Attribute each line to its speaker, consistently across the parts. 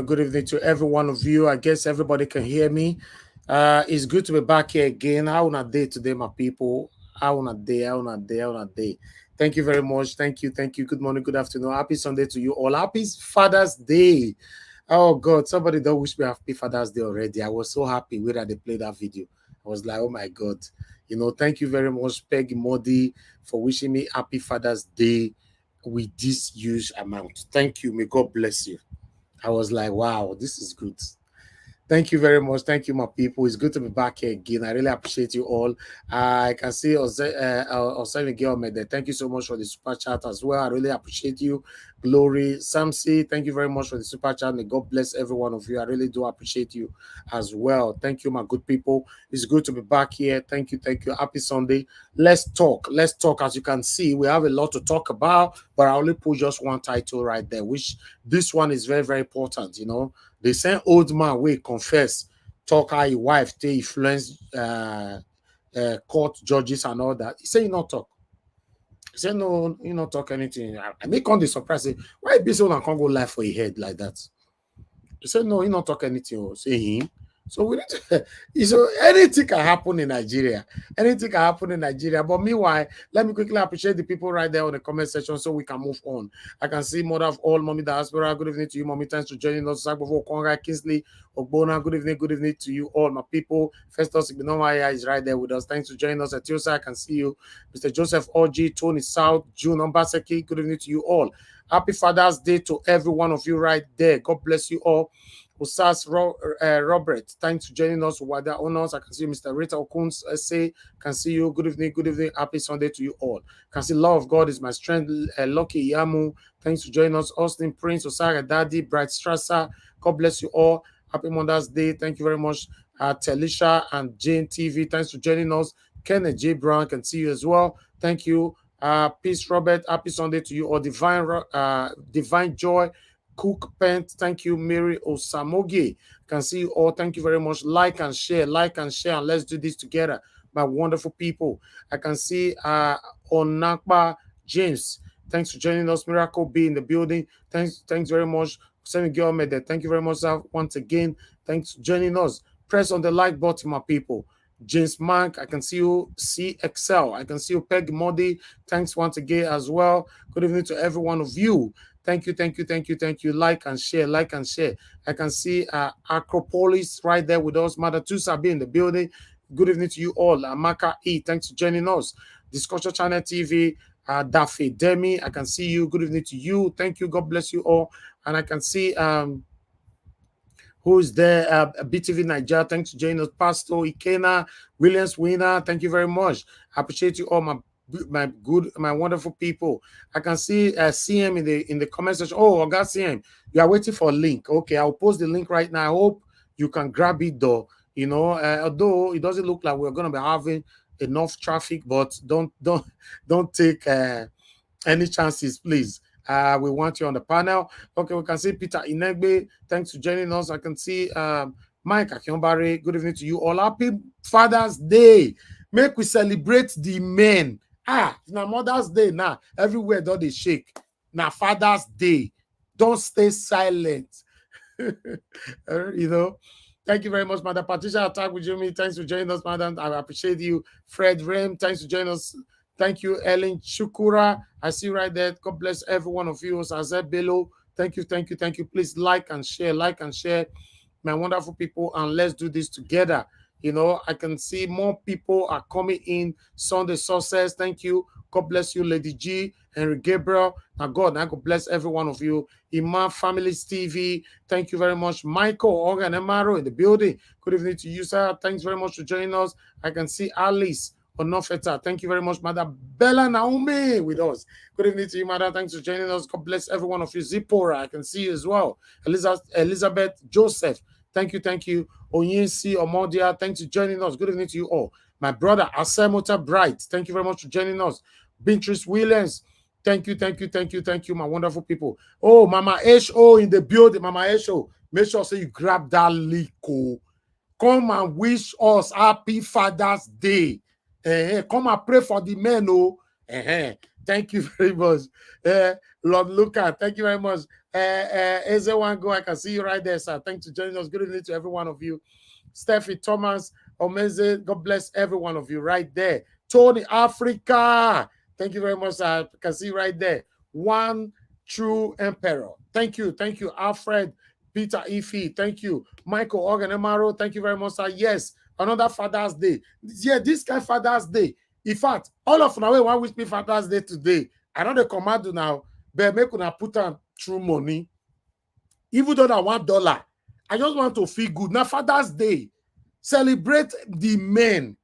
Speaker 1: Good evening to every one of you. I guess everybody can hear me. It's good to be back here again. How on a day today, my people? How on a day? How on a day? How on a day? Thank you very much. Thank you. Thank you. Good morning. Good afternoon. Happy Sunday to you all. Happy Father's Day. Oh God, somebody don't wish me happy Father's Day already. I was so happy when they played that video. I was like, oh my God. Thank you very much, Peggy Modi, for wishing me happy Father's Day with this huge amount. Thank you. May God bless you. I was like, wow, this is good. Thank you very much. Thank you, my people. It's good to be back here again. I really appreciate you all. I can see Osei Thank you so much for the super chat as well. I really appreciate you. Glory. Samsi, thank you very much for the super chat. May God bless every one of you. I really do appreciate you as well. Thank you, my good people. It's good to be back here. Thank you. Thank you. Happy Sunday. Let's talk. Let's talk. As you can see, we have a lot to talk about, but I only put just one title right there, which this one is very, very important, The same old man will confess, talk how his wife they influence court judges and all that. He say he not talk. He say no, he not talk anything. I make on the surprise say, why be so I can't go live for your head like that? He said no, he not talk anything. Say him. So we need to, so anything can happen in Nigeria. Anything can happen in Nigeria. But meanwhile, let me quickly appreciate the people right there on the comment section so we can move on. I can see mother of all, Mommy Diaspora. Good evening to you, Mommy. Thanks for joining us. Sagbavo Konga, Kingsley, Ogbona. Good evening to you all, my people. Festus Igbinomaya is right there with us. Thanks for joining us. Atiosa, I can see you. Mr. Joseph Oji, Tony South, June Ombaseki. Good evening to you all. Happy Father's Day to every one of you right there. God bless you all. Usas Robert, thanks for joining us. Wada Honors, I can see Mr. Rita Okuns say, can see you. Good evening, happy Sunday to you all. Can see Love of God is my strength. Lucky Yamu, thanks for joining us. Austin Prince, Osara Daddy, Bright Strasser, God bless you all. Happy Mother's Day, thank you very much. Telisha and Jane TV, thanks for joining us. Kenneth J. Brown, can see you as well. Thank you. Peace, Robert. Happy Sunday to you all. Divine Joy. Cook Pent, thank you. Mary Osamogi, can see you all. Thank you very much. Like and share, and let's do this together, my wonderful people. I can see Onakba James, thanks for joining us. Miracle B in the building. Thanks very much. Semi Girl Mede, thank you very much, sir. Once again, thanks for joining us. Press on the like button, my people. James Mark, I can see you. CXL, I can see you. Peg Modi, thanks once again as well. Good evening to every one of you. Thank you. Like and share. I can see Acropolis right there with us. Mother Tusa be in the building. Good evening to you all. Amaka E, thanks for joining us. Discussion Channel TV, Daffy Demi, I can see you. Good evening to you. Thank you. God bless you all. And I can see who's there? BTV Nigeria, thanks for joining us. Pastor Ikena, Williams Winner, thank you very much. I appreciate you all, my wonderful people. I can see CM in the comment section. Oh, I got CM. You are waiting for a link. Okay, I'll post the link right now. I hope you can grab it though. Although it doesn't look like we're gonna be having enough traffic, but don't take any chances, please. We want you on the panel. Okay, we can see Peter Inegbe. Thanks for joining us. I can see Mike Akionbare. Good evening to you all. Happy Father's Day. Make we celebrate the men. Now Mother's Day now. Everywhere don't they shake. Now Father's Day. Don't stay silent. Thank you very much, Madam Patricia. Attack with Jimmy. Thanks for joining us, Madam. I appreciate you. Fred Rem, thanks for joining us. Thank you, Ellen Shukura. I see you right there. God bless every one of you. Azeb Bello. Thank you. Please like and share, my wonderful people, and let's do this together. I can see more people are coming in. Sunday Success, thank you. God bless you, Lady G, Henry Gabriel. Now, God bless every one of you. Imam Panelist TV, thank you very much. Michael Organ Emaro in the building. Good evening to you, sir. Thanks very much for joining us. I can see Alice Onofeta. Thank you very much, Madam Bella Naomi with us. Good evening to you, Madam. Thanks for joining us. God bless every one of you. Zipporah, I can see you as well. Elizabeth Joseph. Thank you. Onyensi Omodia, thanks for joining us. Good evening to you all. My brother, Asemota Bright, thank you very much for joining us. Beatrice Williams, thank you, my wonderful people. Oh, Mama H.O. in the building. Mama H.O., make sure you grab that lico. Come and wish us happy Father's Day. Come and pray for the men, Thank you very much. Lord Luca, thank you very much. Eze go, I can see you right there, sir. Thanks for joining us. Good evening to every one of you. Steffi, Thomas, Omeze, God bless every one of you right there. Tony, Africa, thank you very much, sir. I can see right there. One true emperor. Thank you, Alfred, Peter Ife, thank you. Michael Organemaro, thank you very much, sir. Yes, another Father's Day. Yeah, this kind of Father's Day. In fact, all of now want wish me Father's Day today. I know the command now, but make una put on true money. Even though that $1, I just want to feel good. Now, Father's Day, celebrate the men.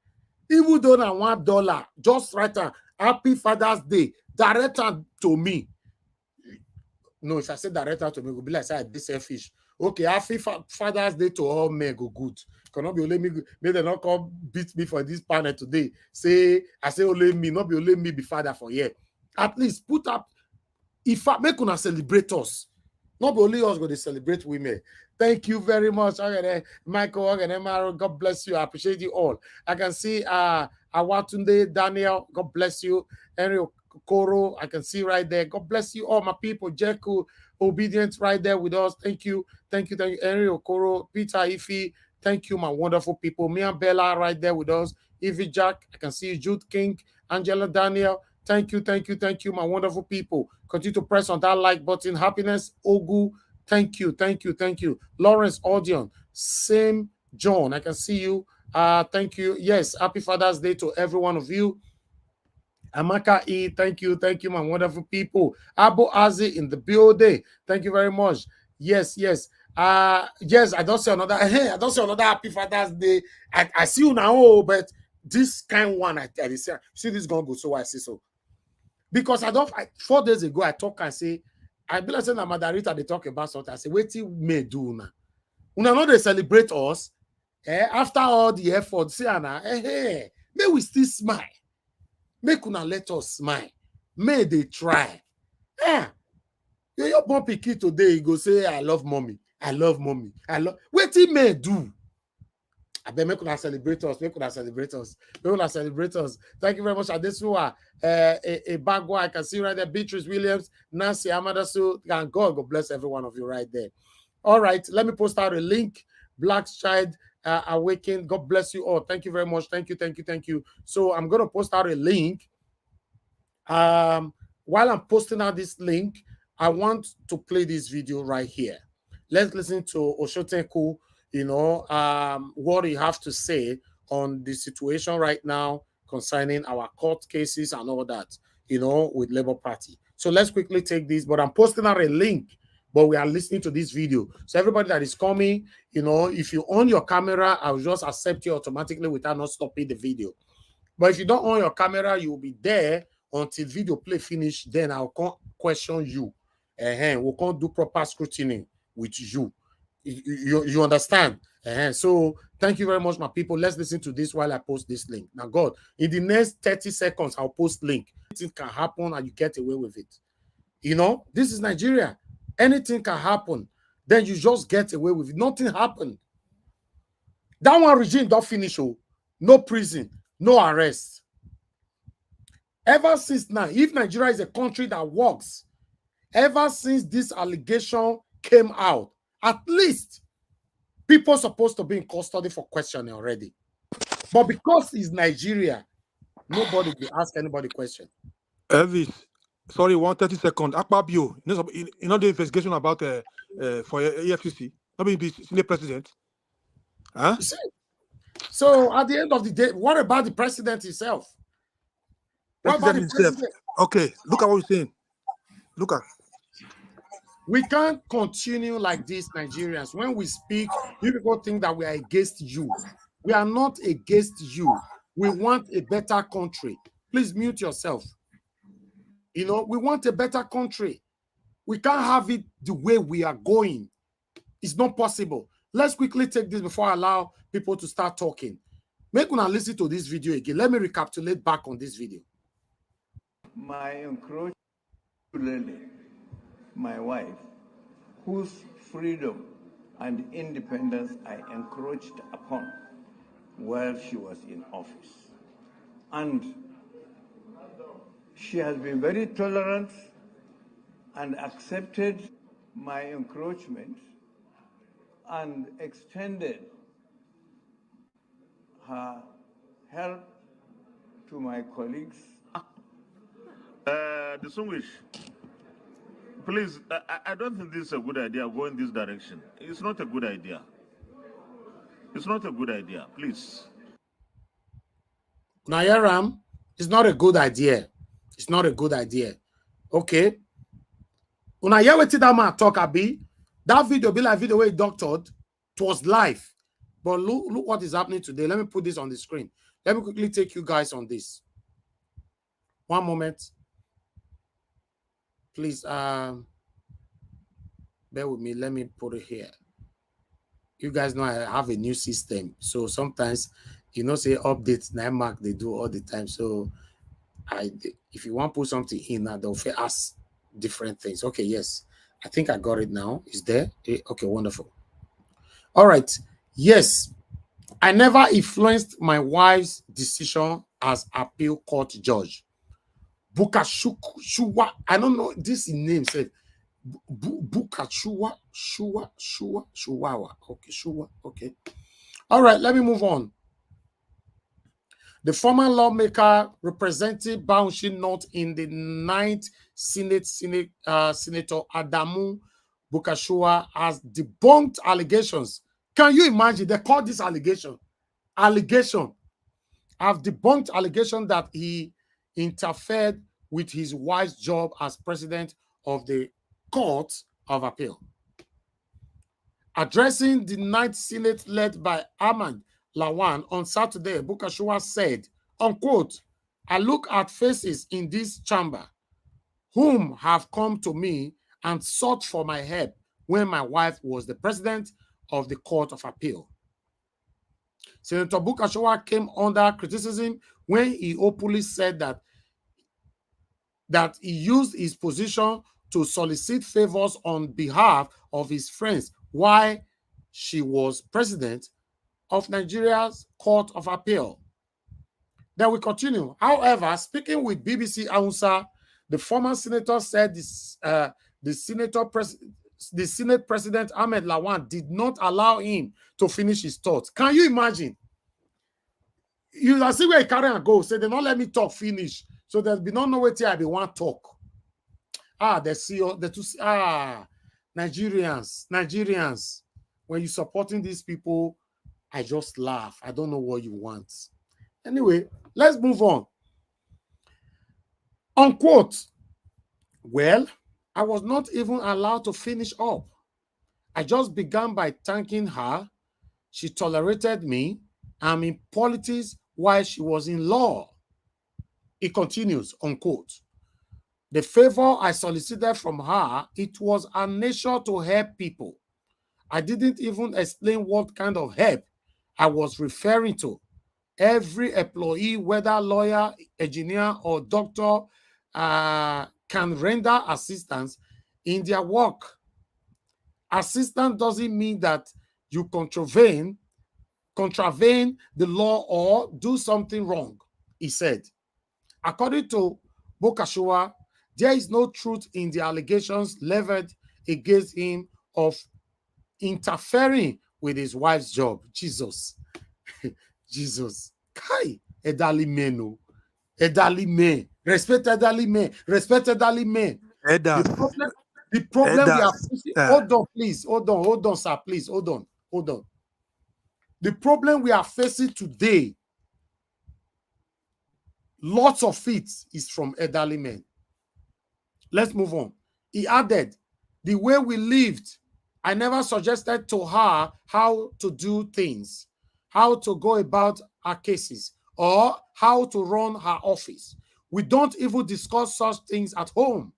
Speaker 1: Even though that $1, just write a happy Father's Day. Direct to me. No, if I say direct to me, it will be like I this selfish. Okay, happy Father's Day to all men. Go good. Cannot be only me. May they not come beat me for this panel today. I say only me, not be only me be father for here. At least put up. If I make una celebrate us. Not only us going to celebrate women. Thank you very much. Michael, God bless you. I appreciate you all. I can see Awatunde, Daniel, God bless you. Henry Koro, I can see right there. God bless you all, my people. Jeku, obedient right there with us. Thank you. Henry Okoro, Peter Ife, thank you, my wonderful people. Mia Bella right there with us. Evie Jack, I can see you. Jude King, Angela Daniel. Thank you, my wonderful people. Continue to press on that like button. Happiness, Ogu, thank you. Lawrence Audion, same John, I can see you. Thank you. Yes, happy Father's Day to every one of you. Amaka E, thank you, my wonderful people. Abu Azi in the building, thank you very much. Yes. Yes, I don't say another. I don't say another happy Father's Day. I see you now, but this kind one, I see this gonna go. So I see so. Because 4 days ago, I talk and say, I be like saying that Madarita, they talk about something. I say, wait till May do now. Una know they celebrate us. After all the effort, say, Anna, may we still smile. Make una let us smile. May they try. Your born pikin today, you go say, I love mommy. Wait till May do. I bet make una celebrate us. Thank you very much. Adesua, a Bagua, I can see right there. Beatrice Williams, Nancy Amadasu, and God bless every one of you right there. All right, let me post out a link. Black Child Awaken. God bless you all. Thank you very much. Thank you. So I'm going to post out a link. While I'm posting out this link, I want to play this video right here. Let's listen to Oshoteku, what he have to say on the situation right now concerning our court cases and all that, with Labour Party. So let's quickly take this, but I'm posting out a link, but we are listening to this video. So everybody that is coming, if you on your camera, I'll just accept you automatically without not stopping the video. But if you don't on your camera, you'll be there until video play finish, then I'll question you. We can't do proper scrutiny with you. You understand? So thank you very much, my people. Let's listen to this while I post this link. Now, God, in the next 30 seconds, I'll post link. Anything can happen and you get away with it. This is Nigeria. Anything can happen. Then you just get away with it. Nothing happened. That one regime don't finish. No prison, no arrest. Ever since now, if Nigeria is a country that works, ever since this allegation came out, at least people supposed to be in custody for questioning already. But because it's Nigeria, nobody will ask anybody question.
Speaker 2: Elvis, sorry, 130 seconds. Akpabio, you know the investigation about for EFCC, not being the senior president. Huh?
Speaker 1: So at the end of the day, what about the president himself? What about the president?
Speaker 2: Okay, look at what you're saying. Look at.
Speaker 1: We can't continue like this, Nigerians. When we speak, you people think that we are against you. We are not against you. We want a better country. Please mute yourself. We want a better country. We can't have it the way we are going. It's not possible. Let's quickly take this before I allow people to start talking. Make una listen to this video again. Let me recapitulate back on this video.
Speaker 3: My encroachment, my wife, whose freedom and independence I encroached upon while she was in office. And She has been very tolerant and accepted my encroachment and extended her help to my colleagues.
Speaker 4: Distinguished, please, I don't think this is a good idea going this direction. It's not a good idea. It's not a good idea, please.
Speaker 1: Nayaram, it's not a good idea. It's not a good idea. Okay. When I hear what that man talk, Abi, that video be like video where he doctored. It was live. But look what is happening today. Let me put this on the screen. Let me quickly take you guys on this. One moment. Please, bear with me. Let me put it here. You guys know I have a new system. So sometimes, you know, say updates, Mark, they do all the time. So if you want to put something in, they'll ask different things. Okay, yes. I think I got it now. Is there? Okay, wonderful. All right. Yes. I never influenced my wife's decision as appeal court judge. Bulkachuwa. I don't know this name. Said Bulkachuwa. Shuwawa. Okay, Shuwa. Okay. All right. Let me move on. The former lawmaker representing Bauchi North in the 9th Senator Adamu Bulkachuwa has debunked allegations. Can you imagine? They call this allegation. Allegation. Have debunked allegation that he interfered with his wife's job as president of the Court of Appeal. Addressing the 9th Senate led by Ahmad Lawan on Saturday, Bulkachuwa said, unquote, I look at faces in this chamber whom have come to me and sought for my help when my wife was the president of the Court of Appeal. Senator Bulkachuwa came under criticism when he openly said that he used his position to solicit favors on behalf of his friends while she was president of Nigeria's Court of Appeal. Then we continue. However, speaking with BBC Hausa, the former senator said the Senate President Ahmed Lawan did not allow him to finish his thoughts. Can you imagine? You see where he carry and go. Say they don't let me talk finish. So there's be no way till I be one talk. Nigerians. When you supporting these people, I just laugh. I don't know what you want. Anyway, let's move on. Unquote. Well, I was not even allowed to finish up. I just began by thanking her. She tolerated me. I'm in politics while she was in law. It continues, unquote. The favor I solicited from her, it was a nature to help people. I didn't even explain what kind of help I was referring to. Every employee, whether lawyer, engineer, or doctor, can render assistance in their work. Assistance doesn't mean that you contravene the law or do something wrong, he said. According to Bulkachuwa, there is no truth in the allegations leveled against him of interfering with his wife's job. Jesus. Jesus. Kai. Edalime. Respect Edalime. Respect Edalime. The problem we are facing. Hold on, please. Hold on, sir. Please. Hold on. The problem we are facing today, lots of it is from elderly men. Let's move on. He added, the way we lived, I never suggested to her how to do things, how to go about her cases, or how to run her office. We don't even discuss such things at home.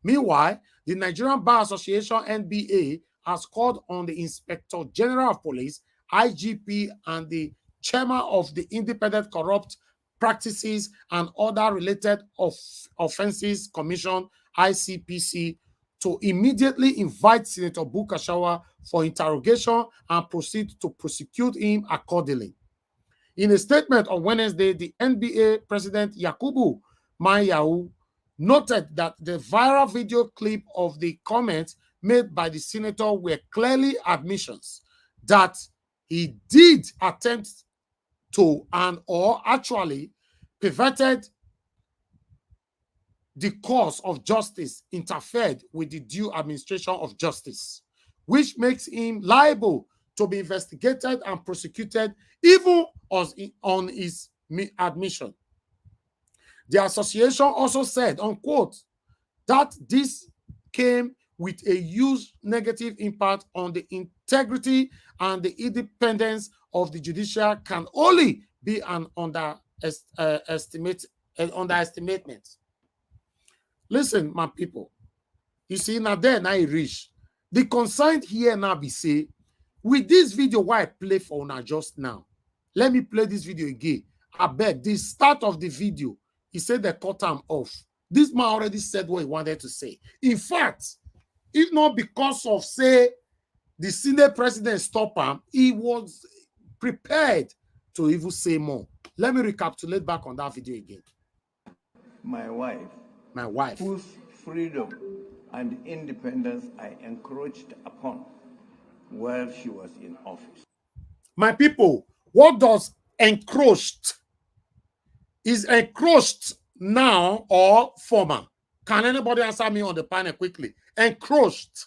Speaker 1: Meanwhile, the Nigerian Bar Association, NBA, has called on the Inspector General of Police, IGP, and the chairman of the Independent Corrupt Practices and Other Related Offenses Commission, ICPC, to immediately invite Senator Bulkachuwa for interrogation and proceed to prosecute him accordingly. In a statement on Wednesday, the NBA President Yakubu Mayahu, noted that the viral video clip of the comments made by the senator were clearly admissions that he did attempt to and or actually perverted the course of justice, interfered with the due administration of justice, which makes him liable to be investigated and prosecuted even on his admission. The association also said, unquote, that this came with a huge negative impact on the integrity and the independence of the judiciary can only be an underestimate. Listen, my people, you see, now there now it reach. The concern here now be say, with this video why I play for now just now, let me play this video again. I beg, the start of the video, he said they cut him off. This man already said what he wanted to say. In fact, if not because of, say, the Senate president stop him, he was prepared to even say more. Let me recapitulate back on that video again.
Speaker 3: My wife, whose freedom and independence I encroached upon while she was in office.
Speaker 1: My people, what does encroached? Is encroached now or former? Can anybody answer me on the panel quickly? Encroached.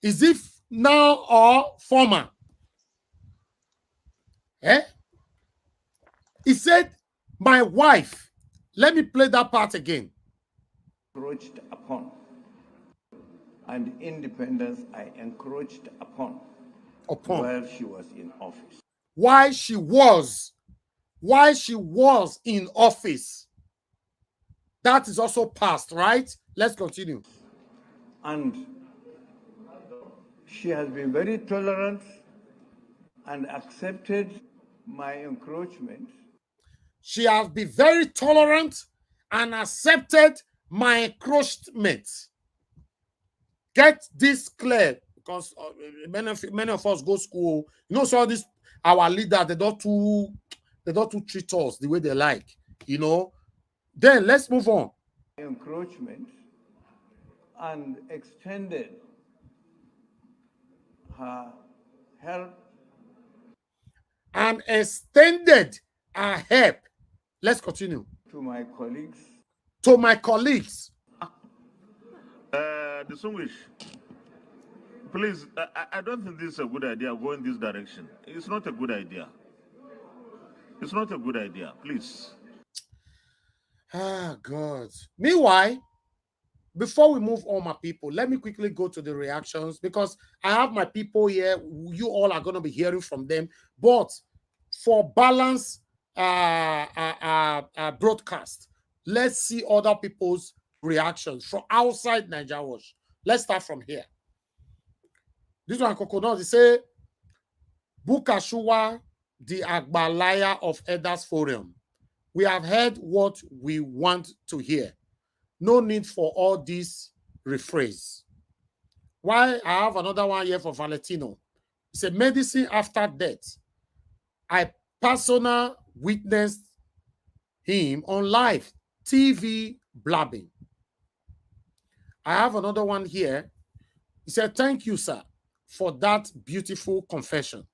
Speaker 1: Is it now or former? Eh? He said, my wife. Let me play that part again.
Speaker 3: Encroached upon. And independence I encroached upon while she was in office.
Speaker 1: While she was in office. That is also past, right? Let's continue.
Speaker 3: And she has been very tolerant and accepted my encroachment.
Speaker 1: She has been very tolerant and accepted my encroachment. Get this clear, because many of us go school. You know, so this our leader, they don't treat us the way they like. You know. Then let's move on.
Speaker 3: Encroachment and extended her help.
Speaker 1: And extended her help. Let's continue.
Speaker 3: To my colleagues.
Speaker 1: To my colleagues.
Speaker 4: Distinguished, please, I don't think this is a good idea going this direction. It's not a good idea. It's not a good idea, please.
Speaker 1: Ah, God. Meanwhile, before we move on, my people, let me quickly go to the reactions because I have my people here. You all are going to be hearing from them. But for balance broadcast, let's see other people's reactions from outside Nigeria Watch. Let's start from here. This one, Coconut, they say, Bulkachuwa, the Agbalaya of Elders Forum. We have heard what we want to hear. No need for all this rephrase. Why I have another one here for Valentino. It's a medicine after death. I personally witnessed him on live TV blabbing. I have another one here. He said, thank you, sir, for that beautiful confession.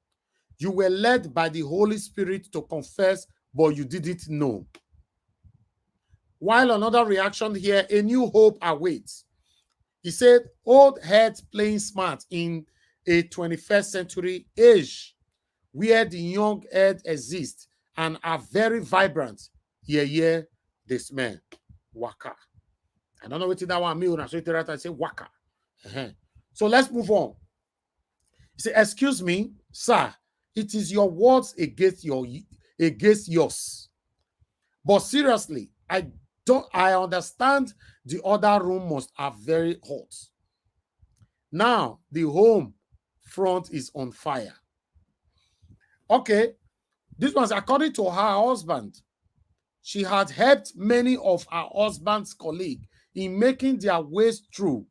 Speaker 1: You were led by the Holy Spirit to confess, but you didn't know. While another reaction here, a new hope awaits. He said, old heads playing smart in a 21st century age where the young head exist and are very vibrant. Yeah, this man, waka. I don't know what that one means. I say waka. So let's move on. He said, excuse me, sir, it is your words against yours. But seriously, I understand the other room must are very hot. Now the home front is on fire. Okay, this was according to her husband. She had helped many of her husband's colleagues in making their ways through.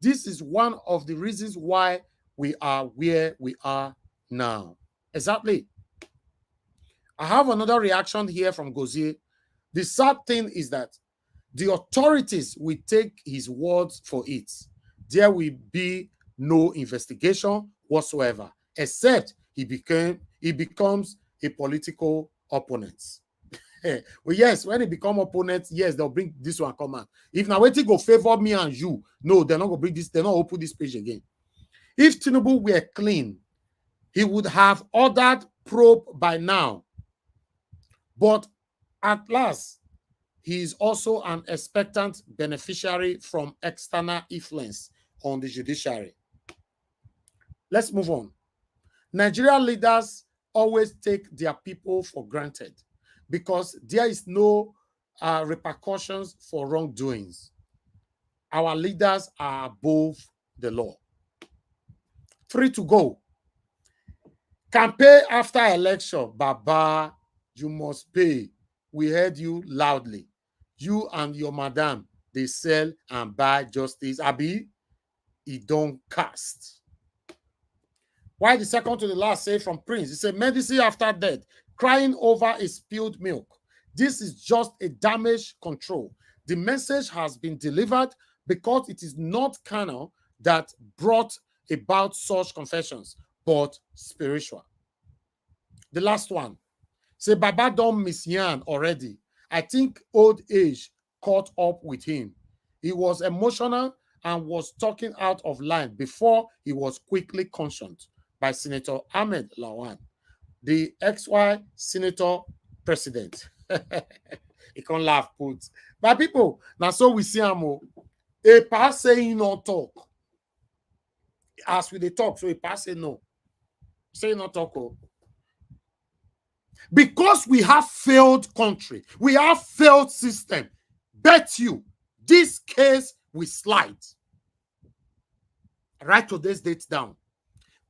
Speaker 1: This is one of the reasons why we are where we are now. Exactly. I have another reaction here from Gozier. The sad thing is that the authorities will take his words for it. There will be no investigation whatsoever, except he becomes a political opponent. Well, yes, when he become opponents, yes, they'll bring this one come out. If now waiting go favor me and you, no, they're not gonna bring this, they're not open this page again. If Tinubu were clean, he would have ordered probe by now. But at last, he is also an expectant beneficiary from external influence on the judiciary. Let's move on. Nigerian leaders always take their people for granted because there is no repercussions for wrongdoings. Our leaders are above the law. 3 to go. Campaign after election, Baba, you must pay. We heard you loudly. You and your madam, they sell and buy justice. Abi, it don't cast. Why the second to the last say from Prince? He said, medicine after death, crying over a spilled milk. This is just a damage control. The message has been delivered because it is not carnal that brought about such confessions, but spiritual. The last one. Say, Baba don't miss Yan already. I think old age caught up with him. He was emotional and was talking out of line before he was quickly cautioned by Senator Ahmed Lawan, the XY Senator President. He can't laugh, put. But people, now so we see him. A pass saying no talk. As we they talk, so a pass say no. Say no talk. Oh. Because we have failed country, we have failed system. Bet you this case will slide. Write today's date down.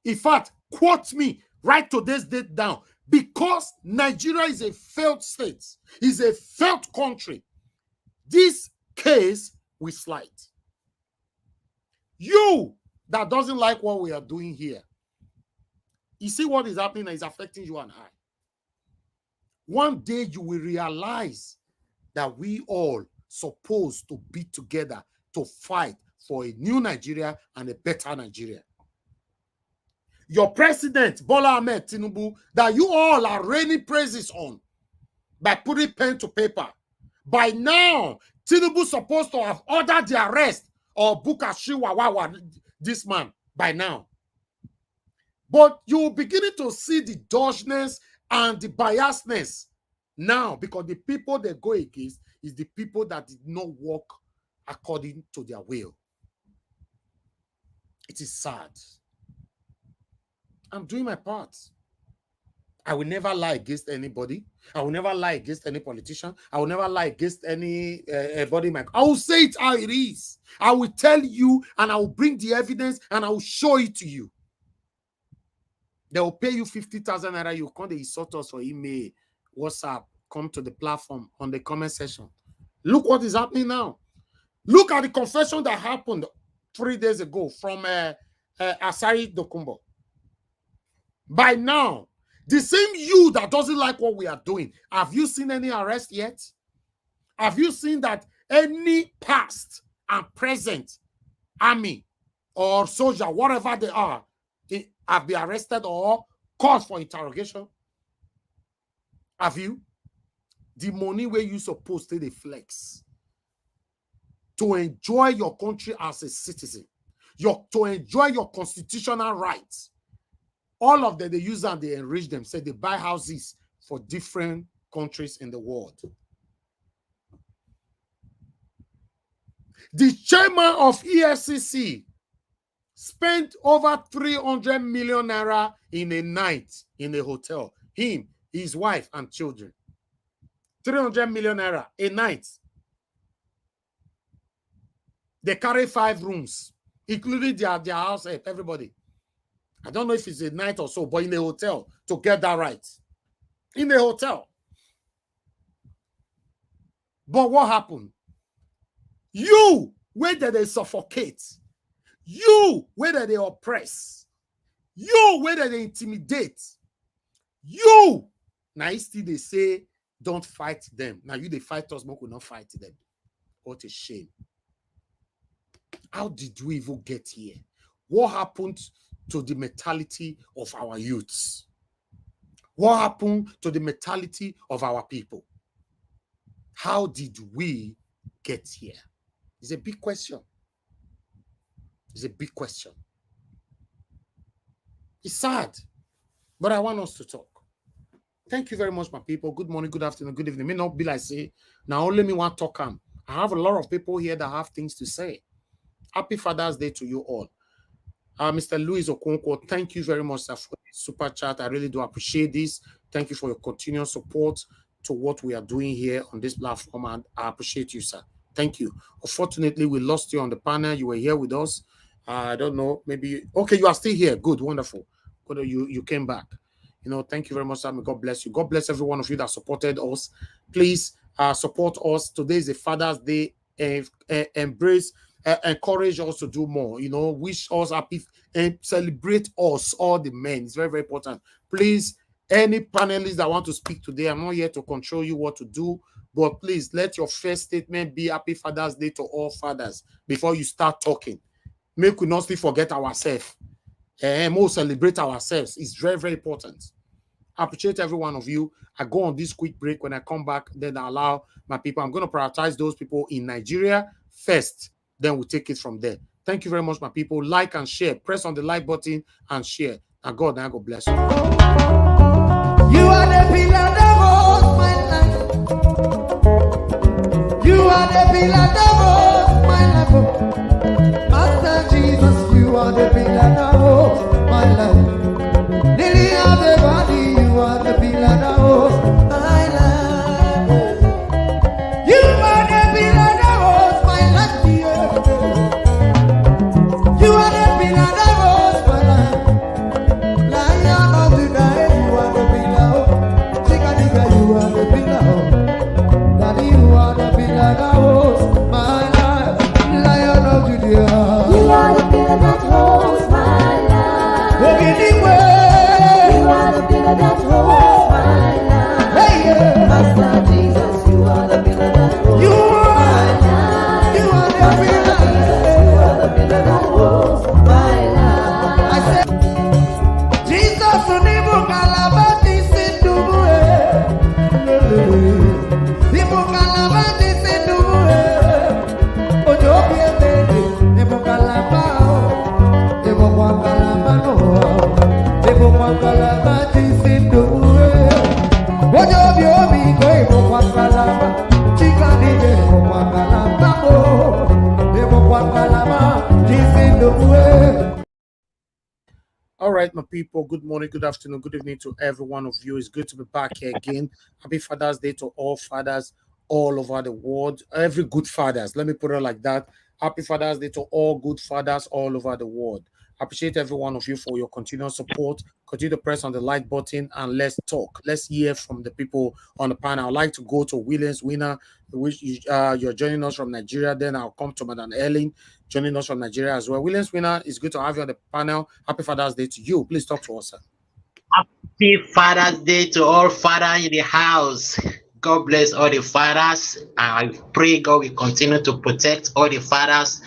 Speaker 1: In fact, quote me, write today's date down. Because Nigeria is a failed state, is a failed country, this case will slide. You that doesn't like what we are doing here, you see what is happening and is affecting you and I. One day you will realize that we all supposed to be together to fight for a new Nigeria and a better Nigeria. Your president, Bola Ahmed Tinubu, that you all are raining praises on by putting pen to paper. By now, Tinubu supposed to have ordered the arrest of Bulkachuwa, this man, by now. But you're beginning to see the dodginess and the biasness now because the people they go against is the people that did not work according to their will. It is sad. I'm doing my part. I will never lie against anybody. I will never lie against any politician. I will never lie against any body. I will say it how it is. I will tell you and I will bring the evidence and I will show it to you. They will pay you 50,000 naira. You can't insult us or email, WhatsApp, come to the platform on the comment section. Look what is happening now. Look at the confession that happened 3 days ago from Asari Dokumbo. By now, the same you that doesn't like what we are doing, have you seen any arrest yet? Have you seen that any past and present army or soldier, whatever they are, have been arrested or called for interrogation? Have you? The money where you supposed to flex to enjoy your country as a citizen, to enjoy your constitutional rights. All of them, they use and they enrich them. Say they buy houses for different countries in the world. The chairman of EFCC spent over 300 million naira in a night in a hotel. Him, his wife, and children. 300 million naira a night. They carry 5 rooms, including their house, everybody. I don't know if it's a night or so, but in a hotel to get that right. In a hotel. But what happened? You, where did they suffocate? You, where did they oppress? You, where did they intimidate? You, now still they say Don't fight them. Now you they fight us, but we not fight them. What a shame. How did we even get here? What happened to the mentality of our youths? What happened to the mentality of our people? How did we get here? It's a big question. It's a big question. It's sad, but I want us to talk. Thank you very much, my people. Good morning, good afternoon, good evening. May not be like say, now only me want to talk. I have a lot of people here that have things to say. Happy Father's Day to you all. Mr. Louis Okonkwo, thank you very much, sir, for the super chat. I really do appreciate this. Thank you for your continued support to what we are doing here on this platform, and I appreciate you, sir. Thank you. Unfortunately, we lost you on the panel. You were here with us. I don't know, maybe, okay, you are still here. Good, wonderful. Good, you came back. You know, thank you very much, sir. May God bless you. God bless every one of you that supported us. Please support us. Today is a Father's Day. Embrace, encourage us to do more. You know, wish us happy and celebrate us, all the men. It's very, very important. Please, any panelists that want to speak today, I'm not here to control you what to do, but please let your first statement be Happy Father's Day to all fathers before you start talking. Make we not still forget ourselves. And we'll celebrate ourselves. It's very, very important. I appreciate every one of you. I go on this quick break. When I come back, then I allow my people. I'm going to prioritize those people in Nigeria first. Then we'll take it from there. Thank you very much, my people. Like and share. Press on the like button and share. And God bless you.
Speaker 5: You are the pillar that holds my life. You are the pillar that holds my life. Master Jesus, you are the pillar that holds my life. Lily of the body, you are the pillar that holds my life. You are the pillar that holds my life. You are the pillar that holds my life. Lion of the night, you are the pillar. Chickadee, you are the pillar. Daddy, you are the pillar that holds my life. Lion of Judea,
Speaker 6: you are the pillar that holds my life.
Speaker 5: You
Speaker 6: are the pillar that holds my life.
Speaker 5: Hey, yeah.
Speaker 6: Master Jesus, you are the pillar that holds my life.
Speaker 5: You are the
Speaker 6: Master
Speaker 5: pillar.
Speaker 6: Jesus, you are the pillar that holds my life.
Speaker 5: I said, Jesus, unibu kalabati sinduwe. Nibu kalabati sinduwe. Ojobi ebede, nibu kalabao. Nibu kwa kalabano. Nibu kwa kalabati sinduwe. Ojobi obi ko nibu kwa kalaba. Chikadije nibu kwa kalabao. Nibu kwa kalabati sinduwe.
Speaker 1: All right, my people. Good morning, good afternoon, good evening to every one of you. It's good to be back here again. Happy Father's Day to all fathers all over the world. Every good fathers. Let me put it like that. Happy Father's Day to all good fathers all over the world. I appreciate every one of you for your continued support. Continue to press on the like button and let's talk. Let's hear from the people on the panel. I'd like to go to Williams Winner, which you're joining us from Nigeria. Then I'll come to Madam Ellen, joining us from Nigeria as well. Williams Winner, it's good to have you on the panel. Happy Father's Day to you. Please talk to us, sir.
Speaker 7: Happy Father's Day to all fathers in the house. God bless all the fathers. I pray God will continue to protect all the fathers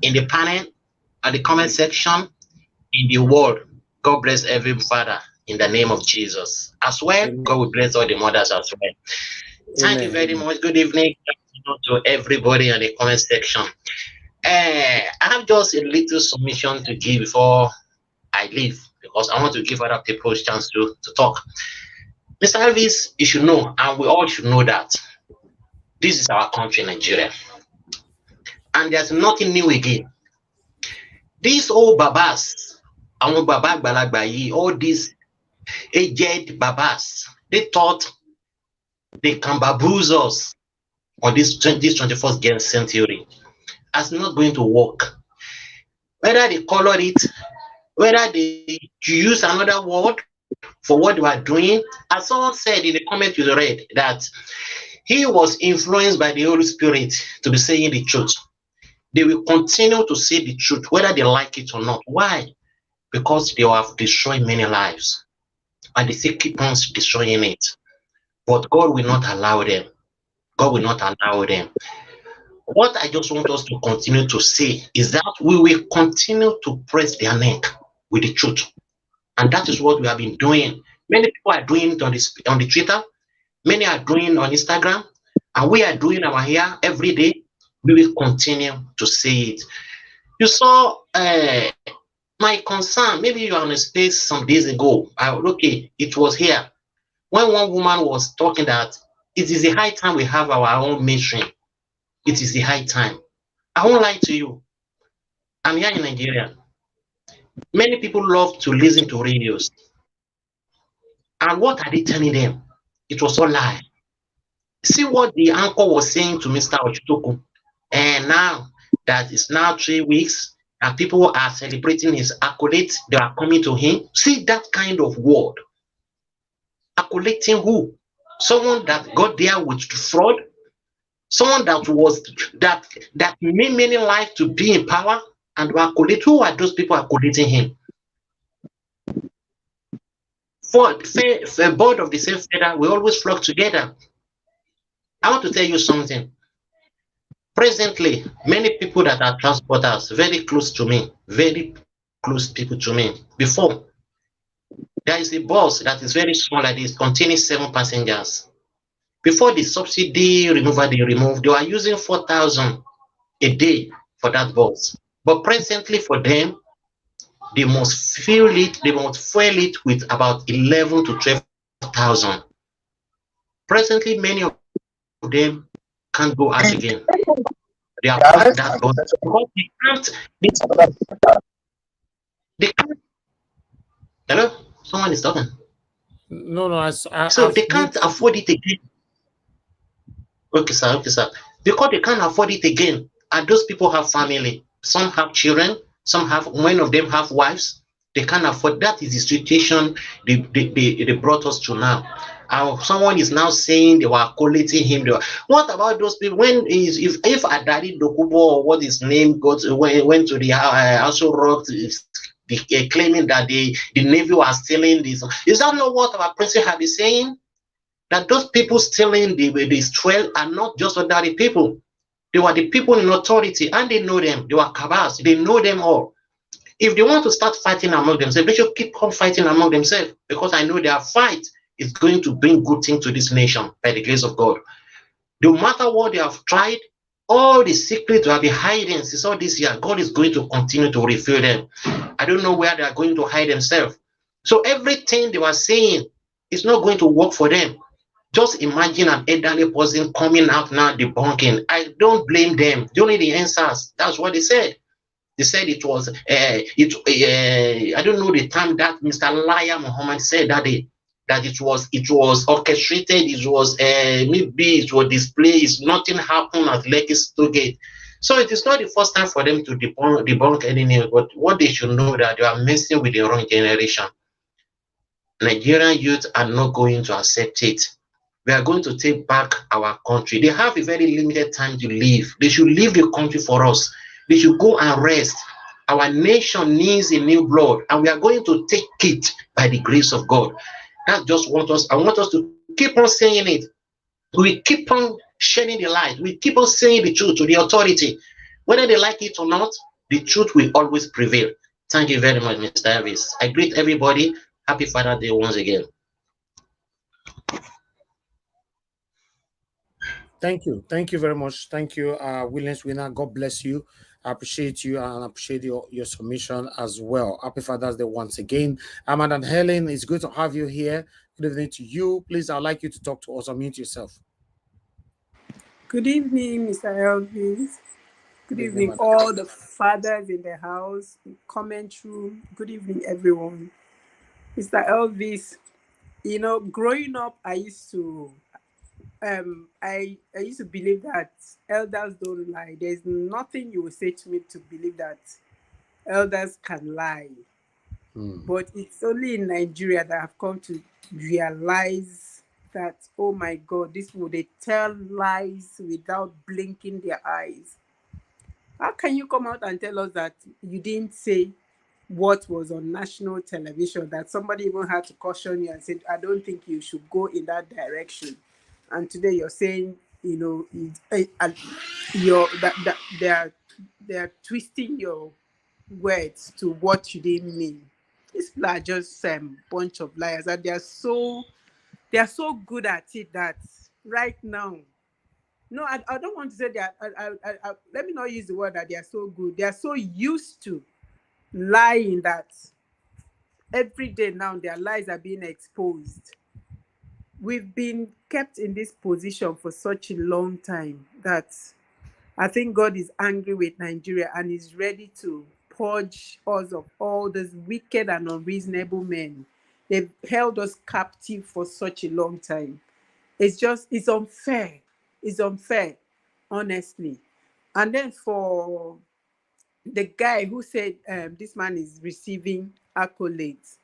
Speaker 7: in the panel, at the comment section, in the world. God bless every father in the name of Jesus. As well,
Speaker 1: Amen.
Speaker 7: God will bless all the mothers as well. Thank you very much. Good evening to everybody in the comment section. I have just a little submission to give before I leave, because I want to give other people a chance to talk. Mr. Elvis, you should know, and we all should know that this is our country, Nigeria. And there's nothing new again. These old babas, all these aged babas, they thought they can bamboozle us on this 21st century. That's not going to work. Whether they color it, whether they use another word for what they are doing, as someone said in the comment you read, that he was influenced by the Holy Spirit to be saying the truth. They will continue to say the truth, whether they like it or not. Why? Because they have destroyed many lives, and they still keep on destroying it. but God will not allow them. God will not allow them. What I just want us to continue to say is that we will continue to press their neck with the truth. And that is what we have been doing. Many people are doing it on the Twitter, many are doing on Instagram, and we are doing our here every day. We will continue to say it. You saw my concern, maybe you are on a space some days ago. Okay, it was here. When one woman was talking that it is the high time we have our own mainstream. It is the high time. I won't lie to you. I'm here in Nigeria. Many people love to listen to radios. And what are they telling them? It was all lie. See what the anchor was saying to Mr. Ochitoku. And now that it's now 3 weeks and people are celebrating his accolades, they are coming to him. See that kind of word. Accolading who? Someone that got there with fraud, someone that made many lives to be in power, and who are those people accolading him? For the board of the same feather, we always flock together. I want to tell you something. Presently, many people that are transporters, very close to me, very close people to me. Before, there is a bus that is very small like this, containing 7 passengers. Before the subsidy removal they removed, they were using 4,000 a day for that bus. But presently for them, they must fuel it with about 11 to 12,000. Presently, many of them can't go out again. They are parked that bus because they can't. Hello? Someone is talking.
Speaker 1: No,
Speaker 7: so they can't afford it again. Okay, sir. Because they can't afford it again. And those people have family. Some have children. Many of them have wives. They can't afford. That is the situation they brought us to now. Someone is now saying they were collating him. What about those people? If Adari Dokubo or what his name went to the also wrote claiming that the Navy was stealing this. Is that not what our president have been saying? That those people stealing the spoil are not just ordinary people. They were the people in authority, and they know them. They were cabals. They know them all. If they want to start fighting among themselves, they should keep on fighting among themselves, because I know their fight is going to bring good things to this nation by the grace of God. No matter what they have tried, all the secrets have been hiding since all this year, God is going to continue to reveal them. I don't know where they are going to hide themselves. So everything they were saying is not going to work for them. Just imagine an elderly person coming out now debunking. I don't blame them. They only the answers. That's what they said. They said it was, I don't know the time that Mr. Liar Muhammad said that day, that it was orchestrated, it was maybe it was displayed, nothing happened at Lekki Stogate. So it is not the first time for them to debunk anything, but what they should know that they are messing with the wrong generation. Nigerian youth are not going to accept it. We are going to take back our country. They have a very limited time to leave. They should leave the country for us. They should go and rest. Our nation needs a new blood, and we are going to take it by the grace of God. That's just what I want us to keep on saying it. We keep on shedding the light. We keep on saying the truth to the authority. Whether they like it or not, the truth will always prevail. Thank you very much, Mr. Elvis. I greet everybody. Happy Father's Day once again.
Speaker 1: Thank you very much. Thank you, Williams Winner. God bless you. I appreciate you and appreciate your submission as well. Happy Father's Day once again. Madam Helen, it's good to have you here. Good evening to you. Please, I'd like you to talk to us. Unmute yourself.
Speaker 8: Good evening, Mr. Elvis. Good evening, all the fathers in the house, comment room. Good evening, everyone. Mr. Elvis, growing up, I used to believe that elders don't lie. There's nothing you will say to me to believe that elders can lie. But it's only in Nigeria that I've come to realize that, oh my God, these people, they tell lies without blinking their eyes. How can you come out and tell us that you didn't say what was on national television, that somebody even had to caution you and said, I don't think you should go in that direction? and today you're saying, they're twisting your words to what you didn't mean. These people are just bunch of liars, and they are so good at it that right now, no, I don't want to say that. Let me not use the word that they are so good. They are so used to lying that every day now their lies are being exposed. We've been kept in this position for such a long time that I think God is angry with Nigeria and is ready to purge us of all these wicked and unreasonable men. They've held us captive for such a long time. It's unfair. It's unfair, honestly. And then for the guy who said this man is receiving accolades,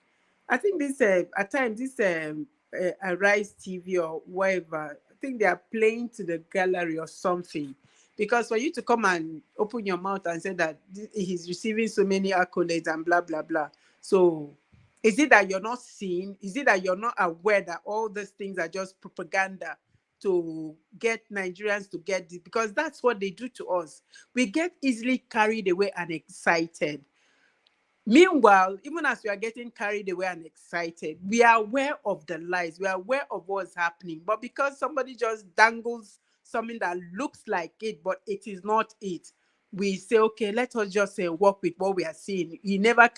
Speaker 8: I think this at times this Arise TV or whatever, I think they are playing to the gallery or something. Because for you to come and open your mouth and say that he's receiving so many accolades and blah blah blah, so is it that you're not seeing? Is it that you're not aware that all these things are just propaganda to get Nigerians to get this? Because that's what they do to us. We get easily carried away and excited. Meanwhile, even as we are getting carried away and excited, we are aware of the lies, we are aware of what's happening. But because somebody just dangles something that looks like it, but it is not it, we say, okay, let us just work with what we are seeing. You never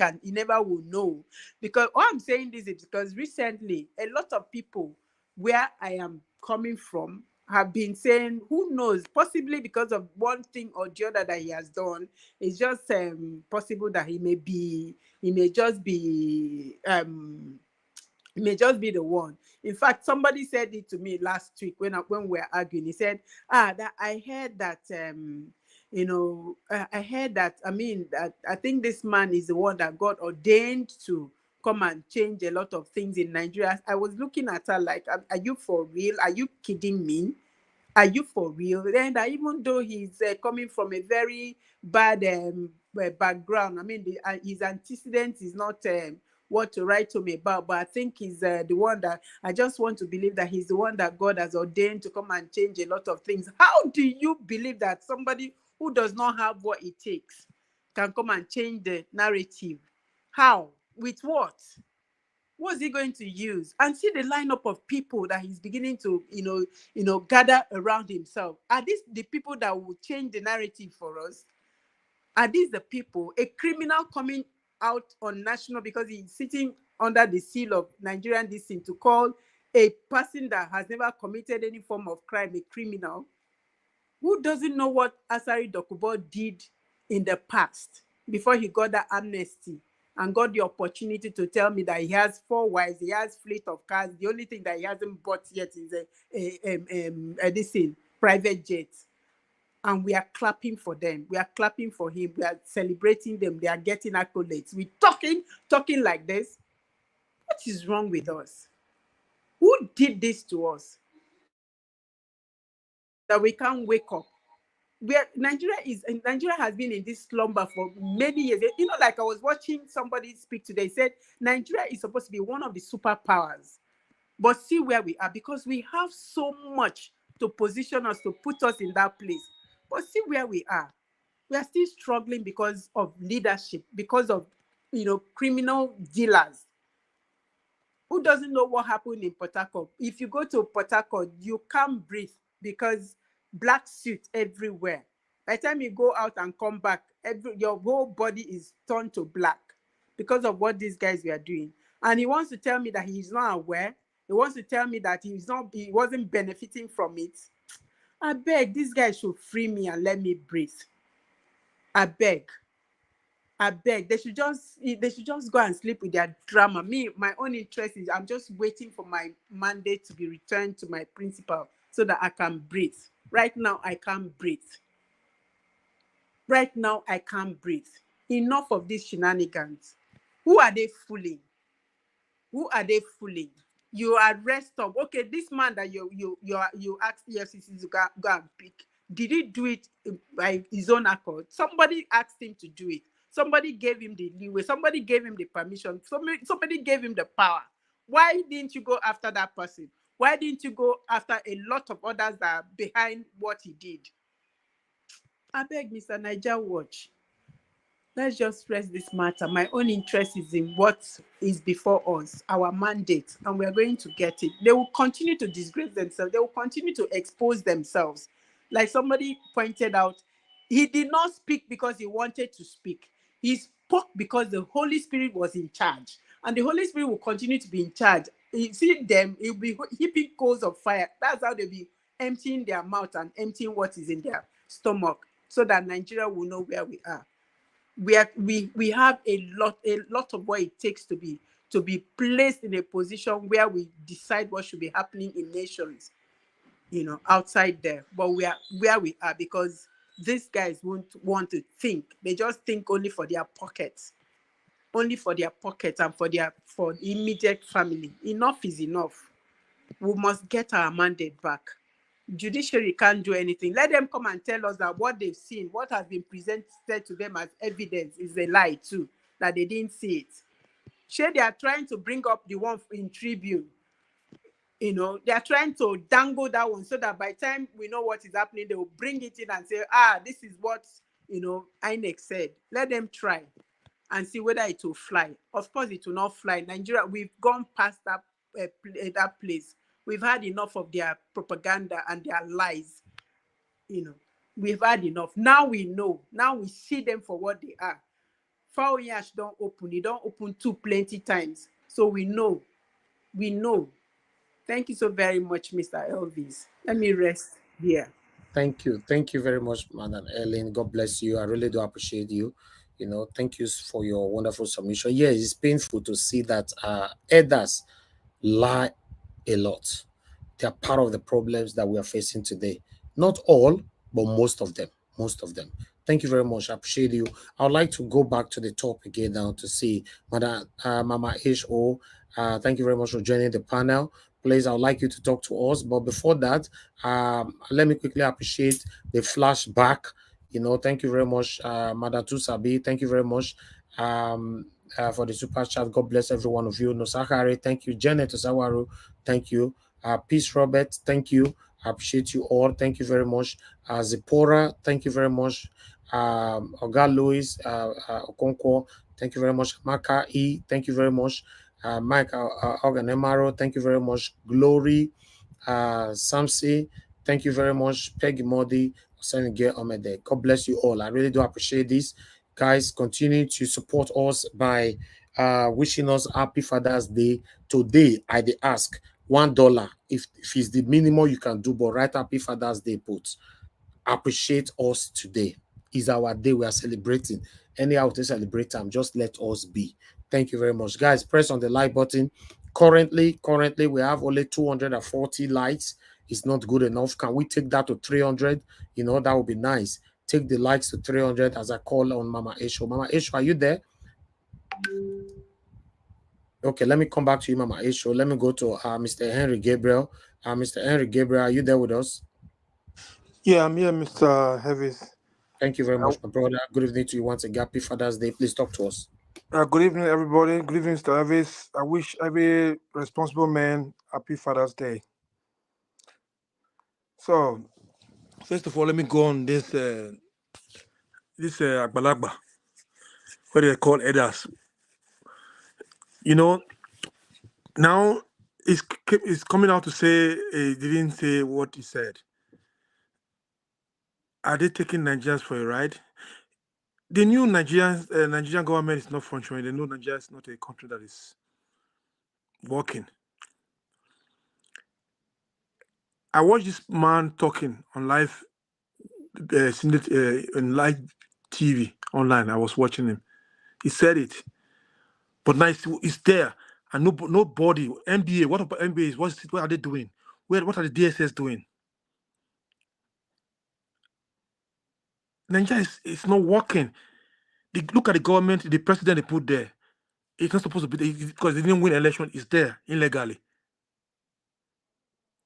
Speaker 8: will know. Because all I'm saying this is because recently, a lot of people where I am coming from have been saying, who knows, possibly because of one thing or the other that he has done, it's just possible that he may just be the one. In fact, somebody said it to me last week when we were arguing. He said, that I heard that I heard that, that I think this man is the one that God ordained to come and change a lot of things in Nigeria. I was looking at her like, are you for real? Are you kidding me? Are you for real? And even though he's coming from a very bad background, his antecedents is not what to write home about, but I think he's the one that I just want to believe that he's the one that God has ordained to come and change a lot of things. How do you believe that somebody who does not have what it takes can come and change the narrative? How? With what? What's he going to use? And see the lineup of people that he's beginning to, gather around himself. Are these the people that will change the narrative for us? Are these the people? A criminal coming out on national because he's sitting under the seal of Nigerian DC to call a person that has never committed any form of crime a criminal? Who doesn't know what Asari Dokubo did in the past before he got that amnesty and got the opportunity to tell me that he has 4 wives, he has fleet of cars. The only thing that he hasn't bought yet is a private jet. And we are clapping for them. We are clapping for him. We are celebrating them. They are getting accolades. We're talking like this. What is wrong with us? Who did this to us? That we can't wake up. Nigeria has been in this slumber for many years. Like I was watching somebody speak today, said Nigeria is supposed to be one of the superpowers. But see where we are, because we have so much to position us, to put us in that place. But see where we are. We are still struggling because of leadership, because of criminal dealers. Who doesn't know what happened in Port Harcourt? If you go to Port Harcourt, you can't breathe because black suits everywhere. By the time you go out and come back, your whole body is turned to black because of what these guys were doing. And he wants to tell me that he's not aware. He wants to tell me that he wasn't benefiting from it. I beg, this guy should free me and let me breathe. I beg. They should just go and sleep with their drama. Me, my own interest is I'm just waiting for my mandate to be returned to my principal so that I can breathe. Right now, I can't breathe. Right now, I can't breathe. Enough of these shenanigans. Who are they fooling? Who are they fooling? You arrest them. Okay, this man that you asked EFCC to go and pick, did he do it by his own accord? Somebody asked him to do it. Somebody gave him the leeway. Somebody gave him the permission. Somebody gave him the power. Why didn't you go after that person? Why didn't you go after a lot of others that are behind what he did? I beg, Mr. Niger Watch, let's just stress this matter. My own interest is in what is before us, our mandate, and we are going to get it. They will continue to disgrace themselves. They will continue to expose themselves. Like somebody pointed out, he did not speak because he wanted to speak. He spoke because the Holy Spirit was in charge. And the Holy Spirit will continue to be in charge. You see them, it will be heaping coals of fire. That's how they'll be emptying their mouth and emptying what is in their stomach, so that Nigeria will know where we are. We have a lot of what it takes to be placed in a position where we decide what should be happening in nations, outside there. But we are where we are because these guys won't want to think. They just think only for their pockets, and for immediate family. Enough is enough. We must get our mandate back. Judiciary can't do anything. Let them come and tell us that what they've seen, what has been presented to them as evidence, is a lie too, that they didn't see it. Sure, they are trying to bring up the one in Tribune. They are trying to dangle that one so that by the time we know what is happening, they will bring it in and say, this is what, INEC said. Let them try and see whether it will fly. Of course, it will not fly. Nigeria, we've gone past that place. We've had enough of their propaganda and their lies. We've had enough. Now we know. Now we see them for what they are. Foul yash don't open. It don't open too plenty times. So we know. We know. Thank you so very much, Mr. Elvis. Let me rest here.
Speaker 1: Thank you. Thank you very much, Madam Ellen. God bless you. I really do appreciate you. Thank you for your wonderful submission. Yes, it's painful to see that elders lie a lot. They are part of the problems that we are facing today. Not all, but most of them. Most of them. Thank you very much. I appreciate you. I would like to go back to the top again now to see Madam Mama H.O. Thank you very much for joining the panel. Please, I would like you to talk to us. But before that, let me quickly appreciate the flashback. Thank you very much, Madam Tusabi. Thank you very much for the super chat. God bless every one of you. Nosakari, thank you. Janet Osawaru, thank you. Peace Robert, thank you. I appreciate you all. Thank you very much. Zipporah, thank you very much. Oga Louis Okonkwo, thank you very much. Maka E, thank you very much. Mike Oganemaro, thank you very much. Glory Samsi, thank you very much. Peggy Modi, Osenige Omede. God bless you all. I really do appreciate this. Guys, continue to support us by wishing us happy Father's Day. Today, I did ask $1. If it's the minimum you can do, but write happy Father's Day, put. Appreciate us today. Is our day we are celebrating. Anyhow to celebrate time, just let us be. Thank you very much. Guys, press on the like button. Currently, we have only 240 likes. It's not good enough. Can we take that to 300? That would be nice. Take the likes to 300 as I call on Mama Esho. Mama Esho, are you there? Okay, let me come back to you, Mama Esho. Let me go to Mr. Henry Gabriel. Mr. Henry Gabriel, are you there with us?
Speaker 2: Yeah, I'm here, Mr. Heavis.
Speaker 1: Thank you very much, my brother. Good evening to you once again. Happy Father's Day. Please talk to us.
Speaker 2: Good evening, everybody. Good evening, Mr. Heavis. I wish every responsible man happy Father's Day. So, first of all, let me go on this Agbalagba, what they call elders. Now it's coming out to say he didn't say what he said. Are they taking Nigerians for a ride? The new Nigerian government is not functioning. They know Nigeria is not a country that is working. I watched this man talking on live, on live TV online. I was watching him. He said it, but now it's there, and nobody. NBA. What about NBA? What are they doing? What are the DSS doing? Nigeria is not working. Look at the government, the president they put there. It's not supposed to be there because they didn't win election. It's there illegally.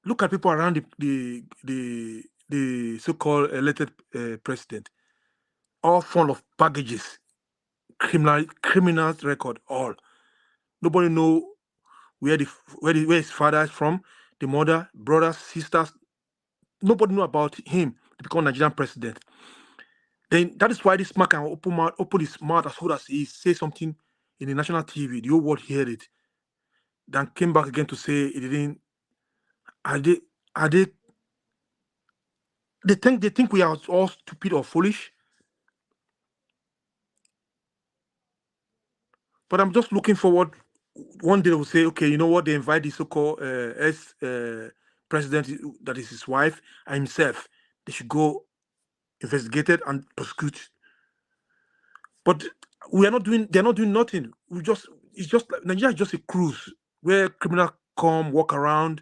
Speaker 2: Look at people around the so-called elected president. All full of baggages, criminals record, all. Nobody know where his father is from. the mother, brothers, sisters. Nobody knew about him to become Nigerian president. Then that is why this man can open his mouth as soon as he say something in the national TV. The whole world heard it. Then came back again to say he didn't. Are they? They think we are all stupid or foolish. But I'm just looking forward. One day they will say, okay, you know what? They invite the so-called president, that is his wife, and himself. They should go investigate it and prosecute. But we are not doing. They're not doing nothing. It's just like Nigeria is just a cruise where criminals come, walk around,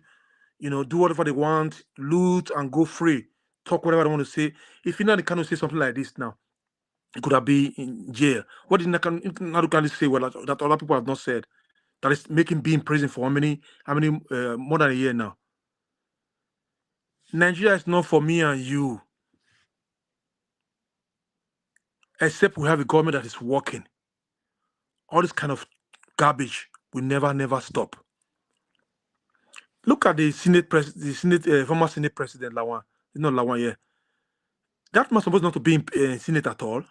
Speaker 2: do whatever they want, loot and go free, talk whatever they want to say. If you know they cannot say something like this now, it could have been in jail. What did Nadukan say that other people have not said? That is making being in prison for how many more than a year now. Nigeria is not for me and you. Except we have a government that is working. All this kind of garbage will never stop. Look at the former Senate President Lawan. It's not Lawan, yeah. That man supposed not to be in Senate at all.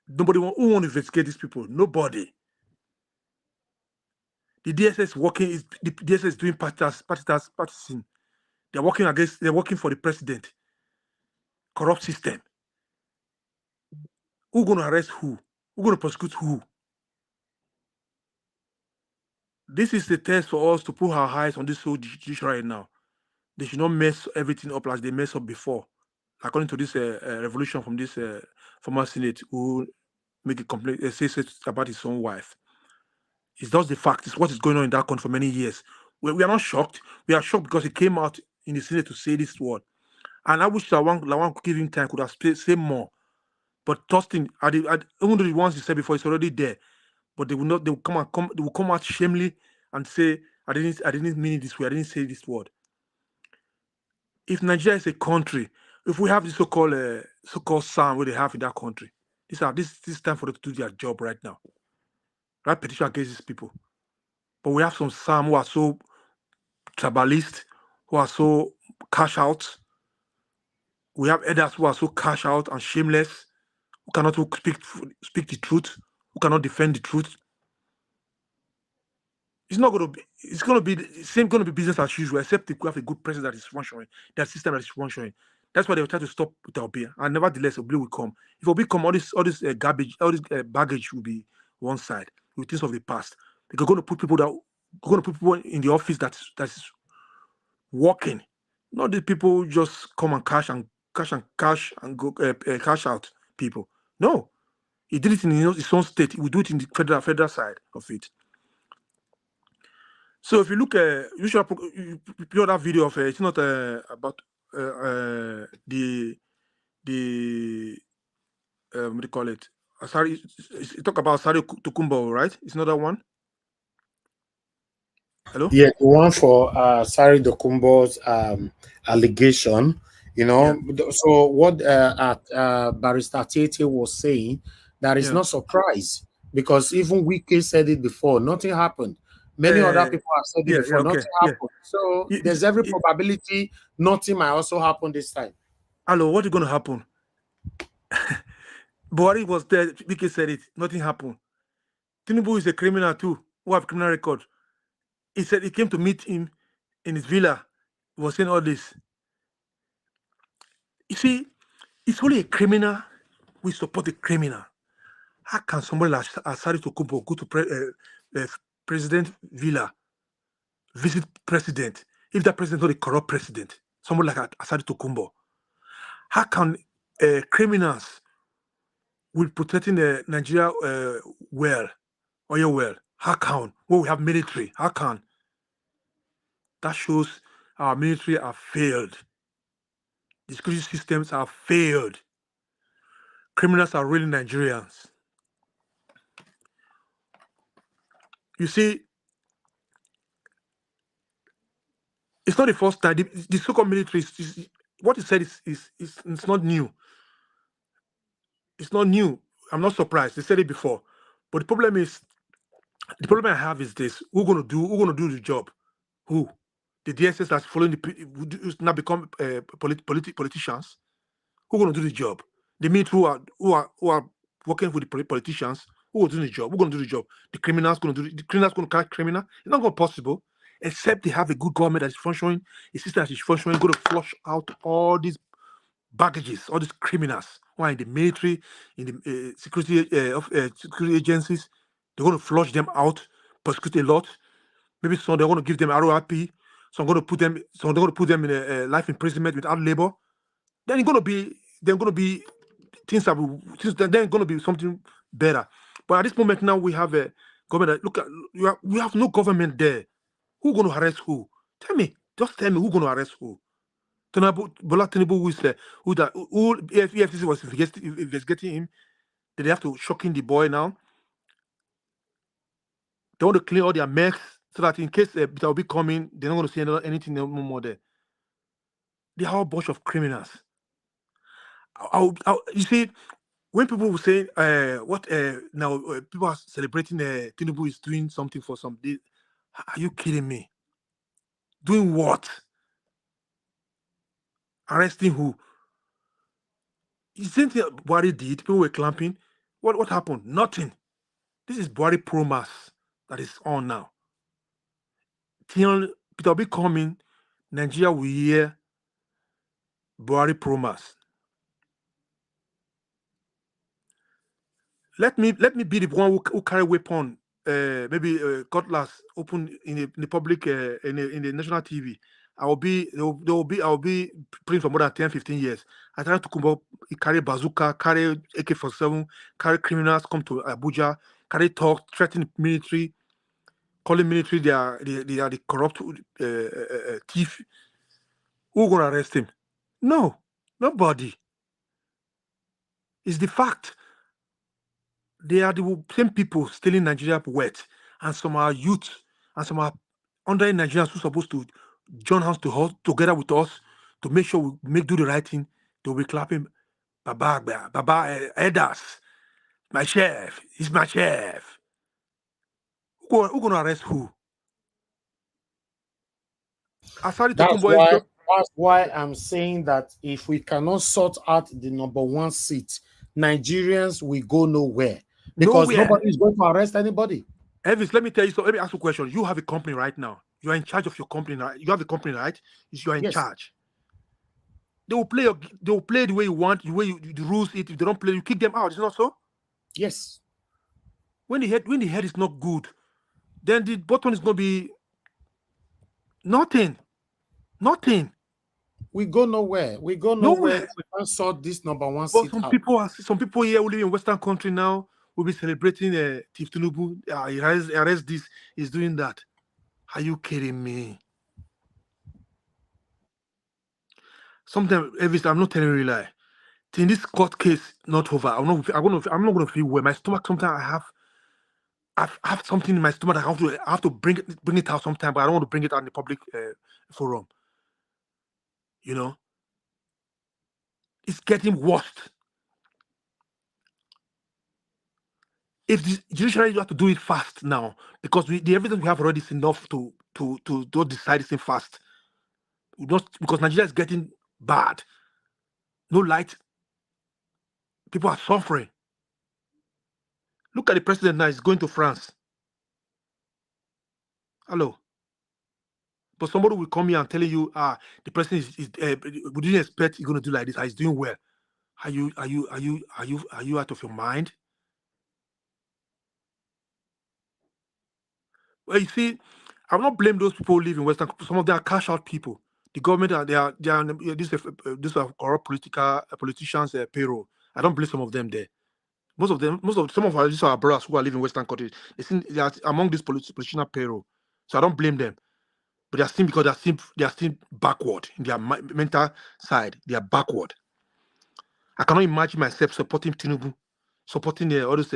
Speaker 2: Nobody who want to investigate these people. Nobody. The DSS working the DSS is doing partisan. They're working for the president. Corrupt system. Who's going to arrest who? Who's going to prosecute who? This is the test for us to put our eyes on this whole judiciary now. They should not mess everything up like they messed up before. According to this revolution from this former Senate who make a complaint, say about his own wife. It's just the fact. It's what is going on in that country for many years. We are not shocked. We are shocked because he came out in the Senate to say this word. And I wish Lawan could give him time, could have said more. But trusting, even though the ones he said before, it's already there. But they will not. They will come out shamefully and say, "I didn't mean it this way. I didn't say this word." If Nigeria is a country, if we have this so-called sound where they have in that country, this is time for them to do their job right now. Right, petition against these people. But we have some who are so tribalist, who are so cash out. We have others who are so cash out and shameless, who cannot speak the truth, who cannot defend the truth. It's not going to be. It's going to be the same. Going to be business as usual, except if we have a good president that is functioning, that system that is functioning. That's why they will try to stop with Obi. And nevertheless, Obi will come. If Obi come, all this garbage, all this baggage will be one side. With things of the past. They're going to put people in the office that is working. Not the people who just come and cash and go cash out people. No, he did it in his own state. He will do it in the federal side of it. So if you look, you should upload that video of it's not about the what do you call it? Sorry, you talk about Sari Tukumbo, right? It's not that one. Hello?
Speaker 1: Yeah, the one for Sari Dokumbo's allegation, So what Barrister Tete was saying, that is not surprise, because even Wike said it before, nothing happened. Many other people have said it before, nothing happened. So there's every probability nothing might also happen this time.
Speaker 2: Hello, what is going to happen? Buhari was there, Wike said it, nothing happened. Tinubu is a criminal too, who have criminal record. He said he came to meet him in his villa. He was saying all this. You see, it's only a criminal we support the criminal. How can somebody like Asari Tokumbo go to President Villa, visit president, if that president is not a corrupt president, someone like Asari Tokumbo? How can criminals will protecting the Nigeria oil well? How can? Well, we have military. How can? That shows our military have failed. The security systems have failed. Criminals are really Nigerians. You see, it's not the first time. The so-called military, what he said is it's not new. It's not new. I'm not surprised. They said it before. But the problem I have is this: who's gonna do the job? Who? The DSS that's following who's now become politicians. Who going to do the job? The military who are working with the politicians. Who will do the job? Who going to do the job? The criminals going to do the criminals going to catch criminal? It's not going to be possible, except they have a good government that is functioning, a system that is functioning, going to flush out all these baggages, all these criminals who are in the military, in the security agencies. They're going to flush them out, prosecute a lot. Maybe some they're going to give them RORP. Some going to put them. Some they're going to put them in a life imprisonment without labor. Then it's going to be. They're going to be things that will. Then going to be something better. But at this moment now, we have a government. Look at we have no government there. Who going to arrest who? Tell me. Just tell me who going to arrest who. Bola Tinubu, who EFCC was investigating him. Did they have to shocking the boy now? They want to clean all their mess so that in case that will be coming, they're not going to see anything no more there. They are a bunch of criminals. You see, when people will say, people are celebrating Tinubu is doing something for some days. Are you kidding me? Doing what? Arresting who? You think Buhari did? People were clamping. What happened? Nothing. This is Buhari Promas that is on now. Till Peter will be coming, Nigeria will hear Buhari Promas. Let me be the one who carry weapon, maybe cutlass open in the public in the national TV. I'll be praying for more than 10, 15 years. I try to come up, carry bazooka, carry AK-47, carry criminals come to Abuja, carry talk, threaten military, calling military they are the corrupt thief. Who gonna arrest him? No, nobody. It's the fact. They are the same people stealing Nigeria wet, and some are youth, and some are under Nigerians who are supposed to join hands together with us to make sure we do the right thing. They'll be clapping, Baba, elders, my chef, he's my chef. Who gonna arrest who?
Speaker 1: That's why I'm saying that if we cannot sort out the number one seat, Nigerians will go nowhere because nobody is going to arrest anybody.
Speaker 2: Elvis, let me tell you so. Let me ask you a question. You have a company right now. You are in charge of your company. Right? You have a company, right? You are in charge. They will play the way you want, the way the rules it. If they don't play, you kick them out. Is it not so?
Speaker 1: Yes.
Speaker 2: When the head is not good, then the bottom is going to be nothing. Nothing.
Speaker 1: We go nowhere. We go nowhere. We can't sort this number one
Speaker 2: but
Speaker 1: seat
Speaker 2: some people here who live in Western country now will be celebrating Tiff Tinubu. He arrest this. He's doing that. Are you kidding me? Sometimes, Elvis, I'm not telling you a lie. In this court case not over, I'm not going to feel well. My stomach sometimes I have something in my stomach that I have to bring it out sometime, but I don't want to bring it out in the public forum. You know, it's getting worse. If the judiciary have to do it fast now, because the evidence we have already is enough to decide this thing fast. Because Nigeria is getting bad. No light. People are suffering. Look at the president now. He's going to France. Hello. But somebody will come here and tell you, the president we didn't expect he's going to do like this. He's doing well. Are you out of your mind? Well, you see, I will not blame those people who live in Western. Some of them are cash out people. The government they are these are corrupt politicians payroll. I don't blame some of them there. Some of our brothers who are living in Western countries, they are among these politician payroll. So I don't blame them. But they are still backward in their mental side. They are backward. I cannot imagine myself supporting Tinubu, supporting all those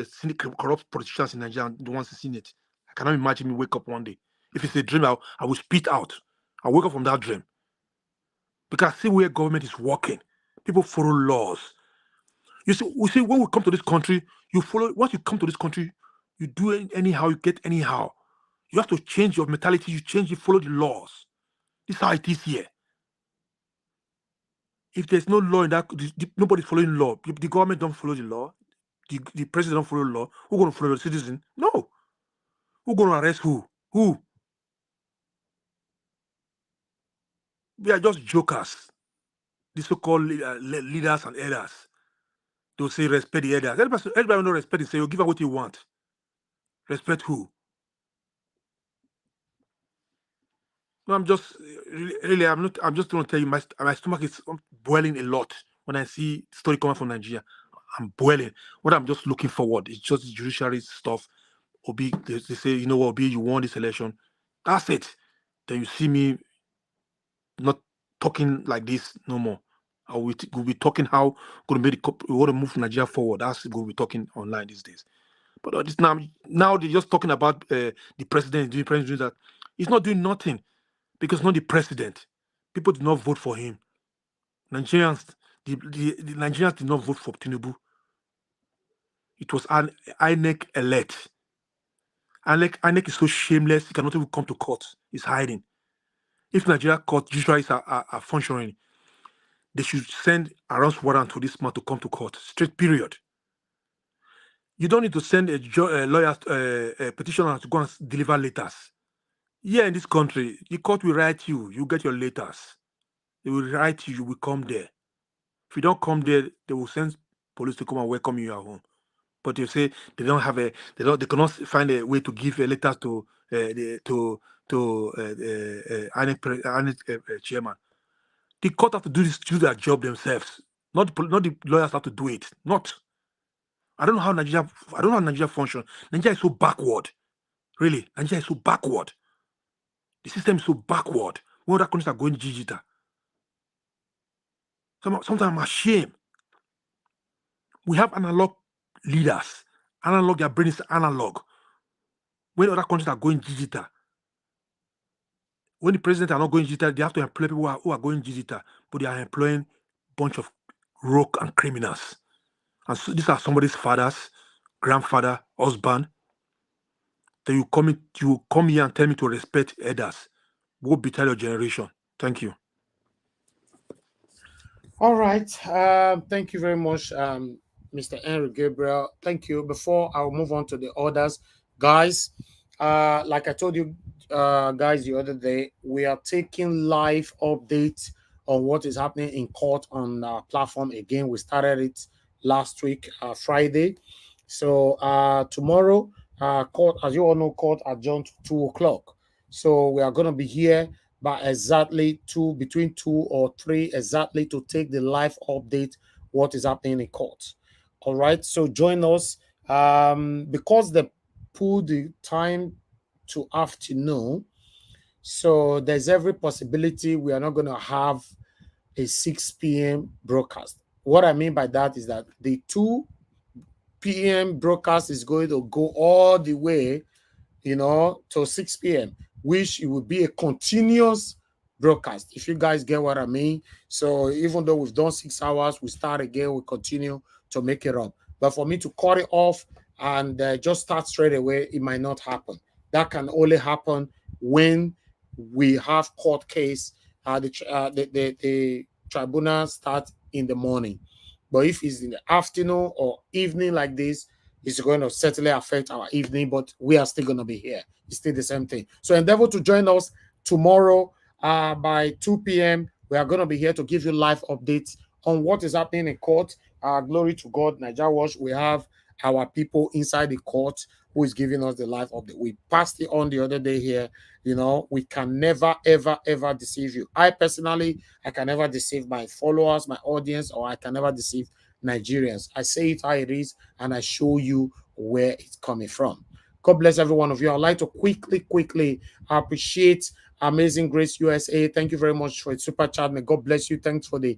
Speaker 2: corrupt politicians in Nigeria, the ones in it. I cannot imagine me wake up one day. If it's a dream, I will spit out. I wake up from that dream. Because I see where government is working. People follow laws. You see, when we come to this country, you follow. Once you come to this country, you do it anyhow, you get anyhow. You have to change your mentality. You change, you follow the laws. This is how it is here. If there's no law in that, nobody's following law. The government don't follow the law. The president don't follow the law. Who gonna follow the citizen? No. Who gonna arrest who? Who? We are just jokers. The so-called leaders and elders. They'll say respect the elders. Everybody don't respect it. Say you give her what you want. Respect who? No, I'm just really. I'm not. I'm just going to tell you. My stomach is boiling a lot when I see story coming from Nigeria. I'm boiling. What I'm just looking forward is just the judiciary stuff. Obi, they say, you know what, Obi, you won this election. That's it. Then you see me not talking like this no more. We'll be talking how going to make we want to move Nigeria forward. That's going to be talking online these days. But this now they're just talking about the president doing that. He's not doing nothing because not the president. People did not vote for him. Nigerians, the Nigerians did not vote for Tinubu. It was an INEC elect. INEC is so shameless, he cannot even come to court. He's hiding. If Nigeria court judiciaries are functioning, they should send arrest warrant to this man to come to court. Straight period. You don't need to send a lawyer, a petitioner to go and deliver letters. Here in this country, the court will write you. You get your letters. They will write you. You will come there. If you don't come there, they will send police to come and welcome you at home. But you say they don't have they cannot find a way to give letters to INEC chairman. The court have to do their job themselves. Not the lawyers have to do it. Not. I don't know how Nigeria functions. Nigeria is so backward. Really, Nigeria is so backward. The system is so backward. When other countries are going digital. Sometimes I'm ashamed. We have analog leaders. Analog, their brain is analog. When other countries are going digital, when the president are not going digital, they have to employ people who are going digital, but they are employing a bunch of rogue and criminals. And so these are somebody's fathers, grandfather, husband. Then you come here and tell me to respect elders. Go betray your generation. Thank you.
Speaker 1: All right. Thank you very much, Mr. Henry Gabriel. Thank you. Before I'll move on to the others, guys, like I told you guys the other day, we are taking live updates on what is happening in court on our platform. Again, we started it last week, Friday. So tomorrow, court, as you all know, court adjourned to 2 o'clock. So we are going to be here by exactly between 2 or 3 exactly to take the live update what is happening in court. All right, so join us because they pulled the time to afternoon, so there's every possibility we are not going to have a 6 p.m. broadcast. What I mean by that is that the 2 p.m. broadcast is going to go all the way, to 6 p.m., which it will be a continuous broadcast, if you guys get what I mean. So even though we've done 6 hours, we start again, we continue to make it up. But for me to cut it off and just start straight away, it might not happen. That can only happen when we have court case. The tribunal starts in the morning. But if it's in the afternoon or evening like this, it's going to certainly affect our evening, but we are still going to be here. It's still the same thing. So endeavor to join us tomorrow by 2 p.m. We are going to be here to give you live updates on what is happening in court. Glory to God, Nigeria Watch. We have our people inside the court who is giving us the live update. We passed it on the other day here. We can never, ever, ever deceive you. I personally can never deceive my followers, my audience, or I can never deceive Nigerians. I say it how it is, and I show you where it's coming from. God bless every one of you. I'd like to quickly appreciate Amazing Grace USA. Thank you very much for a super chat. May God bless you. Thanks for the...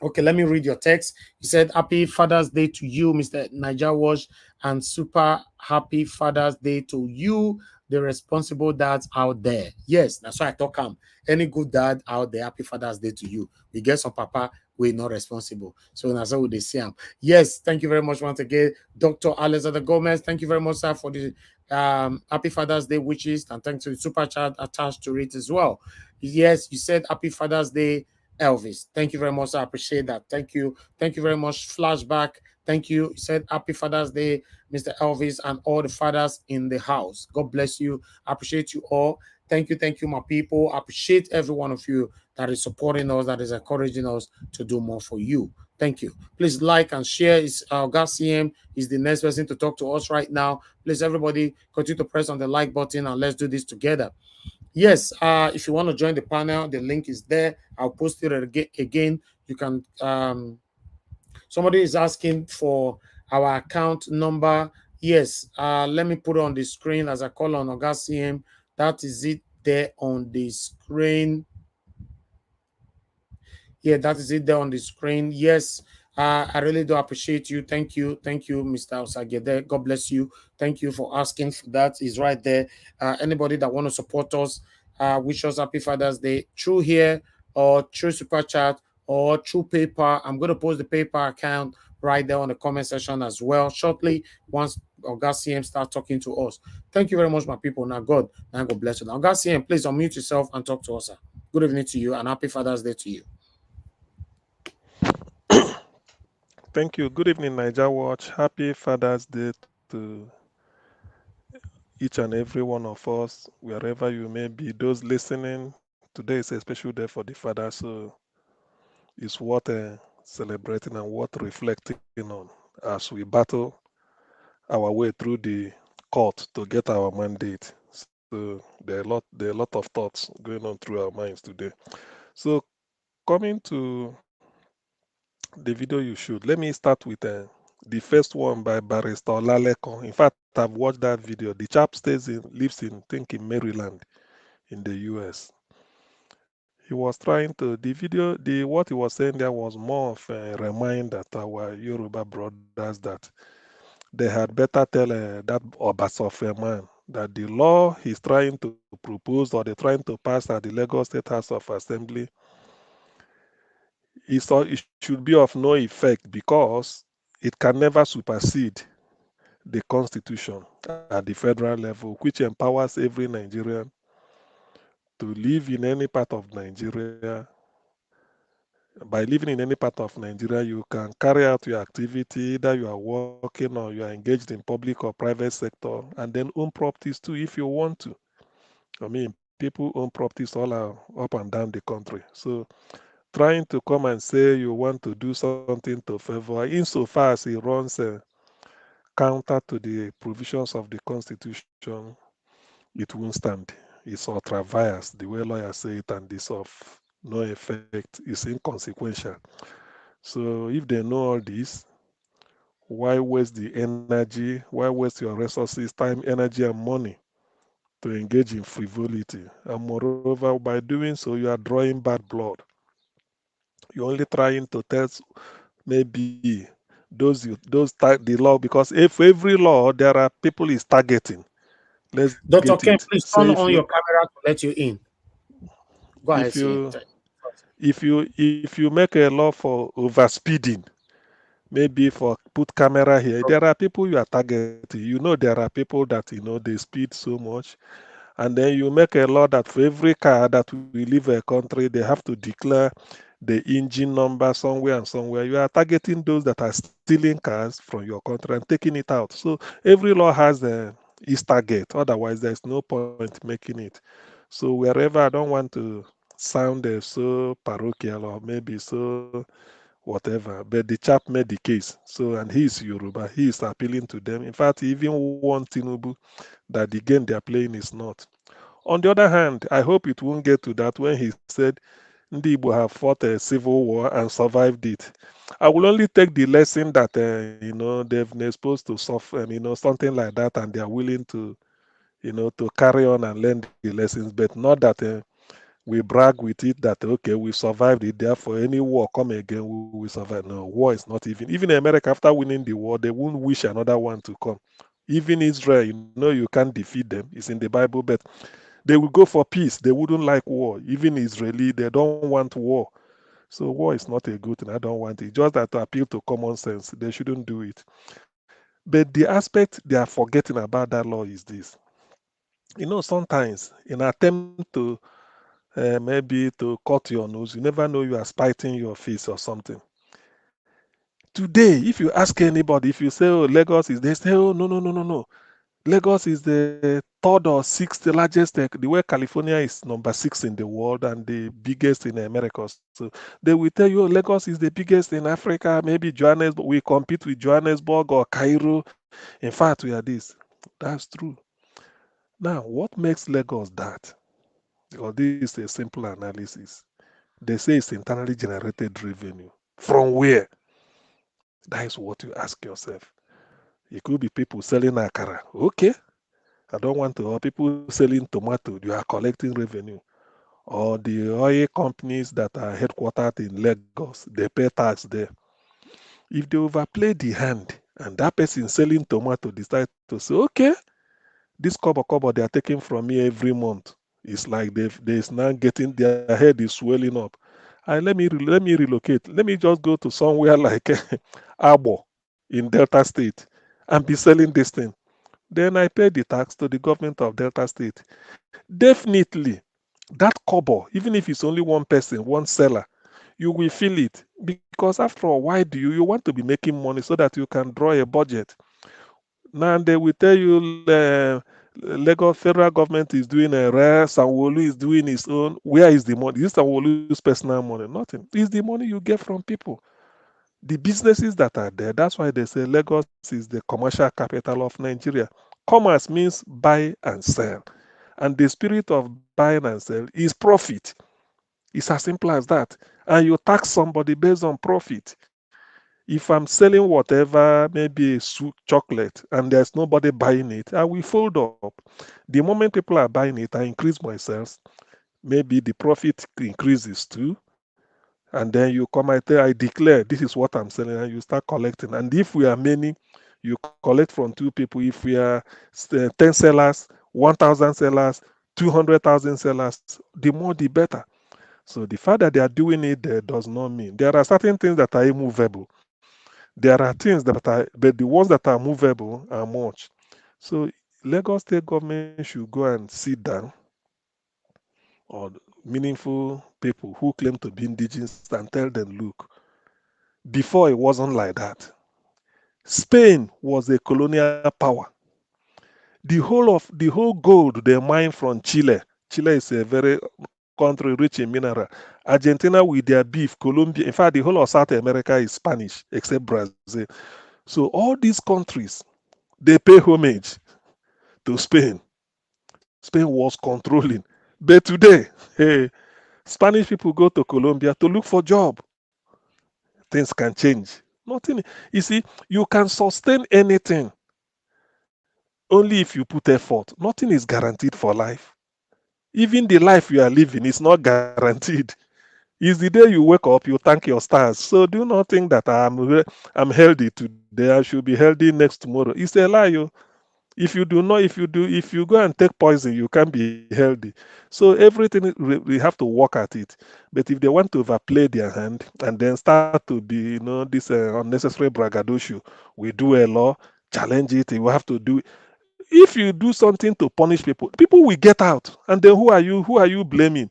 Speaker 1: Okay, let me read your text. He said, happy Father's Day to you, Mr. Niger Wash, and super happy Father's Day to you, the responsible dads out there. Yes, that's why I talk. Any good dad out there, happy Father's Day to you. We get some papa we're not responsible. So that's how they see him. Yes, thank you very much once again, Dr. Alexander Gomez. Thank you very much, sir, for the Happy Father's Day wishes, and thanks to the super chat attached to it as well. Yes, you said Happy Father's Day, Elvis. Thank you very much, sir. I appreciate that. Thank you. Thank you very much. Flashback. Thank you. You said Happy Father's Day, Mr. Elvis, and all the fathers in the house. God bless you. I appreciate you all. Thank you, my people. I appreciate every one of you that is supporting us, that is encouraging us to do more for you. Thank you. Please like and share. Is CM is the next person to talk to us right now. Please, everybody, continue to press on the like button and let's do this together. Yes, if you want to join the panel, the link is there. I'll post it again. You can. Somebody is asking for our account number. Yes, let me put it on the screen as I call on CM. That is it there on the screen. Yeah, that is it there on the screen. Yes, I really do appreciate you. Thank you, Mr. Osagede. God bless you. Thank you for asking for that. Is right there. Anybody that want to support us, wish us Happy Father's Day through here or through Super Chat or through PayPal. I'm going to post the PayPal account right there on the comment section as well shortly once CM start talking to us. Thank you very much, my people. Now, God bless you. Now, CM, please unmute yourself and talk to us, sir. Good evening to you and Happy Father's Day to you.
Speaker 9: Thank you. Good evening, Niger Watch. Happy Father's Day to each and every one of us, wherever you may be. Those listening, today is a special day for the father, so it's worth celebrating and worth reflecting on as we battle our way through the court to get our mandate. So there are a lot of thoughts going on through our minds today. So coming to the video you should, let me start with the first one by Barrister Olalekon. In fact, I've watched that video. The chap lives in, think in Maryland in the US. He was trying to, the video, what he was saying there was more of a reminder to our Yoruba brothers that they had better tell that Obasofe man that the law he's trying to propose or they're trying to pass at the Lagos State House of Assembly it should be of no effect because it can never supersede the Constitution at the federal level, which empowers every Nigerian to live in any part of Nigeria. By living in any part of Nigeria, you can carry out your activity, either you are working or you are engaged in public or private sector, and then own properties too if you want to. I mean, people own properties all up and down the country. So trying to come and say you want to do something to favor, insofar as it runs counter to the provisions of the Constitution, it won't stand. It's ultra vires, the way lawyers say it, and it's of no effect. It's inconsequential. So if they know all this, why waste the energy? Why waste your resources, time, energy, and money to engage in frivolity? And moreover, by doing so, you are drawing bad blood. You're only trying to test maybe the law, because if every law there are people is targeting. Let's get
Speaker 1: Dr. Ken,
Speaker 9: it.
Speaker 1: please
Speaker 9: Say
Speaker 1: turn on your camera to let you in. Go ahead,
Speaker 9: if
Speaker 1: CM.
Speaker 9: you if you make a law for overspeeding, maybe for put camera here, there are people you are targeting. You know there are people that they speed so much, and then you make a law that for every car that will leave a country, they have to declare the engine number somewhere and somewhere. You are targeting those that are stealing cars from your country and taking it out. So every law has its target. Otherwise, there's no point making it. So wherever, I don't want to sound so parochial or maybe so whatever, but the chap made the case. So, and he is Yoruba. He is appealing to them. In fact, he even warned Tinubu that the game they are playing is not. On the other hand, I hope it won't get to that when he said Ndi Igbo have fought a civil war and survived it. I will only take the lesson that they've supposed to suffer, something like that, and they are willing to, to carry on and learn the lessons, but not that we brag with it that okay, we survived it. Therefore, any war come again, we will survive. No, war is not even America after winning the war, they won't wish another one to come. Even Israel, you can't defeat them. It's in the Bible, but they will go for peace. They wouldn't like war. Even Israeli, they don't want war. So war is not a good thing. I don't want it. Just that to appeal to common sense, they shouldn't do it. But the aspect they are forgetting about that law is this. Sometimes in attempt to maybe to cut your nose, you never know you are spiting your face or something. Today, if you ask anybody, if you say, oh, Lagos is, they say, oh, no, no, no, no, no. Lagos is the third or sixth largest, the way California is number 6 in the world and the biggest in America. So they will tell you, oh, Lagos is the biggest in Africa, maybe Johannesburg. We compete with Johannesburg or Cairo. In fact, we are this. That's true. Now, what makes Lagos that? Because this is a simple analysis. They say it's internally generated revenue. From where? That is what you ask yourself. It could be people selling akara. Okay. I don't want to, or people selling tomato, you are collecting revenue. Or the oil companies that are headquartered in Lagos, they pay tax there. If they overplay the hand and that person selling tomato decide to say, okay, this kobo they are taking from me every month. It's like there's now getting, their head is swelling up. And let me relocate. Let me just go to somewhere like Abo in Delta State and be selling this thing. Then I pay the tax to the government of Delta State. Definitely, that kobo, even if it's only one person, one seller, you will feel it. Because after all, why do you want to be making money so that you can draw a budget? Now they will tell you Lagos federal government is doing a rare, Sanwo-Olu is doing his own. Where is the money? Is Sanwo-Olu's personal money? Nothing. It's the money you get from people. The businesses that are there, that's why they say Lagos is the commercial capital of Nigeria. Commerce means buy and sell. And the spirit of buying and sell is profit. It's as simple as that. And you tax somebody based on profit. If I'm selling whatever, maybe a sweet chocolate, and there's nobody buying it, I will fold up. The moment people are buying it, I increase my sales. Maybe the profit increases too. And then you come, I declare this is what I'm selling, and you start collecting. And if we are many, you collect from 2 people. If we are 10 sellers, 1,000 sellers, 200,000 sellers, the more the better. So the fact that they are doing it there does not mean there are certain things that are immovable. There are things that are, but the ones that are movable are much. So Lagos State government should go and sit down, or meaningful people who claim to be indigenous, and tell them, look, before it wasn't like that. Spain was a colonial power. The whole gold they mine from Chile. Chile is a very country rich in mineral. Argentina with their beef, Colombia. In fact, the whole of South America is Spanish, except Brazil. So all these countries, they pay homage to Spain. Spain was controlling. But today, hey, Spanish people go to Colombia to look for job. Things can change. Nothing. You see, you can sustain anything only if you put effort. Nothing is guaranteed for life. Even the life you are living is not guaranteed. It's the day you wake up, you thank your stars. So do not think that I'm healthy today, I should be healthy next tomorrow. It's a lie. If you go and take poison, you can't be healthy. So everything we have to work at it. But if they want to overplay their hand and then start to be, this unnecessary braggadocio, we do a law, challenge it. We have to do. If you do something to punish people, people will get out. And then who are you? Who are you blaming?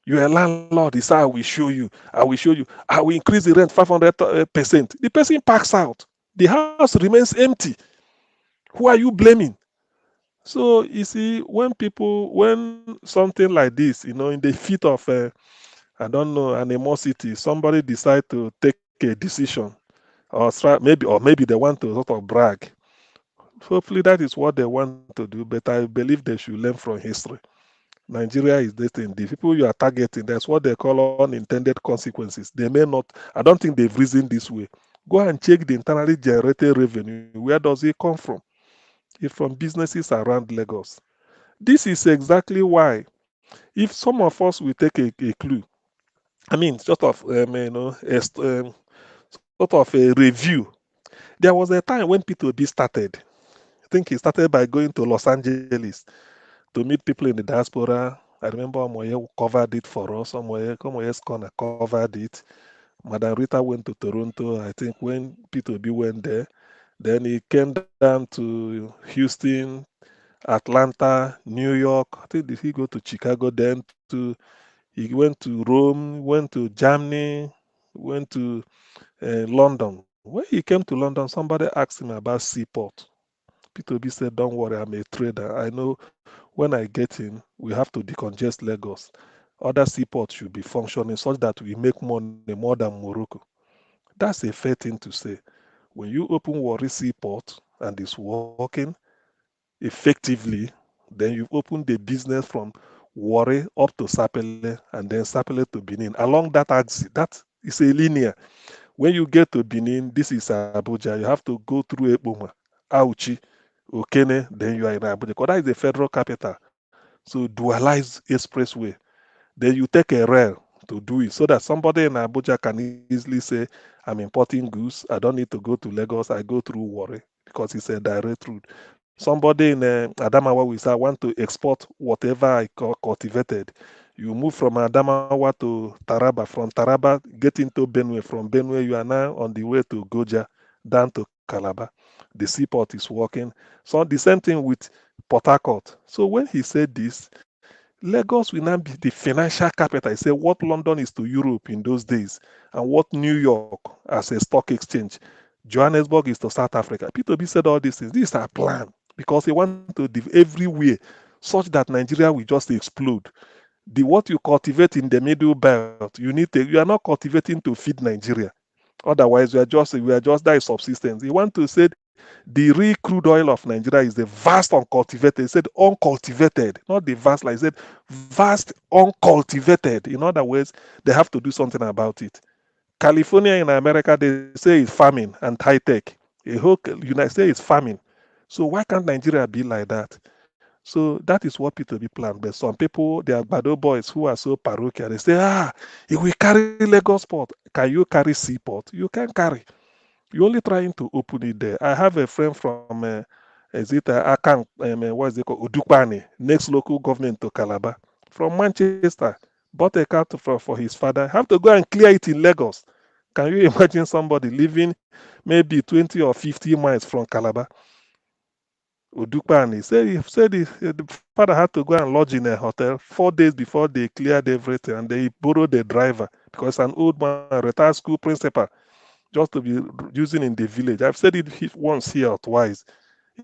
Speaker 9: You're a landlord. He said, I will show you. I will show you. I will increase the rent 500%. The person packs out. The house remains empty. Who are you blaming? So you see, when something like this, in the feet of, I don't know, animosity, somebody decide to take a decision, or maybe they want to sort of brag. Hopefully, that is what they want to do. But I believe they should learn from history. Nigeria is this thing. The people you are targeting, that's what they call unintended consequences. They may not, I don't think they've reasoned this way. Go and check the internally generated revenue. Where does it come from? It's from businesses around Lagos. This is exactly why, if some of us will take a clue, I mean, sort of, sort of a review. There was a time when P2B started. I think he started by going to Los Angeles to meet people in the diaspora I remember Omoye covered it for us. Omoye's corner covered it. Madam Rita went to Toronto, I think, when P2B went there. Then he came down to Houston, Atlanta, New York. I think did he go to Chicago then to he went to Rome, went to Germany, went to London. When he came to London, somebody asked him about seaport. P2B said, "Don't worry, I'm a trader. I know when I get in, we have to decongest Lagos. Other seaports should be functioning such that we make money more than Morocco." That's a fair thing to say. When you open Warri Seaport and it's working effectively, then you've opened the business from Warri up to Sapele and then Sapele to Benin. Along that axis, that is a linear. When you get to Benin, this is Abuja. You have to go through Eboma, Auchi, Okene, then you are in Abuja. Because that is the federal capital. So dualize expressway. Then you take a rail to do it so that somebody in Abuja can easily say, I'm importing goods. I don't need to go to Lagos. I go through Warri because it's a direct route. Somebody in Adamawa will say, I want to export whatever I cultivated. You move from Adamawa to Taraba. From Taraba, get into Benue. From Benue, you are now on the way to Goja, down to Calabar. The seaport is working. So the same thing with Port Harcourt. So when he said this, Lagos will now be the financial capital. He said what London is to Europe in those days and what New York as a stock exchange, Johannesburg is to South Africa. P2B said all these things. This is our plan because he wants to everywhere such that Nigeria will just explode. The what you cultivate in the middle belt, you are not cultivating to feed Nigeria. Otherwise, we are just that subsistence. He want to say the real crude oil of Nigeria is the vast uncultivated. He said uncultivated, not the vast. Like he said, vast uncultivated. In other words, they have to do something about it. California in America, they say it's farming and high tech. A whole United States is farming. So why can't Nigeria be like that? So that is what P2B planned. But some people, they are Bado boys who are so parochial. They say, if we carry Lagos port, can you carry seaport? You can carry. You're only trying to open it there. I have a friend from, is it Akan, what is it called? Udukwane, next local government to Calabar, from Manchester. Bought a car for his father. Have to go and clear it in Lagos. Can you imagine somebody living maybe 20 or 50 miles from Calabar? Udukwane said the father had to go and lodge in a hotel 4 days before they cleared everything, and they borrowed the driver because an old man, retired school principal, just to be using in the village. I've said it once here or twice.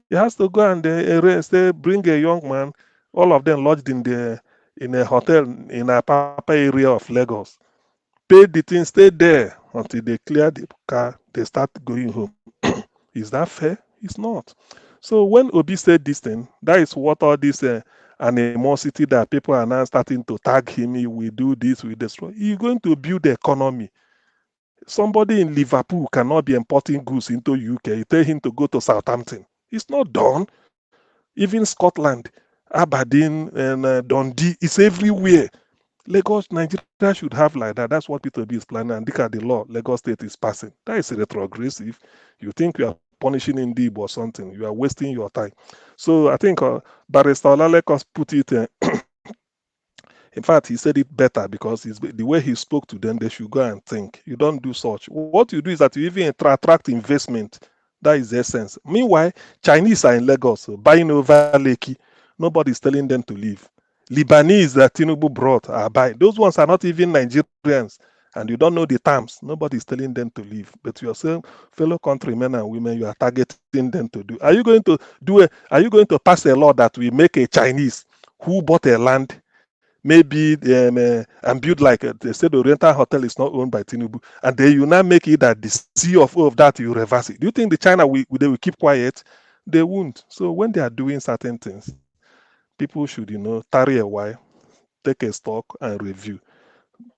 Speaker 9: He has to go and bring a young man, all of them lodged in a hotel in a Papa area of Lagos. Paid the thing, stayed there until they clear the car, they start going home. Is that fair? It's not. So when Obi said this thing, that is what all this animosity that people are now starting to tag him, he will do this, we destroy. He's going to build the economy. Somebody in Liverpool cannot be importing goods into UK. You tell him to go to Southampton. It's not done. Even Scotland, Aberdeen, and Dundee, it's everywhere. Lagos, Nigeria should have like that. That's what P2B is planning. And look at the law Lagos State is passing. That is retrogressive. You think you are punishing Indib or something. You are wasting your time. So I think Barrister Olalekos put it in fact, he said it better because the way he spoke to them, they should go and think. You don't do such. What you do is that you even attract investment. That is the essence. Meanwhile, Chinese are in Lagos buying over Lekki. Nobody's telling them to leave. Lebanese that Tinubu brought are buying. Those ones are not even Nigerians, and you don't know the terms. Nobody's telling them to leave. But your fellow countrymen and women, you are targeting them to do. Are you going to Are you going to pass a law that will make a Chinese who bought a land maybe and build like they said the Oriental Hotel is not owned by Tinubu, and then you now make it that the CFO of that you reverse it? Do you think the China they will keep quiet? They won't. So when they are doing certain things, people should tarry a while, take a stock and review.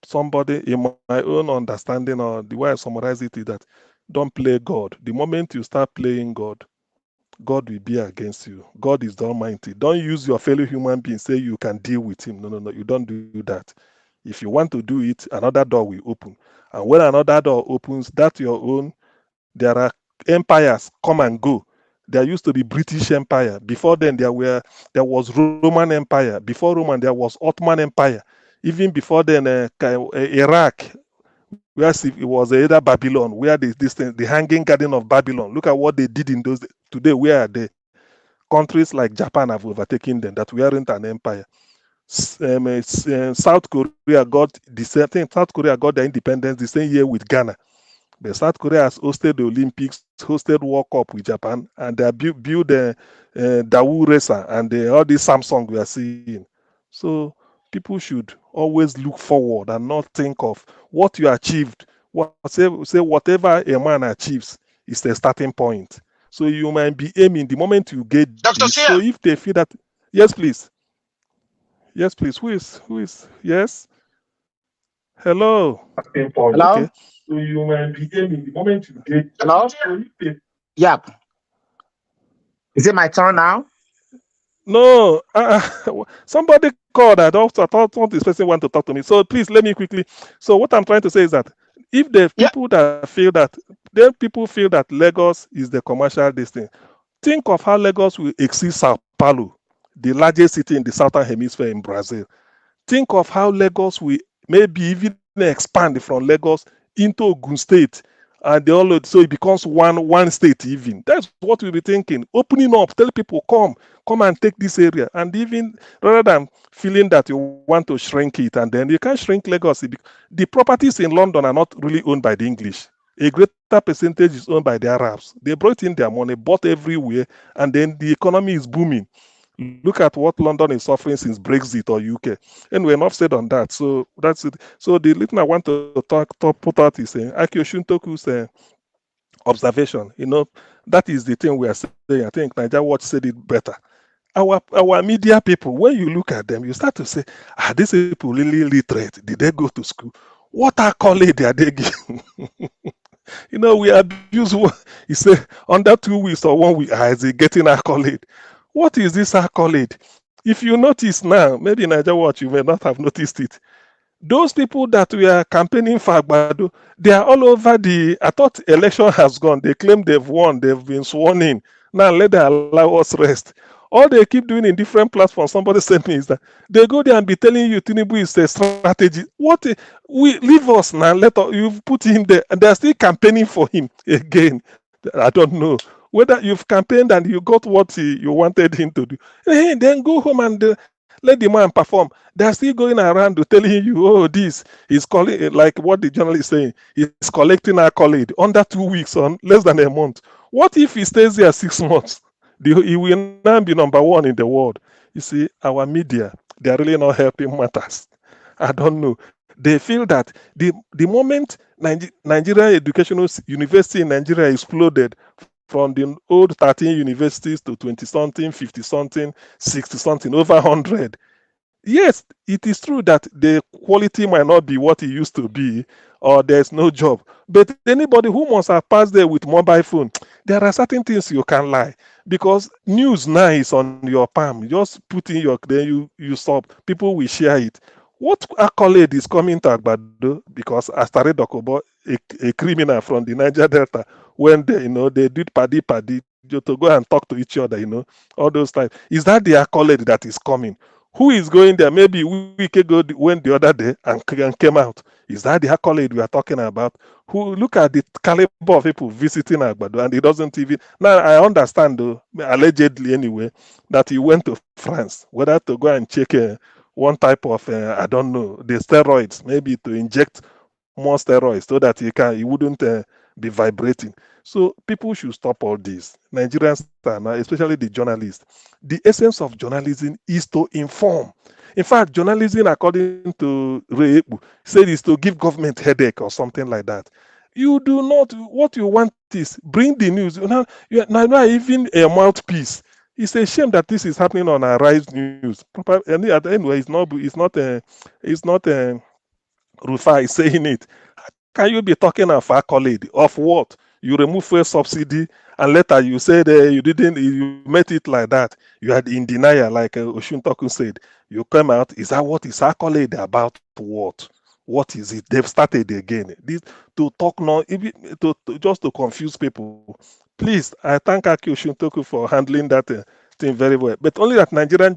Speaker 9: Somebody in my own understanding, or the way I summarize it, is that don't play God. The moment you start playing God, God will be against you. God is the Almighty. Don't use your fellow human being, say you can deal with him. No. You don't do that. If you want to do it, another door will open. And when another door opens, that's your own. There are empires come and go. there used to be British Empire. Before then, there was Roman Empire. Before Roman, there was Ottoman Empire. Even before then, Iraq, where it was either Babylon, where the Hanging Garden of Babylon. Look at what they did in those days. Today, where are they? Countries like Japan have overtaken them, that weren't an empire. South Korea got the same thing. South Korea got their independence the same year with Ghana. But South Korea has hosted the Olympics, hosted World Cup with Japan, and they built the Daewoo Racer and all this Samsung we are seeing. So people should always look forward and not think of what you achieved. Say whatever a man achieves is the starting point. So you might be aiming the moment you get
Speaker 7: Dr.
Speaker 9: this.
Speaker 7: Sia.
Speaker 9: So if they feel that, yes, please. Yes, please. Who is? Yes. Hello.
Speaker 7: Hello?
Speaker 9: Okay. So you might be aiming the moment you get.
Speaker 7: Hello? Yep. Is it my turn now?
Speaker 9: No, somebody called. I thought this person want to talk to me. So please let me quickly. So what I'm trying to say is that if the people that feel that, then people feel that Lagos is the commercial distance, think of how Lagos will exceed Sao Paulo, the largest city in the southern hemisphere in Brazil. Think of how Lagos will maybe even expand from Lagos into Ogun State, and so it becomes one state even. That's what we'll be thinking. Opening up, tell people come and take this area, and even rather than feeling that you want to shrink it, and then you can't shrink Lagos. The properties in London are not really owned by the English. A greater percentage is owned by the Arabs. They brought in their money, bought everywhere, and then the economy is booming. Look at what London is suffering since Brexit or UK. Anyway, enough said on that. So that's it. So the little I want to put out is Akio Shuntoku's observation. That is the thing we are saying. I think Niger Watch said it better. Our media people, when you look at them, you start to say, are these people really literate? Did they go to school? What accolade are they giving? We abuse one. He said, under 2 weeks or 1 week, is he getting accolade? What is this accolade? If you notice now, maybe Niger Watch, you may not have noticed it. Those people that we are campaigning for Agbado, they are all over I thought election has gone. They claim they've won. They've been sworn in. Now let them allow us rest. All they keep doing in different platforms, somebody sent me, is that they go there and be telling you Tinubu is a strategy. We leave us now. You've put him there, and they're still campaigning for him again. I don't know whether you've campaigned and you got what you wanted him to do. Hey, then go home and let the man perform. They're still going around telling you, oh, this is calling, like what the journalist is saying, he's collecting accolade under 2 weeks, on less than a month. What if he stays there 6 months? He will now be number one in the world. You see, our media, they are really not helping matters. I don't know. They feel that the moment Nigeria Educational University in Nigeria exploded from the old 13 universities to 20-something, 50-something, 60-something, over 100. Yes, it is true that the quality might not be what it used to be, or there's no job. But anybody who must have passed there with mobile phone, there are certain things you can lie, because news now is on your palm. Just put in then you stop. People will share it. What accolade is coming to Agbado? Because Astare Dokobo, a criminal from the Niger Delta, when they did paddy to go and talk to each other, all those types. Is that the accolade that is coming? Who is going there? Maybe Wike went the other day and came out. Is that the accolade we are talking about? Look at the caliber of people visiting Agbado, and it doesn't even. Now I understand, though, allegedly anyway, that he went to France, whether to go and check one type of I don't know, the steroids, maybe to inject more steroids so that he wouldn't be vibrating. So people should stop all this. Nigerians, especially the journalists. The essence of journalism is to inform. In fact, journalism, according to Reebu, said is to give government headache or something like that. You do not. What you want is bring the news. You're not even a mouthpiece. It's a shame that this is happening on Arise News. Anyway, it's not. Rufai is saying it. Can you be talking of accolade of what? You remove fuel subsidy, and later you said you met it like that. You had in denial, like Oshuntoku said. You come out. Is that what is accolade about? What? What is it? They've started again. This to talk now, just to confuse people. Please, I thank Aki Oshintoku for handling that thing very well. But only that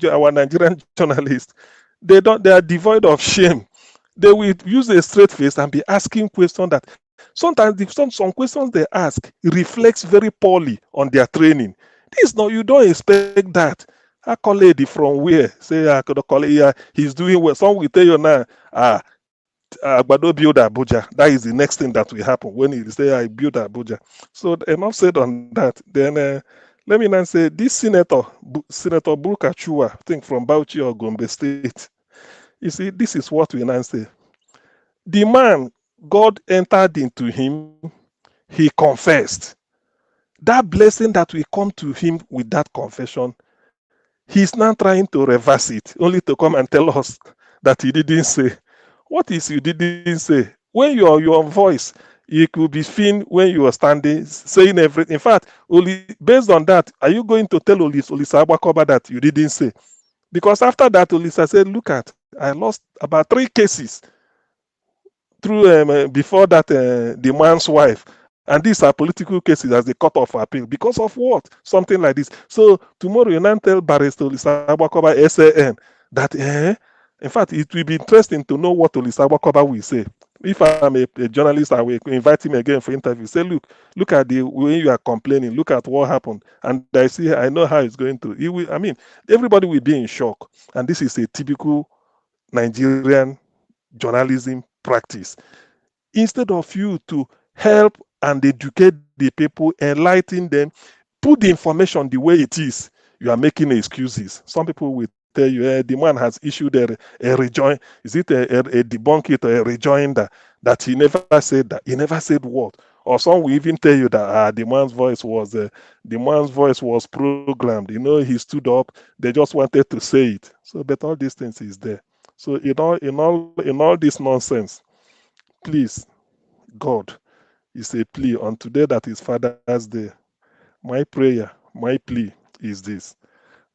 Speaker 9: our Nigerian journalists, they are devoid of shame. They will use a straight face and be asking questions that sometimes some questions they ask reflects very poorly on their training. This no, you don't expect that. A colleague from where say I could call it, yeah, he's doing well. Some will tell you now, Agbado build Abuja. That is the next thing that will happen when he say I build Abuja. So enough said on that. Then let me now say this Senator Bulkachuwa, I think from Bauchi or Gombe State. You see, this is what we now say. The man, God entered into him, he confessed. That blessing that will come to him with that confession, he's now trying to reverse it, only to come and tell us that he didn't say. What is you didn't say? When your voice, you could be seen when you are standing, saying everything. In fact, only based on that, are you going to tell Olisa Abakoba that you didn't say? Because after that, Olisa said, look at, I lost about 3 cases through before that the man's wife. And these are political cases as the court of appeal. Because of what? Something like this. So tomorrow you now tell Barrister Olisa Abakoba SAN that in fact, it will be interesting to know what Olisa Abakoba will say. If I'm a journalist, I will invite him again for interview. Say, look at the way you are complaining. Look at what happened, and I know how it's going to. Everybody will be in shock, and this is a typical Nigerian journalism practice. Instead of you to help and educate the people, enlighten them, put the information the way it is, you are making excuses. Some people will tell you, the man has issued a rejoin. Is it a debunk it or a rejoinder that he never said that? He never said what? Or some will even tell you that the man's voice was programmed. He stood up. They just wanted to say it. So, but all these things is there. So in all this nonsense, please, God, is a plea on today that is Father's Day. My prayer, my plea is this: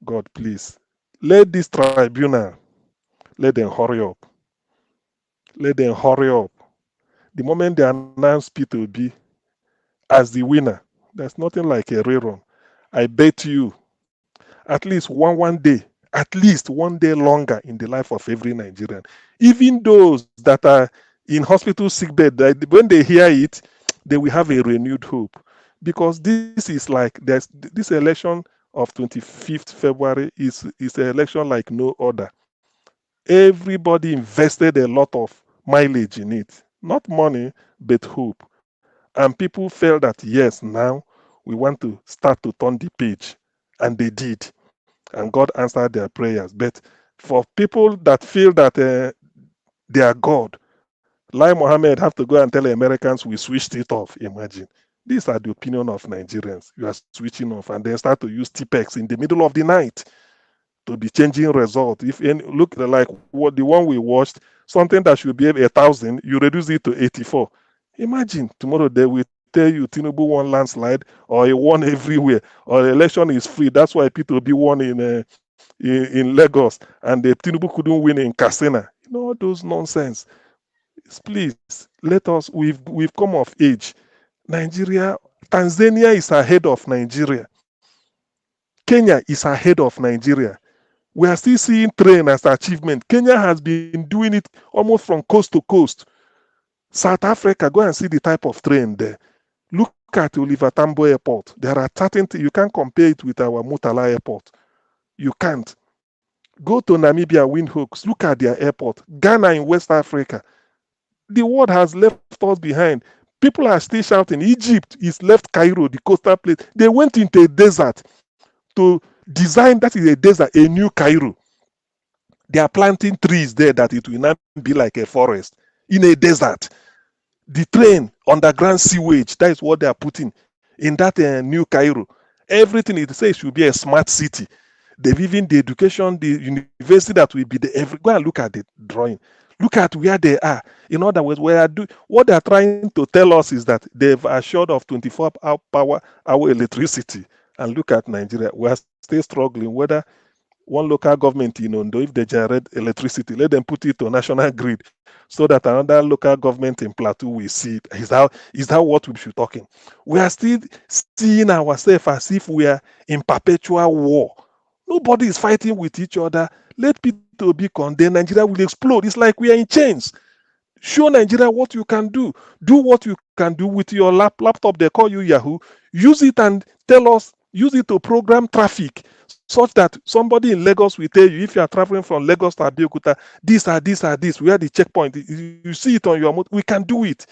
Speaker 9: God, please, let this tribunal, let them hurry up. Let them hurry up. The moment they announce P2B as the winner, there's nothing like a rerun. I bet you at least one day, at least one day longer in the life of every Nigerian. Even those that are in hospital sickbed, when they hear it, they will have a renewed hope. Because this is like this election of 25th February is an election like no other. Everybody invested a lot of mileage in it. Not money, but hope. And people felt that, yes, now we want to start to turn the page. And they did. And God answered their prayers. But for people that feel that they are God, like Mohammed have to go and tell the Americans we switched it off. Imagine. These are the opinion of Nigerians. You are switching off and then start to use TPEX in the middle of the night to be changing result. If any, look like what the one we watched, something that should be 1,000, you reduce it to 84. Imagine tomorrow they will tell you Tinubu won landslide or he won everywhere or the election is free. That's why P2B won in Lagos and the Tinubu couldn't win in Kasena. All those nonsense. Please let us. We've come of age. Tanzania is ahead of Nigeria. Kenya is ahead of Nigeria. We are still seeing train as achievement. Kenya has been doing it almost from coast to coast. South Africa, go and see the type of train there. Look at Oliver Tambo Airport. There are certain things, you can't compare it with our Murtala Airport. You can't. Go to Namibia, Windhoek. Look at their airport. Ghana in West Africa. The world has left us behind. People are still shouting. Egypt is left Cairo, the coastal place. They went into a desert to design, that is a desert, a new Cairo. They are planting trees there that it will not be like a forest in a desert. The train, underground sewage, that is what they are putting in that new Cairo. Everything it says should be a smart city. They've even the education, the university that will be there. Go and look at the drawing. Look at where they are. In other words, what they are trying to tell us is that they've assured of 24-hour electricity. And look at Nigeria. We are still struggling. Whether one local government in Ondo, if they generate electricity, let them put it to national grid so that another local government in Plateau will see it. Is that what we should talking? We are still seeing ourselves as if we are in perpetual war. Nobody is fighting with each other. Let Peter be condemned. Nigeria will explode. It's like we are in chains. Show Nigeria what you can do. Do what you can do with your laptop. They call you Yahoo. Use it and tell us. Use it to program traffic such that somebody in Lagos will tell you if you are traveling from Lagos to Abeokuta, this. We are the checkpoint. You see it on your motor. We can do it.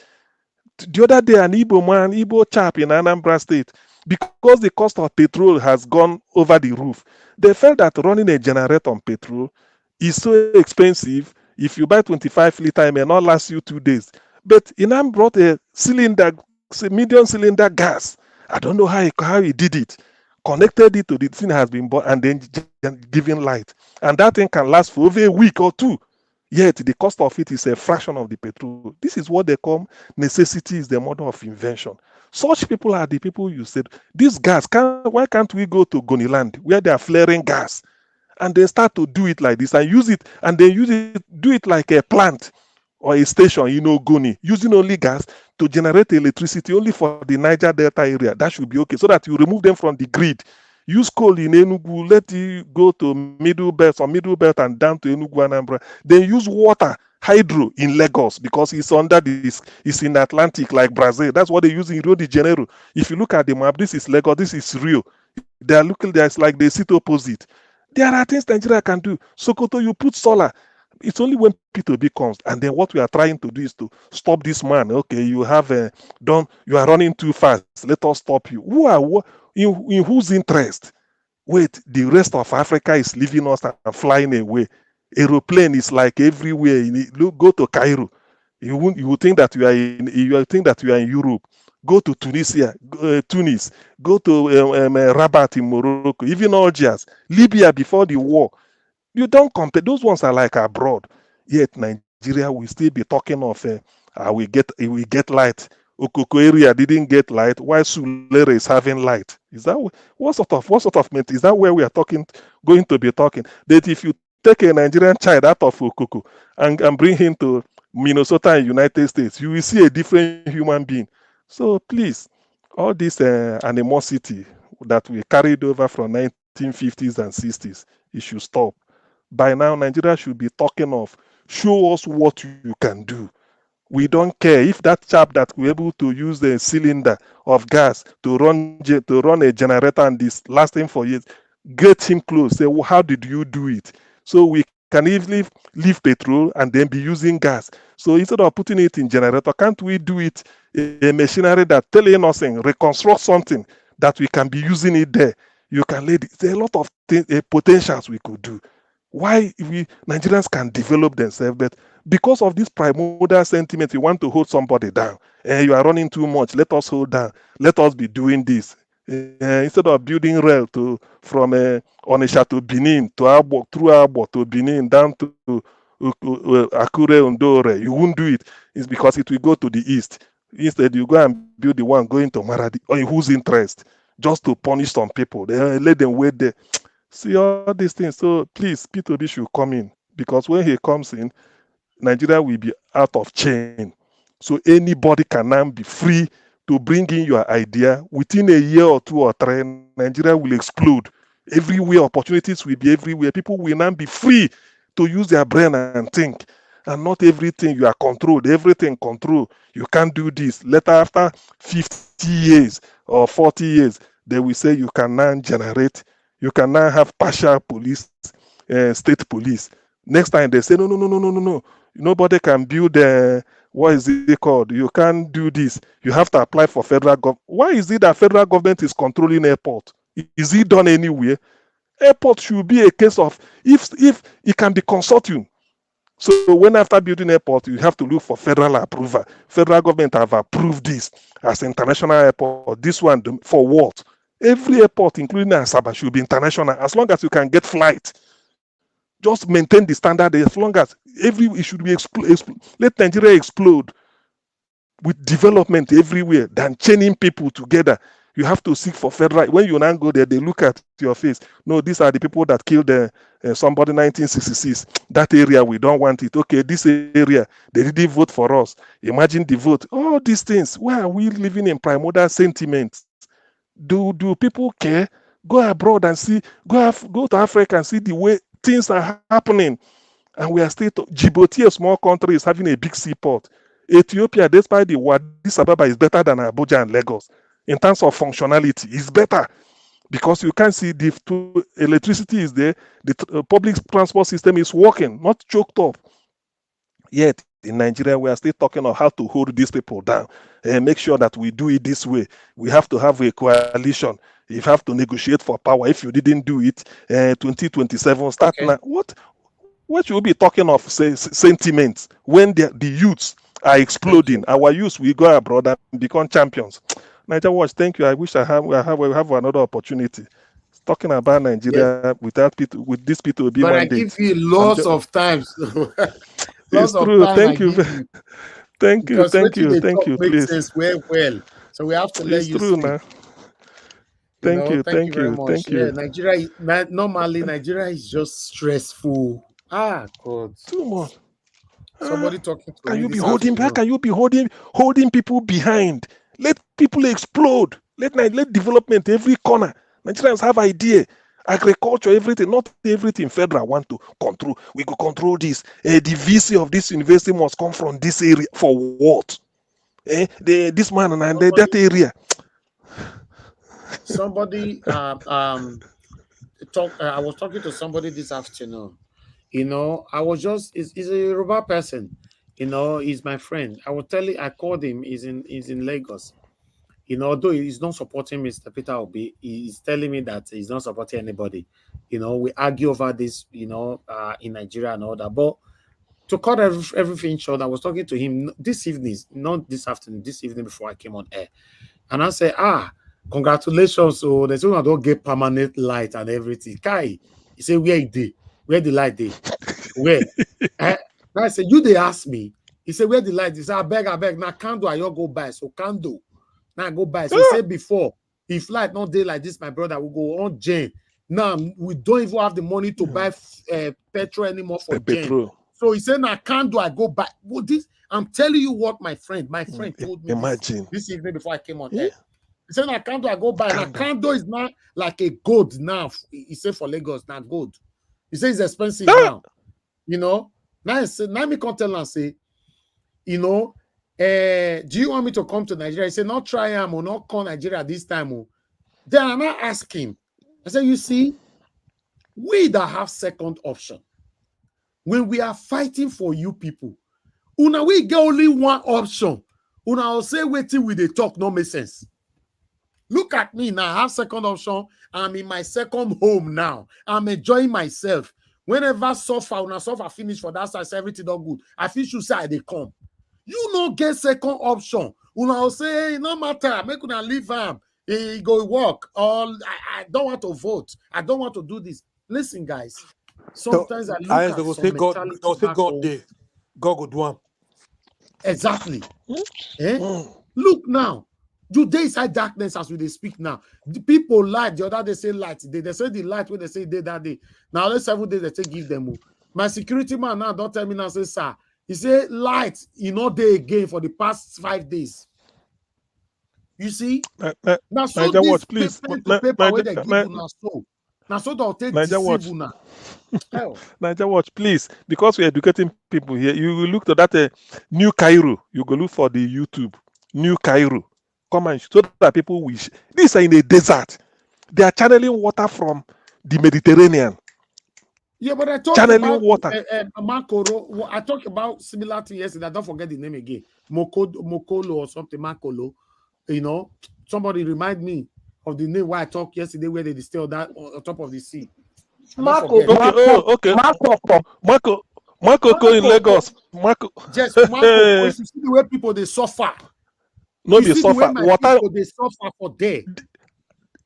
Speaker 9: The other day, an Igbo chap in Anambra State, because the cost of petrol has gone over the roof, they felt that running a generator on petrol is so expensive. If you buy 25 liter, it may not last you 2 days. But Inam brought a medium cylinder gas. I don't know how he did it. Connected it to the thing has been bought and then giving light. And that thing can last for over a week or two. Yet the cost of it is a fraction of the petrol. This is what they call necessity is the mother of invention. Such people are the people you said, this gas, why can't we go to Goniland where they are flaring gas? And they start to do it like this and use it, and then do it like a plant or a station, Goni, using only gas to generate electricity only for the Niger Delta area. That should be okay, so that you remove them from the grid. Use coal in Enugu, let it go to middle belt and down to Enugu Anambra. Then use water, hydro in Lagos, because it's under this, it's in Atlantic like Brazil. That's what they use in Rio de Janeiro. If you look at the map, this is Lagos, this is Rio. They are looking there, it's like they sit opposite. There are things Nigeria can do. Sokoto, you put solar. It's only when P2B comes, and then what we are trying to do is to stop this man. Okay, you have you are running too fast. Let us stop you. In whose interest? Wait, the rest of Africa is leaving us and flying away. Aeroplane is like everywhere. Go to Cairo. You would think that you are in Europe. Go to Tunisia, Tunis. Go to Rabat in Morocco. Even Algiers, Libya before the war. You don't compare. Those ones are like abroad. Yet Nigeria will still be talking of we get light. Okoko area didn't get light, while Sulere is having light. Is that what sort of is that where we are going to be talking? That if you take a Nigerian child out of Okoko and bring him to Minnesota and United States, you will see a different human being. So please, all this animosity that we carried over from 1950s and 60s, it should stop. By now, Nigeria should be talking of, show us what you can do. We don't care if that chap that we're able to use the cylinder of gas to run a generator and this lasting for years, get him close. Say, well, how did you do it? So we can easily leave petrol and then be using gas. So instead of putting it in generator, can't we do it a machinery that telling us and reconstruct something that we can be using it there? You can let it. There are a lot of potentials we could do. Why Nigerians can develop themselves, but because of this primordial sentiment, you want to hold somebody down. You are running too much. Let us hold down. Let us be doing this. Instead of building rail from Onitsha to Benin, to Abo, through Abo to Benin, down to Akure, Ondore, you won't do it. It's because it will go to the east. Instead, you go and build the one going to Maradi, or in whose interest? Just to punish some people. Let them wait there. See all these things. So please, P2B should come in, because when he comes in, Nigeria will be out of chain. So anybody can now be free to bring in your idea. Within a year or 2 or 3, Nigeria will explode. Everywhere, opportunities will be everywhere. People will now be free to use their brain and think. And not everything you are controlled, everything control. You can't do this. Later, after 50 years or 40 years, they will say you can now generate, you can now have partial police, state police. Next time they say, no. Nobody can build what is it called? You can't do this. You have to apply for federal government. Why is it that federal government is controlling airport? Is it done anywhere? Airport should be a case of if it can be consortium. So when after building airport, you have to look for federal approval. Federal government have approved this as international airport. This one for what? Every airport, including Asaba, should be international as long as you can get flight. Just maintain the standard as long as it should be let Nigeria explode with development everywhere than chaining people together. You have to seek for federal. When you now go there, they look at your face. No, these are the people that killed somebody 1966. That area, we don't want it. Okay, this area, they didn't vote for us. Imagine the vote. All these things. Why are we living in primordial sentiments? Do people care? Go abroad and see. Go to Africa and see the way things are happening. And we are still Djibouti, a small country, is having a big seaport. Ethiopia, despite the war, Addis Ababa is better than Abuja and Lagos in terms of functionality. It's better because you can see the electricity is there, the public transport system is working, not choked up. Yet in Nigeria, we are still talking of how to hold these people down and make sure that we do it this way. We have to have a coalition. You have to negotiate for power. If you didn't do it, 2027 start now. What should we be talking of sentiments when the youths are exploding? Our youths will go abroad and become champions. Niger Watch, thank you. I wish I have another opportunity. Talking about Nigeria with this P2B
Speaker 1: but
Speaker 9: mandate.
Speaker 1: I give you lots of times.
Speaker 9: It's true. Thank you. Thank you. Thank you.
Speaker 1: Makes
Speaker 9: Please.
Speaker 1: sense well. So we have to let
Speaker 9: It's
Speaker 1: you
Speaker 9: true,
Speaker 1: speak.
Speaker 9: man. Thank you.
Speaker 1: Thank you very much.
Speaker 9: Thank you.
Speaker 1: Yeah, Nigeria is just stressful. God.
Speaker 9: Too much.
Speaker 1: Somebody talking to
Speaker 9: Can
Speaker 1: me
Speaker 9: you be
Speaker 1: this
Speaker 9: holding
Speaker 1: afternoon.
Speaker 9: back? Can you be holding people behind? Let people explode. Let development every corner. Nigerians have idea. Agriculture, everything, not everything federal want to control. We could control this. The VC of this university must come from this area. For what? This man and that area.
Speaker 1: Somebody I was talking to somebody this afternoon. I was he's a Yoruba person. He's my friend. I called him, he's in Lagos. Although he's not supporting Mr. Peter Obi, he's telling me that he's not supporting anybody. We argue over this, in Nigeria and all that. But to cut everything short, I was talking to him this evening, not this afternoon, this evening before I came on air. And I said, congratulations. So there's one don't get permanent light and everything. Kai, he said, where it did? Where the light day? Where? I said, they ask me. He said, where the light? He said, I beg. Now candle, I go buy. So candle. Now I go buy. So he said before, if light not day like this, my brother will go on Jane. Now we don't even have the money to buy petrol anymore for Jane. So he said, now candle, I go buy. Well, I'm telling you what my friend told me this evening before I came on air. He said, now candle, I go buy. Now candle is not like a gold now. He said for Lagos, now gold. He says it's expensive now. Now I said, now me come tell and say, do you want me to come to Nigeria? He said, not try him or not come Nigeria this time. Then I not ask him. I said, you see, we that have second option, when we are fighting for you people, we get only one option. Will say waiting with the talk, no make sense. Look at me now. I have second option. I'm in my second home now. I'm enjoying myself. Whenever suffer finish for that side, everything all good. I feel you say they come. You no get second option. Will say, hey, no matter, make una leave him. He go work. Or I don't want to vote. I don't want to do this. Listen, guys. Sometimes I look at some mentality.
Speaker 2: God go do am.
Speaker 1: Exactly. Look now. You dey inside darkness as we speak now. The people light. The other they say light. They say the light when they say day that day. Now let's 7 days they say give them. My security man now don't tell me now say sir. He say light. Day again for the past 5 days. You see. Now so this
Speaker 9: watch, please.
Speaker 1: paper where they give you now so. Now so they'll take deceive now.
Speaker 9: Niger Watch, please, because we're educating people here, you will look to that New Cairo. You go look for the YouTube New Cairo. Come and so that people wish. These are in a desert. They are channeling water from the Mediterranean.
Speaker 1: Yeah, but I talked about water. Makoro. I talked about similar thing yesterday. I don't forget the name again. Mokolo or something. Makolo. Somebody remind me of the name where I talked yesterday where they distill that on top of the sea.
Speaker 9: Marco in Lagos. Marco.
Speaker 1: Yes, Marco. You see the way people they suffer.
Speaker 9: No, they suffer. Water.
Speaker 1: They suffer for there.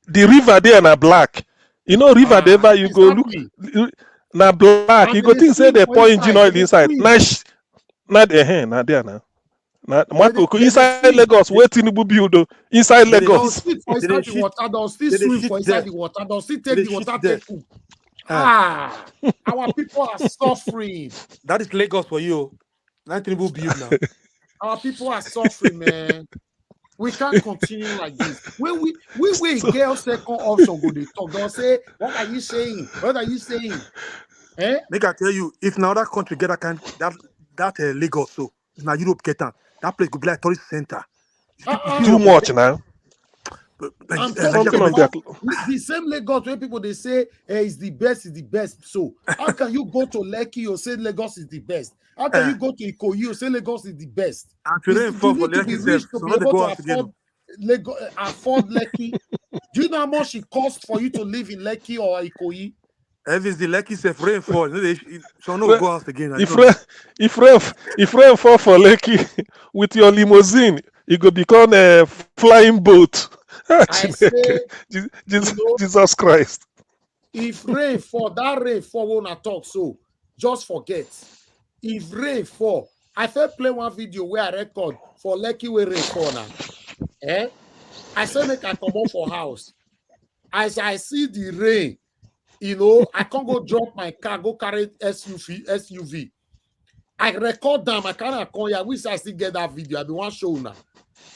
Speaker 9: The river there na black. River there you go look na black. You go think say they pour engine oil inside. Na there now. Inside Lagos, where Tinubu build inside Lagos.
Speaker 1: Still for inside the water, they'll still swim for inside the water, they'll still take the water, take cook. Our people are suffering.
Speaker 2: That is Lagos for you. That Tinubu build now.
Speaker 1: Our people are suffering, man. We can't continue like this. When we get second option, go they talk. They'll say, "What are you saying? What are you saying?"
Speaker 2: Make I tell you, if now that country get that Lagos, so if now Europe get that place could be like tourist center.
Speaker 9: Too much now.
Speaker 1: The same Lagos where people they say is the best. So how can you go to Lekki or say Lagos is the best? How can you go to Ikoyi or say Lagos is the best? You need to be rich to be able to afford Lekki. Do you know how much it costs for you to live in Lekki or Ikoyi?
Speaker 2: If it's the Lekki self rainfall, so no go out again.
Speaker 9: If rain fall for Lekki with your limousine, it could become a flying boat.
Speaker 1: I say,
Speaker 9: Jesus Christ.
Speaker 1: If rain fall, that rain fall when I talk, so just forget. If rain fall, I first play one video where I record for Lekki where rain fall now. I say make I come out for house. As I see the rain, I can't go drop my car, go carry SUV. I record them, I can't call you. I wish I still get that video. I be one show now.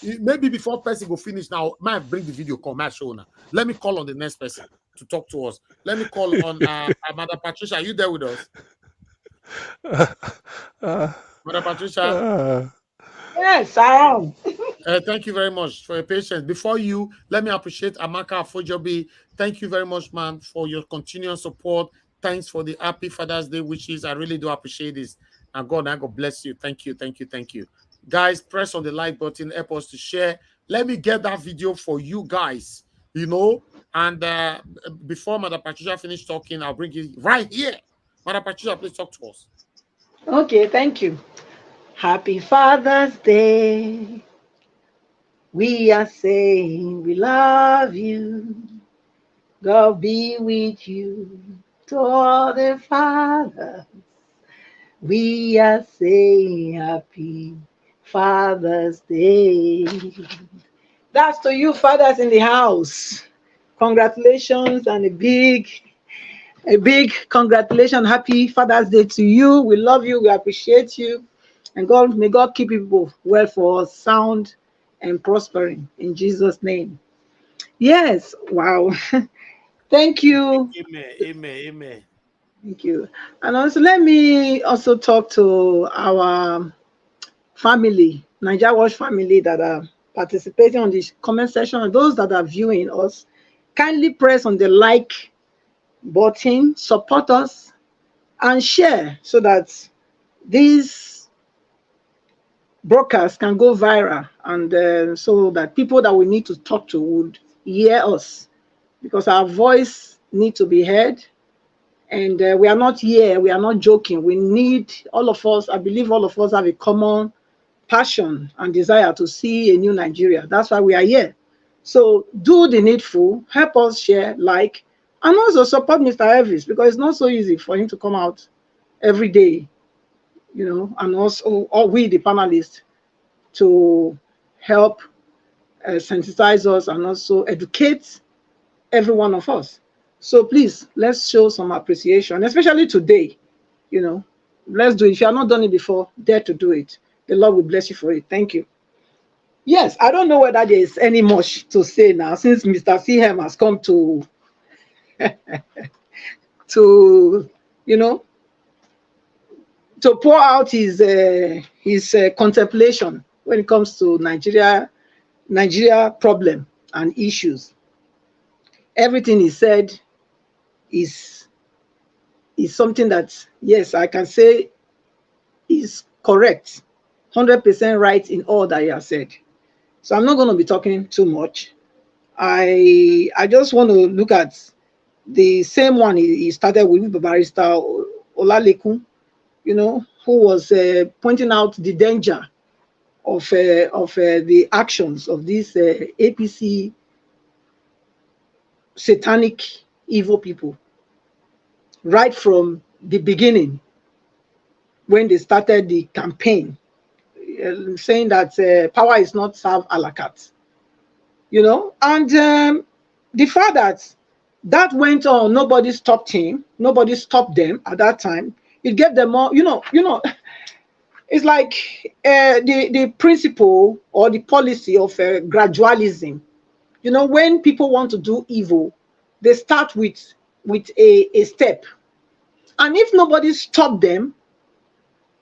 Speaker 1: Maybe before person go finish now, might bring the video, come my show now. Let me call on the next person to talk to us. Let me call on Madam Patricia. Are you there with us? Madam Patricia?
Speaker 10: Yes, I am.
Speaker 1: Thank you very much for your patience. Before you, let me appreciate Amaka Afojobi. Thank you very much, man, for your continuous support. Thanks for the happy Father's Day wishes. I really do appreciate this. And God bless you. Thank you. Guys, press on the like button, help us to share. Let me get that video for you guys, And before Madam Patricia finish talking, I'll bring it right here. Madam Patricia, please talk to us.
Speaker 10: Okay, thank you. Happy Father's Day. We are saying we love you. God be with you. To all the fathers, we are saying happy Father's Day. That's to you fathers in the house. Congratulations and a big congratulations. Happy Father's Day to you. We love you. We appreciate you. And may God keep you both well for us, sound and prospering in Jesus' name. Yes. Wow. Thank you.
Speaker 1: Amen.
Speaker 10: Thank you. And also let me also talk to our family, Niger Watch family that are participating on this comment section, and those that are viewing us. Kindly press on the like button, support us, and share so that these broadcasts can go viral, and so that people that we need to talk to would hear us, because our voice needs to be heard. And we are not here, we are not joking. We need all of us. I believe all of us have a common passion and desire to see a new Nigeria. That's why we are here. So do the needful, help us share, like, and also support Mr. Elvis, because it's not so easy for him to come out every day, and also all we, the panelists, to help sensitize us and also educate every one of us. So please, let's show some appreciation, especially today. Let's do it. If you have not done it before, dare to do it. The Lord will bless you for it. Thank you. Yes, I don't know whether there is any much to say now, since Mr. Seahem has come to to pour out his contemplation when it comes to Nigeria problem and issues. Everything he said is something that, yes, I can say is correct, 100% right in all that he has said. So I'm not going to be talking too much. I just want to look at the same one he started with, Barrister Olalekun, who was pointing out the danger of the actions of these APC satanic evil people right from the beginning when they started the campaign saying that power is not served a la carte, you know. And the fact that that went on, nobody stopped him, nobody stopped them at that time. It gave them more, you know. It's like the principle or the policy of gradualism. You know, when people want to do evil, they start with a step. And if nobody stopped them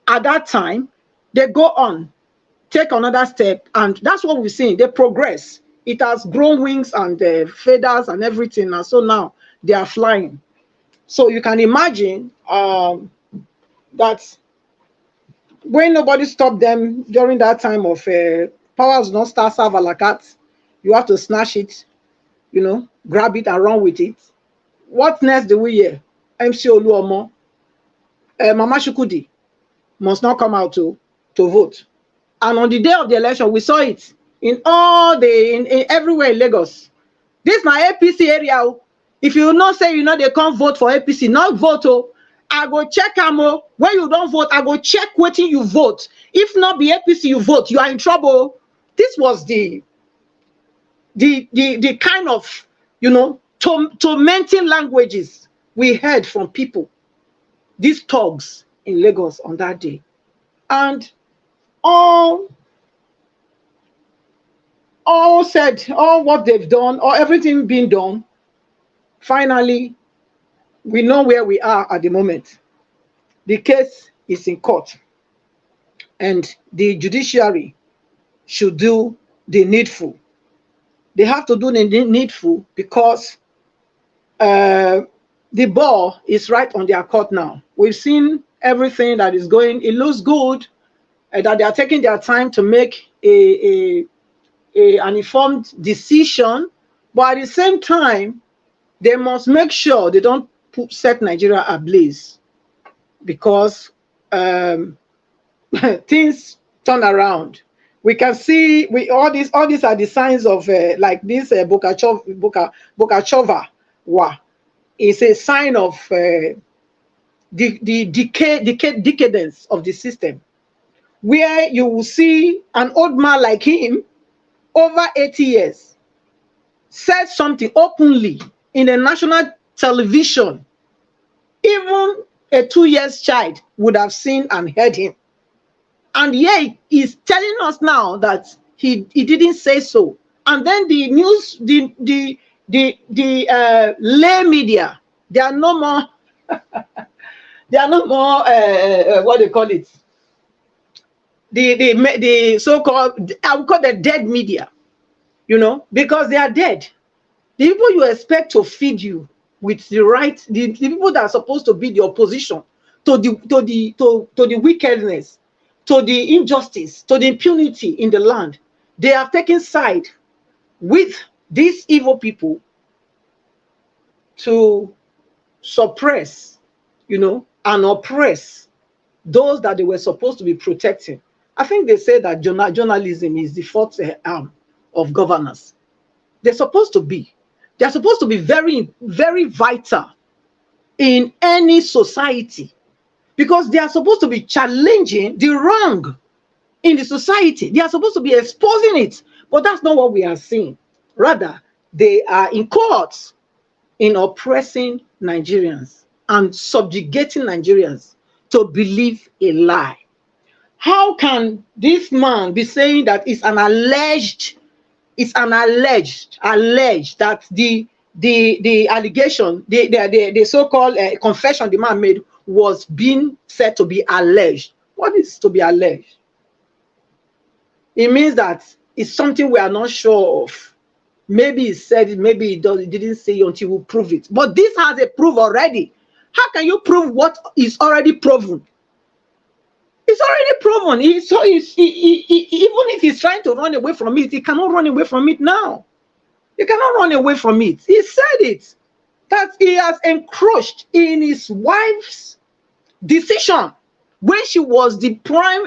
Speaker 10: at that time, they go on, take another step. And that's what we're seeing. They progress. It has grown wings and feathers and everything. And so now they are flying. So you can imagine that when nobody stopped them during that time of powers not start serve a la carte, you have to snatch it, you know, grab it and run with it. What next do we hear? MC Oluomo, Mama Shukudi must not come out to vote. And on the day of the election, we saw it in all in everywhere in Lagos. This my APC area. If you not say you know they can't vote for APC, not vote. Oh, I go check Amo. When you don't vote, I go check waiting you vote. If not be APC you vote, you are in trouble. This was the kind of, you know, tormenting languages we heard from people, these thugs in Lagos on that day. And all said, all what they've done, or everything being done, finally, we know where we are at the moment. The case is in court, and the judiciary should do the needful. They have to do the needful because the ball is right on their court now. We've seen everything that is going. It looks good that they are taking their time to make an informed decision, but at the same time, they must make sure they don't set Nigeria ablaze, because things turn around. We can see all these are the signs of like this Bulkachuwa is a sign of the decadence of the system, where you will see an old man like him over 80 years said something openly in a national television. Even a 2-year child would have seen and heard him. And yet he's telling us now that he didn't say so. And then the news, the lay media, they are no more they are no more what they call it, the so-called, I would call the dead media, you know, because they are dead. The people you expect to feed you with the right, the people that are supposed to be the opposition to the wickedness, to the injustice, to the impunity in the land, they have taken side with these evil people to suppress, you know, and oppress those that they were supposed to be protecting. I think they say that journalism is the fourth arm of governance. They're supposed to be. They're supposed to be very, very vital in any society, because they are supposed to be challenging the wrong in the society. They are supposed to be exposing it, but that's not what we are seeing. Rather, they are in courts in oppressing Nigerians and subjugating Nigerians to believe a lie. How can this man be saying that it's an alleged that the allegation, the so-called confession the man made was being said to be alleged? What is to be alleged? It means that it's something we are not sure of. Maybe he said it, maybe he didn't say it until we prove it. But this has a proof already. How can you prove what is already proven? It's already proven. Even if he's trying to run away from it, he cannot run away from it now. He cannot run away from it. He said it, that he has encroached in his wife's decision when she was the prime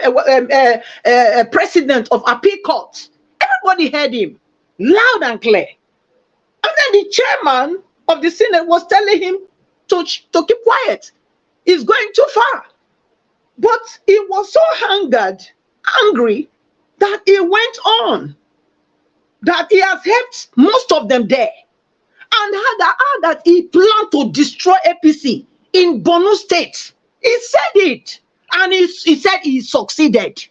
Speaker 10: president of appeal court. Everybody heard him loud and clear. And then the chairman of the Senate was telling him to keep quiet. He's going too far. But he was so angered angry that he went on, that he has helped most of them there, and that he planned to destroy APC in Borno State. He said it, and he said he succeeded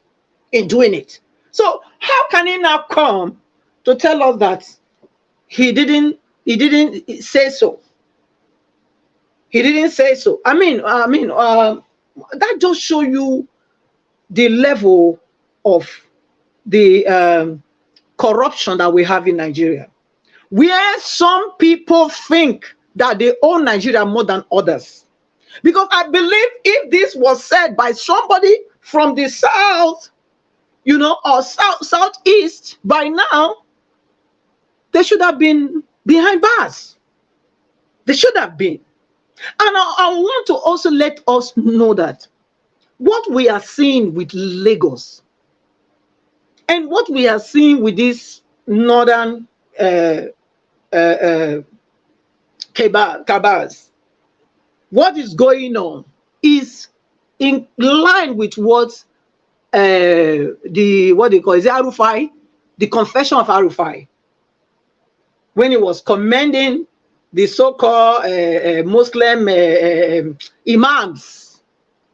Speaker 10: in doing it. So how can he now come to tell us that he didn't say so? He didn't say so. I mean, that just show you the level of the corruption that we have in Nigeria, where some people think that they own Nigeria more than others. Because I believe if this was said by somebody from the south, or southeast, by now, they should have been behind bars. They should have been. And I want to also let us know that what we are seeing with Lagos and what we are seeing with this northern cabals, what is going on is in line with what what they call is Arufai, the confession of Arufai, when he was commending the so-called Muslim imams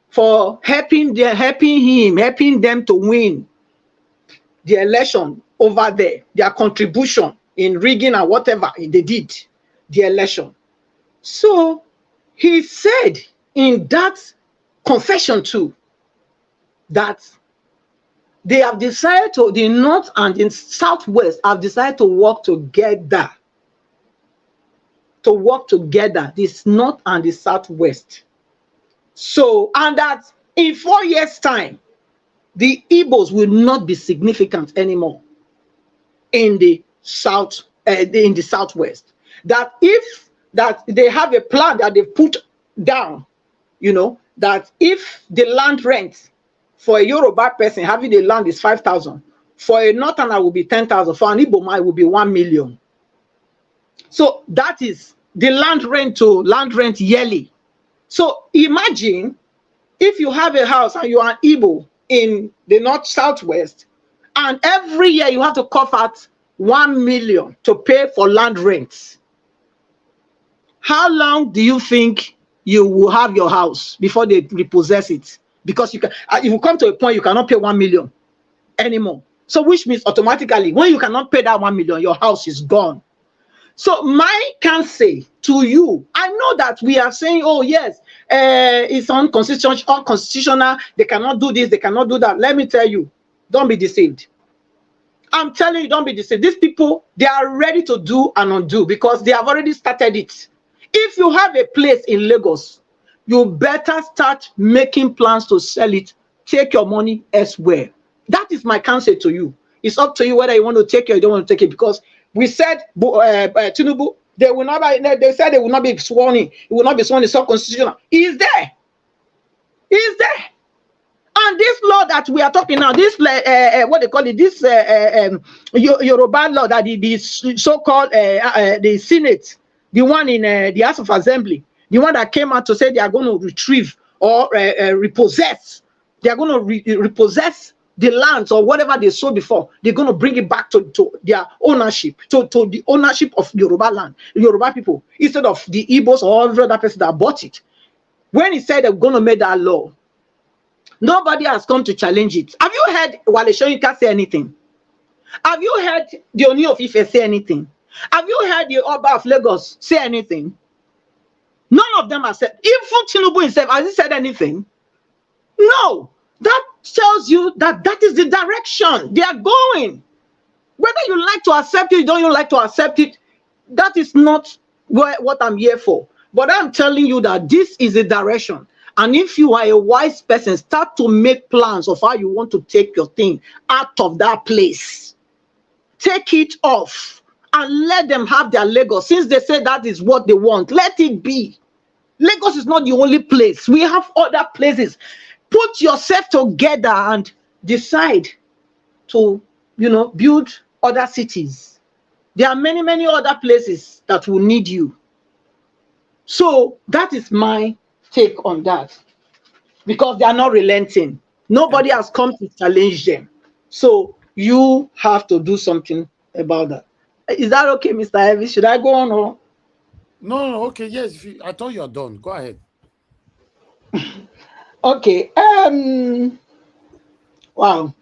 Speaker 10: for helping them to win the election over there, their contribution in rigging and whatever they did, the election. So he said in that confession too, that they have decided to, the North and the Southwest have decided to work together. This North and the Southwest. So, and that in 4 years' time, the Igbos will not be significant anymore in the South, in the Southwest. That they have a plan that they put down, that if the land rent for a Yoruba person having the land is 5,000, for a Northerner will be 10,000, for an Igbo man will be 1 million. So that is the land rent yearly. So imagine if you have a house and you are an Igbo in the North Southwest, and every year you have to cough out 1 million to pay for land rents. How long do you think you will have your house before they repossess it? Because you will come to a point you cannot pay 1 million anymore. So which means automatically when you cannot pay that 1 million, your house is gone. So my can say to you, I know that we are saying, oh yes, it's unconstitutional, they cannot do this, they cannot do that. Let me tell you, don't be deceived. I'm telling you, don't be deceived. These people, they are ready to do and undo because they have already started it. If you have a place in Lagos, you better start making plans to sell it. Take your money elsewhere. That is my counsel to you. It's up to you whether you want to take it or you don't want to take it, because we said Tinubu, they said they will not be sworn in. It will not be sworn in, so constitutional. He is there. He is there. And this law that we are talking now, this what they call it, this Yoruba law that the so-called the Senate, the one in the House of Assembly, the one that came out to say they are going to retrieve or repossess, they are going to repossess the lands or whatever they sold before. They're going to bring it back to their ownership, to the ownership of Yoruba land, Yoruba people, instead of the Igbos or every other person that bought it. When he said they're going to make that law, nobody has come to challenge it. Have you heard Wale Soyinka say anything? Have you heard the Oni of Ife say anything? Have you heard the Oba of Lagos say anything? None of them have said. Even Tinubu himself, has he said anything? No. That tells you that that is the direction they are going. Whether you like to accept it or don't you like to accept it, that is not what I'm here for. But I'm telling you that this is the direction. And if you are a wise person, start to make plans of how you want to take your thing out of that place. Take it off and let them have their Lagos. Since they say that is what they want, let it be. Lagos is not the only place. We have other places. Put yourself together and decide to, build other cities. There are many, many other places that will need you. So that is my take on that. Because they are not relenting. Nobody has come to challenge them. So you have to do something about that. Is that okay, Mr. Evie? Should I go on or?
Speaker 1: No, okay, yes. I thought you are done. Go ahead.
Speaker 10: Okay. Wow.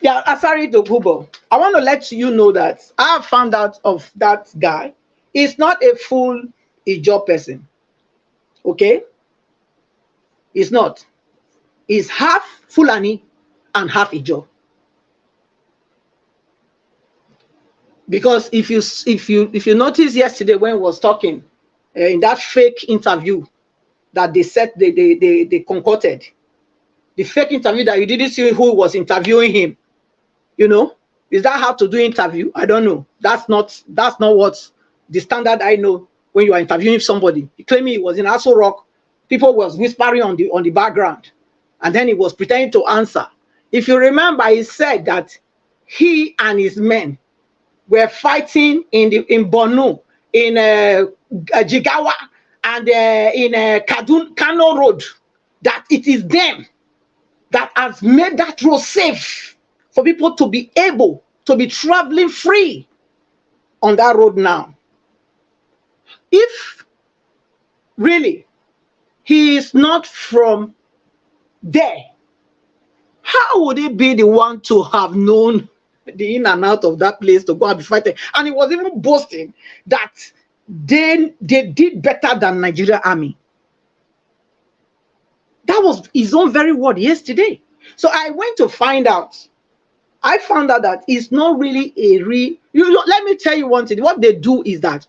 Speaker 10: Yeah, Asari Dokubo. I want to let you know that I have found out of that guy. He's not a full Ijo person. Okay? He's not. He's half Fulani and half Ijo. Because if you notice yesterday when he was talking in that fake interview that they concocted, the fake interview that you didn't see who was interviewing him, you know, is that how to do interview? I don't know. That's not what the standard I know when you are interviewing somebody. He claimed he was in Aso Rock. People was whispering on the background, and then he was pretending to answer. If you remember, he said that he and his men were fighting in Borno, in Jigawa, and in Kano Road. That it is them that has made that road safe for people to be able to be traveling free on that road now. If really he is not from there, how would he be the one to have known the in and out of that place to go and be fighting? And he was even boasting that they did better than Nigeria army. That was his own very word yesterday. So I went to find out. I found out that it's not really a real. Let me tell you one thing. What they do is that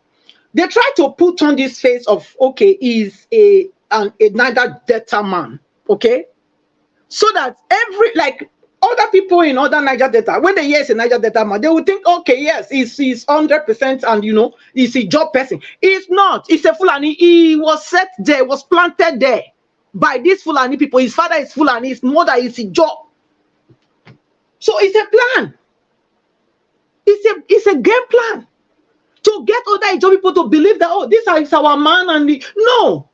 Speaker 10: they try to put on this face of, okay, he's a Niger Delta man, okay, so that like other people in other Niger Delta, when they hear it's a Niger Delta man, they will think, okay, yes, he's 100%, and you know, he's a job person. He's not. He's a Fulani. He was set there, was planted there by these Fulani people. His father is Fulani. His mother is a job. So it's a plan. It's a game plan to get other Ijo people to believe that, oh, this is our man, and no,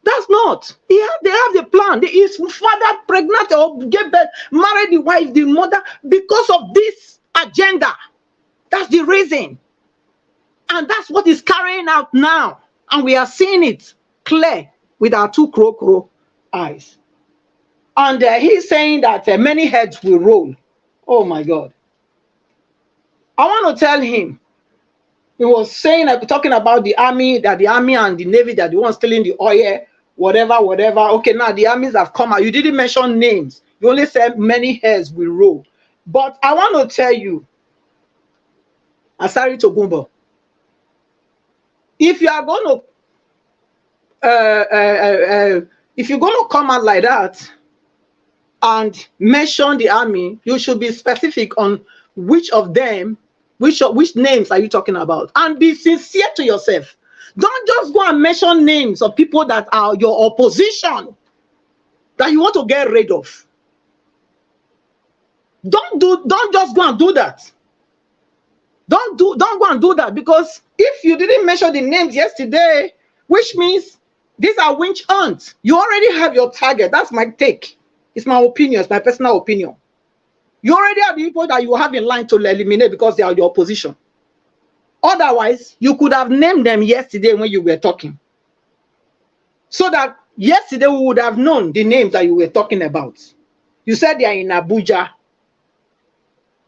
Speaker 10: that's not. They have the plan. His father pregnant or get birth, married the wife, the mother, because of this agenda. That's the reason, and that's what is carrying out now, and we are seeing it clear with our two crow eyes. And he's saying that many heads will roll. Oh my God. I want to tell him, he was saying, talking about the army, that the army and the navy, that the ones stealing the oil, whatever. Okay, now the armies have come out. You didn't mention names. You only said many heads will roll. But I want to tell you, Asari Togumbo, if you are going to, if you're going to come out like that and mention the army, you should be specific on which of them, which names are you talking about, and be sincere to yourself. Don't just go and mention names of people that are your opposition that you want to get rid of. Don't just go and do that. Don't go and do that, because if you didn't mention the names yesterday, which means these are witch hunts. You already have your target. That's my take. It's my opinion. It's my personal opinion. You already have the people that you have in line to eliminate because they are your opposition. Otherwise, you could have named them yesterday when you were talking, so that yesterday we would have known the names that you were talking about. You said they are in Abuja,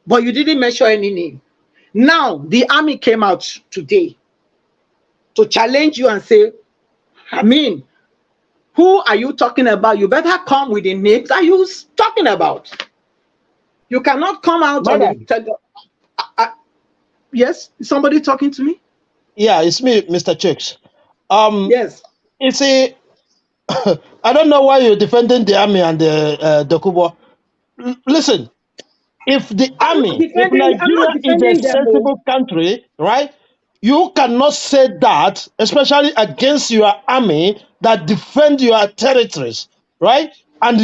Speaker 10: but you didn't mention any name. Now, the army came out today to challenge you and say, I mean, who are you talking about? You better come with the names that you're talking about. You cannot come out on the... Yes, is somebody talking to me?
Speaker 11: Yeah, it's me, Mr. Chicks.
Speaker 10: Yes.
Speaker 11: You see, I don't know why you're defending the army and the Kubo. Listen, if the army, if Nigeria is a sensible country, right, you cannot say that, especially against your army that defend your territories, right? And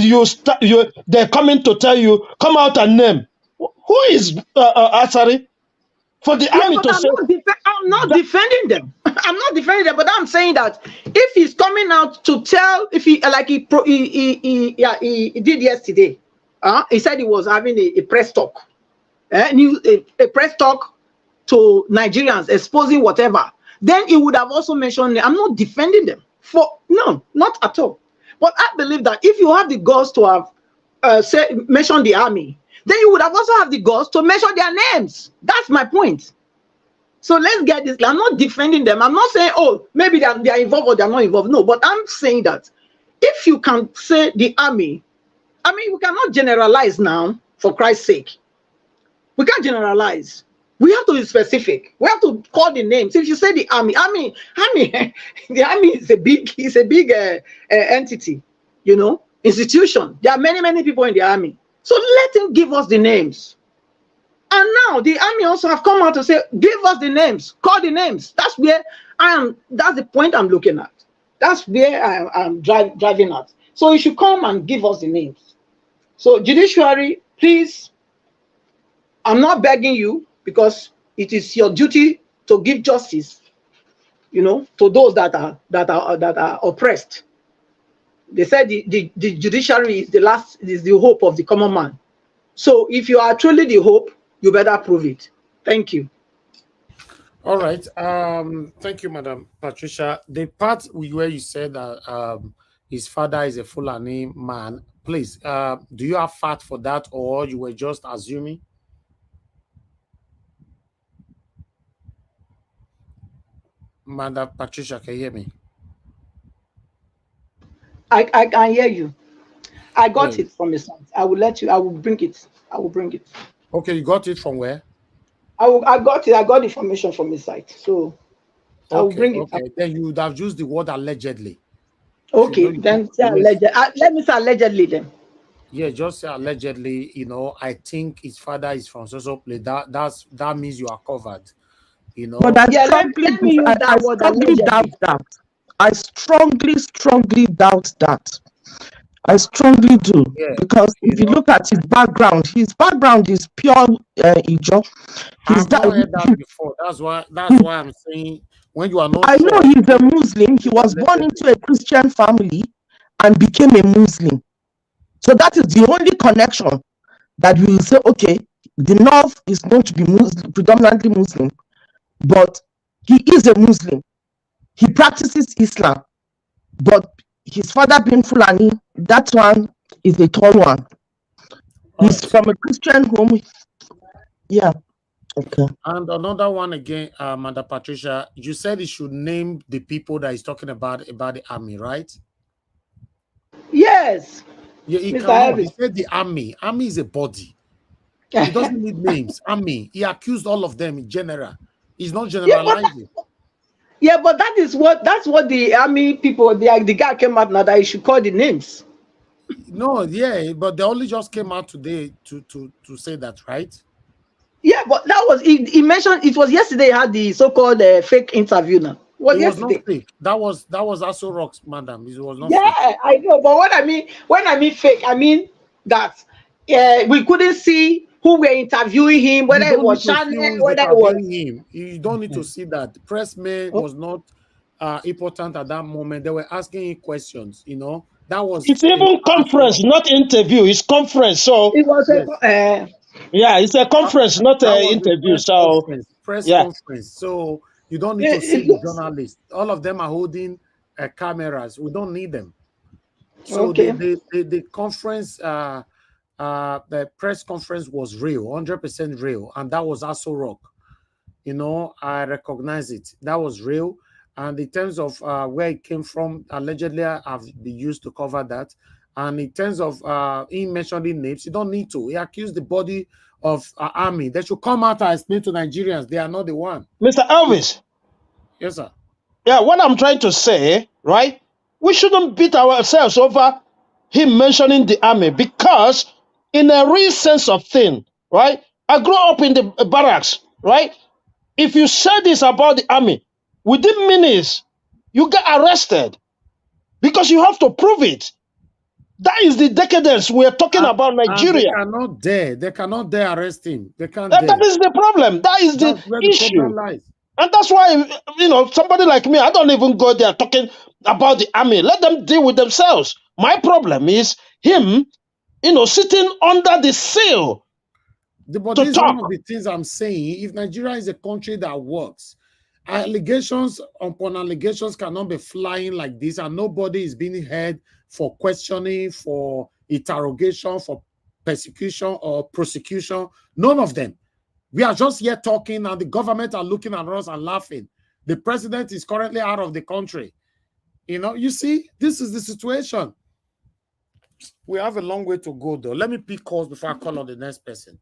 Speaker 11: they're coming to tell you, come out and name. Who is Asari? For the army to say,
Speaker 10: I'm not defending them. I'm not defending them, but I'm saying that if he's coming out to tell, if he like he did yesterday, he said he was having a press talk, a press talk to Nigerians exposing whatever. Then he would have also mentioned, I'm not defending them no, not at all. But I believe that if you have the guts to have mentioned the army, then you would have also have the guts to mention their names. That's my point. So let's get this. I'm not defending them. I'm not saying, oh, maybe they are involved or they're not involved. No, but I'm saying that if you can say the army, I mean, we cannot generalize now, for Christ's sake. We can't generalize. We have to be specific. We have to call the names. If you say the army, the army is a big entity, you know, institution. There are many people in the army. So let him give us the names. And now the army also have come out to say, give us the names, call the names. That's where I am. That's the point I'm looking at. That's where I'm driving at. So you should come and give us the names. So judiciary, please, I'm not begging you, because it is your duty to give justice, you know, to those that are oppressed. They said the judiciary is the hope of the common man. So if you are truly the hope, you better prove it. Thank you.
Speaker 1: All right. Thank you, Madam Patricia. The part where you said that his father is a Fulani man, please, do you have fact for that, or you were just assuming? Madam Patricia, can you hear me?
Speaker 10: I can hear you. I got it from his side. I will bring it.
Speaker 1: Okay, you got it from where?
Speaker 10: I got it. I got information from his side. So I will bring it.
Speaker 1: Okay, then you would have used the word allegedly.
Speaker 10: Okay, then say allegedly. Let me say allegedly then.
Speaker 1: Yeah, just say allegedly. You know, I think his father is from so place. That means you are covered. You know.
Speaker 12: But I strongly doubt that. I strongly doubt that. I strongly do, because if you look at his background is pure Ijo.
Speaker 1: I've not heard that before. That's why I'm saying, when you are not.
Speaker 12: I know he's a Muslim. He was born into a Christian family and became a Muslim. So that is the only connection that we will say, okay, the North is going to be Muslim, predominantly Muslim, but he is a Muslim. He practices Islam, but his father being Fulani, that one is a tall one. He's from a Christian home. Yeah. Okay.
Speaker 1: And another one again, Madam Patricia, you said he should name the people that he's talking about the army, right?
Speaker 10: Yes.
Speaker 1: Yeah, he cannot. He said the army. Army is a body. He doesn't need names. Army. He accused all of them in general. He's not generalizing.
Speaker 10: Yeah, but that's what the army people, the guy came out now that he should call the names.
Speaker 1: No, yeah, but they only just came out today to say that, right?
Speaker 10: Yeah, but that was he mentioned it was yesterday. He had the so-called fake interview now.
Speaker 1: It was not fake. That was also rocks, madam. It was not
Speaker 10: fake. I know, but when I mean fake, I mean that we couldn't see who were interviewing him, whether it was Chanel, whether it was
Speaker 1: him. You don't need to see that. The pressman was not important at that moment. They were asking him questions, you know. That was
Speaker 11: it's even conference, not interview. It's conference. So
Speaker 10: it was
Speaker 11: yeah, it's a conference, not an interview. So
Speaker 1: press conference. So you don't need to see the journalists. All of them are holding cameras. We don't need them. So the conference, the press conference was real, 100% real, and that was also rock. You know, I recognize it. That was real. And in terms of where it came from, allegedly have been used to cover that. And in terms of him mentioning names, you don't need to. He accused the body of army. They should come out and explain to Nigerians they are not the one.
Speaker 11: Mr. Elvis.
Speaker 1: Yes, sir.
Speaker 11: Yeah, what I'm trying to say, right? We shouldn't beat ourselves over him mentioning the army, because in a real sense of thing, right? I grew up in the barracks, right? If you say this about the army, within minutes, you get arrested because you have to prove it. That is the decadence we are talking about Nigeria.
Speaker 1: They cannot dare arrest him. They can't.
Speaker 11: That is the problem. That is the issue. And that's why, somebody like me, I don't even go there talking about the army. Let them deal with themselves. My problem is him, sitting under the seal
Speaker 1: But
Speaker 11: to
Speaker 1: this is
Speaker 11: talk.
Speaker 1: one of the things I'm saying. If Nigeria is a country that works, allegations upon allegations cannot be flying like this, and nobody is being held for questioning, for interrogation, for persecution or prosecution. None of them. We are just here talking, and the government are looking at us and laughing. The president is currently out of the country. You see, this is the situation. We have a long way to go, though. Let me pick calls before I call on the next person.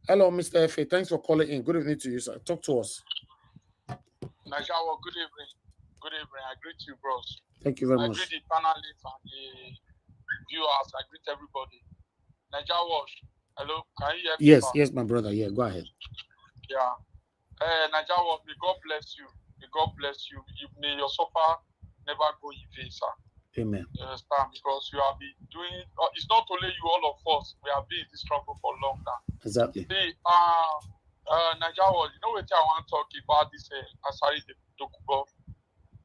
Speaker 1: Hello, Mr. F.A. Thanks for calling in. Good evening to you, sir. Talk to us.
Speaker 13: Najawa, good evening. Good evening. I greet you, bros.
Speaker 1: Thank you very much.
Speaker 13: I greet the panelists and the viewers. I greet everybody. Najawa, hello. Can you hear me?
Speaker 1: Yes, my brother. Yeah, go ahead.
Speaker 13: Yeah. Najawa, may God bless you. May God bless you. May your suffer never go in vain, sir.
Speaker 1: Amen.
Speaker 13: You understand? Because you have been doing, it's not only you, all of us, we have been in this struggle for a long time.
Speaker 1: Exactly.
Speaker 13: See, Najawa, you know what I want to talk about this Asari Dokubo.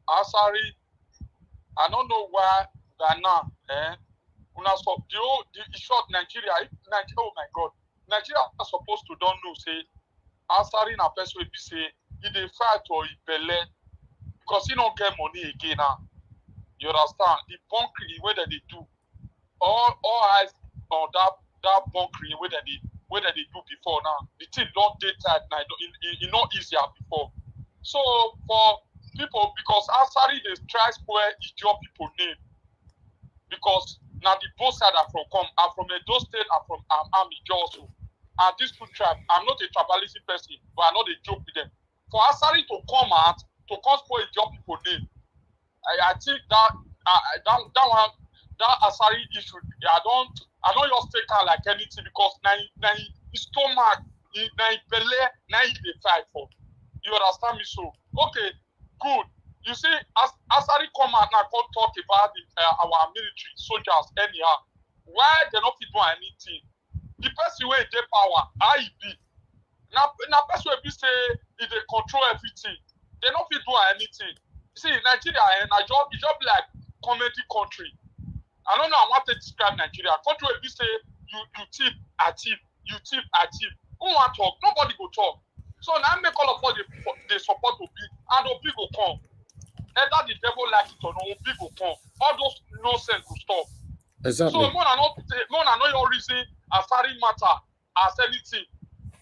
Speaker 13: Asari, I don't know why Ghana, the short Nigeria, oh my God, Nigeria are supposed to don't know, say, Asari na person will be say, if they fight or if belle, because he don't get money again now. You understand? The bunkering way that they do, all eyes on that bunkering way that they do before now. The thing don't date tight now. It's not easier before. So for people, because Asari they try square your people name, because now the both sides are from Edo State and from Army also. And these two tribes, I'm not a tribalism person, but I'm not a joke with them. For Asari to come out to come spoil your people name. I think that one, that Asari issue, I don't just take her like anything, because now his stomach, now belly, now they fight for. You understand me? So okay, good. You see, as Asari come out now, come talk about our military soldiers anyhow. Why they not fit do anything? The person where they power, how he be. Now person will be say if they control everything, they not fit do anything. See, Nigeria and it's just like comedy country. I don't know how to describe Nigeria. Country where we say you tip, I tip, you tip, I tip. Who want to talk? Nobody go talk. So now make all of us they support Obi, and Obi go come. Either the devil like it or not, Obi go come. All those nonsense will stop.
Speaker 1: Exactly.
Speaker 13: So more than know your reason Asari matter as anything.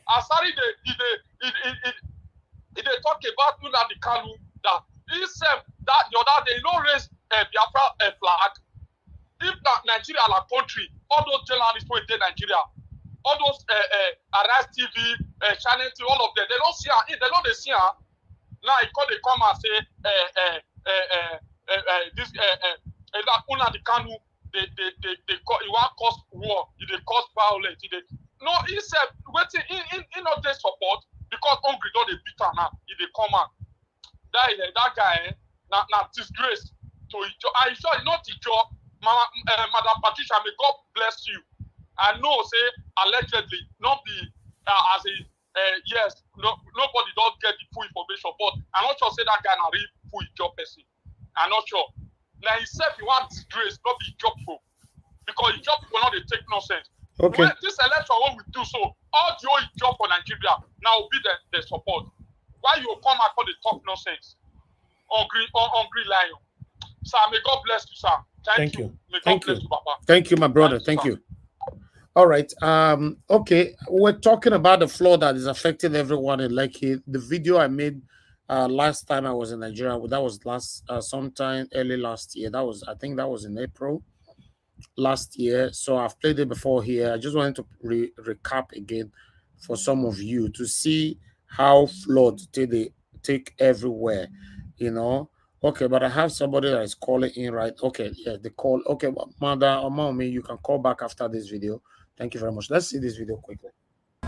Speaker 13: Asari they talk about Nnamdi Kanu that he said that the other day, raise Biafra flag. If Nigeria are a country, all those journalists who in Nigeria, all those Arise TV, Channel TV, all of them, they don't see her. They don't see her. Now they come and say this Nnamdi Kanu, they want cause war, they cause violence. No, he said waiting in not their support, because hungry don't they beat her now. If they come out. That guy, not disgrace to his job. I sure it's not his job. Madam Patricia, may God bless you. I know, say, allegedly, not be as a yes, nobody don't get the full information, but I'm not sure say that guy not really full job person. I'm not sure. Now he said he want disgrace, not be job for, because his job will not take nonsense.
Speaker 1: Okay.
Speaker 13: When this election what we do so, all the old job for Nigeria now will be the support. Why you come out for the talk nonsense? Hungry lion. Sir, may God bless you, sir. Thank you. May God bless you, Papa.
Speaker 1: Thank you, my brother. Thank you. All right. Okay. We're talking about the flood that is affecting everyone in Lekki. The video I made last time I was in Nigeria, that was sometime early last year. I think that was in April last year. So I've played it before here. I just wanted to recap again for some of you to see how flood they take everywhere, Okay, but I have somebody that is calling in, right? Okay, yeah, the call. Okay, Mother or Mommy, you can call back after this video. Thank you very much. Let's see this video quickly.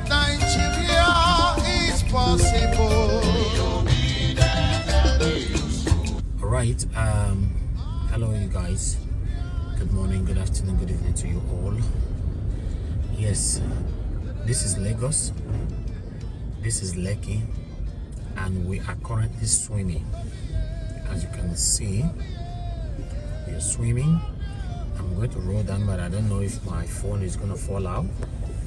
Speaker 5: Nigeria is possible.
Speaker 1: All right. Hello, you guys. Good morning, good afternoon, good evening to you all. Yes, this is Lagos. This is Lekki. and we are currently swimming. As you can see, we are swimming. I'm going to roll down, but I don't know if my phone is going to fall out.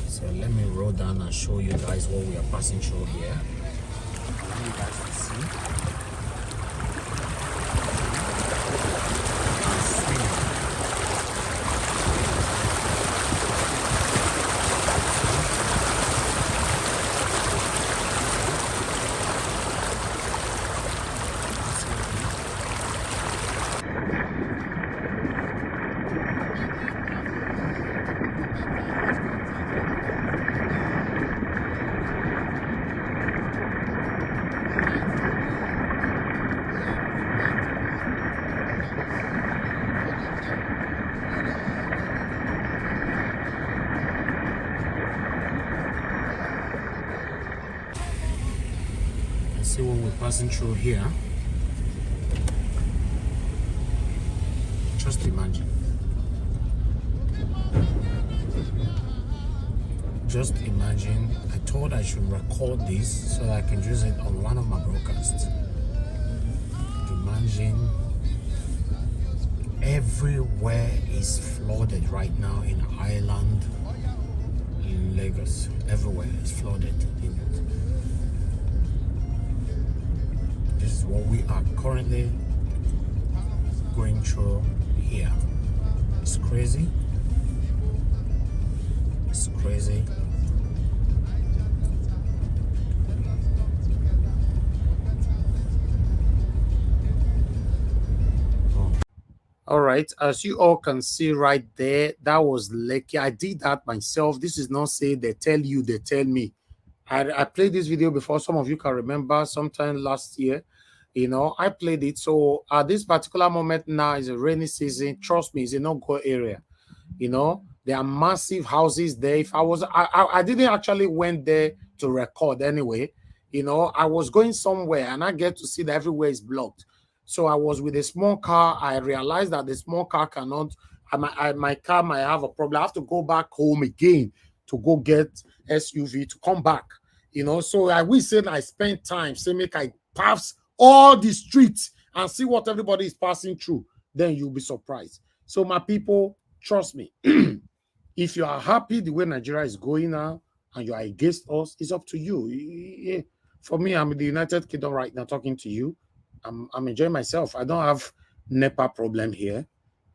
Speaker 1: So let me roll down and show you guys what we are passing through here. I want you guys to see. See what we're passing through here. Just imagine. Just imagine. I thought I should record this so that I can use it on one of my broadcasts. Imagine everywhere is flooded right now in Ireland, in Lagos. Everywhere is flooded. This is what we are currently going through here. It's crazy. It's crazy. All right, as you all can see right there, that was Lekki. I did that myself. This is not say they tell you, they tell me. I played this video before. Some of you can remember sometime last year. You know, I played it. So at this particular moment now is a rainy season. Trust me, it's a no-go area. You know, there are massive houses there. If I didn't actually went there to record anyway. You know, I was going somewhere and I get to see that everywhere is blocked. So I was with a small car. I realized that the small car cannot, my car might have a problem. I have to go back home again to go get SUV to come back. You know, so I will say I spent time, say make I pass all the streets and see what everybody is passing through. Then you'll be surprised. So my people, trust me, if you are happy the way Nigeria is going now and you are against us, it's up to you. For me, I'm in the United Kingdom right now talking to you. I'm enjoying myself. I don't have NEPA problem here.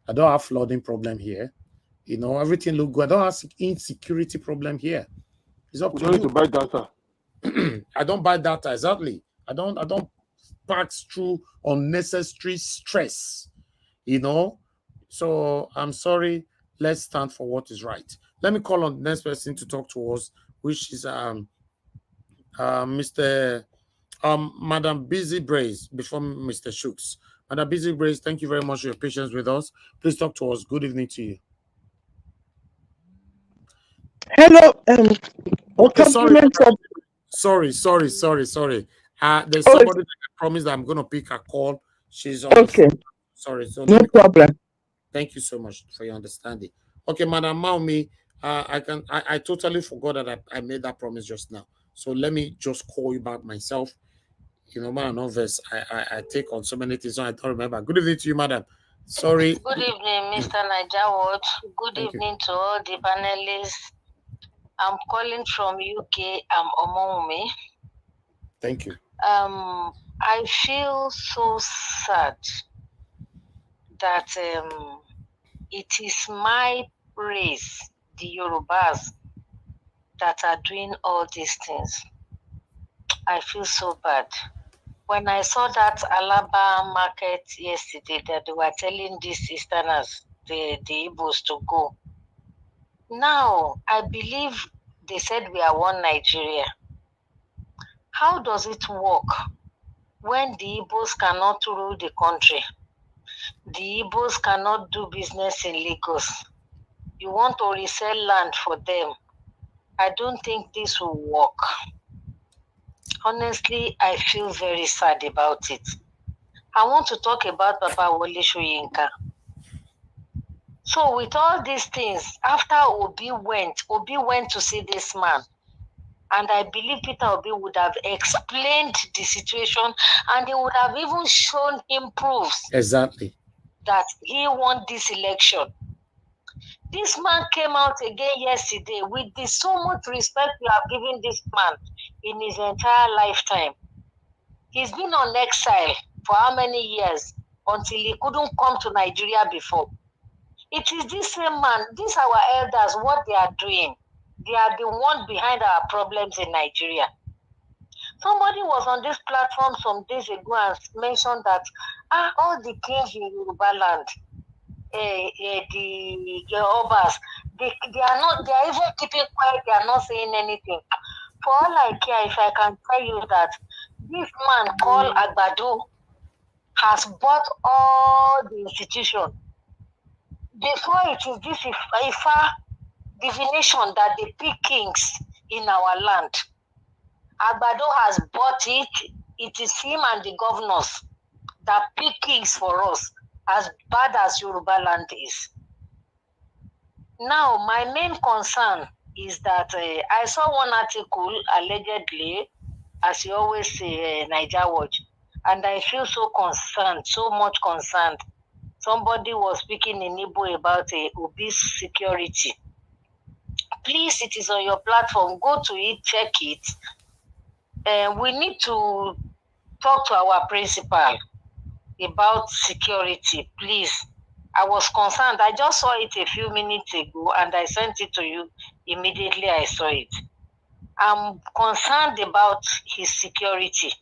Speaker 1: I don't have flooding problem here. You know, everything look good. I don't have insecurity problem here. It's up to you.
Speaker 2: To buy data.
Speaker 1: I don't buy data, exactly. I don't pass through unnecessary stress, you know. So I'm sorry. Let's stand for what is right. Let me call on the next person to talk to us, which is Madam Busy Brace before Mr. Shooks. Madam Busy Brace, thank you very much for your patience with us. Please talk to us. Good evening to you.
Speaker 12: Hello.
Speaker 1: Okay, sorry. There's somebody that promised that I'm going to pick a call. She's on
Speaker 12: okay.
Speaker 1: Sorry. So
Speaker 12: no problem.
Speaker 1: Thank you so much for your understanding. Okay, Madam Maumi, I totally forgot that I made that promise just now. So let me just call you back myself. You know, man, novice. I take on so many things, so I don't remember. Good evening to you, madam. Sorry.
Speaker 14: Good evening, Mr. Niger. Good evening to all the panelists. I'm calling from UK. I'm Omoume.
Speaker 1: Thank you.
Speaker 14: I feel so sad that it is my race, the Yorubas, that are doing all these things. I feel so bad. When I saw that Alaba market yesterday, that they were telling these Easterners, the Igbos, to go. Now, I believe they said we are one Nigeria. How does it work when the Igbos cannot rule the country? The Igbos cannot do business in Lagos. You want to resell land for them. I don't think this will work. Honestly, I feel very sad about it. I want to talk about Papa Wole Soyinka. So with all these things, after Obi went to see this man. And I believe Peter Obi would have explained the situation, and he would have even shown him proofs
Speaker 1: Exactly.
Speaker 14: that he won this election. This man came out again yesterday with the so much respect we have given this man in his entire lifetime. He's been on exile for how many years until he couldn't come to Nigeria before. It is this same man, these our elders, what they are doing. They are the one behind our problems in Nigeria. Somebody was on this platform some days ago and mentioned that all the kings in Yoruba land, the Obas, they are not, they are even keeping quiet, they are not saying anything. For all I care, if I can tell you that this man called Agbado has bought all the institution. Before it is this Ifa divination that they pick kings in our land. Agbado has bought it. It is him and the governors that pick kings for us, as bad as Yoruba land is. Now, my main concern is that I saw one article, allegedly, as you always say, Niger Watch, and I feel so concerned, so much concerned. Somebody was speaking in Igbo about Obi's security. Please, it is on your platform. Go to it, check it. We need to talk to our principal about security, please. I was concerned. I just saw it a few minutes ago and I sent it to you immediately I saw it. I'm concerned about his security.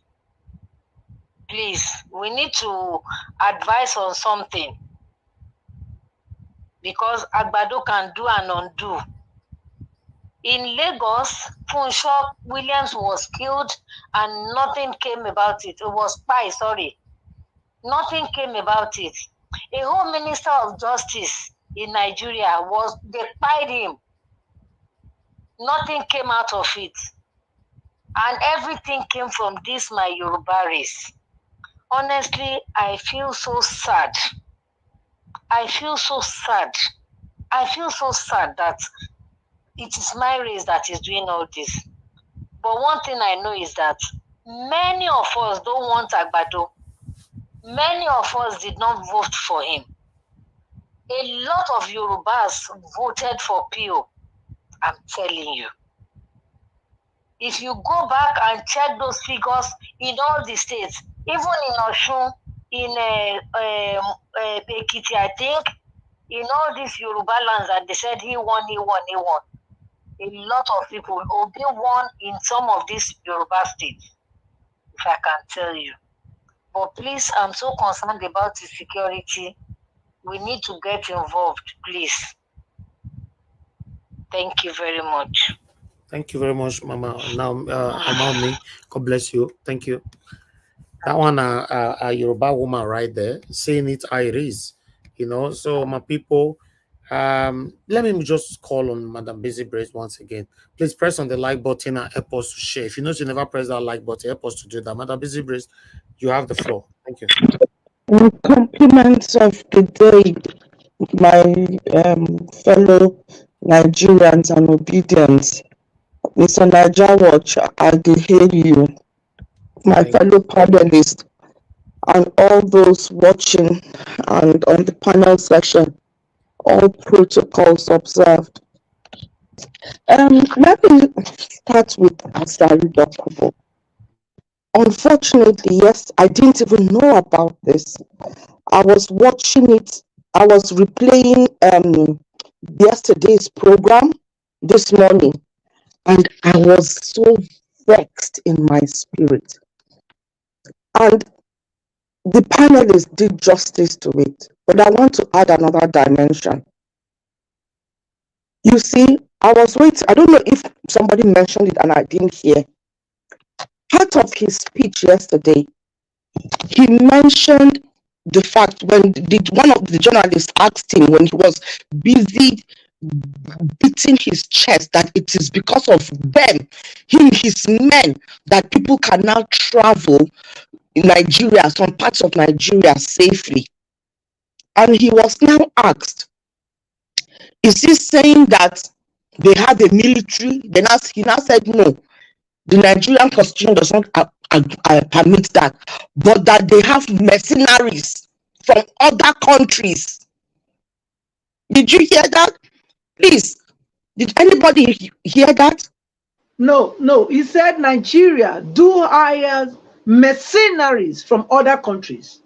Speaker 14: Please, we need to advise on something because Agbado can do and undo. In Lagos, Funsho Williams was killed and nothing came about it. It was spy, sorry. Nothing came about it. A whole minister of justice in Nigeria they spied him. Nothing came out of it. And everything came from this, my Yoruba race. Honestly, I feel so sad. I feel so sad. I feel so sad that it is my race that is doing all this. But one thing I know is that many of us don't want Agbado. Many of us did not vote for him. A lot of Yorubas voted for Pio. I'm telling you. If you go back and check those figures in all the states, even in Osun, in Ekiti, I think, in all these Yoruba lands that they said he won. A lot of people, Obi won in some of these Yoruba states, if I can tell you. But please, I'm so concerned about the security. We need to get involved, please. Thank you very much.
Speaker 1: Thank you very much, Mama. Now, Amami, God bless you. Thank you. That one, a Yoruba woman right there, saying it how it is. You know, so my people, let me just call on Madam Busy Brace once again. Please press on the like button and help us to share. If you know you never press that like button, help us to do that. Madam Busy Brace, you have the floor. Thank you.
Speaker 12: Compliments of the day, my fellow Nigerians and obedience. Mr. Niger Watch, I do hail you. My fellow panelists and all those watching and on the panel section, all protocols observed. Let me start with Asari Dokubo. Unfortunately, yes, I didn't even know about this. I was watching it. I was replaying yesterday's program this morning, and I was so vexed in my spirit. And the panelists did justice to it, but I want to add another dimension. You see, I was waiting. I don't know if somebody mentioned it and I didn't hear. Part of his speech yesterday, he mentioned the fact when one of the journalists asked him when he was busy beating his chest that it is because of them, his men, that people can now travel in Nigeria, some parts of Nigeria safely. And he was now asked, is he saying that they have a military? He now said no. The Nigerian constitution does not permit that, but that they have mercenaries from other countries. Did you hear that? Please, did anybody hear that?
Speaker 10: No. He said Nigeria do hire mercenaries from other countries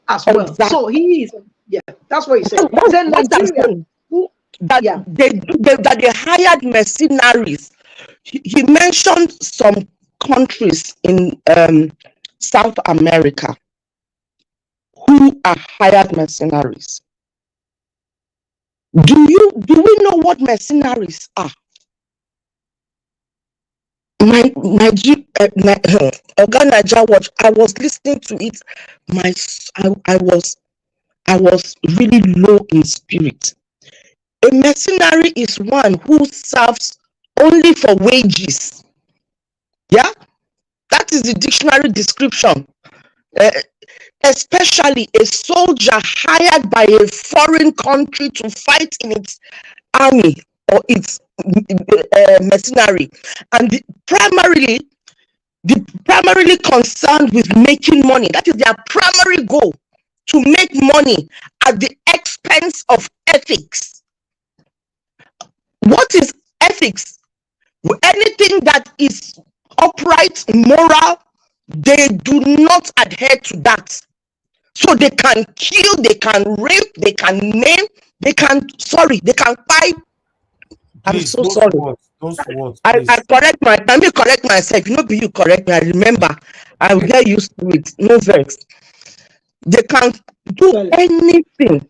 Speaker 10: as well.
Speaker 12: Exactly.
Speaker 10: So he is, yeah, that's what he said.
Speaker 12: That's
Speaker 10: Then
Speaker 12: what I'm
Speaker 10: Nigeria,
Speaker 12: saying. That they hired mercenaries. He mentioned some countries in South America who are hired mercenaries. Do we know what mercenaries are? Naija Watch, I was listening to it. I was really low in spirit. A mercenary is one who serves only for wages. Yeah, that is the dictionary description. Especially a soldier hired by a foreign country to fight in its army or its mercenary, and primarily concerned with making money. That is their primary goal, to make money at the expense of ethics. What is ethics? Anything that is upright, moral, they do not adhere to that. So they can kill, they can rape, they can maim, they can buy. I'm so sorry.
Speaker 1: Those words,
Speaker 12: I let me correct myself. You know, you correct me. I remember. I will get used to it. No vex. They can do anything.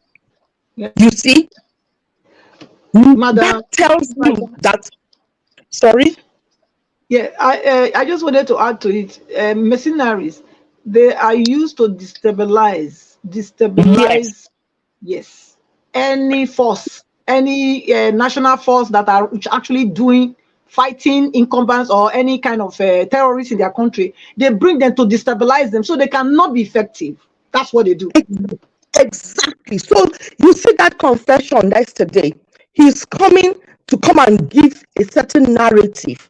Speaker 12: You see? That tells you that. Sorry?
Speaker 10: Yeah, I just wanted to add to it. Mercenaries, they are used to destabilize. Yes. Any force, any national force that are actually doing fighting incumbents or any kind of terrorists in their country. They bring them to destabilize them so they cannot be effective. That's what they do.
Speaker 12: Exactly. So you see that confession yesterday. He's coming to come and give a certain narrative,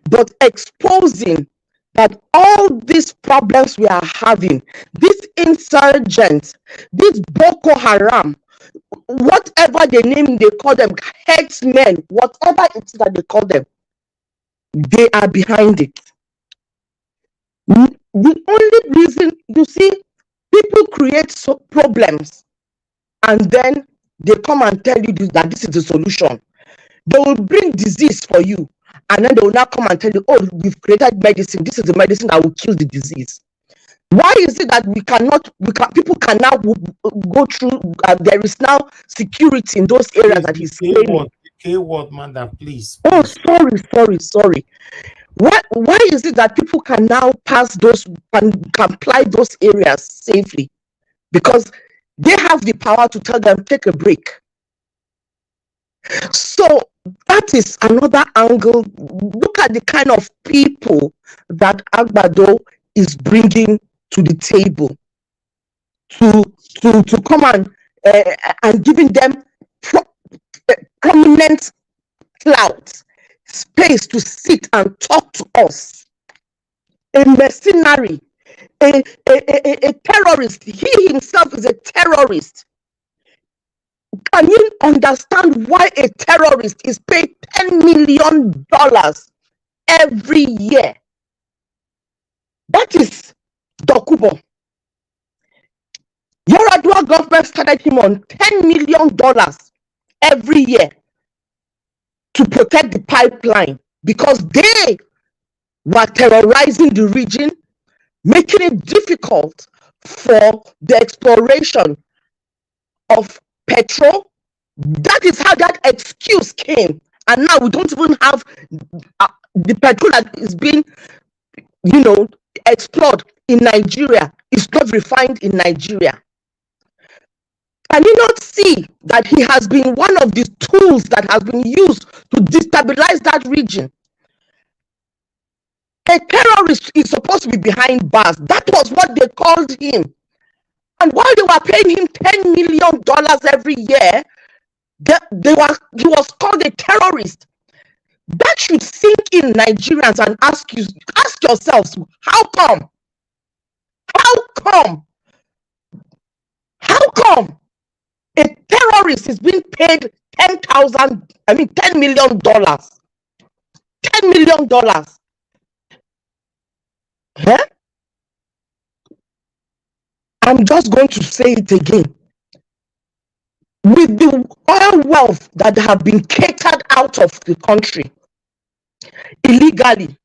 Speaker 12: but exposing that all these problems we are having, these insurgents, this Boko Haram, whatever the name they call them, headsmen, whatever it is that they call them, they are behind it. The only reason, you see, people create problems and then they come and tell you that this is the solution. They will bring disease for you, and then they will now come and tell you, oh, we've created medicine. This is the medicine that will kill the disease. Why is it that people can now go through, there is now security in those areas that he's claiming?
Speaker 1: K-word, madam, please.
Speaker 12: Oh, sorry. Why is it that people can now pass those, can apply those areas safely? Because they have the power to tell them, take a break. So that is another angle. Look at the kind of people that Agbado is bringing to the table to come and giving them prominent clout, space to sit and talk to us. A mercenary, a terrorist. He himself is a terrorist. Can you understand why a terrorist is paid $10 million every year? That is Dokubo. Yaradua government started him on $10 million every year to protect the pipeline because they were terrorizing the region, making it difficult for the exploration of petrol. That is how that excuse came. And now we don't even have the petrol that is being, explored in Nigeria. It's not refined in Nigeria. Can you not see that he has been one of the tools that has been used to destabilize that region? A terrorist is supposed to be behind bars. That was what they called him. And while they were paying him $10 million every year, he was called a terrorist. That should sink in, Nigerians, and ask yourselves, how come? How come a terrorist is being paid $10 million? $10 million. Huh? I'm just going to say it again. With the oil wealth that have been catered out of the country illegally,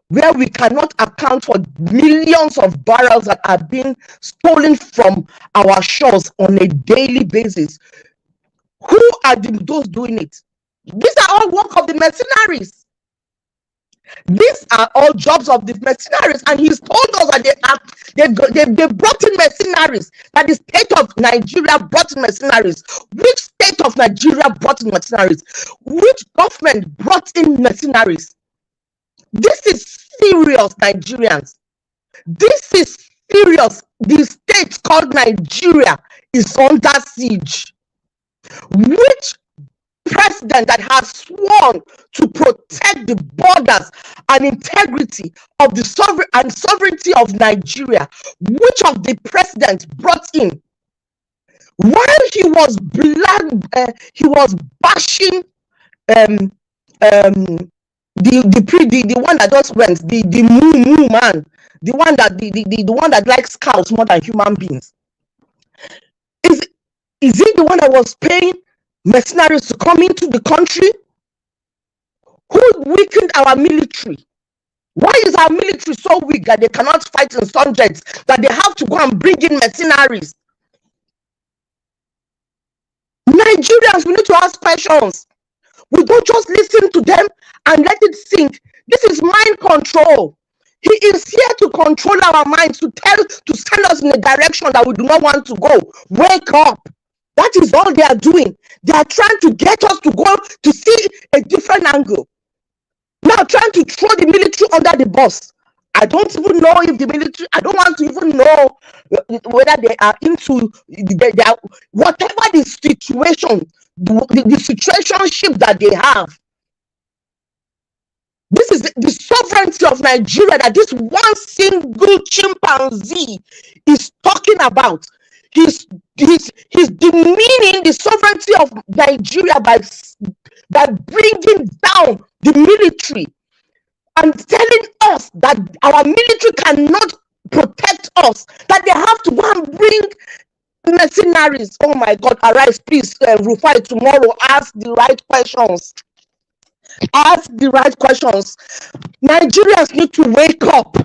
Speaker 12: where we cannot account for millions of barrels that are being stolen from our shores on a daily basis, who are those doing it? These are all work of the mercenaries. These are all jobs of the mercenaries, and he's told us that they brought in mercenaries, that the state of Nigeria brought in mercenaries. Which state of Nigeria brought in mercenaries? Which government brought in mercenaries? This is serious, Nigerians. This is serious. The state called Nigeria is under siege. Which president that has sworn to protect the borders and integrity of the sovereignty of Nigeria, which of the presidents brought in, while he was bashing the one that just went, the moo man, the one that likes cows more than human beings. Is he the one that was paying mercenaries to come into the country? Who weakened our military? Why is our military so weak that they cannot fight insurgents, that they have to go and bring in mercenaries? Nigerians, we need to ask questions. We don't just listen to them and let it sink. This is mind control. He is here to control our minds, to send us in a direction that we do not want to go. Wake up. That is all they are doing. They are trying to get us to go to see a different angle. Now trying to throw the military under the bus. I don't even know if the military, I don't want to even know whether they are into, whatever the situation, the situationship that they have. This is the sovereignty of Nigeria that this one single chimpanzee is talking about. He's demeaning the sovereignty of Nigeria by bringing down the military and telling us that our military cannot protect us, that they have to go and bring mercenaries. Oh my God, arise, please, Rufai, tomorrow, ask the right questions. Ask the right questions. Nigerians need to wake up.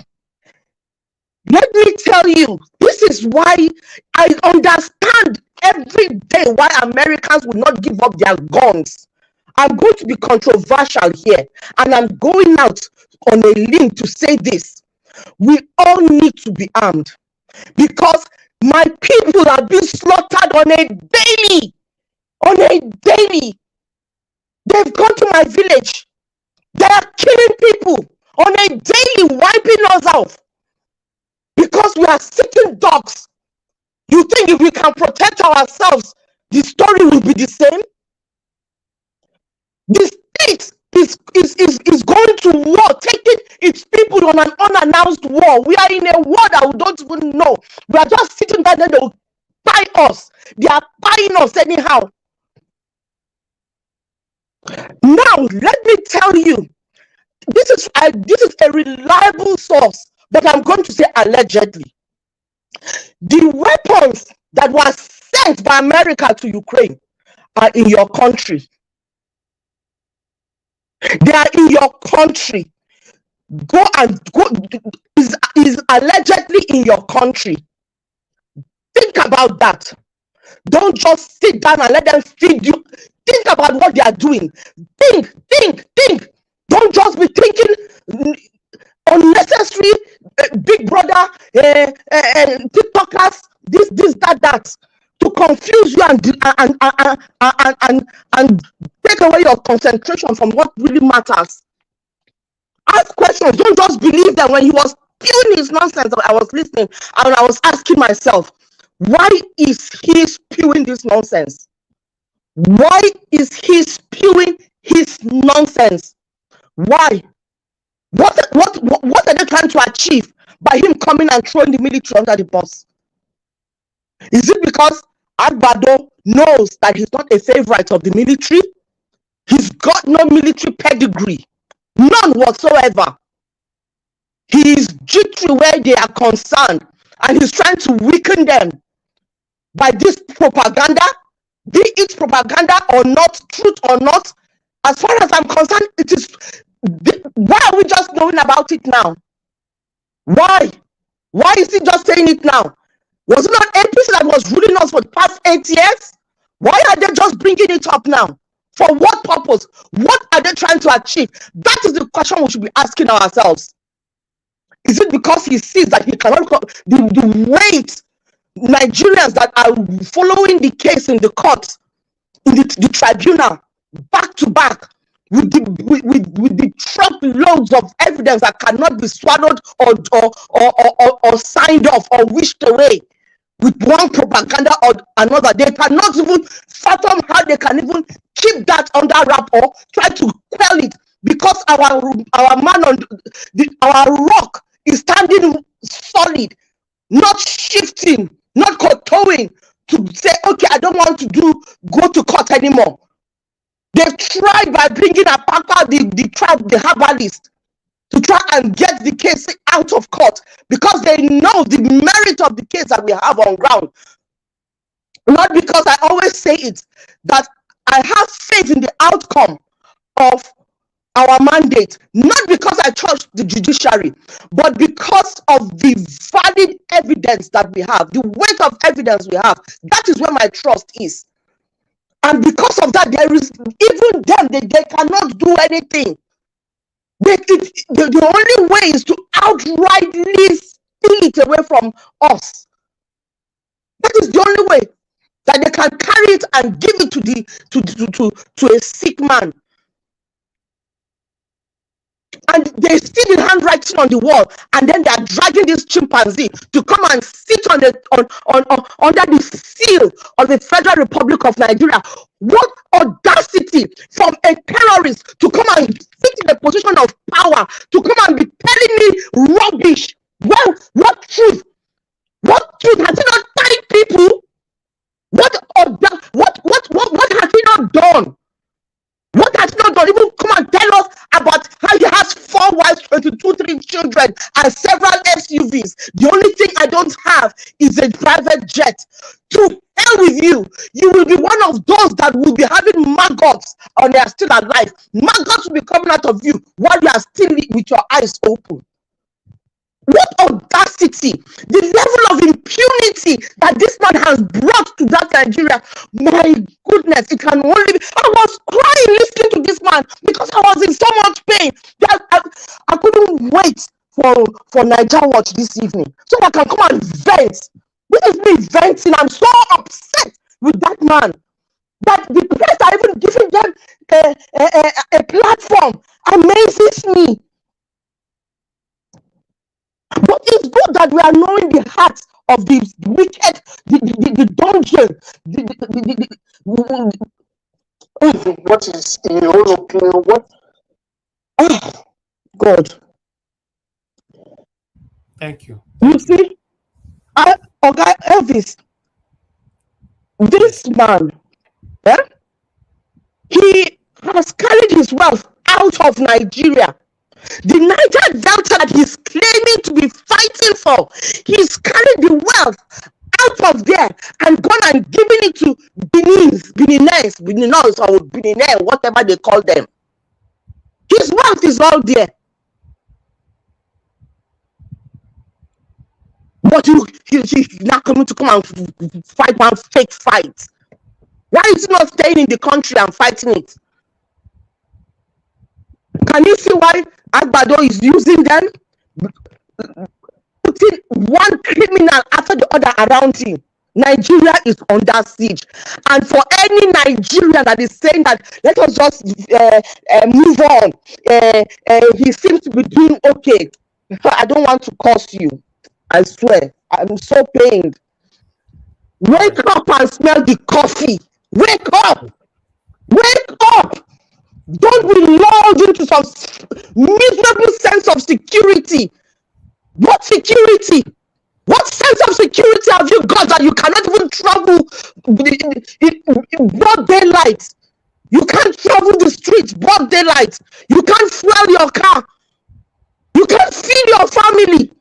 Speaker 12: Let me tell you, this is why I understand every day why Americans will not give up their guns. I'm going to be controversial here, and I'm going out on a limb to say this. We all need to be armed, because my people are being slaughtered on a daily. They've gone to my village. They are killing people on a daily, wiping us out because we are sitting ducks. You think if we can protect ourselves, the story will be the same? The state is going to war, taking its people on an unannounced war. We are in a war that we don't even know. We are just sitting there, then they will buy us. They are buying us anyhow. Now, let me tell you, this is a reliable source, but I'm going to say allegedly. The weapons that were sent by America to Ukraine are in your country. They are in your country. Is allegedly in your country. Think about that. Don't just sit down and let them feed you. Think about what they are doing. Think. Don't just be thinking unnecessary big brother TikTokers, this, that, to confuse you and take away your concentration from what really matters. Ask questions. Don't just believe them. When he was spewing his nonsense, I was listening and I was asking myself, why is he spewing this nonsense? Why is he spewing his nonsense? Why? What are they trying to achieve by him coming and throwing the military under the bus? Is it because Agbado knows that he's not a favorite of the military? He's got no military pedigree, none whatsoever. He is jittery where they are concerned, and he's trying to weaken them by this propaganda, be it propaganda or not, truth or not. As far as I'm concerned, it is. Why are we just knowing about it now? Why? Why is he just saying it now? Was it not APC that was ruling us for the past 8 years? Why are they just bringing it up now? For what purpose? What are they trying to achieve? That is the question we should be asking ourselves. Is it because he sees that he cannot, the weight Nigerians that are following the case in the court, in the tribunal, back to back, with the truckloads of evidence that cannot be swallowed or signed off or wished away with one propaganda or another? They cannot even fathom how they can even keep that under wrap or try to quell it, because our man on our rock is standing solid, not shifting, not kowtowing to say, okay, I don't want to go to court anymore. They've tried by bringing Apaka, the herbalist, to try and get the case out of court, because they know the merit of the case that we have on ground. Not because I always say it, that I have faith in the outcome of our mandate, not because I trust the judiciary, but because of the valid evidence that we have, the weight of evidence we have. That is where my trust is. And because of that, there is, even them, they cannot do anything. The only way is to outrightly steal it away from us. That is the only way that they can carry it and give it to a sick man. And they see the handwriting on the wall, and then they are dragging this chimpanzee to come and sit on under the seal of the Federal Republic of Nigeria. What audacity from a terrorist to come and sit in a position of power, to come and be telling me rubbish. Well, what truth? What truth? Has he not tied people? What has he not done? What has he not done? Even come and tell us about how he has 4 wives, 3 children, and several SUVs. The only thing I don't have is a private jet. To hell with you. You will be one of those that will be having maggots and they are still alive. Maggots will be coming out of you while you are still with your eyes open. What audacity, the level of impunity that this man has brought to that Nigeria. My goodness, it can only be. I was crying listening to this man because I was in so much pain that I couldn't wait for Niger Watch this evening so I can come and vent. This is me venting. I'm so upset with that man that the press are even giving them a platform. Amazes me. But it's good that we are knowing the hearts of the wicked, the dungeon, what is in your own opinion? What? Oh, God.
Speaker 1: Thank you.
Speaker 12: You see, okay, Elvis, this man, he has carried his wealth out of Nigeria. The Niger Delta that he's claiming to be fighting for, he's carried the wealth out of there and gone and given it to Beninese, or Benin, whatever they call them. His wealth is all there. But he's not coming to come and fight one fake fight. Why is he not staying in the country and fighting it? Can you see why Agbado is using them? Putting one criminal after the other around him. Nigeria is under siege. And for any Nigerian that is saying that, let us just move on. He seems to be doing okay. I don't want to curse you. I swear. I'm so pained. Wake up and smell the coffee. Wake up. Wake up. Don't be lulled into some miserable sense of security. What security? What sense of security have you got that you cannot even travel in broad daylight? You can't travel the streets broad daylight. You can't fuel your car. You can't feed your family.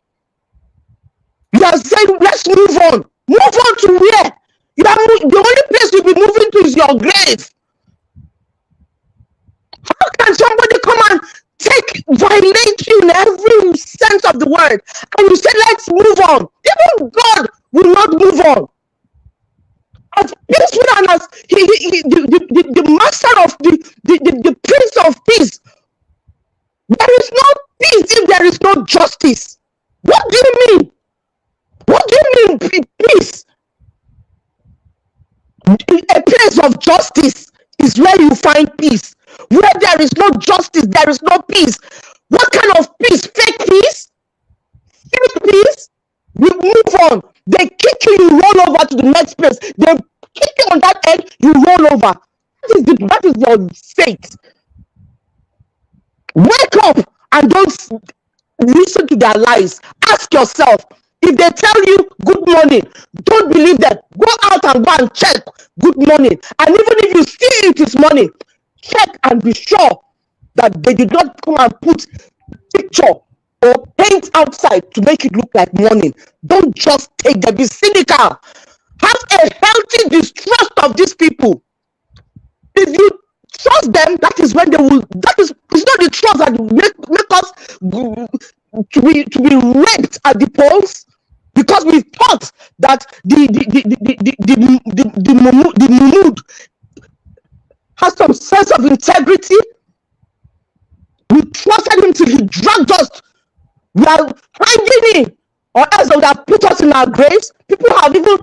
Speaker 12: You are saying, let's move on. Move on to where? The only place you'll be moving to is your grave. How can somebody come and violate you in every sense of the word, and you say, let's move on? Even God will not move on. As peaceful and as the master of the prince of peace, there is no peace if there is no justice. What do you mean? What do you mean peace? A place of justice is where you find peace. Where there is no justice, there is no peace. What kind of peace? Fake peace? Fake peace? We move on. They kick you, you roll over to the next place. They kick you on that end, you roll over. That is your fate. Wake up and don't listen to their lies. Ask yourself, if they tell you good morning, don't believe them. Go out and go and check good morning. And even if you see it is morning, check and be sure that they did not come and put picture or paint outside to make it look like morning. Don't just take them. Be cynical. Have a healthy distrust of these people. If you trust them, that is when they will. It's not the trust that make us to be raped at the polls, because we thought that the mood has some sense of integrity. We trusted him till he dragged us. We are hanging in, or else they would have put us in our graves. People have even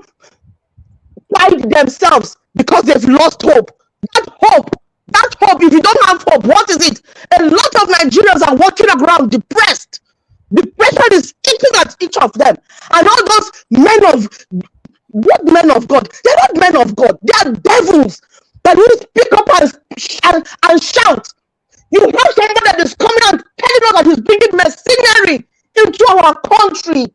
Speaker 12: died themselves because they've lost hope. That hope, if you don't have hope, what is it? A lot of Nigerians are walking around depressed. Depression is eating at each of them. And all those what men of God? They're not men of God. They are devils that will speak up and shout. You have someone that is coming and telling us that he's bringing mercenary into our country.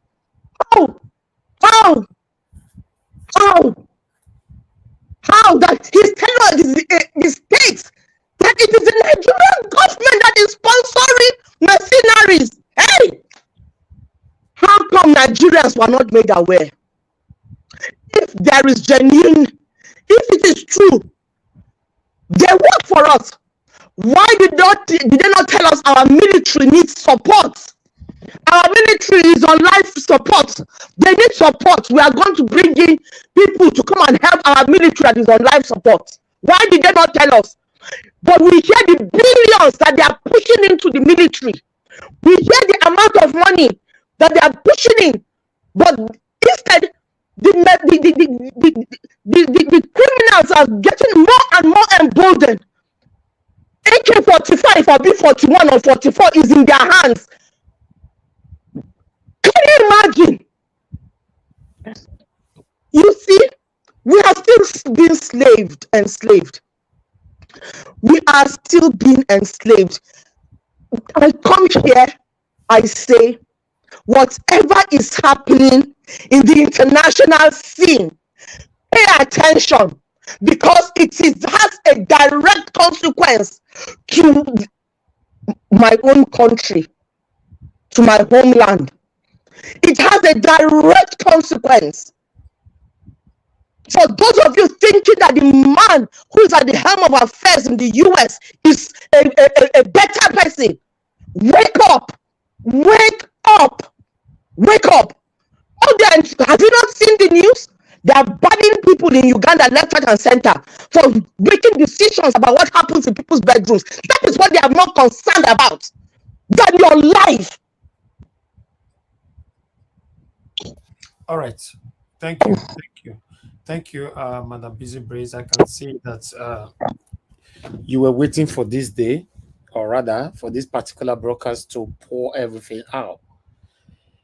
Speaker 12: How that he's telling us the states that it is the Nigerian government that is sponsoring mercenaries. Hey, how come Nigerians were not made aware? If there is genuine, if it is true, they work for us. Why did they not tell us our military needs support? Our military is on life support. They need support. We are going to bring in people to come and help our military that is on life support. Why did they not tell us? But we hear the billions that they are pushing into the military. We hear the amount of money that they are pushing in. But instead, the criminals are getting more and more emboldened. AK-45 or B-41 or 44 is in their hands. Can you imagine? You see, we are still being enslaved. We are still being enslaved. I come here, I say, whatever is happening in the international scene, pay attention, because it has a direct consequence to my own country, to my homeland. It has a direct consequence. For those of you thinking that the man who is at the helm of affairs in the US is a better person, wake up, wake up, wake up. Have you not seen the news? They are banning people in Uganda left, right, and center for making decisions about what happens in people's bedrooms. That is what they are more concerned about than your life.
Speaker 1: All right. Thank you, Madam Busy Brace. I can see that you were waiting for this day, or rather for this particular broadcast to pour everything out.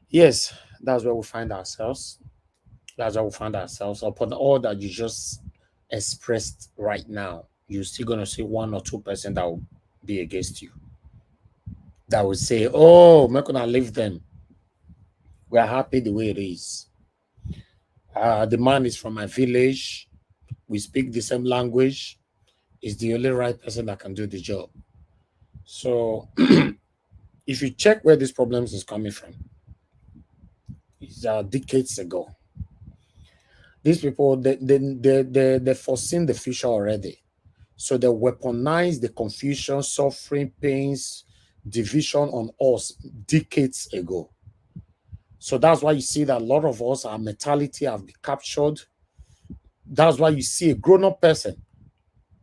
Speaker 1: Yes, that's where we find ourselves. That's where we find ourselves. Upon all that you just expressed right now, you're still going to see 1 or 2% that will be against you. That will say, oh, we're gonna leave them. We are happy the way it is. The man is from my village. We speak the same language. He's the only right person that can do the job. So if you check where these problems is coming from, it's decades ago. These people, they foreseen the future already. So they weaponize the confusion, suffering, pains, division on us decades ago. So that's why you see that a lot of us, our mentality have been captured. That's why you see a grown-up person.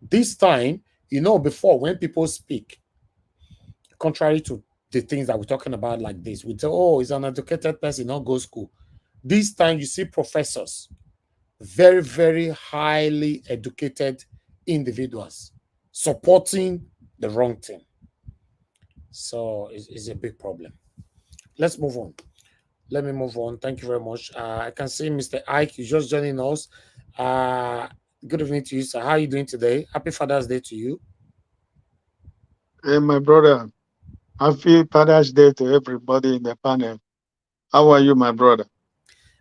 Speaker 1: This time, before when people speak, contrary to the things that we're talking about like this, we say, oh, he's an educated person, not go school. This time you see professors, very, very highly educated individuals supporting the wrong thing. So it's a big problem. Let's move on. Let me move on. Thank you very much. I can see Mr. Ike is just joining us. Good evening to you, sir. How are you doing today? Happy Father's Day to you.
Speaker 15: Hey, my brother. Happy Father's Day to everybody in the panel. How are you, my brother?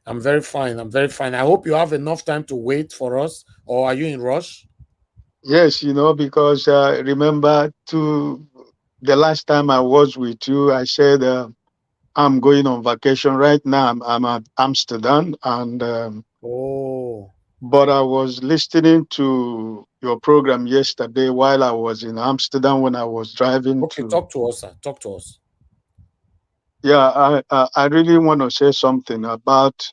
Speaker 1: I'm very fine. I'm very fine. I hope you have enough time to wait for us, or are you in rush?
Speaker 15: Yes, because remember the last time I was with you, I said I'm going on vacation right now. I'm at Amsterdam, and but I was listening to your program yesterday while I was in Amsterdam when I was driving
Speaker 1: Okay, talk to us, sir. Talk to us.
Speaker 15: Yeah, I really want to say something about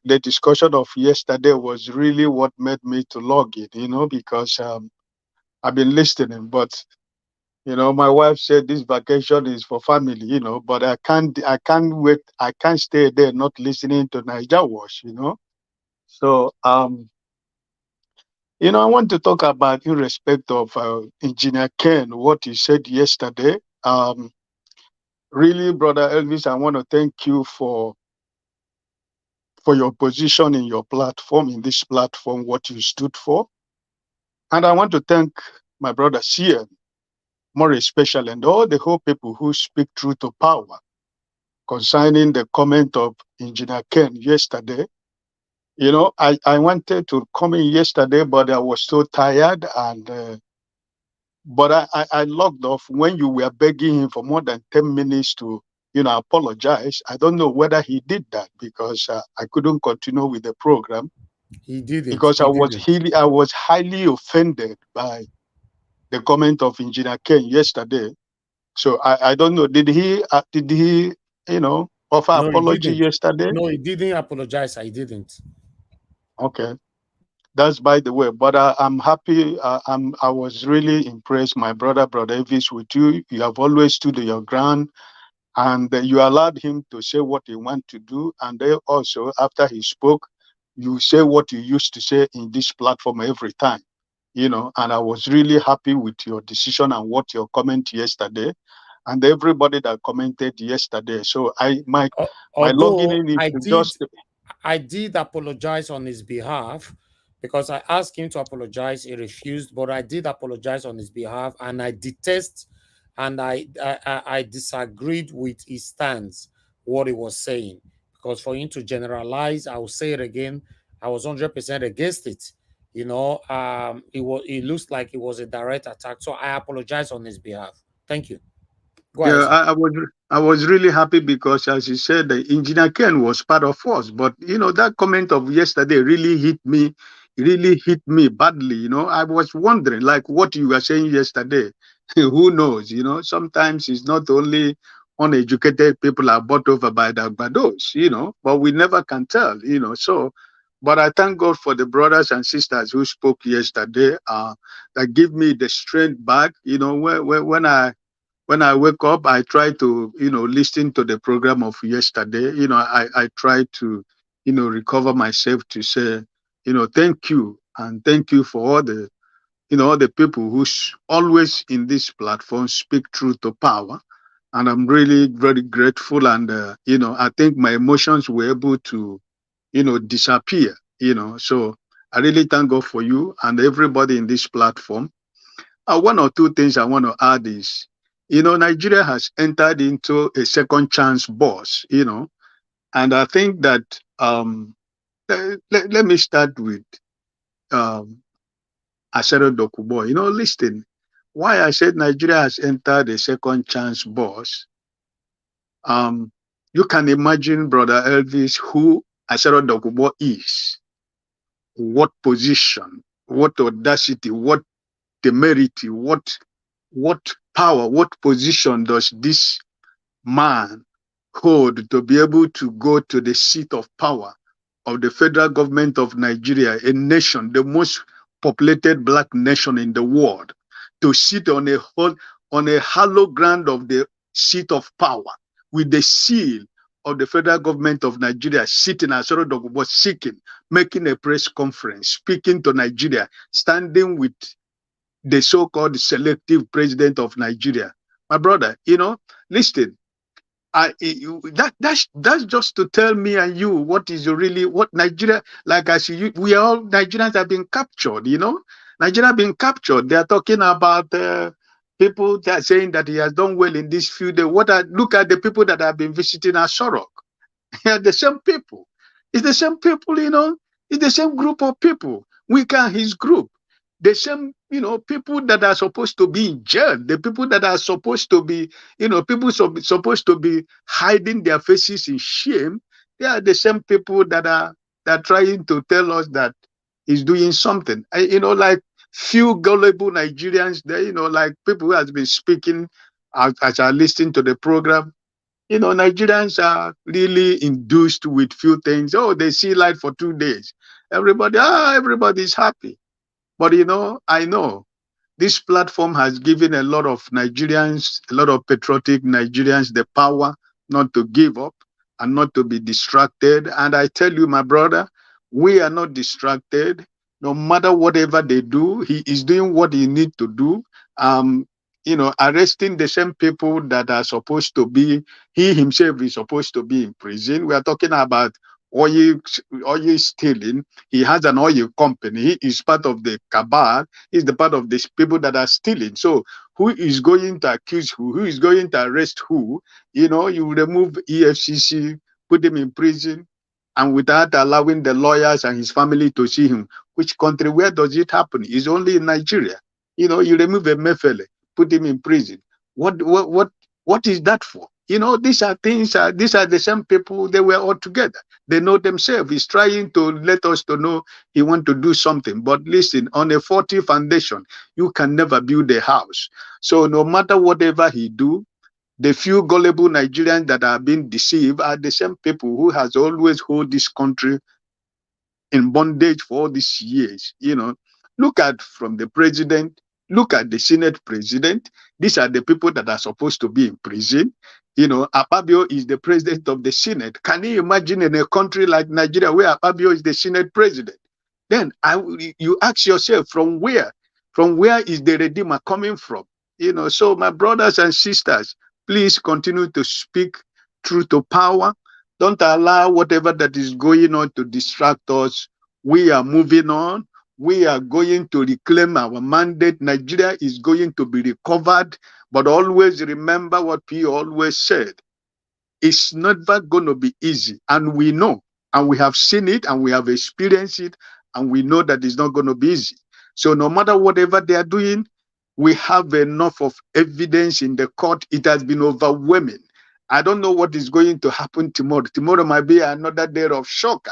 Speaker 15: the discussion of yesterday was really what made me to log it, because I've been listening, but my wife said this vacation is for family, but I can't wait, I can't stay there not listening to Niger Wash, So I want to talk about in respect of Engineer Ken, what he said yesterday. Really, Brother Elvis, I want to thank you for your position in your platform, in this platform, what you stood for. And I want to thank my brother Sia, more especially, and all the whole people who speak truth to power concerning the comment of Engineer Ken yesterday. I wanted to come in yesterday, but I was so tired, and but I logged off when you were begging him for more than 10 minutes to apologize. I don't know whether he did that because I couldn't continue with the program.
Speaker 1: He didn't.
Speaker 15: Because I was highly offended by the comment of Engineer Ken yesterday. So I don't know. Did he offer apology yesterday?
Speaker 1: No, he didn't apologize. I didn't.
Speaker 15: Okay, that's by the way. But I'm happy. I was really impressed, my brother Elvis, with you. You have always stood your ground, and you allowed him to say what he wanted to do. And then also, after he spoke, you say what you used to say in this platform every time. And I was really happy with your decision and what your comment yesterday, and everybody that commented yesterday. So my logging in is
Speaker 1: I did apologize on his behalf because I asked him to apologize. He refused, but I did apologize on his behalf, and I detest and I disagreed with his stance, what he was saying. Because for him to generalize, I will say it again, I was 100% against it. It looks like it was a direct attack. So I apologize on his behalf. Thank you. Go ahead,
Speaker 15: I was really happy because, as you said, the Engineer Ken was part of us. But that comment of yesterday really hit me. Really hit me badly. I was wondering, like what you were saying yesterday. Who knows? Sometimes it's not only uneducated people are bought over by the Agbados, but we never can tell. So. But I thank God for the brothers and sisters who spoke yesterday. That give me the strength back. When I wake up, I try to, listen to the program of yesterday. I try to, recover myself to say, thank you. And thank you for all the people who always in this platform speak truth to power. And I'm really very grateful. And, I think my emotions were able to, disappear, So I really thank God for you and everybody in this platform. One or two things I want to add is, Nigeria has entered into a second chance boss, and I think that let me start with um, Asero Dokubo. Listen, why I said Nigeria has entered a second chance boss. You can imagine, Brother Elvis, who Asero Dokubo is, what position, what audacity, what temerity, what power, what position does this man hold to be able to go to the seat of power of the federal government of Nigeria, a nation, the most populated black nation in the world, to sit on a hollow ground of the seat of power with the seal of the federal government of Nigeria sitting as sort of seeking, making a press conference, speaking to Nigeria, standing with the so-called selective president of Nigeria. My brother, listen, that's just to tell me and you what is really what Nigeria, like I see, we all Nigerians have been captured. Nigeria have been captured. They are talking about people that are saying that he has done well in this few days. Look at the people that have been visiting Asorok. They are the same people. It's the same people, It's the same group of people. We can his group. The same, people that are supposed to be in jail, the people that are supposed to be, people supposed to be hiding their faces in shame. They are the same people that are trying to tell us that he's doing something. Like few gullible Nigerians there, like people who has been speaking as I listen to the program. Nigerians are really induced with few things. Oh, they see light for 2 days. Everybody's happy. But I know this platform has given a lot of Nigerians, a lot of patriotic Nigerians, the power not to give up and not to be distracted. And I tell you, my brother, we are not distracted. No matter whatever they do, he is doing what he needs to do. Arresting the same people that are supposed to be, he himself is supposed to be in prison. We are talking about oil stealing. He has an oil company. He is part of the cabal. He's the part of these people that are stealing. So who is going to accuse who? Who is going to arrest who? You remove EFCC, put him in prison, and without allowing the lawyers and his family to see him. Which country? Where does it happen? It's only in Nigeria. You remove a Mefele, put him in prison. What is that for? These are things. These are the same people. They were all together. They know themselves. He's trying to let us to know he want to do something. But listen, on a faulty foundation, you can never build a house. So no matter whatever he do, the few gullible Nigerians that are being deceived are the same people who has always hold this country in bondage for all these years. Look at from the president, look at the Senate president. These are the people that are supposed to be in prison. Akpabio is the president of the Senate. Can you imagine in a country like Nigeria where Akpabio is the Senate president? Then you ask yourself, from where is the Redeemer coming from? So my brothers and sisters, please continue to speak truth to power. Don't allow whatever that is going on to distract us. We are moving on. We are going to reclaim our mandate. Nigeria is going to be recovered. But always remember what P always said. It's never going to be easy. And we know, and we have seen it, and we have experienced it, and we know that it's not going to be easy. So no matter whatever they are doing, we have enough of evidence in the court. It has been overwhelming. I don't know what is going to happen tomorrow. Tomorrow might be another day of shocker,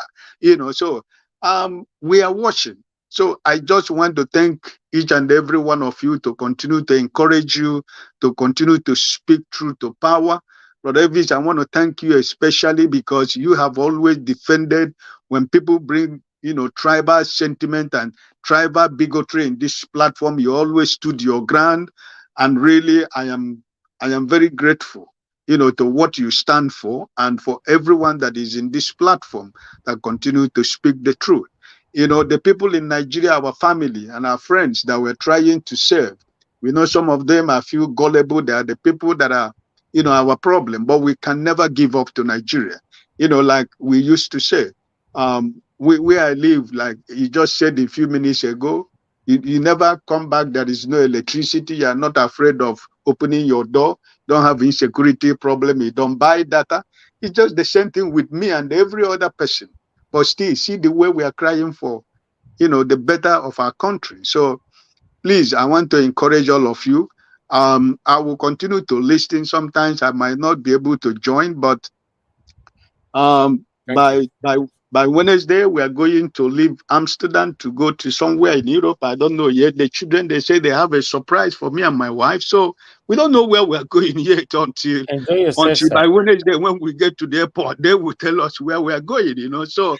Speaker 15: So we are watching. So I just want to thank each and every one of you to continue to encourage you, to continue to speak truth to power. Brother Elvis, I want to thank you especially because you have always defended when people bring, tribal sentiment and tribal bigotry in this platform. You always stood your ground. And really, I am very grateful, to what you stand for and for everyone that is in this platform that continue to speak the truth. The people in Nigeria, our family and our friends that we're trying to serve, we know some of them are few gullible. They are the people that are, our problem, but we can never give up to Nigeria. Like we used to say, where I live, like you just said a few minutes ago, You never come back, there is no electricity, you are not afraid of opening your door, don't have insecurity problem, you don't buy data. It's just the same thing with me and every other person. But still, see the way we are crying for, the better of our country. So please, I want to encourage all of you. I will continue to listen. Sometimes I might not be able to join, but by Wednesday we are going to leave Amsterdam to go to somewhere in Europe. I don't know yet. The children, they say they have a surprise for me and my wife, so we don't know where we are going yet until
Speaker 1: enjoy yourself, sir.
Speaker 15: by Wednesday when we get to the airport. They will tell us where we are going. So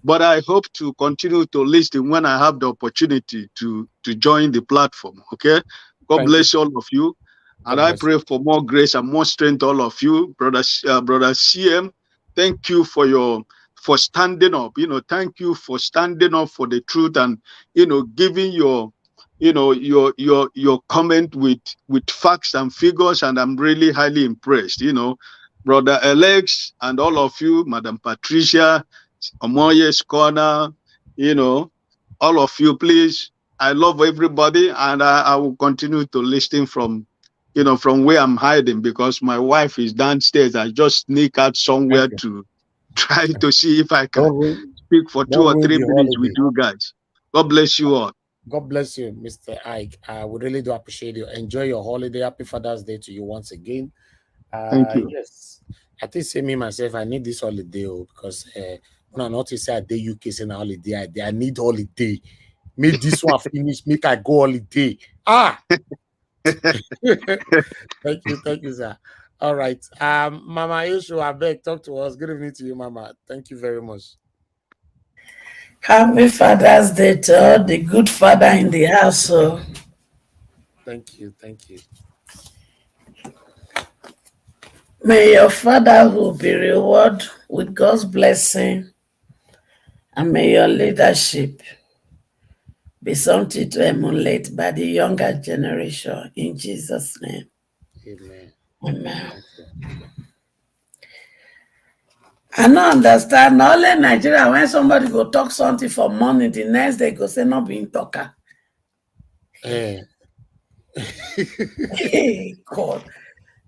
Speaker 15: but I hope to continue to listen when I have the opportunity to join the platform. Okay, God bless all of you. And I pray for more grace and more strength, all of you, brother CM. Thank you for standing up. Thank you for standing up for the truth and giving your comment with facts and figures. And I'm really highly impressed. Brother Alex and all of you, Madam Patricia, Omoye's Corner, all of you, please. I love everybody, and I will continue to listen from where I'm hiding, because my wife is downstairs. I just sneak out somewhere to try to see if I can speak for 2 or 3 minutes with you guys. God bless you all.
Speaker 1: God bless you, Mr. Ike. We really do appreciate you. Enjoy your holiday. Happy Father's Day to you once again.
Speaker 15: Thank you.
Speaker 1: Yes, I think say me myself, I need this holiday because when I notice I day UK saying holiday, I need holiday. Make this one finish, make I go holiday. Thank you, sir. All right. Mama Yeshu, I beg, talk to us. Good evening to you, Mama. Thank you very much.
Speaker 16: Happy Father's Day to all the good father in the house. So.
Speaker 1: Thank you.
Speaker 16: May your fatherhood be rewarded with God's blessing, and may your leadership be something to emulate by the younger generation. In Jesus' name.
Speaker 1: Amen.
Speaker 16: Amen. I don't understand. Only Nigeria, when somebody go talk something for money, the next day go say not being talker. Hey, God.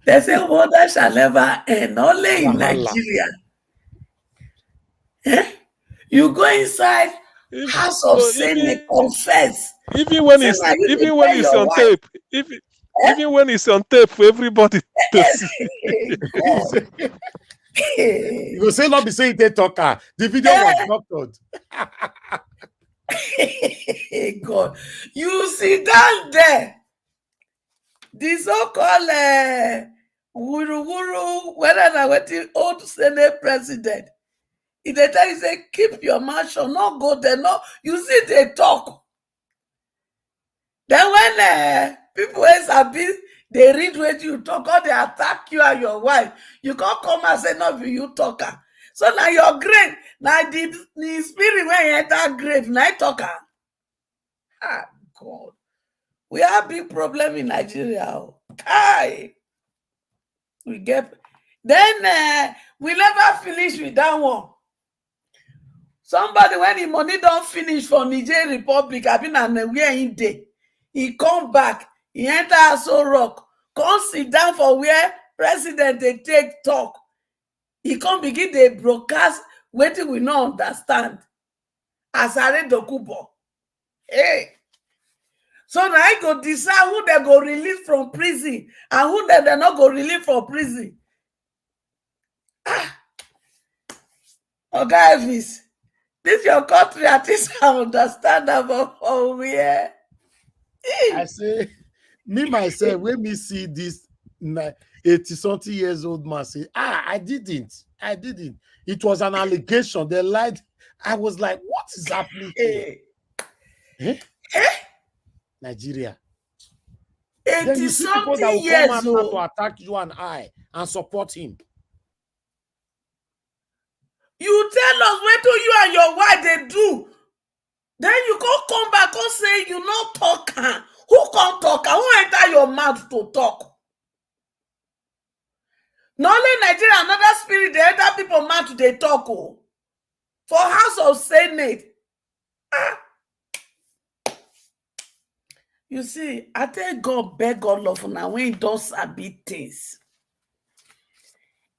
Speaker 16: They say water shall never end. Only in Nigeria. You go inside house of Senate, confess.
Speaker 9: Even when it's on tape, even when it's on tape for everybody to see.
Speaker 1: You go say not be saying they talker. The video was doctored.
Speaker 16: God, you see down there. The so-called wuru, whether I went to old Senate president. If they tell you, say, keep your mouth shut, not go there, no. You see, they talk. Then when people else are busy, they read what you talk, or they attack you and your wife. You can't come and say, no, you talker. So now your grave, now the spirit when you enter grave, now you talker. Ah, God. We have big problem in Nigeria. Hi. We get. Then we never finish with that one. Somebody, when the money don't finish for Niger Republic, I've been on where in day. He come back, he enter Aso Rock, come sit down for where president they take talk. He come begin they broadcast waiting we not understand. Asare Dokubo. Hey. So now I go decide who they go release from prison and who they not go release from prison. Okay, Elvis. This your country, at least I understand about where.
Speaker 1: I say, me myself, when me see this 80-something years old man say, I didn't. It was an allegation. They lied. I was like, what is happening here? Nigeria. Then you see people that will come out now to attack you and I and support him.
Speaker 16: You tell us what do you and your wife they do. Then you come back and say you not talk. Who can talk? Who enter your mouth to talk? Not only Nigeria, another spirit, they enter people mouth they talk. For House of Senate. You see, I thank God, beg God love now when He does sabi things.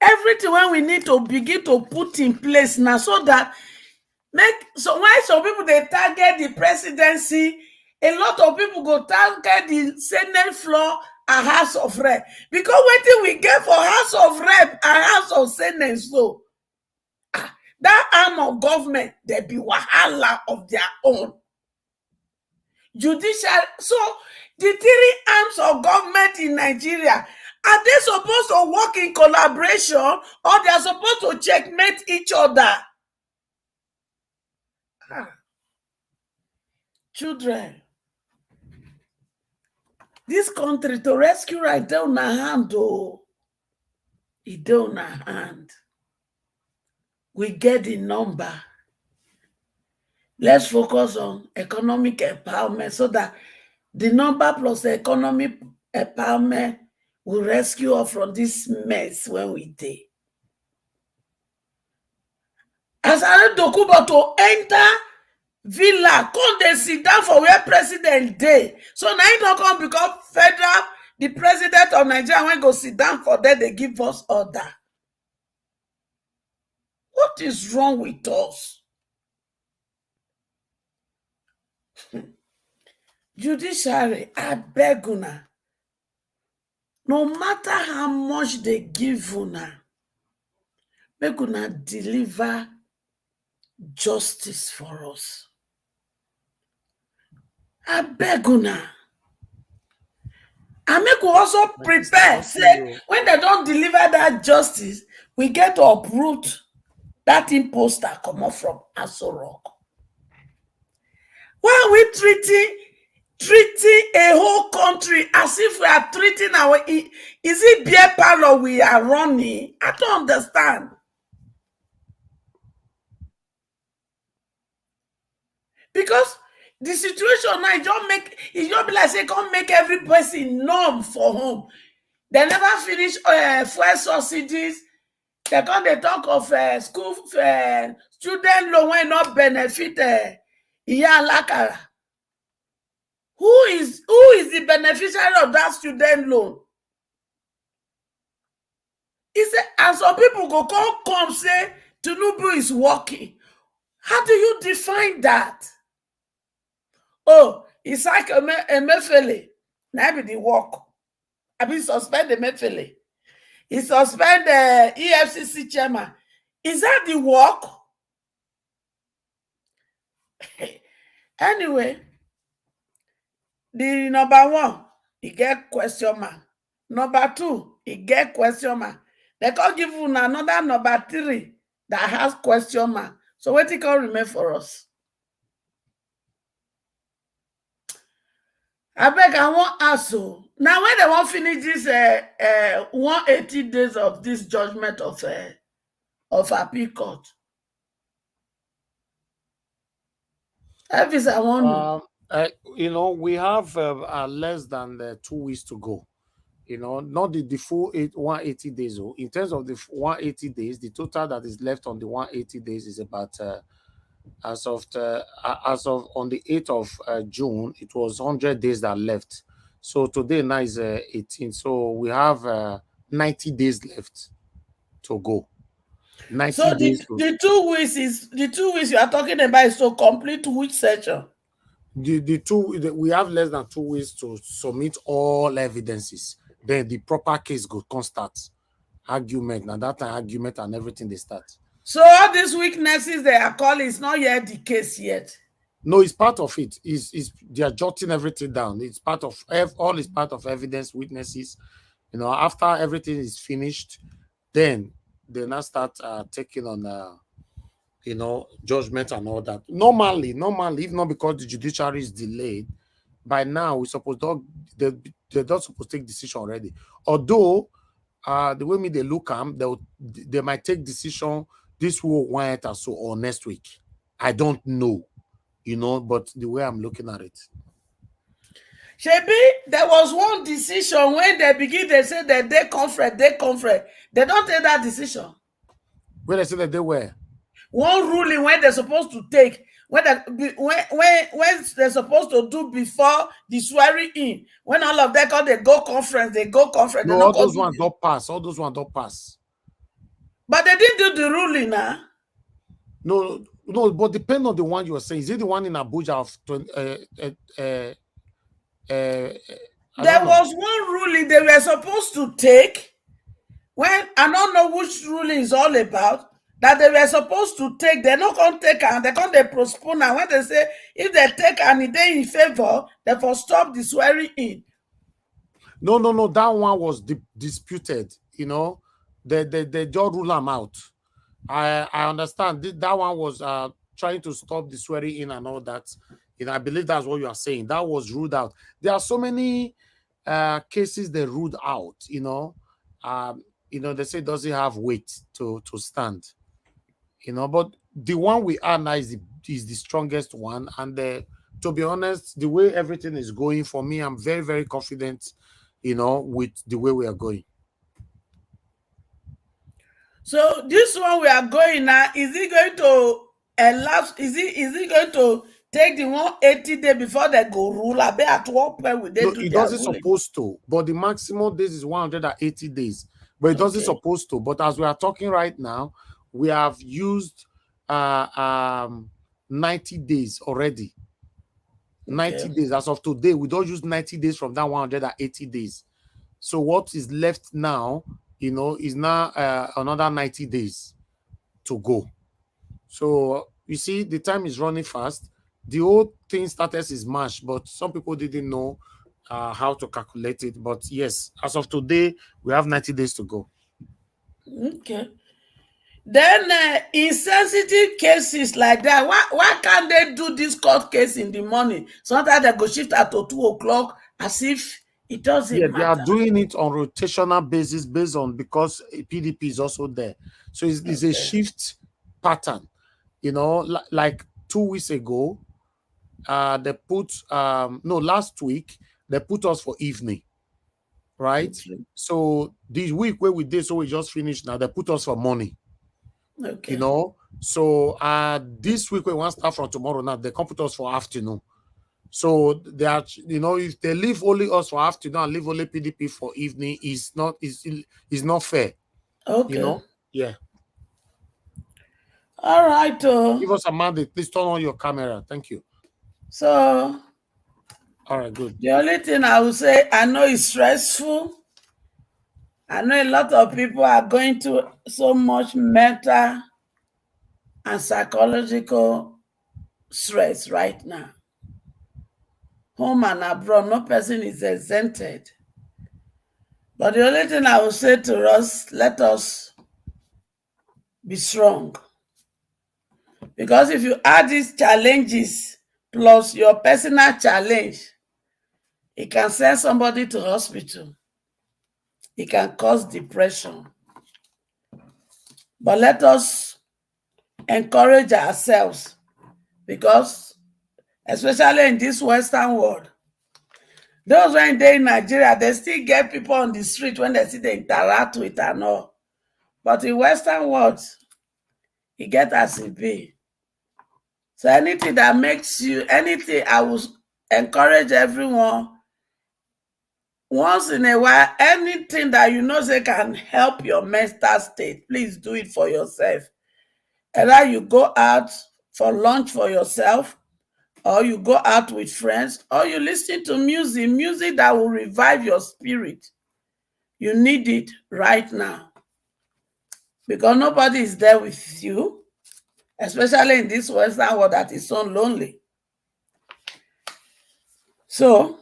Speaker 16: Everything when we need to begin to put in place now, so that why some people they target the presidency, a lot of people go target the Senate floor and House of Rep, because what do we get for House of Rep and House of Senate? So that arm of government, there be wahala of their own. Judicial, so the three arms of government in Nigeria, are they supposed to work in collaboration, or they are supposed to checkmate each other? Children, this country to rescue right down our hand, though. It down our hand. We get the number. Let's focus on economic empowerment, so that the number plus economic empowerment will rescue us from this mess when we did. As I Dokubo to enter villa, come they sit down for where president day. So now he don't come become federal, the president of Nigeria when go sit down for there, they give us order. What is wrong with us? Judiciary, I beg una. No matter how much they give una, make una deliver justice for us. I beg una. And make we also prepare. Say, when they don't deliver that justice, we get to uproot that imposter come up from Aso Rock. Why are we treating a whole country as if we are treating our... Is it beer parlor we are running? I don't understand. Because the situation now, it just be like say, come make every person numb for home. They never finish fuel subsidies. They talk of school student loan when not benefit Lakara. Who is the beneficiary of that student loan? He said, and some people go come say Tinubu is working. How do you define that? Oh, it's like a Emefiele. Now be the work. I mean, suspend the Emefiele. He suspend the EFCC chairman. Is that the work? Anyway, the number one, he get question mark. Number two, he get question mark. They can't give you another number three that has question mark. So what it can remain for us? I beg, I want also. Now when they won't finish this 180 days of this judgment of appeal court. Elvis, I want
Speaker 1: we have less than 2 weeks to go. Not the full 180 days. In terms of the 180 days, the total that is left on the 180 days is about as of on the 8th of June, it was 100 days that left. So today now is 18. So we have 90 days left to go. 90
Speaker 16: so
Speaker 1: days.
Speaker 16: The 2 weeks you are talking about is to complete which section?
Speaker 1: We have less than 2 weeks to submit all evidences. Then the proper case go start. Argument, and that time argument and everything they start.
Speaker 16: So all these weaknesses they are calling is not yet the case yet.
Speaker 1: No, it's part of it. They are jotting everything down. It's part of all is part of evidence, witnesses. After everything is finished, then they now start taking on judgment and all that. Normally, if not because the judiciary is delayed, by now we suppose they're not supposed to take decision already. Although the way they look they might take decision this week or so or next week. I don't know, but the way I'm looking at it.
Speaker 16: Shebi, there was one decision when they say that they conference. They don't take that decision.
Speaker 1: When they say that they were.
Speaker 16: one ruling when they're supposed to take, when they're supposed to do before the swearing in, when all of them come, they go conference.
Speaker 1: No, all those ones don't pass. All those ones don't pass.
Speaker 16: But they didn't do the ruling now.
Speaker 1: No, but depending on the one you are saying, is it the one in Abuja of
Speaker 16: there was one ruling they were supposed to take when I don't know which ruling is all about, that they were supposed to take. They're not going to take and they're going to postpone. And when they say if they take and they in favor, therefore stop the swearing in.
Speaker 1: No. That one was disputed. You know, they just rule them out. I understand. That one was trying to stop the swearing in and all that. You know, I believe that's what you are saying. That was ruled out. There are so many cases they ruled out. You know, they say doesn't have weight to stand. You know, but the one we are now is the strongest one. And to be honest, the way everything is going for me, I'm very, very confident. You know, with the way we are going.
Speaker 16: So this one we are going now, is it going to elapse? Is it going to take the 180 days before they go rule? I bet at what point will they do
Speaker 1: it
Speaker 16: their
Speaker 1: doesn't
Speaker 16: ruling?
Speaker 1: supposed to, but the maximum days is 180 days. But it doesn't supposed to. But as we are talking right now, we have used 90 days already. 90 days as of today. We don't use 90 days from that 180 days. So what is left now, you know, is now another 90 days to go. So you see, the time is running fast. The whole thing started is March, but some people didn't know how to calculate it. But yes, as of today, we have 90 days to go.
Speaker 16: Okay. Then in sensitive cases like that, why can't they do this court case in the morning? Sometimes they go shift at 2:00 as if it doesn't matter.
Speaker 1: They are doing it on rotational basis based on because PDP is also there. So it's a shift pattern. You know, like 2 weeks ago, they put last week they put us for evening, right? So this week where we did, so we just finished now, they put us for morning. You know, so this week we want to start from tomorrow now, they come put us for afternoon. So they are, you know, if they leave only us for afternoon and leave only PDP for evening, is not fair.
Speaker 16: Okay.
Speaker 1: You know, yeah.
Speaker 16: All right.
Speaker 1: Give us a mandate. Please turn on your camera. Thank you.
Speaker 16: So,
Speaker 1: all right, good.
Speaker 16: The only thing I will say, I know it's stressful. I know a lot of people are going through so much mental and psychological stress right now. Home and abroad, no person is exempted. But the only thing I will say to us, let us be strong. Because if you add these challenges plus your personal challenge, it can send somebody to hospital. It can cause depression. But let us encourage ourselves, because especially in this Western world, those when they're in Nigeria, they still get people on the street when they see they interact with and all. But in Western world, it gets as it be. So anything that makes you, anything, I will encourage everyone, once in a while, anything that you know they can help your mental state, please do it for yourself. Either you go out for lunch for yourself, or you go out with friends, or you listen to music that will revive your spirit. You need it right now, because nobody is there with you, especially in this Western world that is so lonely. So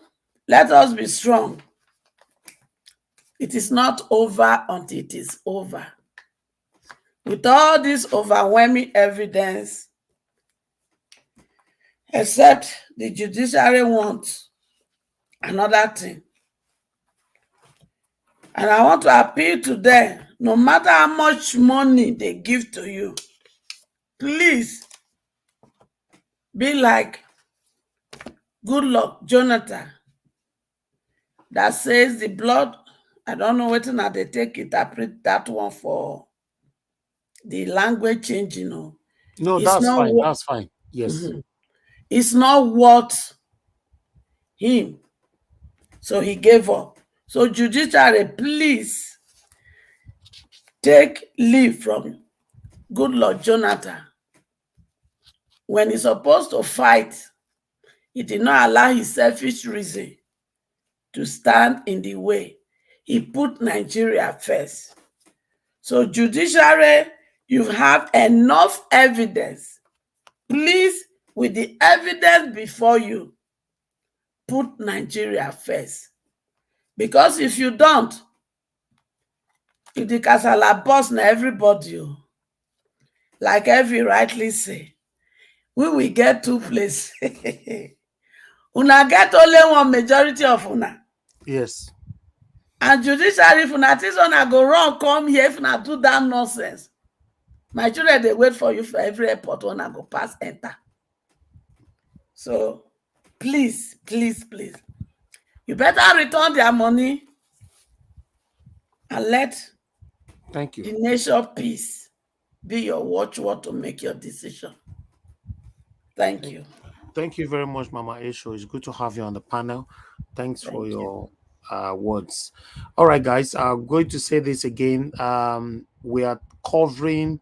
Speaker 16: let us be strong. It is not over until it is over. With all this overwhelming evidence, except the judiciary wants another thing. And I want to appeal to them, no matter how much money they give to you, please be like Goodluck Jonathan, that says the blood, I don't know whether they take interpret that one for the language change, you know.
Speaker 1: No,
Speaker 16: It's
Speaker 1: that's
Speaker 16: not
Speaker 1: fine.
Speaker 16: what
Speaker 1: That's fine. Yes.
Speaker 16: it's not what him. So he gave up. So judiciary, please take leave from good Lord Jonathan. When he's supposed to fight, he did not allow his selfish reason to stand in the way. He put Nigeria first. So judiciary, you have enough evidence. Please, with the evidence before you, put Nigeria first. Because if you don't, if the casala boss na everybody, like every rightly say, we will get two places. Una get only one majority of una.
Speaker 1: Yes.
Speaker 16: And judiciary, if una think una go wrong, come here if una do that nonsense. My children, they wait for you for every airport when I go pass, enter. So, please, please, please, you better return their money and let
Speaker 1: Thank you.
Speaker 16: the nation peace be your watchword to make your decision. Thank you.
Speaker 1: Thank you very much, Mama Esho. It's good to have you on the panel. Thanks for
Speaker 16: Thank you.
Speaker 1: your words. All right, guys, I'm going to say this again. We are covering,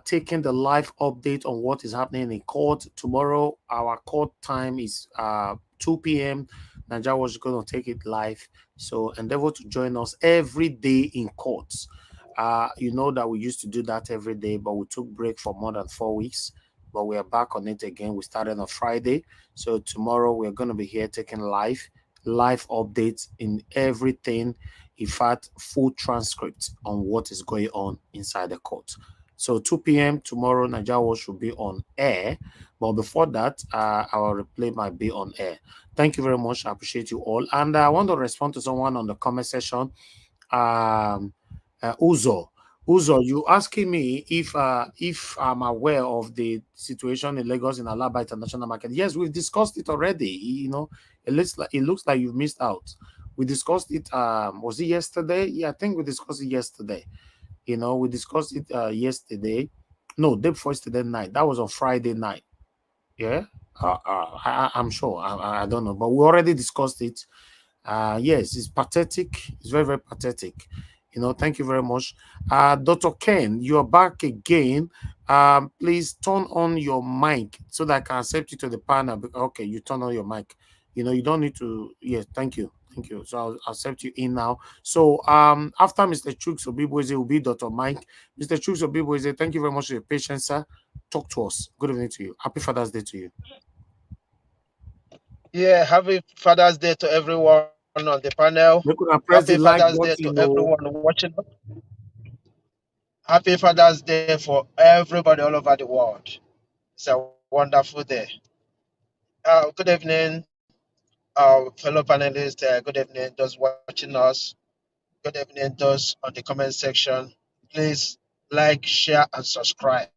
Speaker 1: taking the live update on what is happening in court. Tomorrow, our court time is 2 p.m. Nigeria was going to take it live. So endeavor to join us every day in courts. You know that we used to do that every day, but we took break for more than 4 weeks. But we are back on it again. We started on Friday. So tomorrow we're going to be here taking live updates in everything. In fact, full transcript on what is going on inside the court. So 2 p.m. tomorrow, Nigeria should be on air. But before that, our replay might be on air. Thank you very much. I appreciate you all. And I want to respond to someone on the comment section. Uzo, you asking me if I'm aware of the situation in Lagos in Alaba International Market. Yes, we've discussed it already. You know, it looks like you've missed out. We discussed it. Was it yesterday? Yeah, I think we discussed it yesterday. You know, we discussed it yesterday. No, day before yesterday night. That was on Friday night. Yeah, I'm sure. I don't know, but we already discussed it. Yes, it's pathetic. It's very, very pathetic. You know, thank you very much. Dr. Ken, you're back again. Please turn on your mic so that I can accept you to the panel. Okay, you turn on your mic. You know, you don't need to. Yes, thank you. Thank you. So I'll accept you in now. So after Mr. Chuks Obiboeze will be Dr. Mike. Mr. Chuks Obiboeze, thank you very much for your patience, sir. Talk to us. Good evening to you. Happy Father's Day to you.
Speaker 11: Yeah, happy Father's Day to everyone on the panel.
Speaker 1: We could have pressed
Speaker 11: Happy
Speaker 1: the like
Speaker 11: Father's Day to
Speaker 1: button.
Speaker 11: everyone watching. Happy Father's Day for everybody all over the world. It's a wonderful day. Good evening, fellow panelists. Good evening, those watching us. Good evening, those on the comment section. Please like, share, and subscribe.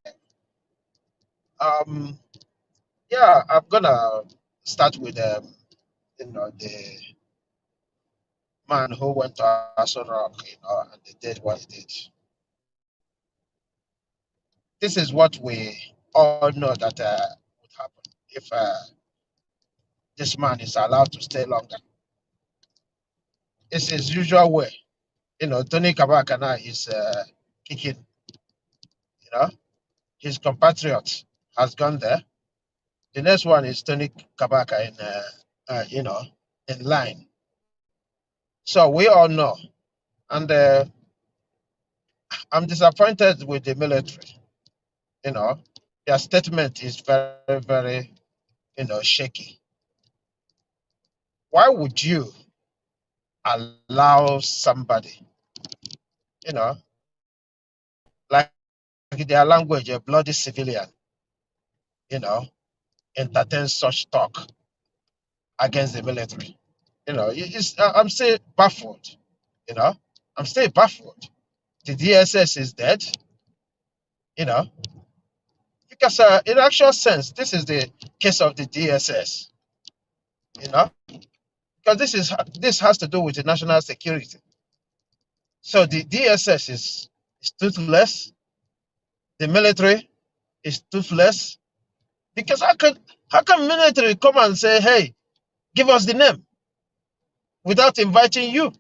Speaker 11: Yeah, I'm gonna start with the man who went to Aso Rock, and they did what he did. This is what we all know that would happen if this man is allowed to stay longer. It's his usual way. Tony Kabakana is kicking. His compatriot has gone there. The next one is Tony Kabaka in line. So we all know, and I'm disappointed with the military. Their statement is very, very, shaky. Why would you allow somebody, like in their language, a bloody civilian, entertain such talk against the military? I'm still baffled. I'm still baffled. The DSS is dead. Because in actual sense, this is the case of the DSS. Because this has to do with the national security. So the DSS is toothless. The military is toothless. Because how can military come and say, hey, give us the name without inviting you?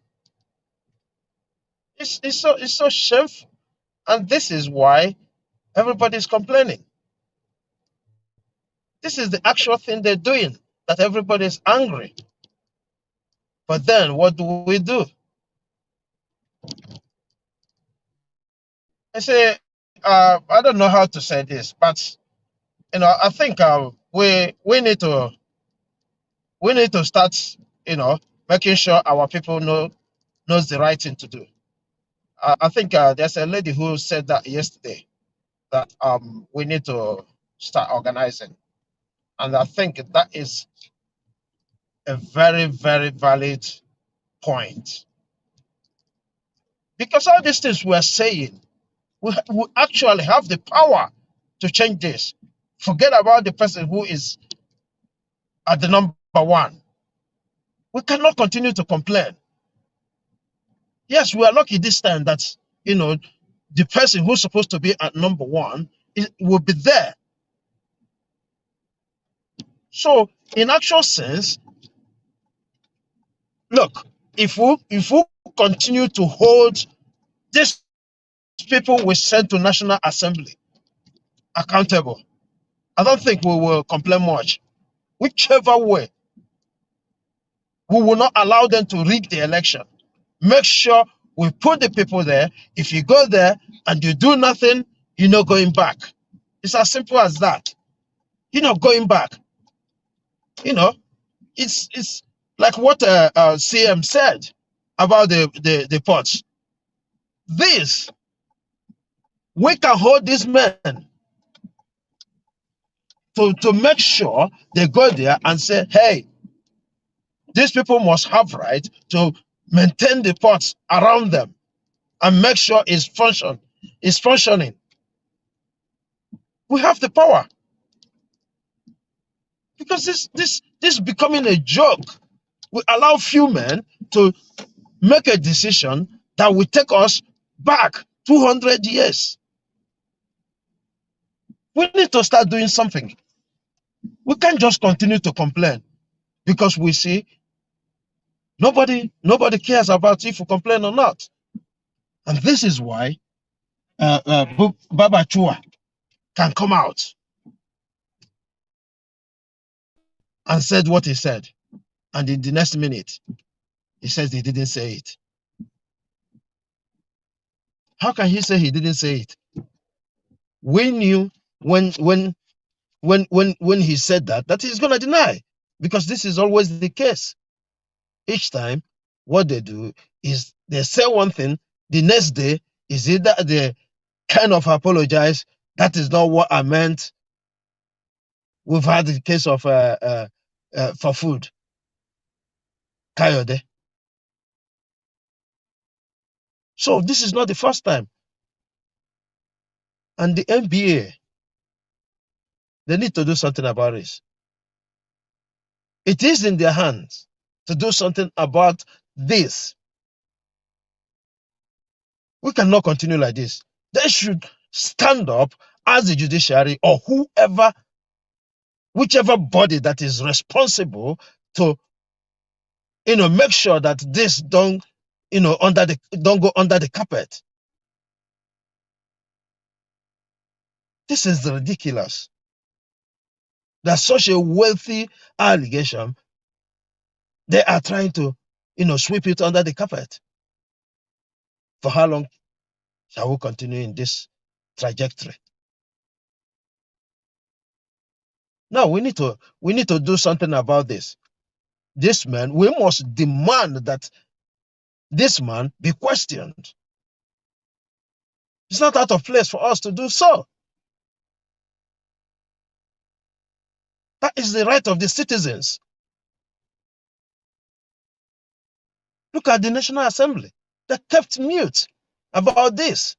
Speaker 11: It's so shameful. And this is why everybody's complaining. This is the actual thing they're doing, that everybody's angry. But then what do? I say, I don't know how to say this, but I think we need to start, making sure our people knows the right thing to do. I think there's a lady who said that yesterday, that we need to start organizing, and I think that is a very, very valid point, because all these things we're saying, we actually have the power to change this. Forget about the person who is at the number one. We cannot continue to complain. Yes, we are lucky this time that the person who's supposed to be at number one will be there. So, in actual sense, look, if we continue to hold these people we sent to National Assembly accountable, I don't think we will complain much. Whichever way, we will not allow them to rig the election. Make sure we put the people there. If you go there and you do nothing, you're not going back. It's as simple as that. You're not going back. It's like what CM said about the ports. This, we can hold these men to make sure they go there and say, hey, these people must have right to maintain the ports around them and make sure it's functioning. We have the power. Because this is becoming a joke. We allow few men to make a decision that will take us back 200 years. We need to start doing something. We can't just continue to complain, because we see nobody cares about if we complain or not. And this is why Bulkachuwa can come out and said what he said, and in the next minute he says he didn't say it. How can he say he didn't say it? We knew when he said that he's gonna deny, because this is always the case. Each time, what they do is they say one thing, the next day is either they kind of apologize. That is not what I meant. We've had the case of for food, Kayode. So this is not the first time. And the NBA, they need to do something about this. It is in their hands to do something about this. We cannot continue like this. They should stand up as the judiciary or whichever body that is responsible to, make sure that this don't go under the carpet. This is ridiculous. That's such a wealthy allegation. They are trying to, sweep it under the carpet. For how long shall we continue in this trajectory? Now we need to do something about this. This man, we must demand that this man be questioned. It's not out of place for us to do so. That is the right of the citizens. Look at the National Assembly. They kept mute about this.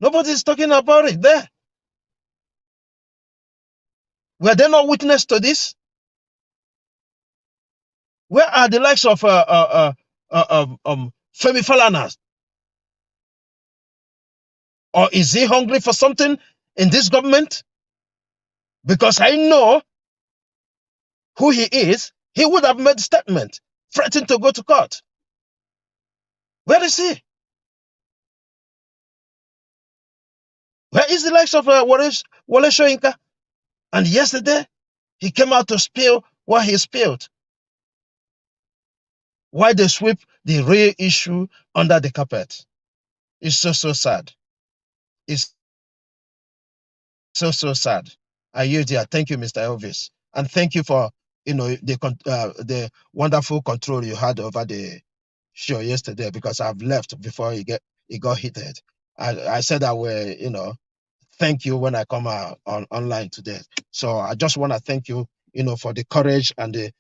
Speaker 11: Nobody is talking about it there. Were they not witness to this? Where are the likes of Femi Falana? Or is he hungry for something in this government? Because I know who he is, he would have made statement, threatened to go to court. Where is he? Where is the likes of Wole Soyinka? And yesterday, he came out to spill what he spilled. Why they sweep the real issue under the carpet? It's so sad. It's so sad. I yield here. Thank you, Mr. Elvis, and thank you for the wonderful control you had over the show yesterday, because I've left before it got heated. I said I will thank you when I come out online today. So I just want to thank you for the courage and the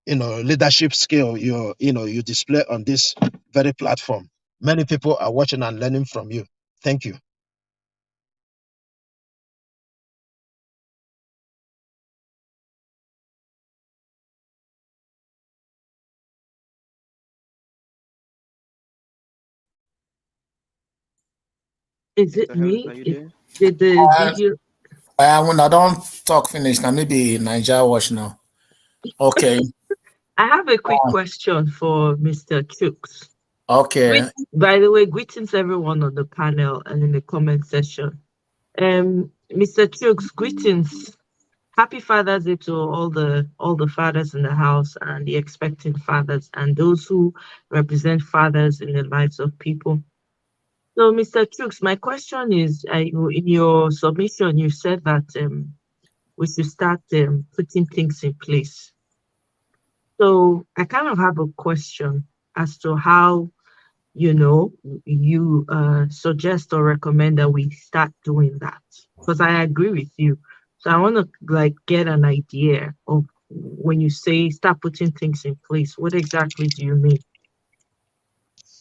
Speaker 11: leadership skill you display on this very platform. Many people are watching and learning from you. Thank you.
Speaker 12: Is it me? Did the video?
Speaker 1: When I don't talk finish, now maybe Nigeria watch now. Okay.
Speaker 12: I have a quick question for Mr. Chooks.
Speaker 1: Okay.
Speaker 12: By the way, greetings everyone on the panel and in the comment section. Mr. Chooks, greetings. Happy Father's Day to all the fathers in the house and the expecting fathers and those who represent fathers in the lives of people. So, Mr. Chooks, my question is, in your submission, you said that we should start putting things in place. So I kind of have a question as to how, you suggest or recommend that we start doing that. Because I agree with you. So I want to get an idea of when you say start putting things in place, what exactly do you mean?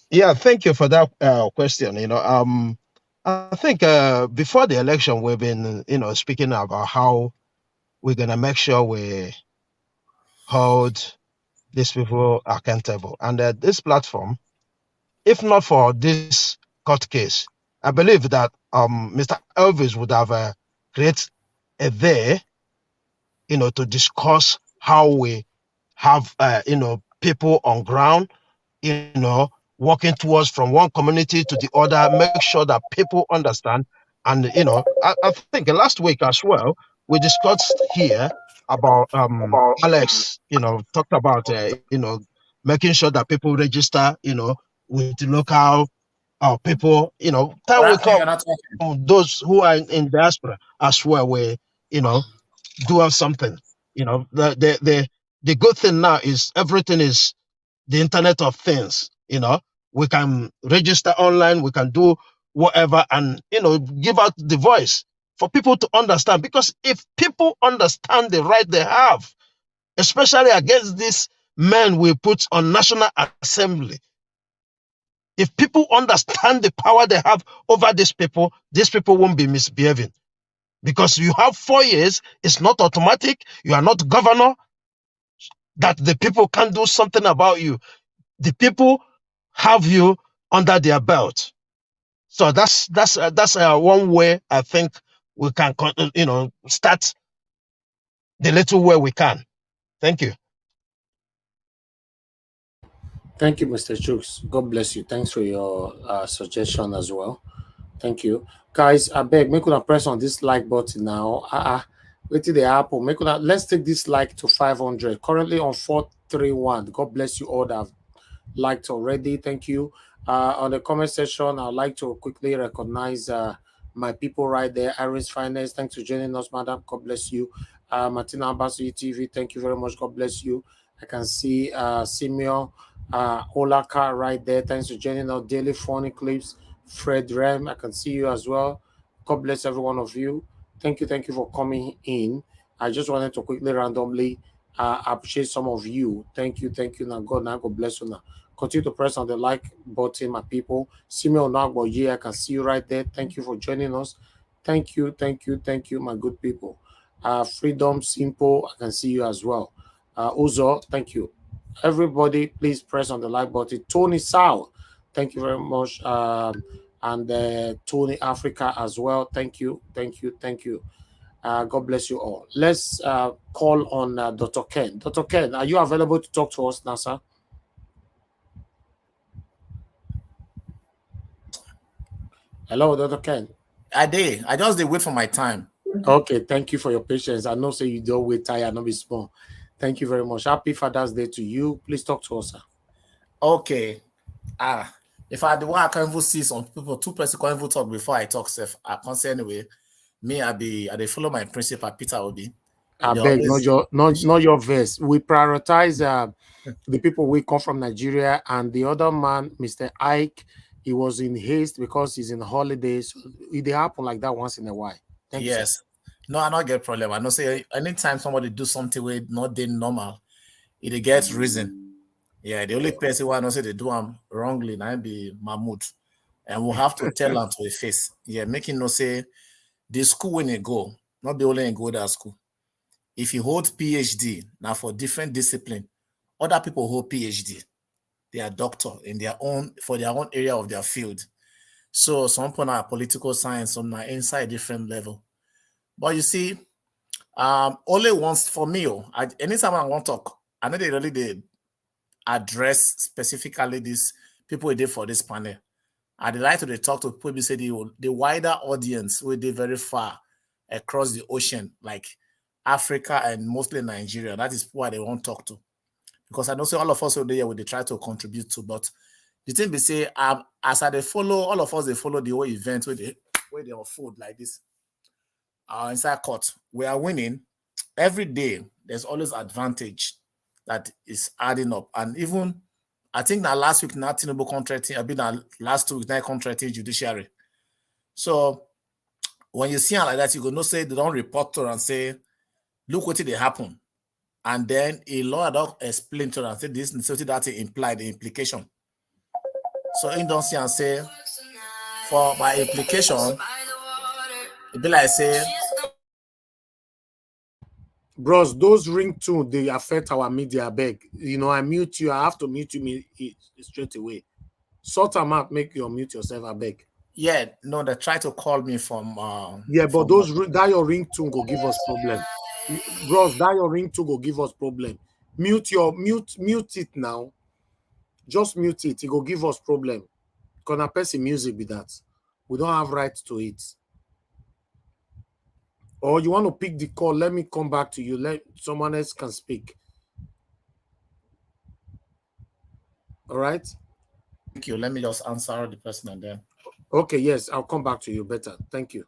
Speaker 11: Yeah, thank you for that question. I think before the election, we've been, speaking about how we're gonna make sure we hold these people accountable. And this platform, if not for this court case, I believe that Mr. Elvis would have created a day, to discuss how we have, people on ground, working towards from one community to the other, make sure that people understand. And, I think last week as well, we discussed here about Alex, talked about, making sure that people register, with the local people, time will come, those who are in diaspora as well, where, do something. The good thing now is everything is the Internet of Things. We can register online, we can do whatever, and give out the voice for people to understand. Because if people understand the right they have, especially against these men we put on National Assembly, if people understand the power they have over these people won't be misbehaving. Because you have 4 years, it's not automatic. You are not governor, that the people can't do something about you. The people have you under their belt. So that's one way I think we can, start the little way we can. Thank you.
Speaker 1: Thank you, Mr. Chooks. God bless you. Thanks for your suggestion as well. Thank you. Guys, I beg, make una press on this like button now. Wait till the Apple. Let's take this like to 500. Currently on 431. God bless you all that have liked already. Thank you. On the comment section, I'd like to quickly recognize my people right there. Iris Finance, thanks for joining us, madam. God bless you. Martina Ambassador TV, thank you very much. God bless you. I can see Simeon Olaka right there. Thanks for joining us. Daily Funny Clips. Fred Rem, I can see you as well. God bless every one of you. Thank you for coming in. I just wanted to quickly randomly appreciate some of you. Thank you. Now God bless you now. Continue to press on the like button, my people. Simeon Nagboye, I can see you right there. Thank you for joining us. Thank you, my good people. Freedom Simple, I can see you as well. Uzo, thank you. Everybody, please press on the like button. Tony Sal, thank you very much. and Tony Africa as well. Thank you. God bless you all. Let's call on Dr. Ken. Dr. Ken, are you available to talk to us now, sir? Hello, Dr. Ken.
Speaker 17: I just did wait for my time.
Speaker 1: Okay, thank you for your patience. I know say you don't wait tired, not be small. Thank you very much. Happy Father's Day to you. Please talk to us, sir.
Speaker 17: Okay. If I the one I can even see some people, two person can even talk before I talk, self. I can't say anyway. Me, I follow my principal, Peter Obi.
Speaker 1: I beg, not your verse. We prioritize the people we come from Nigeria, and the other man, Mr. Ike, he was in haste because he's in holidays. It happen like that once in a while. Thank you, sir.
Speaker 17: No, I not get problem. I know say anytime somebody do something with not being normal, it gets reason. Yeah, the only person who I know say they do them wrongly now be Mahmoud. And we'll have to tell them to a face. Yeah, making no say the school when you go, not the only go that school. If you hold PhD now for different discipline, other people hold PhD. They are doctor in their own for their own area of their field. So some people are political science, some are inside different level. But you see, only once for me, anytime I want to talk, I know they really did address specifically these people did for this panel. I'd like to talk to people say the wider audience where they very far across the ocean, like Africa and mostly Nigeria. That is why they won't talk to. Because I know say all of us over there they try to contribute to, but the thing they say, as I they follow, all of us they follow the whole event where they food like this. Inside court, we are winning every day. There's always advantage that is adding up, and even I think that last week not Tinubu contracting, I've been last 2 weeks now contracting judiciary. So when you see it like that, you go no say they don't report to and say, look what did happen, and then a lawyer don't explain to them and say this necessity that implied the implication. So in don't see and say for by implication, it be like say.
Speaker 1: Bros, those ringtone they affect our media. Beg, you know, I mute you. I have to mute you straight away. Sort them out. Make you mute yourself. I beg.
Speaker 17: Yeah, no, they try to call me from.
Speaker 1: Yeah, but those that your ringtone go give us problem. Bros, that your ringtone go give us problem. Mute it now. Just mute it. It go give us problem. Gonna person music with that. We don't have right to it. Or you want to pick the call, let me come back to you. Let someone else can speak. All right.
Speaker 17: Thank you. Let me just answer the person and then.
Speaker 1: Okay, yes, I'll come back to you better. Thank you.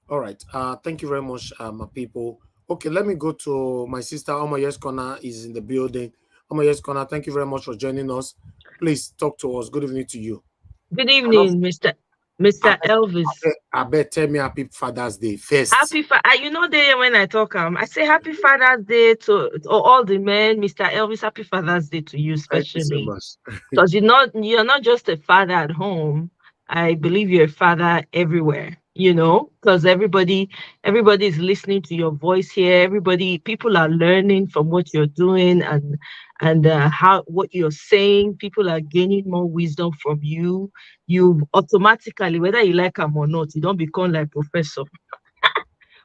Speaker 1: All right. Thank you very much, my people. Okay, let me go to my sister. Omoyes Kona is in the building. Omoyes Kona, thank you very much for joining us. Please talk to us. Good evening to you.
Speaker 12: Good evening, Mr. Elvis.
Speaker 1: I bet tell me happy Father's Day first.
Speaker 12: You know when I talk, I say happy Father's Day to all the men. Mr. Elvis, happy Father's Day to you, especially. Because you're not just a father at home. I believe you're a father everywhere, you know, because everybody is listening to your voice here. People are learning from what you're doing and what you're saying. People are gaining more wisdom from you. You automatically, whether you like them or not, you don't become like professor.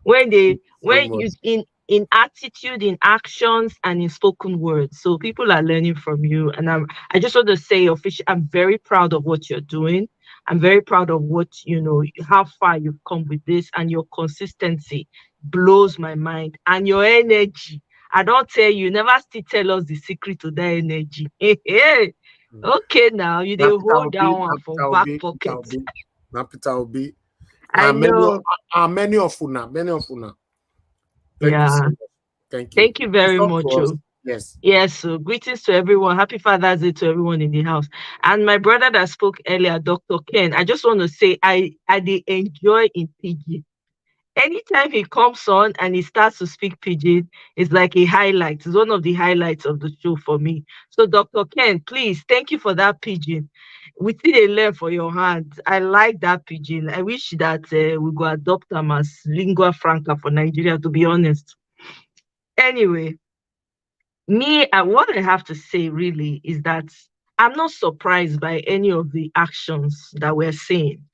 Speaker 12: when you in attitude, in actions, and in spoken words. So people are learning from you. And I just want to say officially, I'm very proud of what you're doing. I'm very proud of how far you've come with this, and your consistency blows my mind, and your energy. I don't tell you, never still tell us the secret to that energy. Okay, now you do hold that one from back pocket.
Speaker 1: Peter Obi.
Speaker 12: I know.
Speaker 1: Many of una. Thank you.
Speaker 12: Thank you very much. Yes. So greetings to everyone. Happy Father's Day to everyone in the house. And my brother that spoke earlier, Dr. Ken, I just want to say I enjoy in Pidgin. Anytime he comes on and he starts to speak Pidgin, it's like a highlight. It's one of the highlights of the show for me. So Dr. Ken, please, thank you for that Pidgin. We see they learn for your hand. I like that Pidgin. I wish that we go adopt them as lingua franca for Nigeria, to be honest. Anyway, what I have to say really is that I'm not surprised by any of the actions that we're seeing.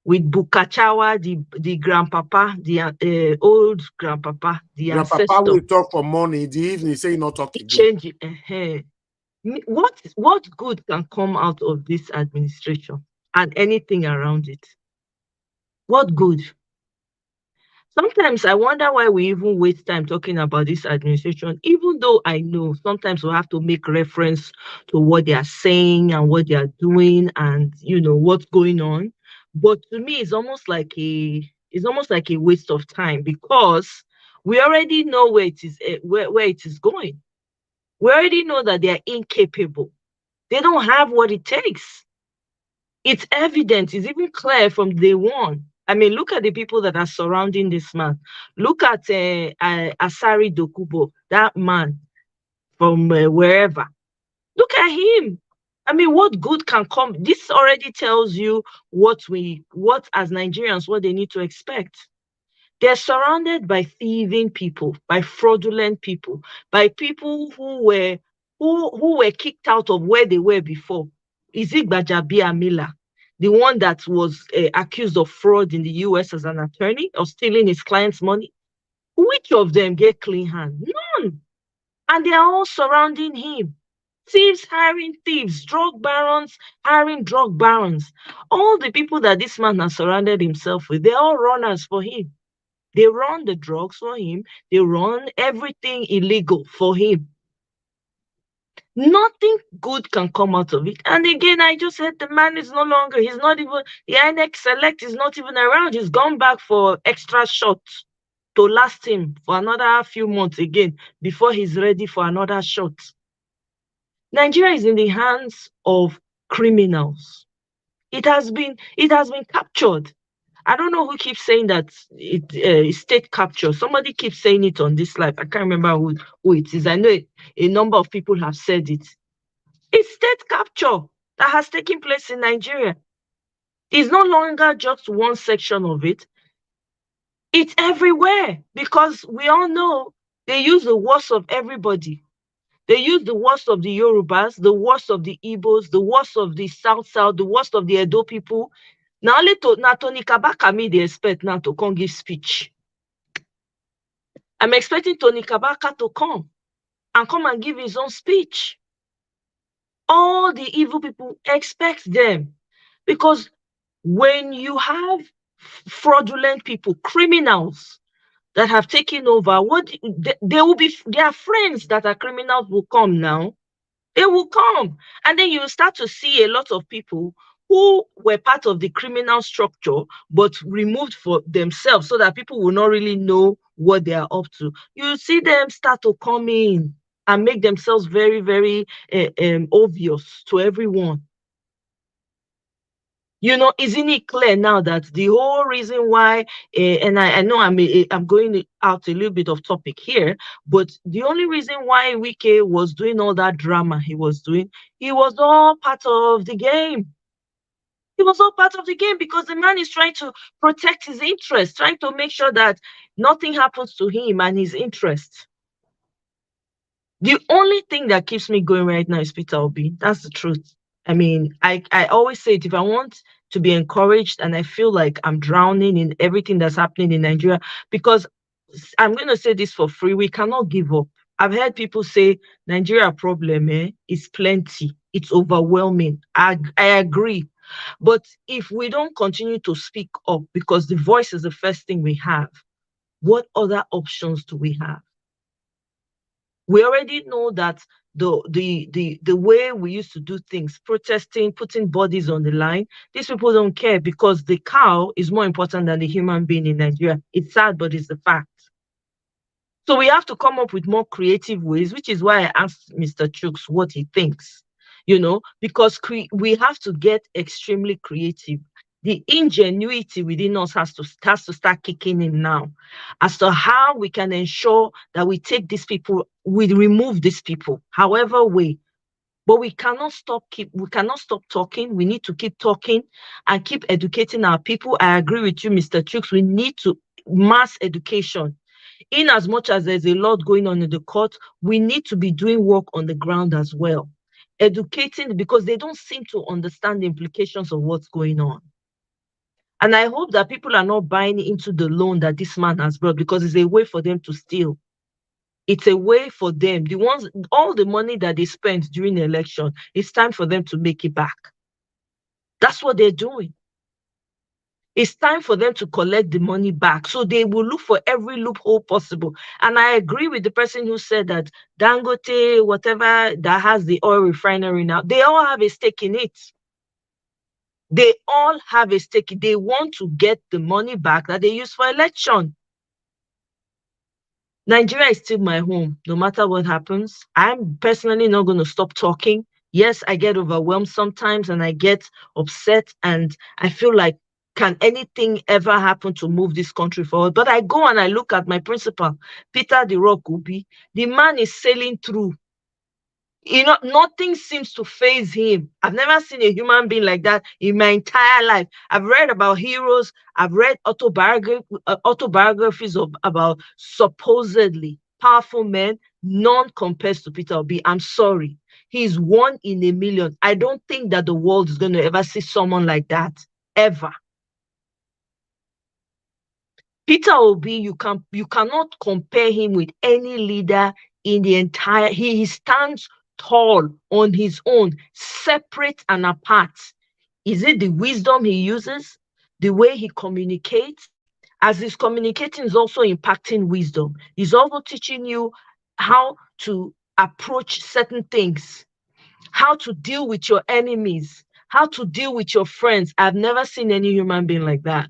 Speaker 12: With Bulkachuwa, the grandpapa, the old grandpapa, the
Speaker 1: Grandpapa
Speaker 12: ancestor.
Speaker 1: will talk for money. The evening say not talk again.
Speaker 12: Change it. What good can come out of this administration and anything around it? What good? Sometimes I wonder why we even waste time talking about this administration, even though I know sometimes we have to make reference to what they are saying and what they are doing and what's going on. But to me, it's almost like a waste of time, because we already know where it is where it is going. We already know that they are incapable. They don't have what it takes. It's evident. It's even clear from day one. I mean, look at the people that are surrounding this man. Look at Asari Dokubo, that man from wherever. Look at him. I mean, what good can come? This already tells you what as Nigerians, what they need to expect. They're surrounded by thieving people, by fraudulent people, by people who were kicked out of where they were before. Izigbajabi Amila, the one that was accused of fraud in the US as an attorney or stealing his client's money. Which of them get clean hand? None. And they are all surrounding him. Thieves hiring thieves, drug barons hiring drug barons. All the people that this man has surrounded himself with, they're all runners for him. They run the drugs for him. They run everything illegal for him. Nothing good can come out of it. And again, I just said the man is no longer, he's not even, the INEC Select is not even around. He's gone back for extra shots to last him for another few months again before he's ready for another shot. Nigeria is in the hands of criminals. It has been captured. I don't know who keeps saying that it's state capture. Somebody keeps saying it on this live. I can't remember who it is. I know a number of people have said it. It's state capture that has taken place in Nigeria. It's no longer just one section of it. It's everywhere, because we all know they use the worst of everybody. They use the worst of the Yorubas, the worst of the Igbos, the worst of the South, the worst of the Edo people. Now, Tony Kabaka me they expect now to come give speech. I'm expecting Tony Kabaka to come and give his own speech. All the evil people expect them, because when you have fraudulent people, criminals that have taken over, they will be their friends that are criminals will come now. They will come, and then you start to see a lot of people who were part of the criminal structure but removed for themselves so that people will not really know what they are up to. You see them start to come in and make themselves very, very obvious to everyone. Isn't it clear now that the whole reason why, and I know I'm going out a little bit of topic here, but the only reason why Wike was doing all that drama he was doing, he was all part of the game. It was all part of the game, because the man is trying to protect his interests, trying to make sure that nothing happens to him and his interests. The only thing that keeps me going right now is Peter Obi. That's the truth. I mean, I always say it, if I want to be encouraged and I feel like I'm drowning in everything that's happening in Nigeria, because I'm going to say this for free, we cannot give up. I've heard people say Nigeria problem is plenty. It's overwhelming. I agree. But if we don't continue to speak up, because the voice is the first thing we have, what other options do we have? We already know that the way we used to do things, protesting, putting bodies on the line, these people don't care, because the cow is more important than the human being in Nigeria. It's sad, but it's the fact. So we have to come up with more creative ways, which is why I asked Mr. Chooks what he thinks, because we have to get extremely creative. The ingenuity within us has to start kicking in now, as to how we can ensure that we take these people, we remove these people, however way. But we cannot stop talking. We need to keep talking and keep educating our people. I agree with you, Mr. Chooks. We need to mass education. In as much as there's a lot going on in the court, we need to be doing work on the ground as well. educating, because they don't seem to understand the implications of what's going on. And I hope that people are not buying into the loan that this man has brought, because it's a way for them to steal. It's a way for them, all the money that they spent during the election, it's time for them to make it back. That's what they're doing. It's time for them to collect the money back. So they will look for every loophole possible. And I agree with the person who said that Dangote, whatever that has the oil refinery now, they all have a stake in it. They all have a stake. They want to get the money back that they used for election. Nigeria is still my home, no matter what happens. I'm personally not going to stop talking. Yes, I get overwhelmed sometimes and I get upset and I feel like, can anything ever happen to move this country forward? But I go and I look at my principal, Peter the Rock Obi. The man is sailing through. Nothing seems to faze him. I've never seen a human being like that in my entire life. I've read about heroes. I've read autobiographies about supposedly powerful men. None compares to Peter Obi. I'm sorry. He's one in a million. I don't think that the world is going to ever see someone like that, ever. Peter Obi, you cannot compare him with any leader in the entire. He stands tall on his own, separate and apart. Is it the wisdom he uses, the way he communicates? As he's communicating, is also impacting wisdom. He's also teaching you how to approach certain things, how to deal with your enemies, how to deal with your friends. I've never seen any human being like that.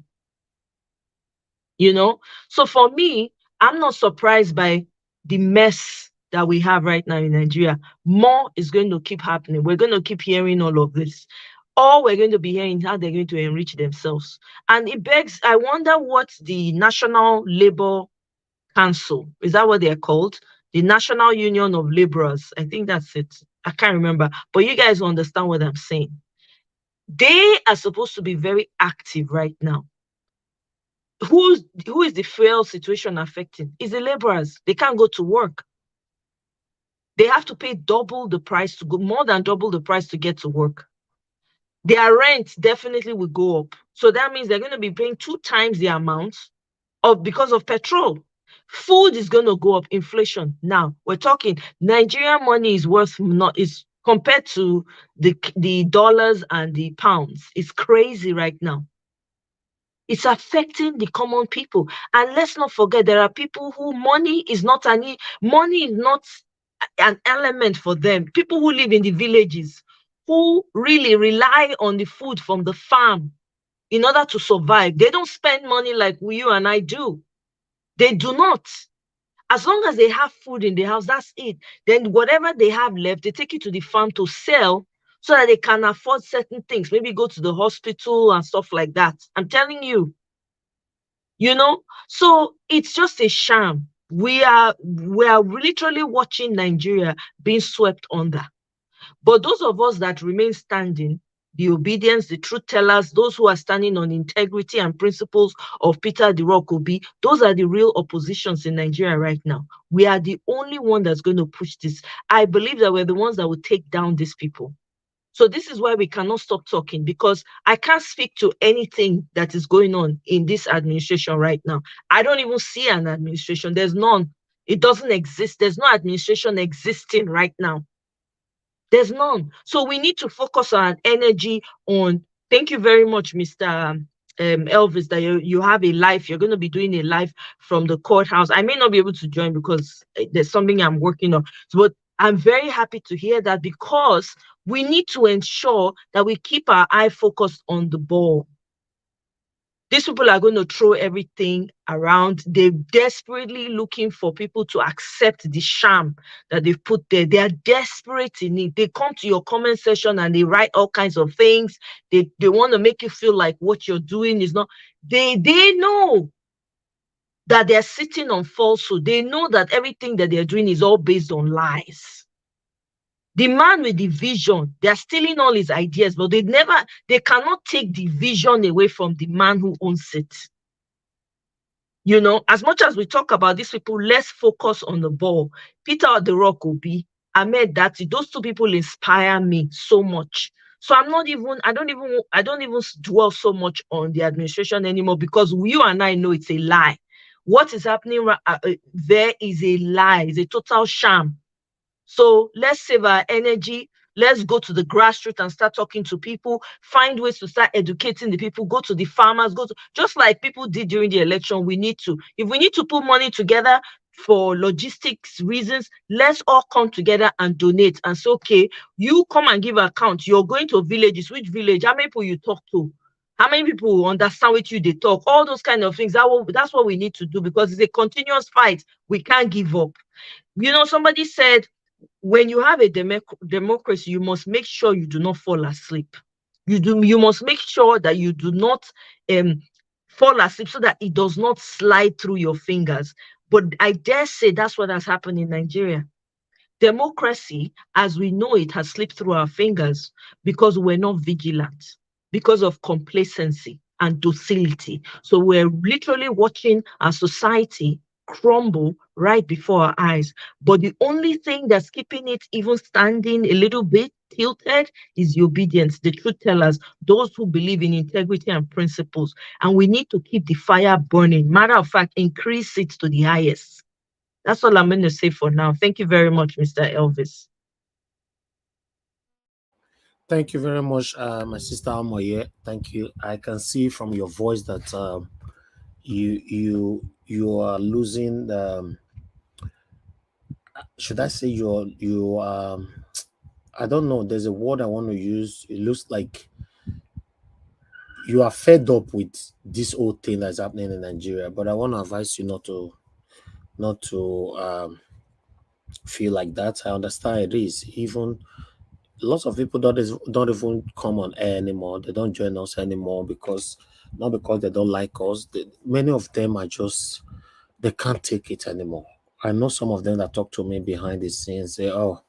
Speaker 12: So for me, I'm not surprised by the mess that we have right now in Nigeria. More is going to keep happening. We're going to keep hearing all of this. All we're going to be hearing how they're going to enrich themselves. And it begs, I wonder what the National Labor Council, is that what they're called? The National Union of Laborers. I think that's it. I can't remember. But you guys understand what I'm saying. They are supposed to be very active right now. Who is the fuel situation affecting? It's the laborers. They can't go to work. They have to pay double the price to go, more than double the price to get to work. Their rent definitely will go up. So that means they're going to be paying 2 times the amount because of petrol. Food is going to go up, inflation. Now we're talking Nigerian money is compared to the dollars and the pounds. It's crazy right now. It's affecting the common people. And let's not forget, there are people who money is not an element for them. People who live in the villages, who really rely on the food from the farm in order to survive. They don't spend money like you and I do. They do not. As long as they have food in the house, that's it. Then whatever they have left, they take it to the farm to sell so that they can afford certain things. Maybe go to the hospital and stuff like that. I'm telling you. So it's just a sham. We are literally watching Nigeria being swept under. But those of us that remain standing, the obedience, the truth tellers, those who are standing on integrity and principles of Peter the Rock Obi, those are the real oppositions in Nigeria right now. We are the only one that's going to push this. I believe that we're the ones that will take down these people. So this is why we cannot stop talking, because I can't speak to anything that is going on in this administration right now. I don't even see an administration. There's none. It doesn't exist. There's no administration existing right now. There's none. So we need to focus our energy on, thank you very much, Mr. Elvis, that you have a live. You're going to be doing a live from the courthouse. I may not be able to join because there's something I'm working on. But I'm very happy to hear that, because we need to ensure that we keep our eye focused on the ball. These people are going to throw everything around. They're desperately looking for people to accept the sham that they've put there. They are desperate in it. They come to your comment section and they write all kinds of things. They want to make you feel like what you're doing is not. They know that they're sitting on falsehood. They know that everything that they're doing is all based on lies. The man with the vision, they're stealing all his ideas, but they cannot take the vision away from the man who owns it. As much as we talk about these people, let's focus on the ball. Peter the Rock Obi, Ahmed Dati, those two people inspire me so much. So I don't even dwell so much on the administration anymore, because you and I know it's a lie. What is happening there is a lie, it's a total sham. So let's save our energy. Let's go to the grassroots and start talking to people, find ways to start educating the people, go to the farmers, just like people did during the election. If we need to put money together for logistics reasons, let's all come together and donate and say, okay, you come and give account. You're going to villages. Which village? How many people you talk to? How many people understand what they talk? All those kind of things. That's what we need to do, because it's a continuous fight. We can't give up. Somebody said, when you have a democracy, you must make sure you do not fall asleep. You must make sure that you do not fall asleep, so that it does not slide through your fingers. But I dare say that's what has happened in Nigeria. Democracy, as we know it, has slipped through our fingers because we're not vigilant, because of complacency and docility. So we're literally watching our society crumble right before our eyes. But the only thing that's keeping it even standing a little bit tilted is the obedience, the truth tellers, those who believe in integrity and principles. And we need to keep the fire burning. Matter of fact, increase it to the highest. That's all I'm going to say for now. Thank you very much, Mr. Elvis.
Speaker 1: Thank you very much, my sister Amoye. Thank you. I can see from your voice that you are losing. Should I say you? I don't know. There's a word I want to use. It looks like you are fed up with this whole thing that's happening in Nigeria. But I want to advise you not to feel like that. I understand it is. Even lots of people don't even come on air anymore. They don't join us anymore not because they don't like us. Many of them are just, they can't take it anymore. I know some of them that talk to me behind the scenes say, "Oh,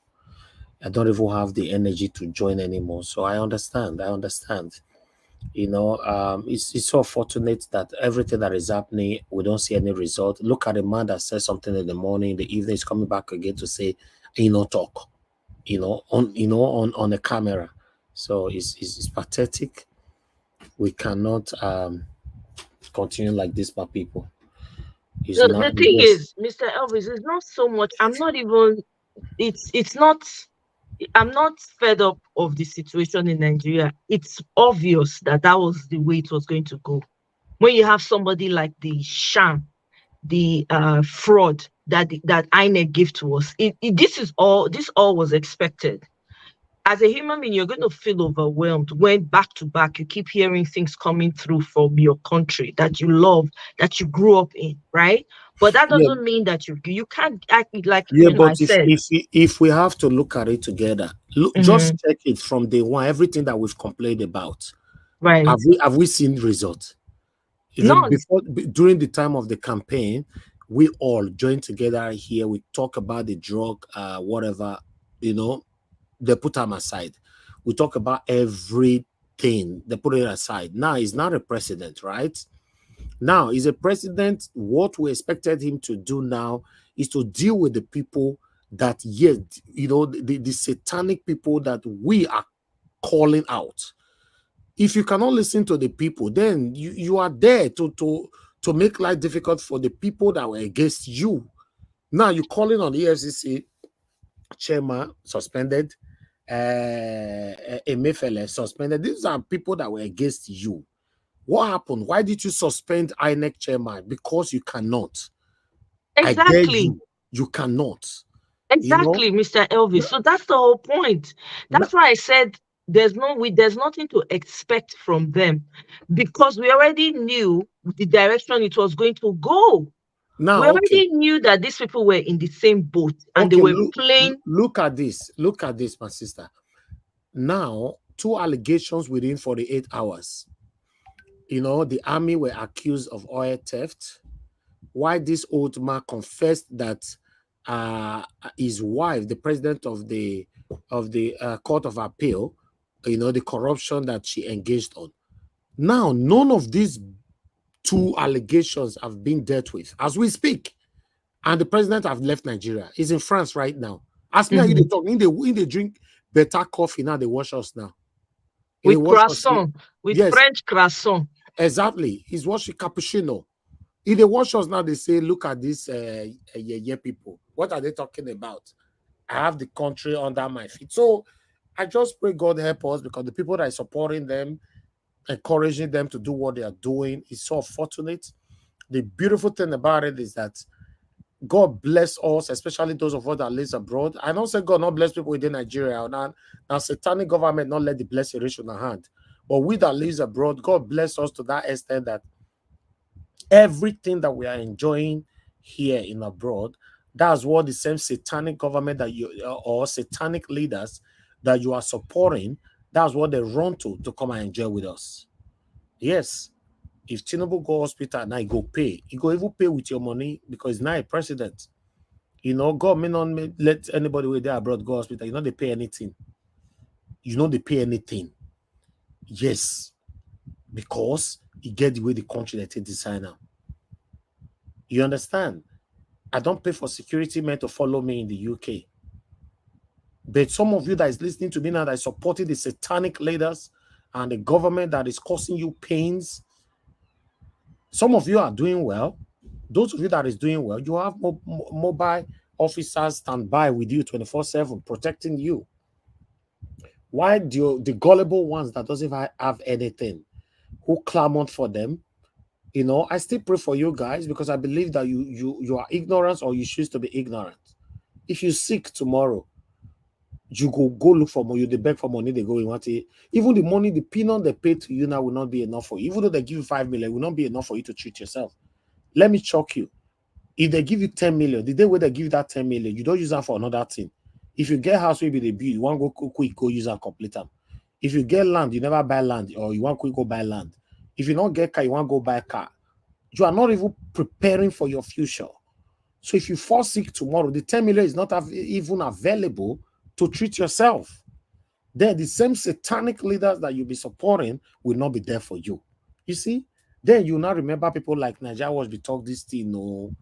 Speaker 1: I don't even have the energy to join anymore." So I understand. It's so fortunate that everything that is happening, we don't see any result. Look at the man that says something in the morning, in the evening is coming back again to say, talk, on a camera. So it's pathetic. We cannot continue like this, my people.
Speaker 12: The thing is, Mr. Elvis, it's not so much. I'm not fed up of the situation in Nigeria. It's obvious that was the way it was going to go. When you have somebody like the sham, the fraud that INEC gave to us, this all was expected. As a human being, you're going to feel overwhelmed when back to back you keep hearing things coming through from your country that you love, that you grew up in, right? But that doesn't mean that you can't act like I said.
Speaker 1: If we have to look at it together, just check it from day one. Everything that we've complained about,
Speaker 12: right?
Speaker 1: Have we seen results? During the time of the campaign, we all joined together here. We talk about the drug, whatever, they put them aside. We talk about everything. They put it aside. Now he's not a president, right? Now he's a president. What we expected him to do now is to deal with the people that, the satanic people that we are calling out. If you cannot listen to the people, then you are there to make life difficult for the people that were against you. Now you're calling on the EFCC chairman suspended, Emefiele suspended. These are people that were against you. What happened? Why did you suspend INEC chairman? Because you cannot.
Speaker 12: Exactly.
Speaker 1: I dare you cannot.
Speaker 12: Exactly, Mr. Elvis. So that's the whole point. That's why I said there's nothing to expect from them, because we already knew the direction it was going to go. Now, we already knew that these people were in the same boat and they were playing.
Speaker 1: Look at this, my sister. Now, 2 allegations within 48 hours. The army were accused of oil theft. Why this old man confessed that his wife, the president of the Court of Appeal, the corruption that she engaged on. Now, none of these 2 allegations have been dealt with as we speak. And the president have left Nigeria. He's in France right now. Ask me how they talk. In they drink better coffee now. They wash us now.
Speaker 12: With croissant, with
Speaker 1: yes,
Speaker 12: French croissant.
Speaker 1: Exactly. He's washing cappuccino. If they watch us now, they say, look at these people. What are they talking about? I have the country under my feet. So I just pray God help us, because the people that are supporting them, encouraging them to do what they are doing is so fortunate. The beautiful thing about it is that God bless us, especially those of us that live abroad. I don't say God not bless people within Nigeria. Now satanic government not let the blessing reach on our hand. But we that live abroad, God bless us to that extent that everything that we are enjoying here in abroad, that's what the same satanic government that you or satanic leaders that you are supporting, that's what they run to come and enjoy with us. Yes, if Tinubu go hospital now, he go pay. He go even pay with your money, because he's not a president. You know, God may not let anybody with there abroad go hospital. You know they pay anything. You know they pay anything. Yes, because he get the way the country that they design now. You understand? I don't pay for security men to follow me in the UK. But some of you that is listening to me now, that is supporting the satanic leaders and the government that is causing you pains, some of you are doing well. Those of you that is doing well, you have mobile officers stand by with you 24/7, protecting you. Why do the gullible ones that doesn't have anything, who clamor for them? You know, I still pray for you guys, because I believe that you are ignorant, or you choose to be ignorant. If you sick tomorrow, you go look for money, they beg for money, they go, you want it. Even the money, the peanut they pay to you now will not be enough for you. Even though they give you 5 million, it will not be enough for you to treat yourself. Let me shock you. If they give you 10 million, the day where they give you that 10 million, you don't use that for another thing. If you get house, maybe they build, you want to go quick, go use and complete them. If you get land, you never buy land, or you want quick go buy land. If you don't get car, you want to go buy car. You are not even preparing for your future. So if you fall sick tomorrow, the 10 million is not even available to treat yourself. Then the same satanic leaders that you'll be supporting will not be there for you. You see? Then you now remember people like Nigeria was be talk this thing. No,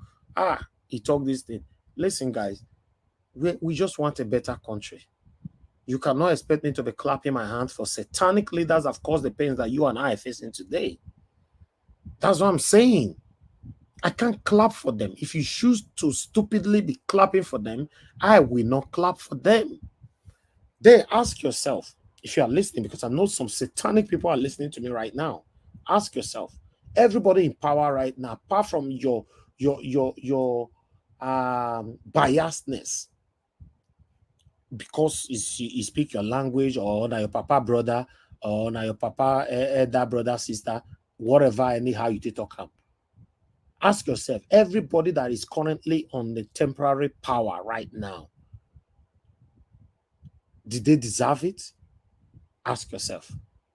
Speaker 1: he talk this thing. Listen, guys, we just want a better country. You cannot expect me to be clapping my hands for satanic leaders that have caused the pains that you and I are facing today. That's what I'm saying. I can't clap for them. If you choose to stupidly be clapping for them, I will not clap for them. Then ask yourself, if you are listening, because I know some satanic people are listening to me right now. Ask yourself, everybody in power right now, apart from your biasness, because you speak your language, or now your papa brother, or now your papa elder brother sister, whatever, anyhow you talk up. Ask yourself, everybody that is currently on the temporary power right now, did they deserve it? Ask yourself.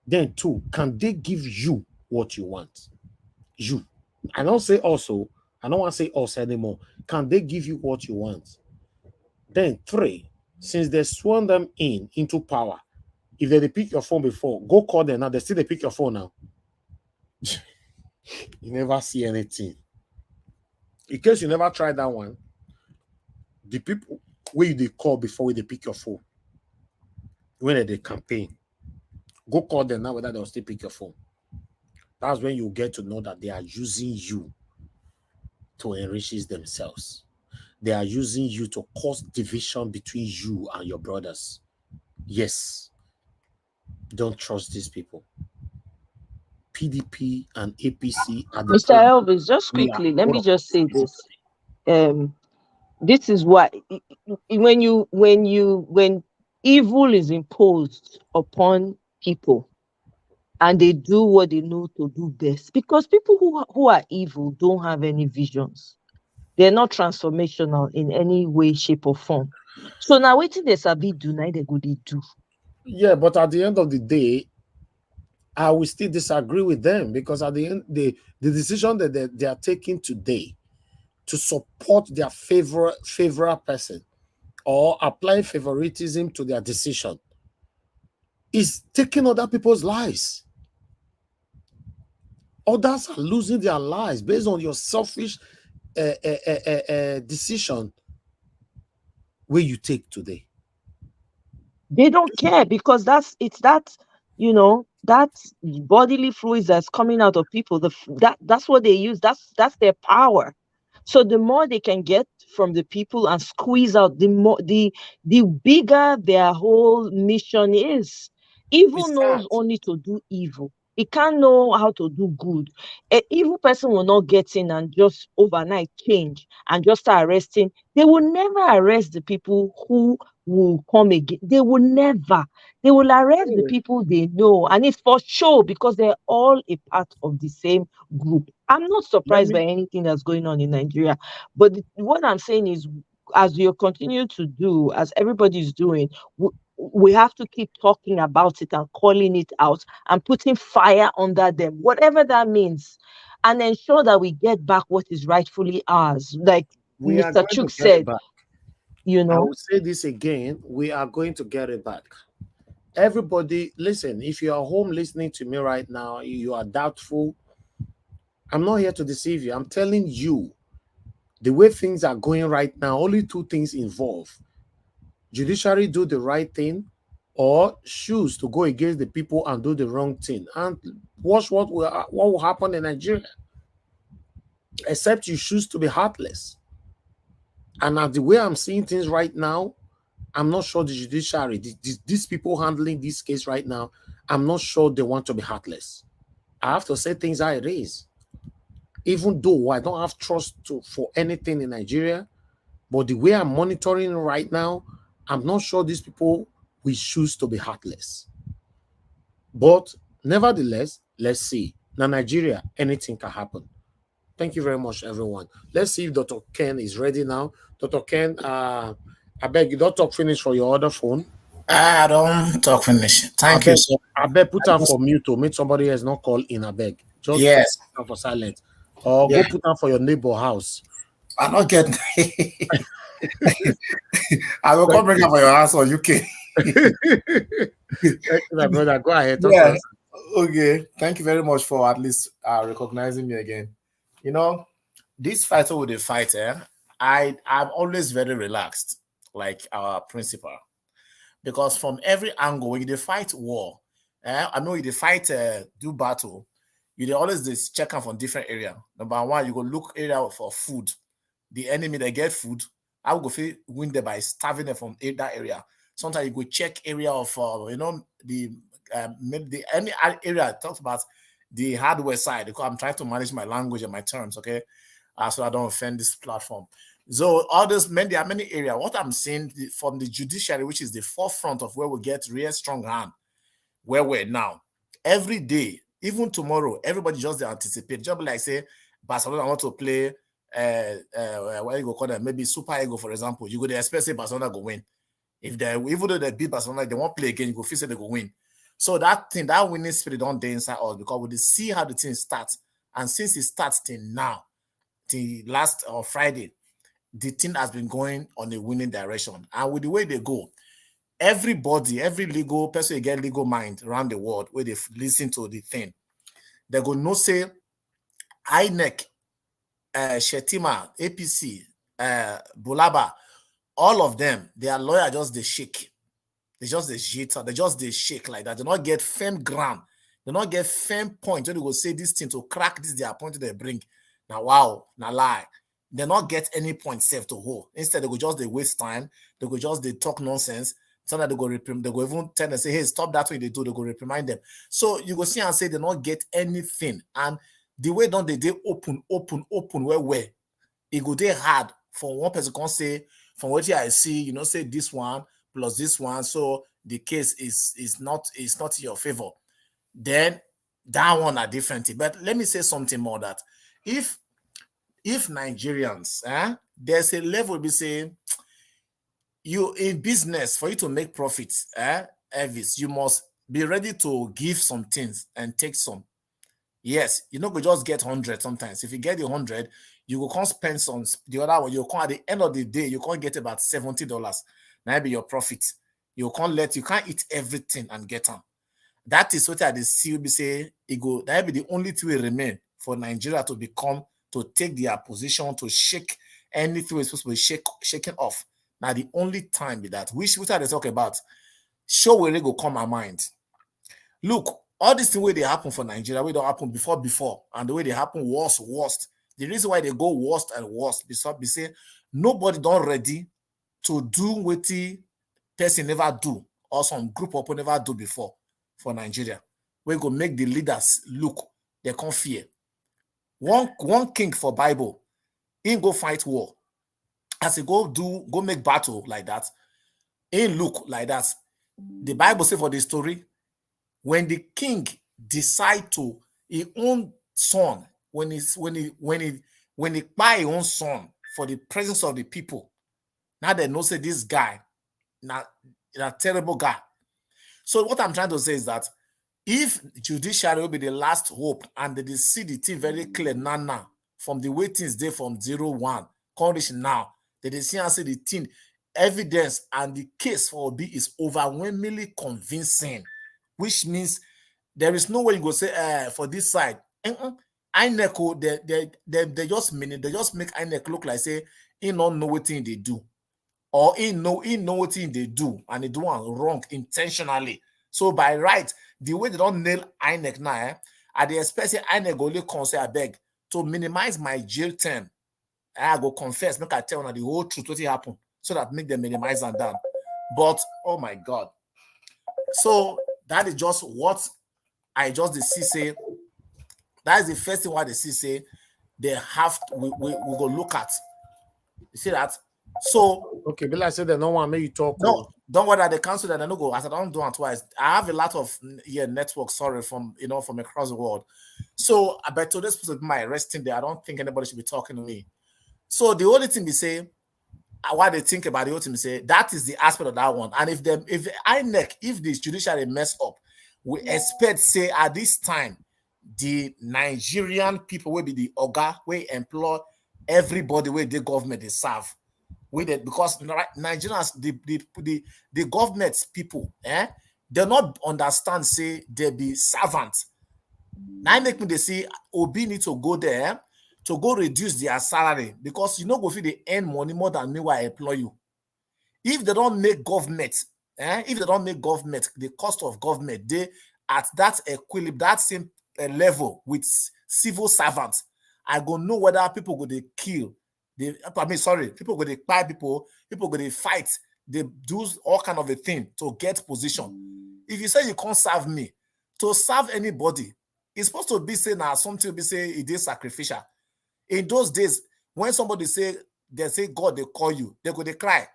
Speaker 1: Then two, can they give you what you want? You. I don't say also, I don't want to say us anymore. Can they give you what you want? Then three, since they sworn them into power, if they pick your phone before, go call them now. They still they pick your phone now. You never see anything. In case you never tried that one, the people where they call before they pick your phone, when they campaign, go call them now whether they'll still pick your phone. That's when you get to know that they are using you to enrich themselves. They are using you to cause division between you and your brothers. Yes. Don't trust these people. PDP and APC are the
Speaker 12: Mr. Elvis, just quickly, let me just say this. This is why when evil is imposed upon people and they do what they know to do best, because people who are evil don't have any visions. They're not transformational in any way, shape, or form. So now waiting they sabi do, now they go they do.
Speaker 1: Yeah, but at the end of the day, I will still disagree with them, because at the end, the decision that they are taking today to support their favorite person or apply favoritism to their decision is taking other people's lives. Others are losing their lives based on your selfish decision. where you take today?
Speaker 12: They don't care because that that bodily fluids that's coming out of people. That's what they use. That's their power. So the more they can get from the people and squeeze out, the bigger their whole mission is. Evil
Speaker 1: It's
Speaker 12: knows
Speaker 1: sad.
Speaker 12: only to do evil. It can't know how to do good. An evil person will not get in and just overnight change and just start arresting. They will never arrest the people who will come again. They will never. They will arrest the people they know, and it's for show because they're all a part of the same group. I'm not surprised by anything that's going on in Nigeria, but what I'm saying is, as you continue to do, as everybody's doing, we have to keep talking about it and calling it out and putting fire under them, whatever that means, and ensure that we get back what is rightfully ours. Like
Speaker 1: We are
Speaker 12: Mr.
Speaker 1: going to
Speaker 12: Chuk
Speaker 1: get it
Speaker 12: said,
Speaker 1: back.
Speaker 12: you
Speaker 1: I
Speaker 12: know.
Speaker 1: will say this again. We are going to get it back. Everybody, listen, if you are home listening to me right now, you are doubtful. I'm not here to deceive you. I'm telling you, the way things are going right now, only two things involve. Judiciary do the right thing or choose to go against the people and do the wrong thing. And watch what will happen in Nigeria. Except you choose to be heartless. And at the way I'm seeing things right now, I'm not sure the judiciary, these people handling this case right now, I'm not sure they want to be heartless. I have to say things how it is. Even though I don't have trust for anything in Nigeria, but the way I'm monitoring right now, I'm not sure these people will choose to be heartless. But nevertheless, let's see. Now, Nigeria, anything can happen. Thank you very much, everyone. Let's see if Dr. Ken is ready now. Dr. Ken, I beg you don't talk finish for your other phone.
Speaker 17: I don't talk finish. Thank you. So
Speaker 1: I beg put her for mute to make somebody else not call in. I beg. Just
Speaker 17: yes.
Speaker 1: put her for silent. Or go put her for your neighbor house.
Speaker 17: I not get I will come bring her for your house or UK.
Speaker 1: Thank you, my brother. Go ahead.
Speaker 17: Yes. Okay. Thank you very much for at least recognizing me again. You know, this fighter with the fighter, I'm always very relaxed, like our principal, because from every angle, when you fight war, I know you fight do battle, you always just check out from different area. Number one, you go look area for food. The enemy they get food, I will go win them by starving them from that area. Sometimes you go check area of the maybe any area talks about the hardware side, because I'm trying to manage my language and my terms, okay, so I don't offend this platform. So all those there are many areas. What I'm saying from the judiciary, which is the forefront of where we get real strong hand, where we're now, every day, even tomorrow, everybody just anticipate. Just like say, Barcelona want to play what you go call them, maybe Super Ego, for example. You go expect say Barcelona go win. If they even though they beat Barcelona, they won't play again, you go feel say they go win. So that winning spirit don't day inside us, because we see how the team starts. And since it starts till now, till last Friday, the team has been going on a winning direction. And with the way they go, everybody, every legal person get legal mind around the world where they listen to the thing, they go no say INEC, Shetima, APC, Bulaba, all of them, their lawyer just they shake. They just they jitter, they just they shake like that. They not get firm ground. They not get firm point when they go say this thing to crack this their point they bring. Now wow, now lie. They not get any point safe to hold. Instead, they go just they waste time. They go just they talk nonsense. Sometimes they go they go even tell them say, hey, stop that way they do. They go reprimand them. So you go see and say they not get anything. And the way don't they open where it go they hard for one person can say from what I see, say this one plus this one, so the case is not in your favor. Then that one are different. But let me say something more, that if Nigerians, there's a level we say you in business, for you to make profits, Elvis, you must be ready to give some things and take some. Yes, you go just get 100 sometimes. If you get the 100, you go can't spend some the other one. You can't, at the end of the day, you can't get about $70. Now be your profit. You can't eat everything and get them. That is what I see we say that be the only thing will remain for Nigeria to take their position, to shake anything we're supposed to be shaken off. Now the only time with that, which are they talk about, show where they go come my mind. Look, all this thing where they happen for Nigeria, where they happen before, and the way they happen worst. The reason why they go worst and worst, because they say nobody don't ready to do what the person never do, or some group of people never do before for Nigeria. We go make the leaders look, they can't fear. One king for Bible, he go fight war. As he go make battle like that, he look like that. The Bible say for the story, when the king decide to his own son, when he buy his own son for the presence of the people, now they know say this guy, not a terrible guy. So what I'm trying to say is that if judiciary will be the last hope and they see the thing very clear now from the way things there from 01 condition now, they see and say the thing evidence and the case for Obi is overwhelmingly convincing, which means there is no way you go say for this side. INEC, they just make INEC look like say he don't know what thing they do, or he know what thing they do and they do one wrong intentionally. So by right, the way they don't nail INEC now, I they expect INEC go only come say I beg to minimize my jail term. I go confess, make I tell you the whole truth what happened, so that make them minimize and down. But oh my God. So that is just what I just the see say. That is the first thing why the see say they have to, we go look at. You see that? So
Speaker 1: okay, but like I said, they don't want to make you talk.
Speaker 17: No, don't worry. The council that I don't go. As I don't do it twice. I have a lot of network. Sorry, from from across the world. So I bet today's supposed to be my resting day. I don't think anybody should be talking to me. So the only thing we say, what they think about the whole thing, we say that is the aspect of that one. And if INEC, if this judiciary mess up, we expect say at this time the Nigerian people will be the oga we employ everybody where the government they serve. With it, because Nigerians, the government's people, they not understand, say they be servants. Now make me they say Obi need to go there to go reduce their salary, because you know go feel they earn money more than me while I employ you. If they don't make government, the cost of government, they at that equilibrium, that same level with civil servants, I go know whether people go they kill. People go they buy people go they fight, they do all kind of a thing to get position. If you say you can't serve me, to serve anybody, it's supposed to be saying now something to be say it is sacrificial. In those days, when somebody say they say God they call you, they go they cry.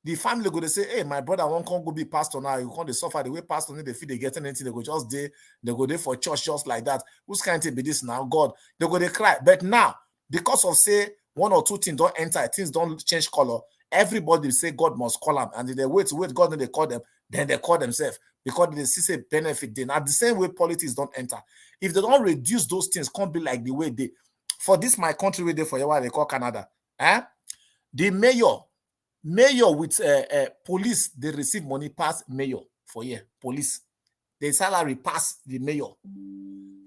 Speaker 17: The family go they say, hey, my brother won't come go be pastor now. You can't suffer the way pastor need they feel they get anything, they go just there, they go there for church just like that. Who's kind to be this now? God, they go they cry. But now, because of say one or two things don't enter, things don't change color, everybody say God must call them, and they wait, God, then they call them, then they call themselves, because they see say benefit. Then at the same way politics don't enter. If they don't reduce those things, can't be like the way they, for this my country where they for what they call Canada. The mayor with police, they receive money past mayor for year. Police, their salary pass the mayor.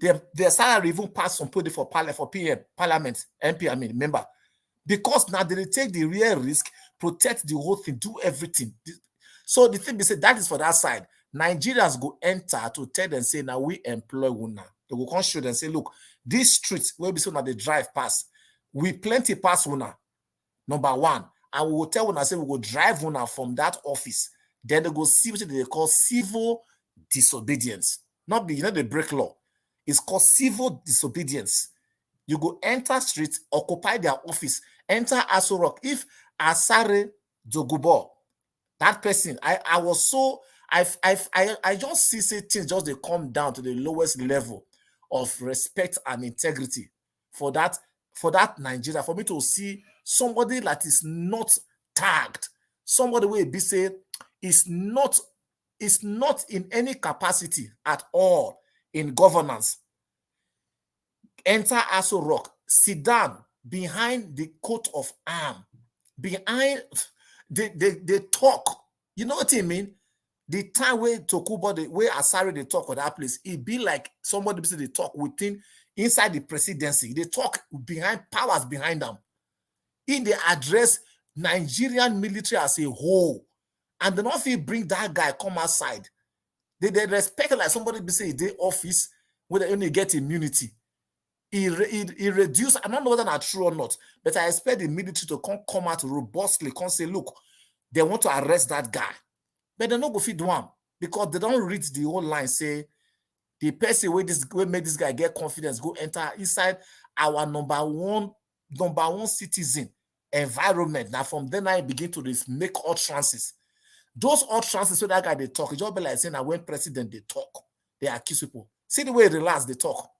Speaker 17: Their salary even pass some people for PM, parliament, MP, member. Because now they take the real risk, protect the whole thing, do everything. So the thing they say that is for that side. Nigerians go enter to tell them, say, now we employ Una. They will come show them, say, look, this street where we say now they drive past, we plenty pass Una. Number one. And we will tell Una, say we will drive Una from that office. Then they go see what they call civil disobedience. Not the break law. It's called civil disobedience. You go enter street, occupy their office, enter Aso Rock. If Asare Jogubo, that person, I just see things just they come down to the lowest level of respect and integrity for that Nigeria, for me to see somebody that is not tagged, somebody will be say is not in any capacity at all in governance. Enter Aso Rock, sit down behind the coat of arm, behind they talk. You know what I mean? The time where Tokubo, the way Asari they talk for that place, it be like somebody say they talk within inside the presidency. They talk behind powers behind them. In the address Nigerian military as a whole, and they not feel bring that guy come outside. They respect like somebody be say they office where they only get immunity. He reduce. I don't know whether that's true or not, but I expect the military to come out robustly, come say, look, they want to arrest that guy, but they not go feed one because they don't read the whole line. Say the person where make this guy get confidence, go enter inside our number one citizen environment. Now from then I begin to make utterances. Those utterances, so that guy they talk, it's just be like saying that when president they talk, they accuse people. See the way they relax, they talk.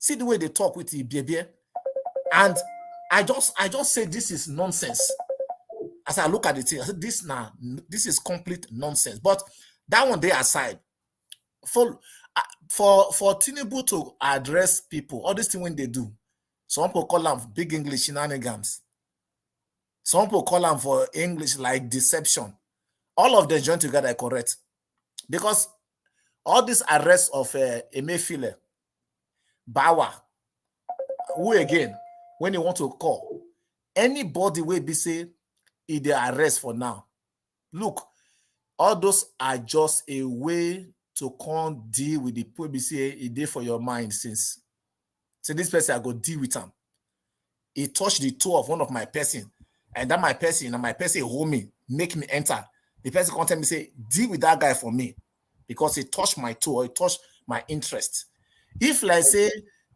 Speaker 17: See the way they talk with the baby. And I just say this is nonsense. As I look at it, I said this is complete nonsense. But that one day aside, for Tinubu to address people, all this thing when they do, some people call them big English shenanigans. Some people call them for English like deception. All of them join together correct. Because all this arrest of Emefiele, Bawa, who again, when you want to call, anybody will be say, if they arrest for now. Look, all those are just a way to come deal with the people be say a day for your mind since. So this person I go deal with him. He touched the toe of one of my person, and that my person hold me, make me enter. The person come tell me say, deal with that guy for me because he touched my toe or he touched my interest. If like say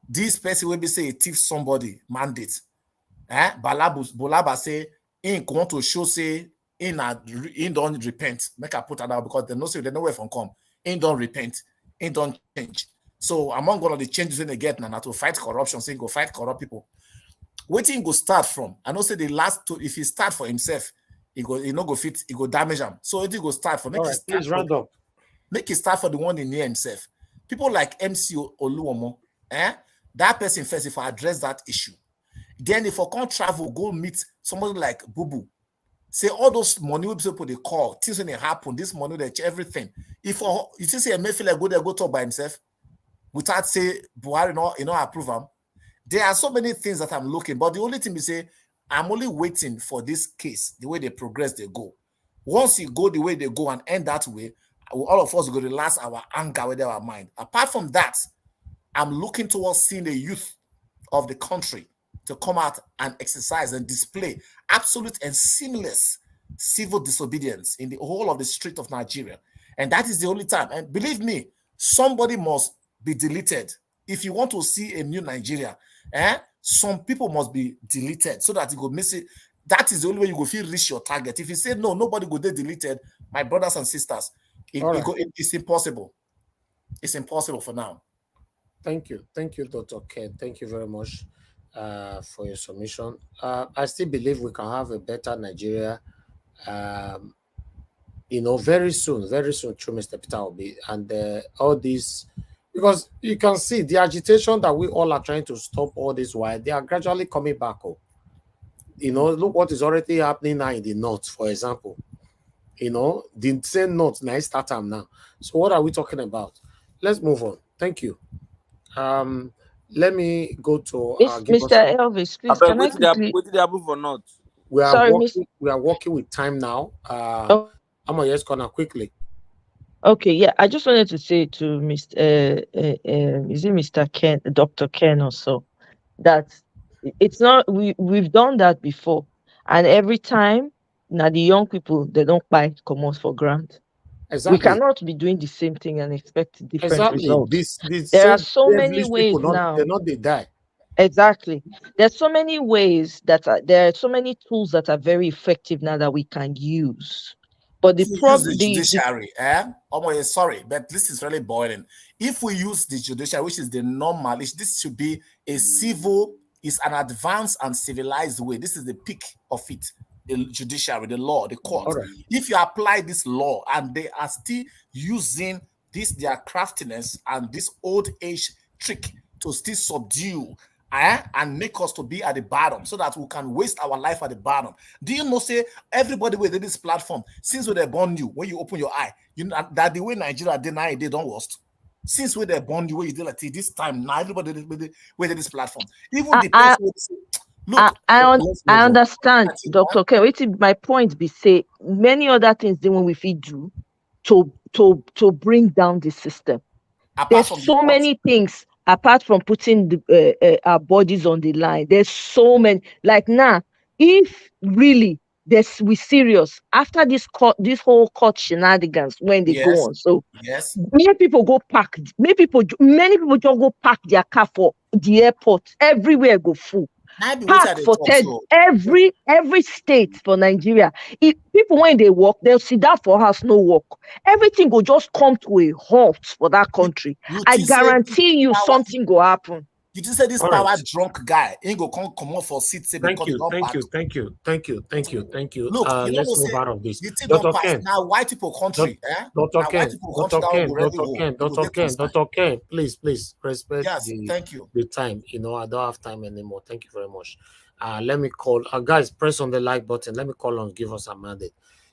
Speaker 17: this person will be say a thief somebody mandate, Bolaba say he want to show say he don't repent. Make I put that out because they know say they know where from come. He don't repent. He don't change. So among one of the changes when they get now to fight corruption, saying go fight corrupt people. Waiting go start from. I know say the last two, if he start for himself, he no go fit, he go damage him. So it go start for make it start for the one in near himself. People like MC Oluomo, that person first, if I address that issue, then if I can't travel, go meet somebody like Bubu. Say all those money people they call, things when it happen, this money they everything. If you see a Mayfield go there, go talk by himself, without say Buhari approve him. There are so many things that I'm looking, but the only thing we say, I'm only waiting for this case, the way they progress, they go. Once you go the way they go and end that way, all of us will relax our anger with our mind. Apart from that, I'm looking towards seeing the youth of the country to come out and exercise and display absolute and seamless civil disobedience in the whole of the street of Nigeria. And that is the only time. And believe me, somebody must be deleted. If you want to see a new Nigeria, some people must be deleted so that you go miss it. That is the only way you go feel reach your target. If you say no, nobody go get deleted, my brothers and sisters, it's impossible. It's impossible for now.
Speaker 1: Thank you, Dr. Ken. Thank you very much for your submission. I still believe we can have a better Nigeria. Very soon, through Mr. Peter Obi and all these. Because you can see the agitation that we all are trying to stop all this while they are gradually coming back up. Look what is already happening now in the north, for example. The same north now start time now. So what are we talking about? Let's move on. Thank you. Let me go to
Speaker 18: Mr. Elvis, please. Can I quickly?
Speaker 19: What did they move or not?
Speaker 1: We are working with time now. I'm gonna just gonna quickly.
Speaker 18: Okay, yeah, I just wanted to say to Mr. Is it Mr. Ken, Dr. Ken or so, that it's not, we've done that before, and every time now the young people they don't buy commerce for grant. Exactly. We cannot be doing the same thing and expect different results. There are so many ways now.
Speaker 1: They're not they die.
Speaker 18: Exactly. There's so many ways there are so many tools that are very effective now that we can use. But the problem,
Speaker 17: the judiciary, sorry, but this is really boiling. If we use the judiciary, which is the normal, this should be a civil, is an advanced and civilized way. This is the peak of it. The judiciary, the law, the court. Right. If you apply this law and they are still using their craftiness and this old age trick to still subdue and make us to be at the bottom so that we can waste our life at the bottom. Do you know, say, everybody within this platform, since when they born you, when you open your eye, you know that the way Nigeria deny they don't worst. Since when they born you, where you did like this time, now everybody within this platform. Even the person Look, let's
Speaker 18: I
Speaker 17: move on.
Speaker 18: understand, Dr. Ken. Wetin my point be say many other things dey wey we fit do to bring down the system.
Speaker 17: Apart
Speaker 18: There's
Speaker 17: from the
Speaker 18: so
Speaker 17: court,
Speaker 18: many things apart from putting our bodies on the line. There's so many. Like now, if really we serious after this whole court shenanigans when they go
Speaker 17: yes,
Speaker 18: on, so
Speaker 17: yes.
Speaker 18: many people many people just go park their car for the airport. Everywhere go full.
Speaker 17: Now be wetin I
Speaker 18: Park
Speaker 17: dey
Speaker 18: for
Speaker 17: talk
Speaker 18: TED
Speaker 17: so.
Speaker 18: every state for Nigeria. If people when they work, they'll sit down for house, no work. Everything will just come to a halt for that country.
Speaker 17: You
Speaker 18: I
Speaker 17: think say this
Speaker 18: guarantee you
Speaker 17: power?
Speaker 18: something will happen.
Speaker 17: You think say this
Speaker 1: All right.
Speaker 17: power drunk guy ain't go come off for seat say
Speaker 1: Thank
Speaker 17: because they
Speaker 1: you,
Speaker 17: don't
Speaker 1: thank
Speaker 17: pack?
Speaker 1: you, thank you, thank you, thank you, thank you.
Speaker 17: Look, you don't know
Speaker 1: Let's move
Speaker 17: say
Speaker 1: out of this.
Speaker 17: the thing don't
Speaker 1: Dr.
Speaker 17: pass.
Speaker 1: Ken,
Speaker 17: Now white people country,
Speaker 1: Dr.
Speaker 17: Now white
Speaker 1: Ken,
Speaker 17: people country
Speaker 1: Dr.
Speaker 17: that will
Speaker 1: Ken,
Speaker 17: go ready
Speaker 1: Dr.
Speaker 17: war.
Speaker 1: Ken,
Speaker 17: You go
Speaker 1: Dr.
Speaker 17: take
Speaker 1: Ken,
Speaker 17: concern.
Speaker 1: Dr. Ken, please respect
Speaker 17: Yes, thank you.
Speaker 1: the time. You know, I don't have time anymore. Thank you very much. Let me call guys, press on the like button. Let me call on give us a mandate.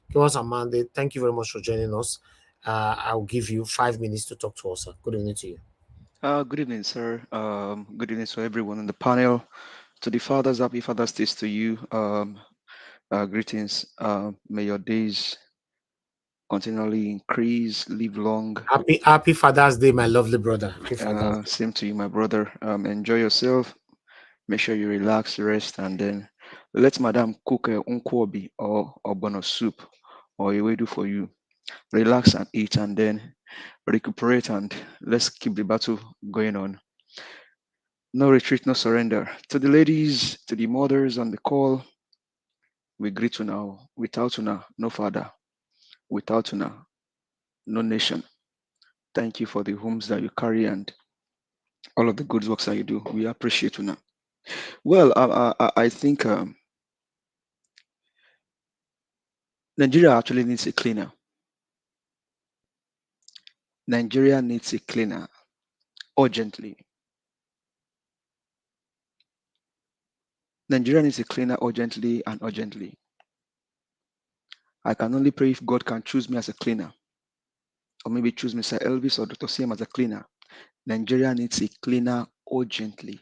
Speaker 1: Give us a mandate. Thank you very much for joining us. I'll give you 5 minutes to talk to us, sir. Good evening to you.
Speaker 19: Good evening, sir. Good evening to everyone on the panel. To the fathers, happy Father's Day to you. Greetings. May your days continually increase, live long.
Speaker 1: Happy Father's Day, my lovely brother. Happy Father's Day.
Speaker 19: Same to you, my brother. Enjoy yourself. Make sure you relax, rest, and then let Madam cook a unkwobi or bono soup or a do for you. Relax and eat, and then recuperate, and let's keep the battle going on. No retreat, no surrender. To the ladies, to the mothers on the call, we greet you now. Without you now, no father. Without you now, no nation. Thank you for the homes that you carry and all of the good works that you do. We appreciate you now. Well, I think Nigeria actually needs a cleaner. Nigeria needs a cleaner urgently. Nigeria needs a cleaner urgently and urgently. I can only pray if God can choose me as a cleaner, or maybe choose Mr. Elvis or Dr. CM as a cleaner. Nigeria needs a cleaner urgently.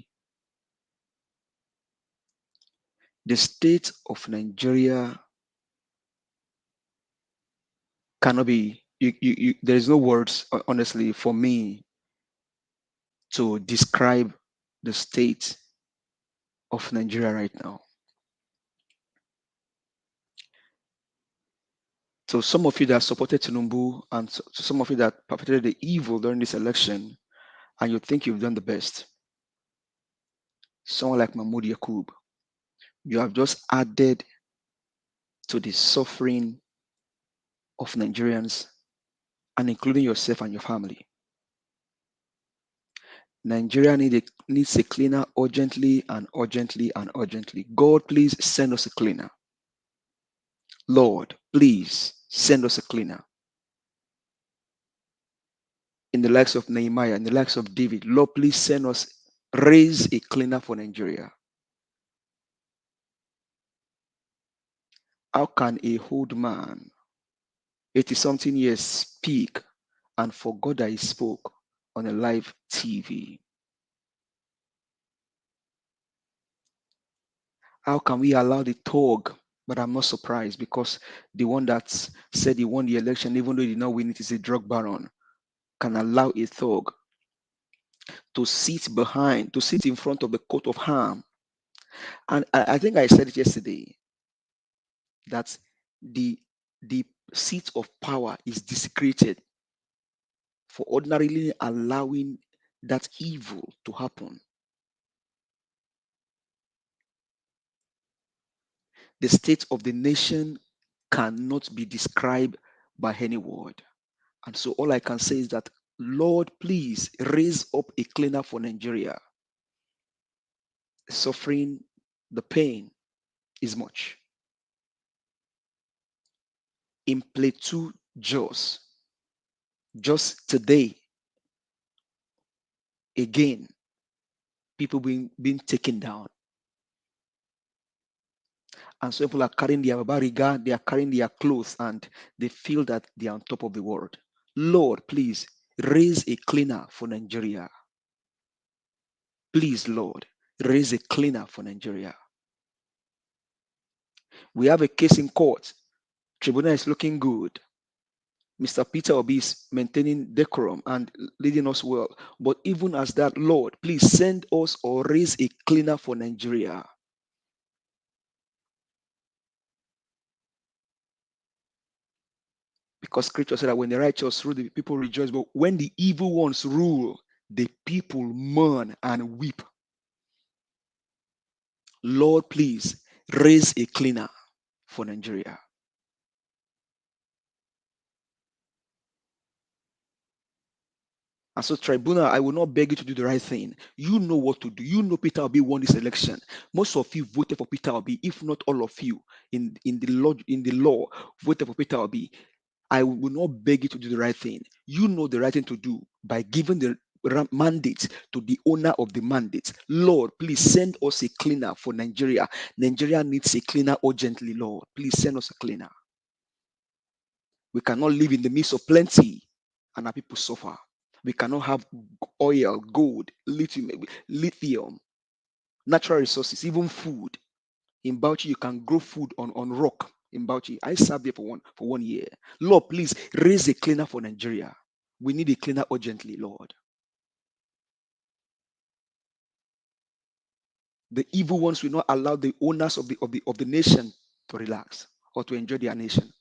Speaker 19: The state of Nigeria cannot be, there is no words, honestly, for me to describe the state of Nigeria right now. So some of you that supported Tinubu and so some of you that perpetrated the evil during this election, and you think you've done the best. Someone like Mahmoud Yakub, you have just added to the suffering of Nigerians and including yourself and your family. Nigeria needs a cleaner urgently and urgently and urgently. God, please send us a cleaner. Lord, please send us a cleaner. In the likes of Nehemiah, in the likes of David, Lord, please send us, raise a cleaner for Nigeria. How can a old man, 80-something years, speak and forgot that he spoke on a live TV? How can we allow the thug? But I'm not surprised because the one that said he won the election, even though he did not win it, is a drug baron. Can allow a thug to sit in front of the coat of harm. And I think I said it yesterday that the seat of power is desecrated for ordinarily allowing that evil to happen. The state of the nation cannot be described by any word. And so all I can say is that, Lord, please raise up a cleaner for Nigeria. Suffering, the pain is much. In Plateau, Jos, just today, again, people being taken down. And so people are carrying their bariga, they are carrying their clothes, and they feel that they are on top of the world. Lord, please raise a cleaner for Nigeria. Please, Lord, raise a cleaner for Nigeria. We have a case in court. Tribunal is looking good. Mr. Peter Obi is maintaining decorum and leading us well. But even as that, Lord, please send us or raise a cleaner for Nigeria. Because scripture said that when the righteous rule, the people rejoice. But when the evil ones rule, the people mourn and weep. Lord, please raise a cleaner for Nigeria. And so, Tribunal, I will not beg you to do the right thing. You know what to do. You know Peter Obi won this election. Most of you voted for Peter Obi, if not all of you in the law voted for Peter Obi. I will not beg you to do the right thing. You know the right thing to do by giving the mandate to the owner of the mandate. Lord, please send us a cleaner for Nigeria. Nigeria needs a cleaner urgently, Lord. Please send us a cleaner. We cannot live in the midst of plenty and our people suffer. We cannot have oil, gold, lithium, natural resources, even food. In Bauchi, you can grow food on rock. In Bauchi, I served there for 1 year. Lord, please raise a cleaner for Nigeria. We need a cleaner urgently, Lord. The evil ones will not allow the owners of the nation to relax or to enjoy their nation.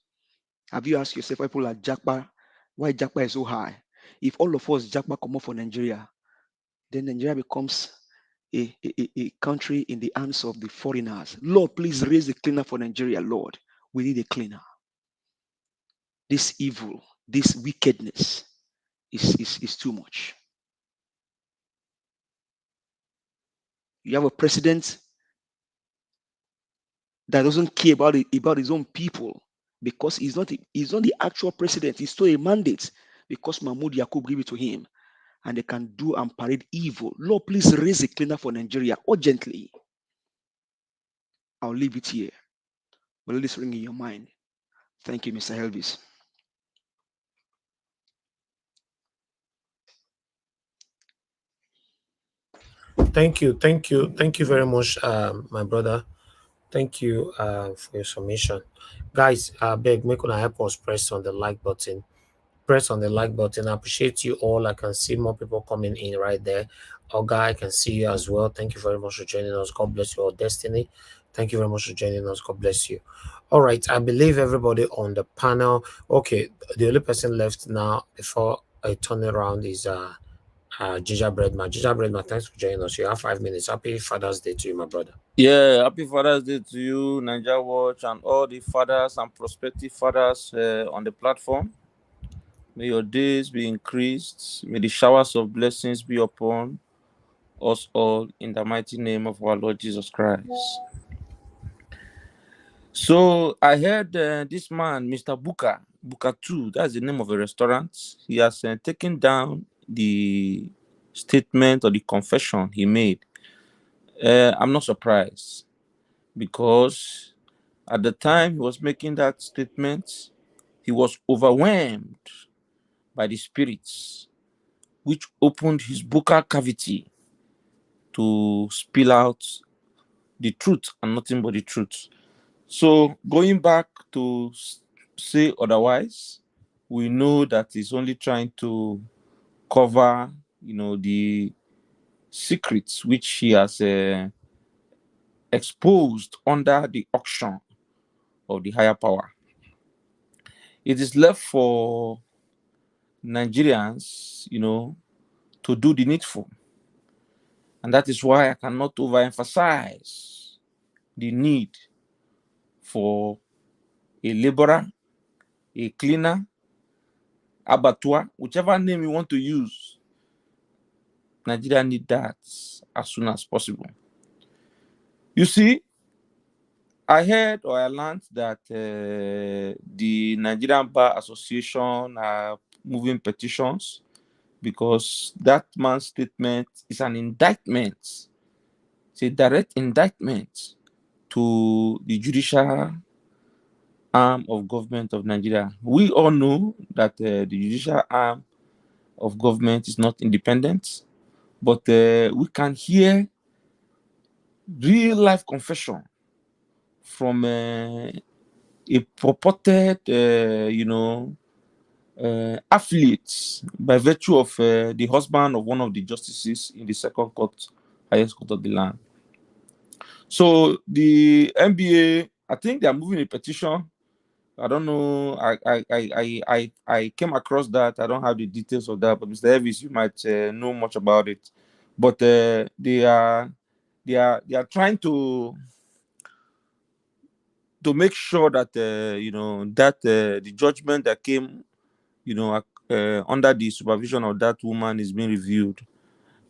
Speaker 19: Have you asked yourself, why people are Jakpa, why Jakpa is so high? If all of us Jakpa come up for Nigeria, then Nigeria becomes a country in the hands of the foreigners. Lord, please raise a cleaner for Nigeria, Lord. We need a cleaner. This evil, this wickedness is too much. You have a president that doesn't care about his own people because he's not the actual president. He's still a mandate because Mahmoud Yakub gave it to him. And they can do and parade evil. Lord, please raise a cleaner for Nigeria urgently. I'll leave it here. But let this ring in your mind. Thank you, Mr. Elvis.
Speaker 1: Thank you very much, my brother. Thank you for your submission. Guys, beg, make una help us press on the like button. Press on the like button. I appreciate you all. I can see more people coming in right there. Olga, I can see you as well. Thank you very much for joining us. God bless you all. Destiny, thank you very much for joining us. God bless you. All right, I believe everybody on the panel. Okay, the only person left now before I turn around is Gingerbread Man. Gingerbread Man, thanks for joining us. You have 5 minutes. Happy Father's Day to you, my brother.
Speaker 20: Yeah, happy Father's Day to you, Niger Watch, and all the fathers and prospective fathers on the platform. May your days be increased. May the showers of blessings be upon us all in the mighty name of our Lord Jesus Christ. So I heard this man, Mr. Bulkachuwa, that's the name of a restaurant. He has taken down the statement or the confession he made. I'm not surprised because at the time he was making that statement, he was overwhelmed by the spirits, which opened his buccal cavity to spill out the truth and nothing but the truth. So going back to say otherwise, we know that he's only trying to cover, the secrets which he has exposed under the auction of the higher power. It is left for Nigerians, to do the needful. And that is why I cannot overemphasize the need for a laborer, a cleaner, abattoir, whichever name you want to use. Nigeria need that as soon as possible. You see, I heard or I learned that the Nigerian Bar Association are moving petitions because that man's statement is an indictment. It's a direct indictment to the judicial arm of government of Nigeria. We all know that the judicial arm of government is not independent, but we can hear real life confession from a purported, affiliate by virtue of the husband of one of the justices in the second court, highest court of the land. So the NBA, I think they are moving a petition. I don't know. I came across that. I don't have the details of that, but Mr. Elvis, you might know much about it. But they are trying to make sure that the judgment that came under the supervision of that woman is being reviewed,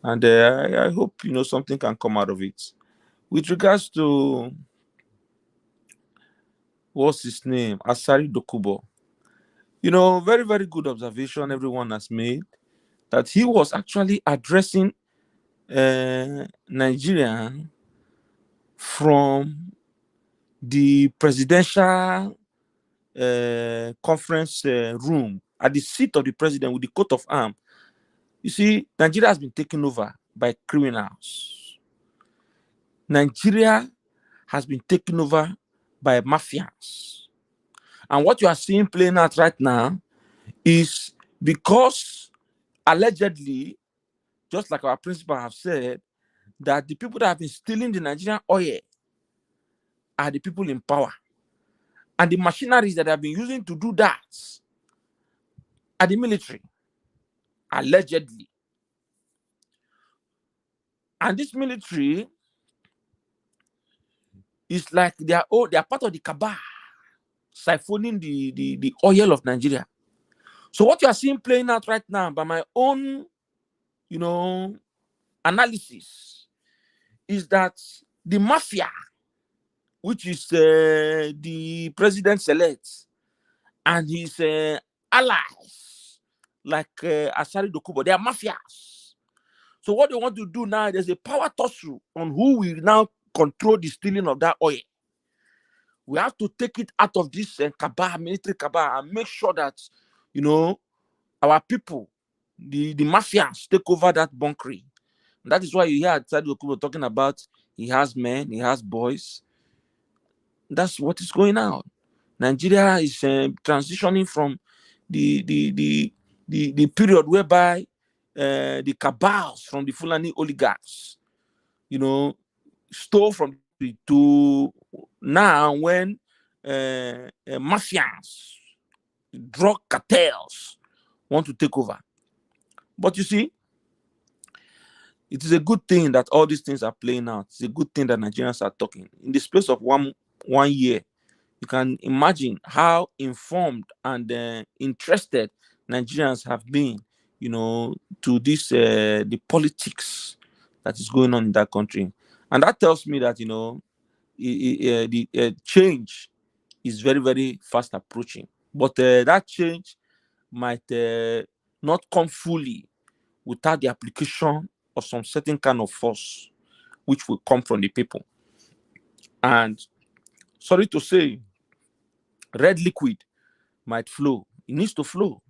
Speaker 20: and I hope something can come out of it. With regards to what's his name, Asari Dokubo, very, very good observation everyone has made, that he was actually addressing Nigeria from the presidential conference room at the seat of the president with the coat of arms. You see, Nigeria has been taken over by criminals. Nigeria has been taken over by mafias. And what you are seeing playing out right now is because allegedly, just like our principal have said, that the people that have been stealing the Nigerian oil are the people in power. And the machineries that have been using to do that are the military, allegedly. And this military is like they are part of the cabal, siphoning the oil of Nigeria. So what you are seeing playing out right now, by my own, analysis, is that the mafia, which is the president-elect and his allies, like Asari Dokubo, they are mafias. So what they want to do now, there's a power tussle on who will now control the stealing of that oil. We have to take it out of this cabal, military cabal, and make sure that, our people, the mafias, take over that bunkering. And that is why you hear Asari Dokubo talking about he has men, he has boys. That's what is going on. Nigeria is transitioning from the period whereby the cabals from the Fulani oligarchs, stole from to now when mafias, drug cartels want to take over. But you see, it is a good thing that all these things are playing out. It's a good thing that Nigerians are talking. In the space of one year, you can imagine how informed and interested Nigerians have been, to this the politics that is going on in that country. And that tells me that, the change is very, very fast approaching. But that change might not come fully without the application of some certain kind of force, which will come from the people. And sorry to say, red liquid might flow. It needs to flow,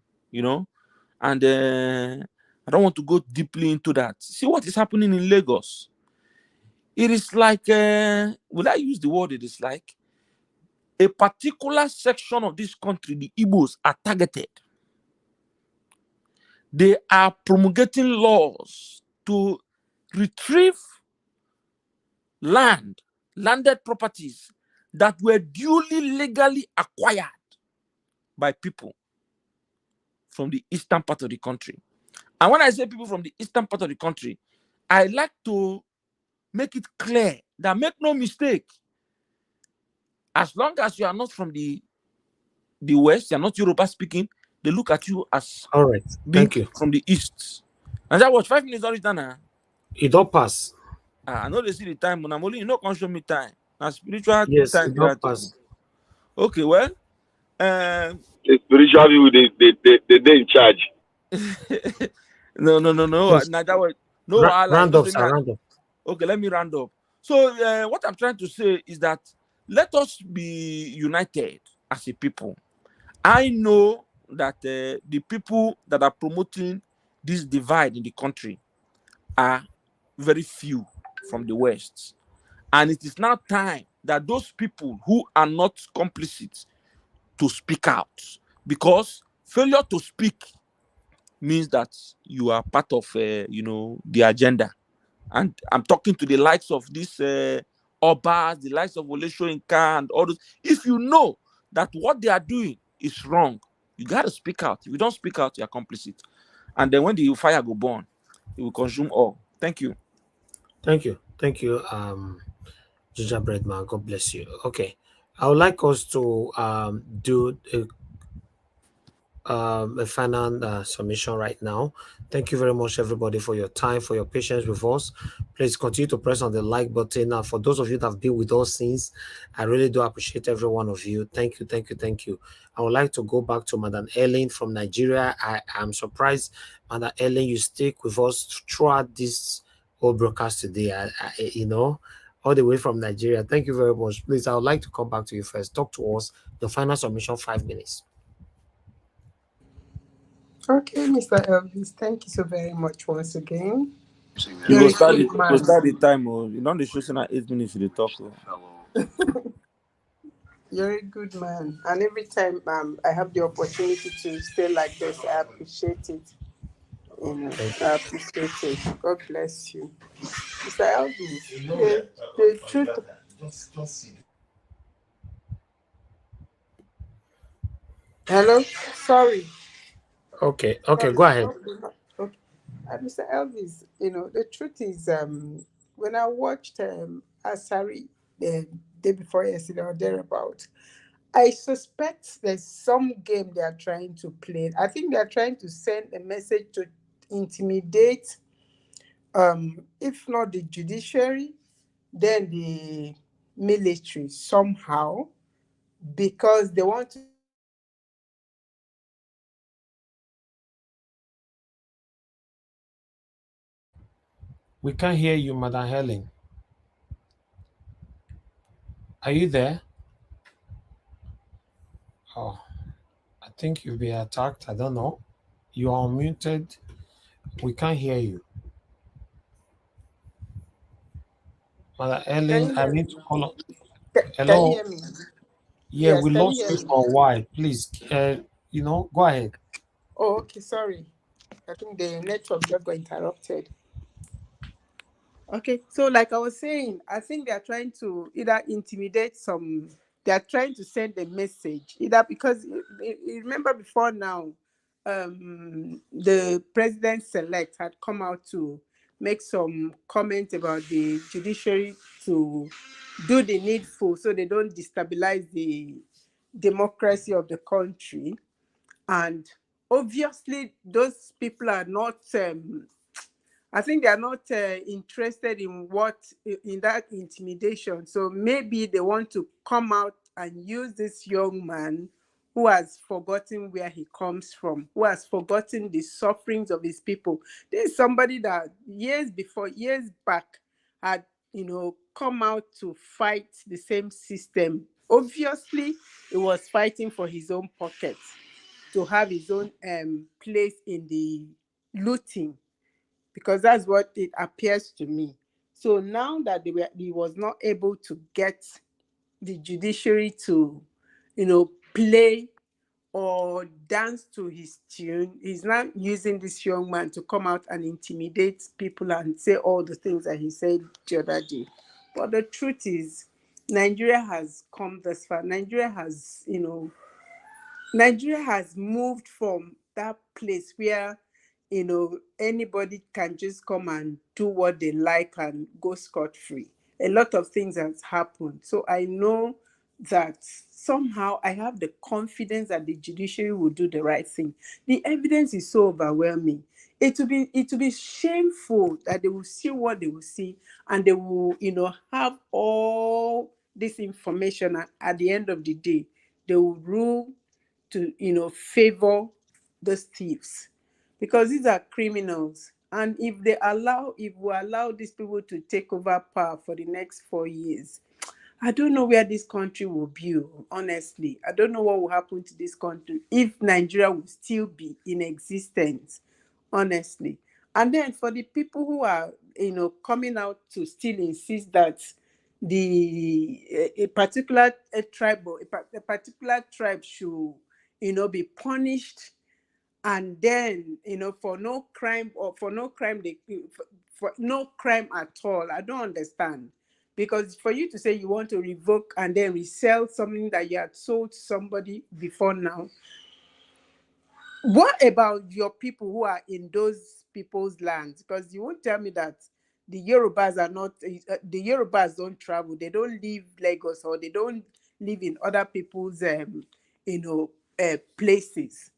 Speaker 20: And I don't want to go deeply into that. See what is happening in Lagos. It is like, will I use the word? It is like a particular section of this country, the Igbos, are targeted. They are promulgating laws to retrieve landed properties that were duly legally acquired by people from the eastern part of the country. And when I say people from the eastern part of the country, I like to make it clear that, make no mistake, as long as you are not from the West, you are not Yoruba speaking, they look at you as
Speaker 1: all right. Thank you.
Speaker 20: From the East. And that was 5 minutes already done.
Speaker 1: It don't pass.
Speaker 20: I know they see the time, but I'm only can't show me time. Now spiritual
Speaker 1: yes,
Speaker 20: time.
Speaker 1: It don't pass.
Speaker 20: Okay, well,
Speaker 21: the spiritual people, they in charge.
Speaker 20: No. Now that was no.
Speaker 1: Round up, sir. Round up.
Speaker 20: Okay, let me round up. So what I'm trying to say is that let us be united as a people. I know that the people that are promoting this divide in the country are very few from the West. And it is now time that those people who are not complicit to speak out, because failure to speak means that you are part of the agenda. And I'm talking to the likes of this Obas, the likes of Olesho Inka and all those. If you know that what they are doing is wrong, you got to speak out. If you don't speak out, you're complicit. And then when the fire go burn, it will consume all. Thank you.
Speaker 1: Thank you. Thank you, Ginger Breadman. God bless you. Okay. I would like us to do a final submission right now. Thank you very much, everybody, for your time, for your patience with us. Please continue to press on the like button. And for those of you that have been with us since, I really do appreciate every one of you. Thank you, thank you, thank you. I would like to go back to Madam Ellen from Nigeria. I am surprised, Madam Ellen, you stick with us throughout this whole broadcast today. All the way from Nigeria. Thank you very much. Please, I would like to come back to you first. Talk to us. The final submission, 5 minutes.
Speaker 8: Okay, Mr. Elvis, thank you so very much once again.
Speaker 20: You
Speaker 8: You're
Speaker 20: go
Speaker 8: a
Speaker 20: start
Speaker 8: good
Speaker 20: the
Speaker 8: man.
Speaker 20: time. Oh. You don't show saying 8 minutes to the talk. Oh.
Speaker 8: You're a good man. And every time I have the opportunity to stay like this, I appreciate it. I appreciate it. God bless you. Mr. Elvis, the truth. Hello? Sorry.
Speaker 1: Okay,
Speaker 8: Sorry.
Speaker 1: go ahead.
Speaker 8: Okay. Mr. Elvis, the truth is, when I watched Asari the day before yesterday or thereabout, I suspect there's some game they are trying to play. I think they are trying to send a message to intimidate, if not the judiciary, then the military somehow, because they want to
Speaker 1: We can't hear you, Madam Helen. Are you there? Oh, I think you've been attacked. I don't know. You are unmuted. We can't hear you. Madam
Speaker 8: Can
Speaker 1: Helen,
Speaker 8: you
Speaker 1: I
Speaker 8: hear
Speaker 1: need
Speaker 8: me?
Speaker 1: to call up.
Speaker 8: Can you
Speaker 1: Hello?
Speaker 8: hear me?
Speaker 1: Yeah,
Speaker 8: Yes,
Speaker 1: we
Speaker 8: can you
Speaker 1: lost
Speaker 8: hear
Speaker 1: you
Speaker 8: me?
Speaker 1: for a while. Please, go ahead.
Speaker 8: Oh, okay, sorry. I think the network just got interrupted. Okay, so like I was saying, I think they are trying to either intimidate some, they are trying to send a message, either because you remember before now, the president-select had come out to make some comment about the judiciary to do the needful so they don't destabilize the democracy of the country. And obviously, those people are not. I think they are not interested in in that intimidation. So maybe they want to come out and use this young man who has forgotten where he comes from, who has forgotten the sufferings of his people. This is somebody that years back, had come out to fight the same system. Obviously, he was fighting for his own pocket, to have his own place in the looting, because that's what it appears to me. So now that he was not able to get the judiciary to, play or dance to his tune, he's not using this young man to come out and intimidate people and say all the things that he said the other day. But the truth is, Nigeria has come this far. Nigeria has moved from that place where, anybody can just come and do what they like and go scot-free. A lot of things has happened. So I know that somehow I have the confidence that the judiciary will do the right thing. The evidence is so overwhelming. It will be shameful that they will see what they will see, and they will, have all this information, and at the end of the day, they will rule to favor those thieves, because these are criminals. And if we allow these people to take over power for the next 4 years, I don't know where this country will be. Honestly, I don't know what will happen to this country if Nigeria will still be in existence, honestly. And then for the people who are coming out to still insist that a particular tribe or a particular tribe should, be punished, and then, for no crime, or for no crime they for no crime at all. I don't understand, because for you to say you want to revoke and then resell something that you had sold to somebody before now, what about your people who are in those people's lands? Because you won't tell me that the Yorubas are not, the Yorubas don't travel, they don't leave Lagos, or they don't live in other people's, places.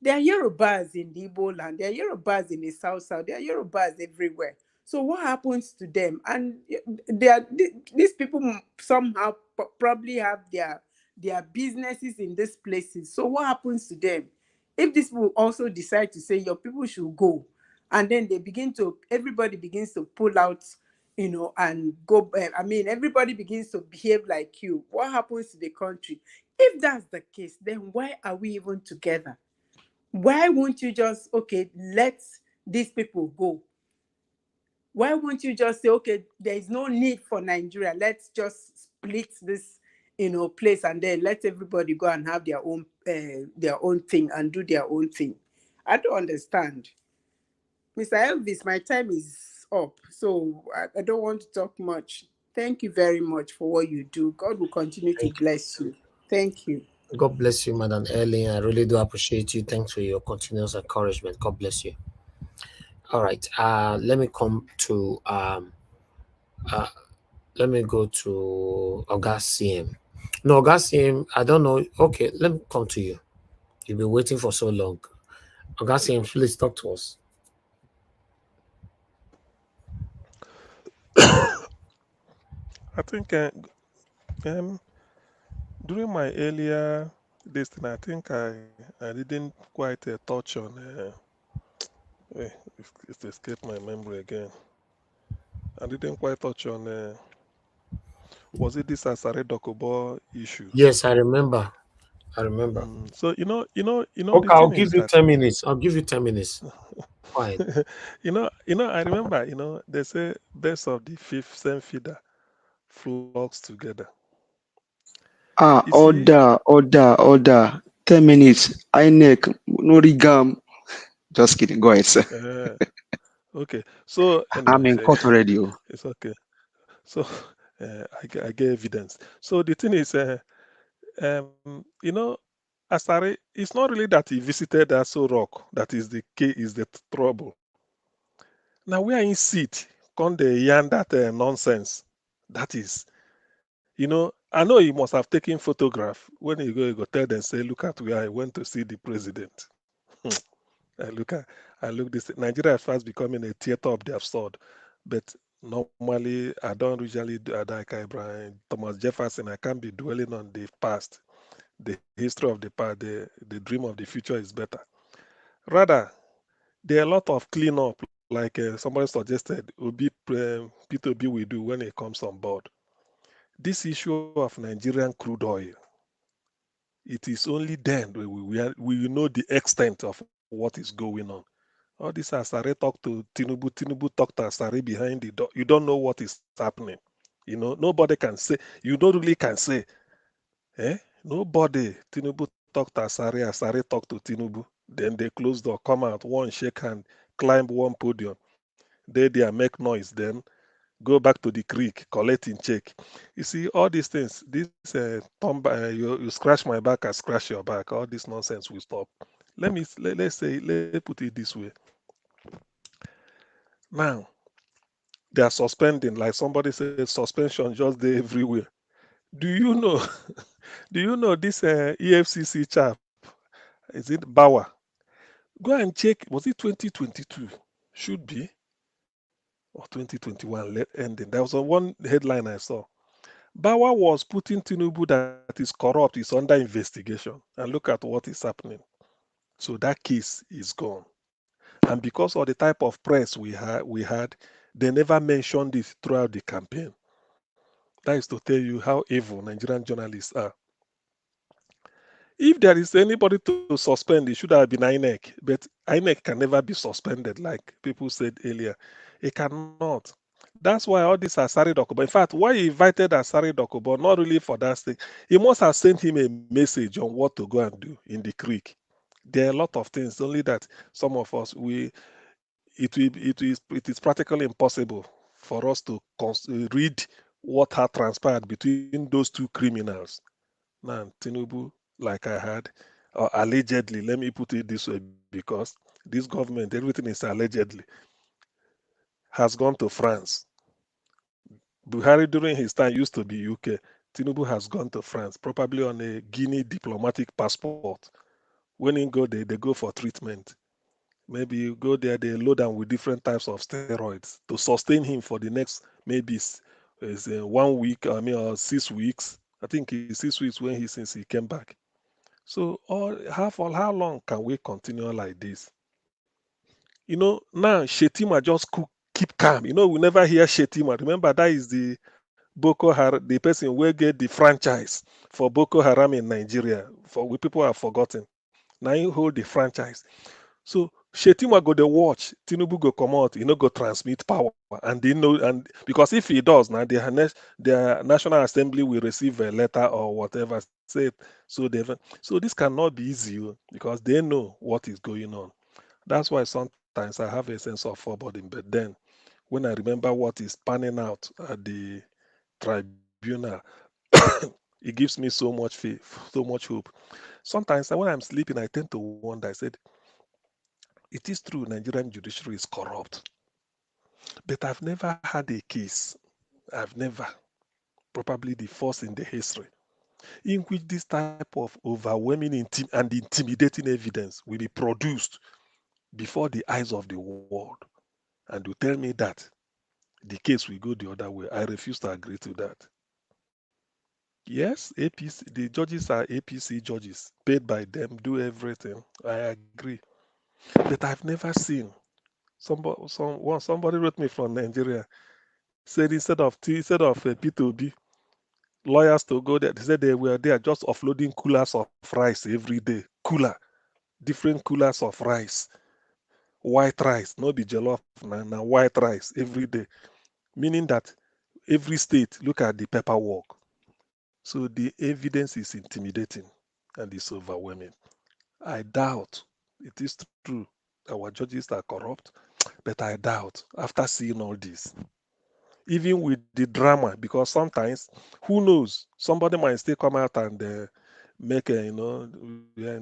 Speaker 8: There are Yorubas in the Igbo land, there are Yorubas in the South, there are Yorubas everywhere. So what happens to them? And these people somehow probably have their businesses in these places. So what happens to them? If these people also decide to say your people should go, and then everybody begins to pull out, and go, everybody begins to behave like you, what happens to the country? If that's the case, then why are we even together? Why won't you just, okay, let these people go? Why won't you just say, okay, there is no need for Nigeria, let's just split this, place, and then let everybody go and have their own thing and do their own thing? I don't understand. Mr. Elvis, my time is up, so I don't want to talk much. Thank you very much for what you do. God will continue to
Speaker 1: Thank you.
Speaker 8: bless you. Thank you.
Speaker 1: God bless you, Madam Ellie. I really do appreciate you. Thanks for your continuous encouragement. God bless you. All right. Let me come to uh let me go to August CM. No, August CM, I don't know. Okay, let me come to you. You've been waiting for so long. August CM, please talk to us.
Speaker 9: I think um, during my earlier this thing, I think I didn't quite touch on. Wait, it escaped my memory again. I didn't quite touch on. Was it this Asare Dokubo issue?
Speaker 1: Yes, I remember. I remember.
Speaker 9: So the
Speaker 1: Okay, I'll
Speaker 9: thing is
Speaker 1: give you
Speaker 9: that
Speaker 1: 10 minutes. I'll give you 10 minutes. Fine.
Speaker 9: I remember, they say best of the fifth same feeder flocks together.
Speaker 19: Ah,
Speaker 9: You see,
Speaker 19: order. 10 minutes. INEC, no rigam. Just kidding. Go ahead, sir.
Speaker 9: uh, okay. So,
Speaker 19: I'm
Speaker 9: anyways,
Speaker 19: in court already. Oh.
Speaker 9: it's okay. So, I get evidence. So the thing is, Asare, it's not really that he visited Aso Rock that is the key, is the trouble. Now we are in seat, con the yarn that nonsense. That is, I know he must have taken photograph. When he go tell them, say, look at where I went to see the president. I look this. Nigeria is fast becoming a theater of the absurd, but normally I don't usually do like Brian Thomas Jefferson. I can't be dwelling on the past, the history of the past. The dream of the future is better. Rather, there are a lot of cleanup, like somebody suggested, P2B will do when it comes on board. This issue of Nigerian crude oil, it is only then we know the extent of what is going on. All this Asare talk to Tinubu, Tinubu talk to Asare behind the door. You don't know what is happening. Nobody can say, you don't really can say, nobody. Tinubu talk to Asare, Asare talk to Tinubu. Then they close door, come out, one shake hand, climb one podium. They make noise, then go back to the creek, collecting check. You see, all these things, this you scratch my back, I scratch your back. All this nonsense will stop. Let's put it this way. Now, they are suspending, like somebody said, suspension just there everywhere. Do you know? Do you know this EFCC chap? Is it Bauer? Go and check. Was it 2022? Should be, or 2021 ending. There was one headline I saw. Bauer was putting Tinubu that is corrupt, is under investigation, and look at what is happening. So that case is gone. And because of the type of press we had, they never mentioned it throughout the campaign. That is to tell you how evil Nigerian journalists are. If there is anybody to suspend, it should have been INEC. But INEC can never be suspended, like people said earlier. It cannot. That's why all these Asari Dokubo. In fact, why he invited Asari Dokubo, not really for that thing. He must have sent him a message on what to go and do in the creek. There are a lot of things. Only that some of us it is practically impossible for us to read what had transpired between those two criminals. Now, Tinubu, like I had, or allegedly, let me put it this way, because this government, everything is allegedly, has gone to France. Buhari during his time used to be UK. Tinubu has gone to France, probably on a Guinea diplomatic passport. When he go there, they go for treatment. Maybe you go there, they load him with different types of steroids to sustain him for the next maybe 1 week, I mean, or 6 weeks. I think it's 6 weeks when since he came back. So, for how long can we continue like this? Now Shetima just keep calm. We never hear Shetima. Remember, that is the Boko Haram, the person who get the franchise for Boko Haram in Nigeria. People have forgotten. Now he hold the franchise. So Shetima go the watch, Tinubu go come out, go transmit power, and they know, and because if he does now, their National Assembly will receive a letter or whatever said. So this cannot be easy because they know what is going on. That's why sometimes I have a sense of foreboding. But then, when I remember what is panning out at the tribunal, it gives me so much faith, so much hope. Sometimes when I'm sleeping, I tend to wonder. I said, it is true, Nigerian judiciary is corrupt. But I've never had a case, I've never, probably the first in the history, in which this type of overwhelming and intimidating evidence will be produced before the eyes of the world. And you tell me that the case will go the other way. I refuse to agree to that. Yes, APC, the judges are APC judges, paid by them, do everything. I agree. But I've never seen somebody wrote me from Nigeria, said instead of P2B lawyers to go there, they said they were there just offloading coolers of rice every day. Different coolers of rice, white rice, not be jollof, na white rice every day. Meaning that every state look at the paperwork. So the evidence is intimidating and it's overwhelming. I doubt it is true our judges are corrupt, but I doubt after seeing all this. Even with the drama, because sometimes, who knows, somebody might still come out and make in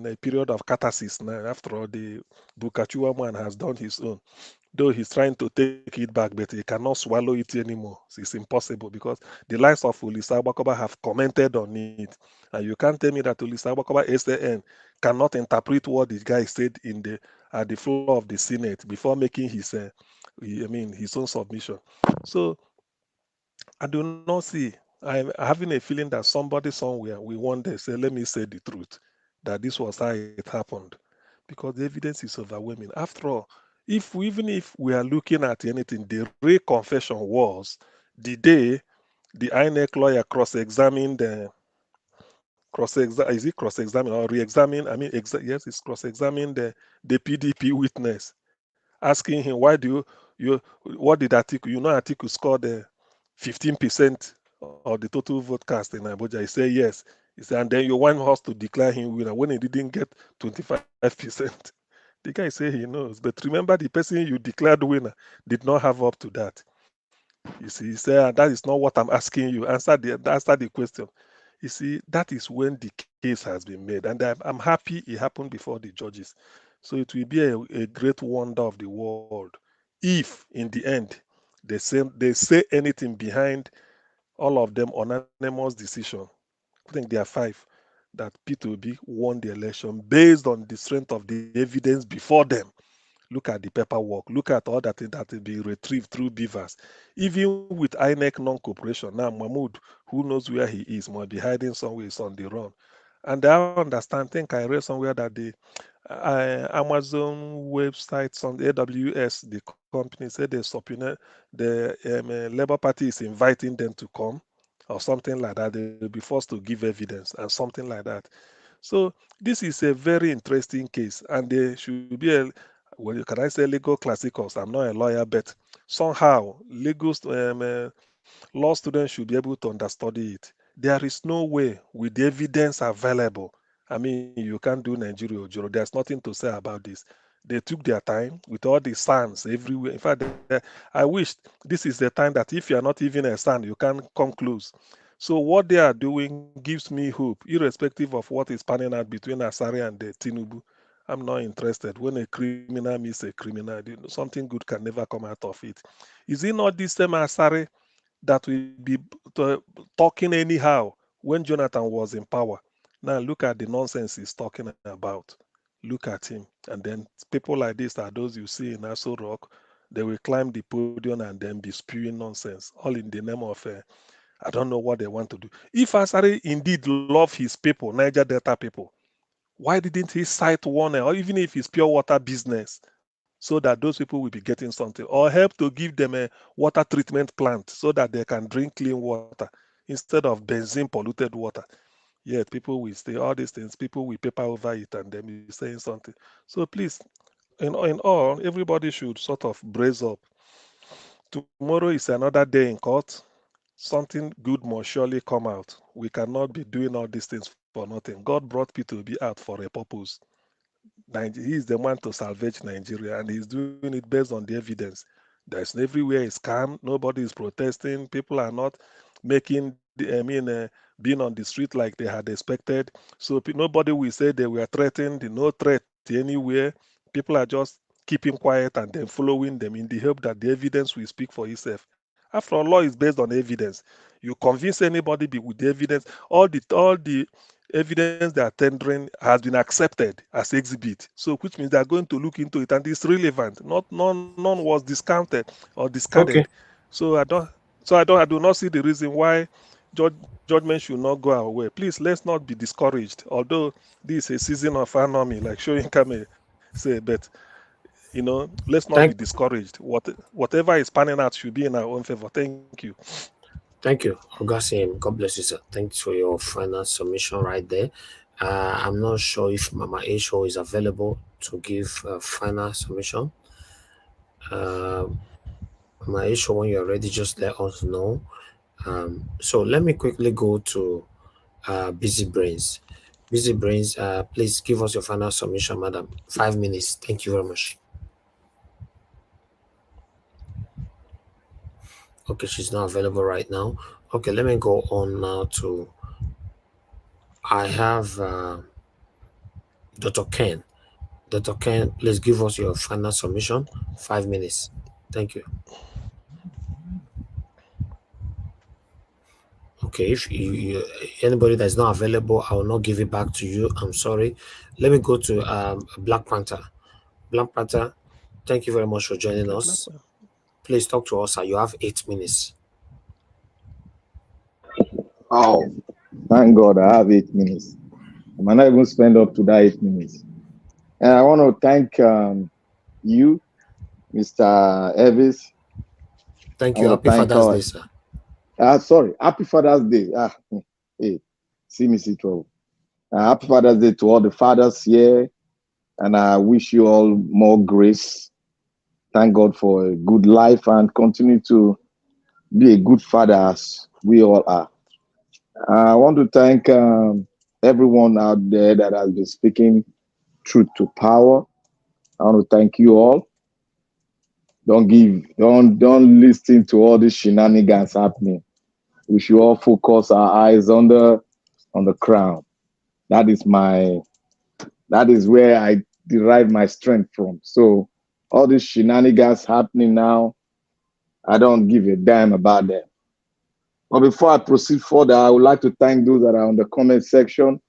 Speaker 9: a period of catharsis now. After all, the Bulkachuwa man has done his own. Though he's trying to take it back, but he cannot swallow it anymore. It's impossible because the likes of Ulisa Abakoba have commented on it. And you can't tell me that Ulisa Abakoba SAN cannot interpret what the guy said at the floor of the Senate before making his own submission. So I do not see. I'm having a feeling that somebody somewhere will one day say, let me say the truth, that this was how it happened. Because the evidence is overwhelming. After all, even if we are looking at anything, the real confession was the day the INEC lawyer cross-examined is it cross-examine or re-examine? I mean, yes, it's cross-examined the PDP witness, asking him, why do what did Atiku, Atiku scored 15% of the total vote cast in Abuja? He said yes. He said, and then you want us to declare him winner when he didn't get 25%. The guy said he knows, but remember the person you declared winner did not have up to that. You see, he said, that is not what I'm asking you. Answer the question. You see, that is when the case has been made, and I'm happy it happened before the judges. So it will be a great wonder of the world if, in the end, they say anything behind all of them unanimous decision. I think there are 5 that P2B won the election based on the strength of the evidence before them. Look at the paperwork. Look at all that will be retrieved through beavers. Even with INEC non-cooperation, now Mahmoud, who knows where he is, might be hiding somewhere, is on the run. And I understand, I think I read somewhere that the Amazon websites on the AWS, the company said the Labour Party is inviting them to come or something like that. They will be forced to give evidence and something like that. So this is a very interesting case, and there should be well, can I say legal classicals? I'm not a lawyer, but somehow legal law students should be able to understudy it. There is no way with the evidence available. I mean, you can't do Nigeria or Juro. There's nothing to say about this. They took their time with all the signs everywhere. In fact, I wish this is the time that if you are not even a son, you can come close. So what they are doing gives me hope, irrespective of what is panning out between Asari and the Tinubu. I'm not interested. When a criminal meets a criminal, something good can never come out of it. Is it not this same Asari that will be talking anyhow when Jonathan was in power? Now look at the nonsense he's talking about. Look at him. And then people like this are those you see in Aso Rock. They will climb the podium and then be spewing nonsense, all in the name of I don't know what they want to do. If Asari indeed love his people, Niger Delta people, why didn't he cite one, or even if it's pure water business, so that those people will be getting something, or help to give them a water treatment plant so that they can drink clean water instead of benzene polluted water? Yet people will say all these things, people will paper over it and then be saying something. So please, in all, everybody should sort of brace up. Tomorrow is another day in court. Something good must surely come out. We cannot be doing all these things for nothing. God brought P2B out for a purpose. He is the one to salvage Nigeria, and he's doing it based on the evidence. There's everywhere is calm. Nobody is protesting. People are not making, being on the street like they had expected. So nobody will say they were threatened. No threat anywhere. People are just keeping quiet and then following them in the hope that the evidence will speak for itself. After all, law is based on evidence. You convince anybody with the evidence. All the evidence they are tendering has been accepted as exhibit. So which means they are going to look into it and it's relevant. Not none was discounted or discarded.
Speaker 1: Okay.
Speaker 9: So I do not see the reason why judgment should not go our way. Please let's not be discouraged. Although this is a season of anomy, like Showing Kame say, but let's not be
Speaker 1: Thank
Speaker 9: discouraged. Whatever is panning out should be in our own favor. Thank you.
Speaker 1: Thank you, Ogasim. God bless you, sir. Thanks for your final submission right there. I'm not sure if Mama Aisho is available to give a final submission. Mama Aisho, when you're ready, just let us know. So let me quickly go to Busy Brains. Busy Brains, please give us your final submission, madam. 5 minutes. Thank you very much. Okay, she's not available right now. Okay, let me go on now to I have Dr. Ken. Dr. Ken, please give us your final submission. 5 minutes. Thank you. Okay, if anybody that's not available, I will not give it back to you. I'm sorry. Let me go to Black Panther. Black Panther, thank you very much for joining us. Please talk to us. You have 8 minutes.
Speaker 3: Oh, thank God I have 8 minutes. I might not even spend up to that 8 minutes. And I want to thank you, Mr. Elvis.
Speaker 1: Thank you. Happy Father's Day, sir.
Speaker 3: Sorry, Happy Father's Day. Hey, see me see trouble. Happy Father's Day to all the fathers here. And I wish you all more grace. Thank God for a good life and continue to be a good father as we all are. I want to thank everyone out there that has been speaking truth to power. I want to thank you all. Don't listen to all these shenanigans happening. We should all focus our eyes on the crown. That is where I derive my strength from. So all these shenanigans happening now, I don't give a damn about them. But before I proceed further, I would like to thank those that are on the comment section.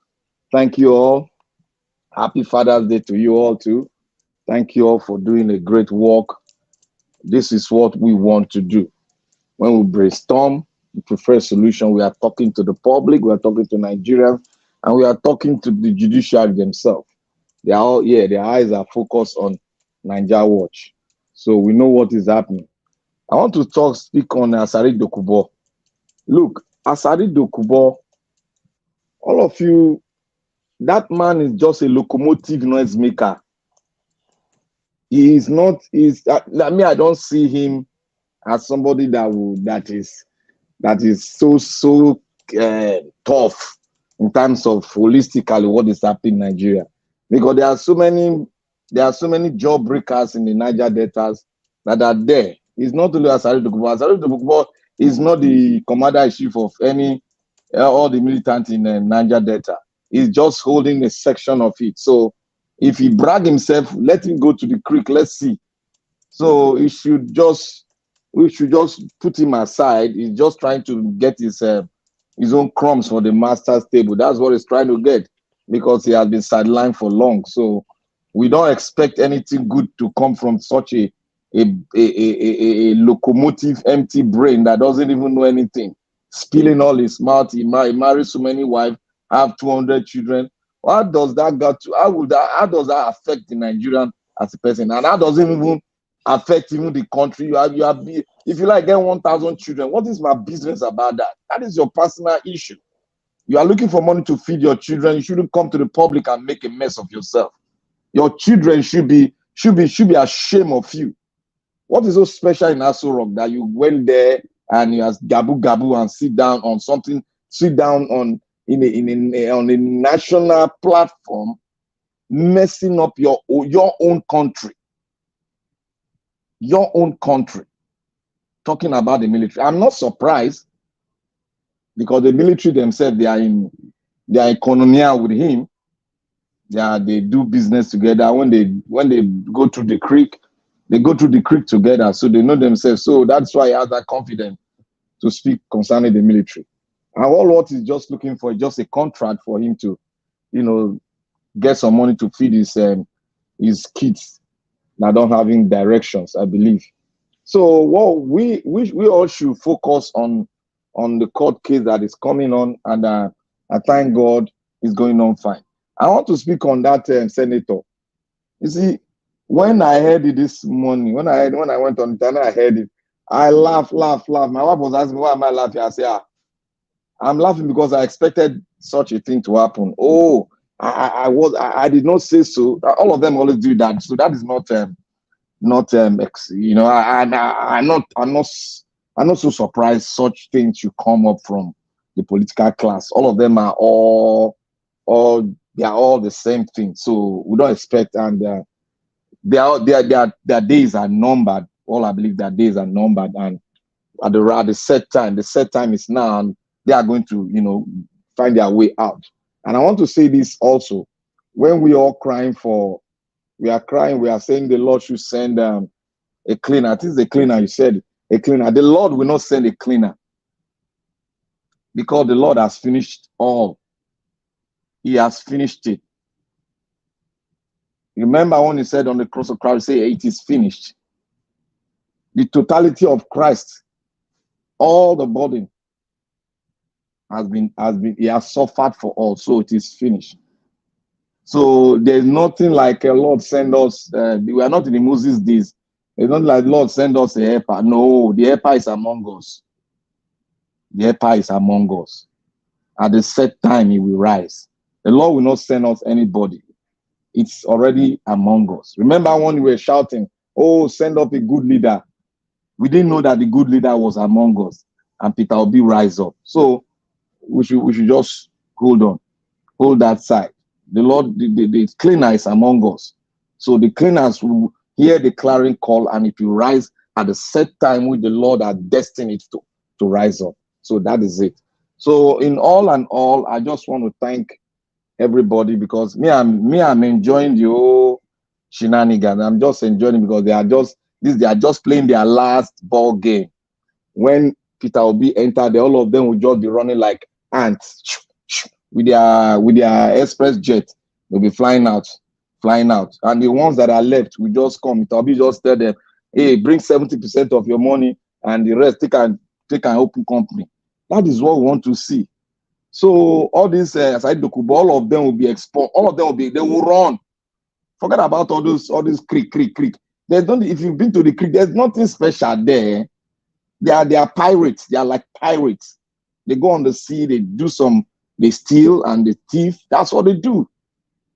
Speaker 3: Thank you all. Happy Father's Day to you all too. Thank you all for doing a great work. This is what we want to do. When we brainstorm, we prefer solution. We are talking to the public, we are talking to Nigerians, and we are talking to the judiciary themselves. They are all here. Their eyes are focused on Niger Watch. So we know what is happening. I want to speak on Asari Dokubo. Look, Asari Dokubo, all of you, that man is just a locomotive noise maker. he is not. I mean, I don't see him as somebody that is so tough in terms of holistically what is happening in Nigeria, because there are so many job breakers in the Niger Deltas that are there. It's not only Asari Dokubo. Asari Dokubo is not the commander-in-chief of any all the militants in Niger Delta. He's just holding a section of it. So if he brag himself, let him go to the creek. Let's see. So we should just put him aside. He's just trying to get his own crumbs for the master's table. That's what he's trying to get, because he has been sidelined for long. So we don't expect anything good to come from such a locomotive, empty brain that doesn't even know anything, spilling all his mouth. He married so many wives, have 200 children. How does that how does that affect the Nigerian as a person? And how does it even affect even the country? If you like get 1,000 children, what is my business about that? That is your personal issue. You are looking for money to feed your children. You shouldn't come to the public and make a mess of yourself. Your children should be ashamed of you. What is so special in Aso Rock that you went there and you asked gabu and sit down on a national platform, messing up your own country? Your own country, talking about the military. I'm not surprised, because the military themselves, they are colonial with him. They do business together. When they go through the creek, they go through the creek together, so they know themselves. So that's why he has that confidence to speak concerning the military. And all what he's just looking for is just a contract for him to, get some money to feed his kids that don't have any directions, I believe. So we all should focus on the court case that is coming on, and I thank God it's going on fine. I want to speak on that senator. You see, when I heard it this morning, when I went on internet, I heard it. I laugh. My wife was asking me, why am I laughing? I say, I'm laughing because I expected such a thing to happen. Oh, I did not say so. All of them always do that. So that is not I'm not so surprised such things should come up from the political class. All of them are they are all the same thing. So we don't expect, and their days are numbered. All I believe their days are numbered, and at the set time is now, and they are going to find their way out. And I want to say this also: when we are crying, we are saying the Lord should send a cleaner. It is a cleaner. You said a cleaner. The Lord will not send a cleaner, because the Lord has finished all. He has finished it. Remember when he said on the cross of Christ, say it is finished. The totality of Christ, all the burden he has suffered for all, so it is finished. So there's nothing like a Lord send us. We are not in the Moses days. It's not like Lord send us a helper. No, the helper is among us. The helper is among us. At the set time, he will rise. The Lord will not send us anybody. It's already among us. Remember when we were shouting, oh, send up a good leader. We didn't know that the good leader was among us, and Peter Obi rise up. So we should just hold that side. The Lord, the cleaner is among us. So the cleaners will hear the clarion call, and it will rise at the set time which the Lord has destined it to rise up. So that is it. So in all and all, I just want to thank everybody, because I'm enjoying the whole shenanigans. I'm just enjoying it, because they are just playing their last ball game. When Peter Obi entered, all of them will just be running like ants with their express jet. They'll be flying out, and the ones that are left will just come. Peter Obi just tell them, hey, bring 70% of your money, and the rest take an open company. That is what we want to see. So all this aside Dokubo, all of them will be exposed. All of them they will run. Forget about all this creek. There's nothing. If you've been to the creek, there's nothing special there. They are pirates. They are like pirates. They go on the sea. They steal and they thief. That's what they do.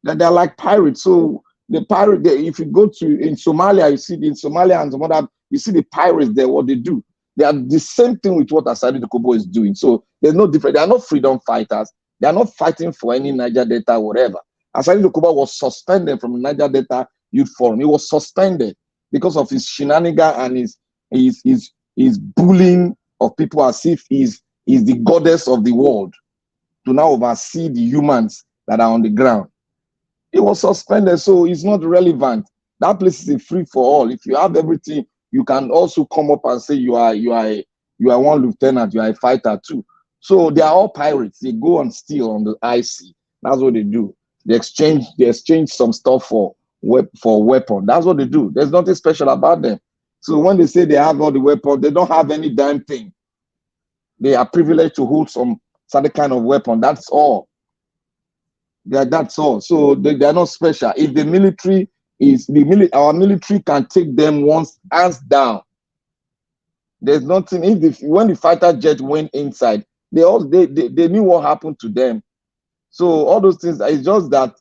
Speaker 3: They're like pirates. So The pirate, if you go to in Somalia, you see in Somalia and some other, you see the pirates there, what they do. They are the same thing with what Asari Dokubo is doing. So there's no difference. They are not freedom fighters. They are not fighting for any Niger Delta or whatever. Asari Dokubo was suspended from the Niger Delta Youth Forum. He was suspended because of his shenanigan and his bullying of people as if he's the goddess of the world to now oversee the humans that are on the ground. It was suspended, so it's not relevant. That place is a free for all. If you have everything, you can also come up and say you are one lieutenant, you are a fighter too. So they are all pirates. They go and steal on the IC. That's what they do. They exchange some stuff for weapon. That's what they do. There's nothing special about them. So when they say they have all the weapons, they don't have any damn thing. They are privileged to hold some certain kind of weapon. That's all. That's all. So they are not special. If the military our military can take them once hands down. There's nothing. When the fighter jet went inside, they knew what happened to them. So all those things. It's just that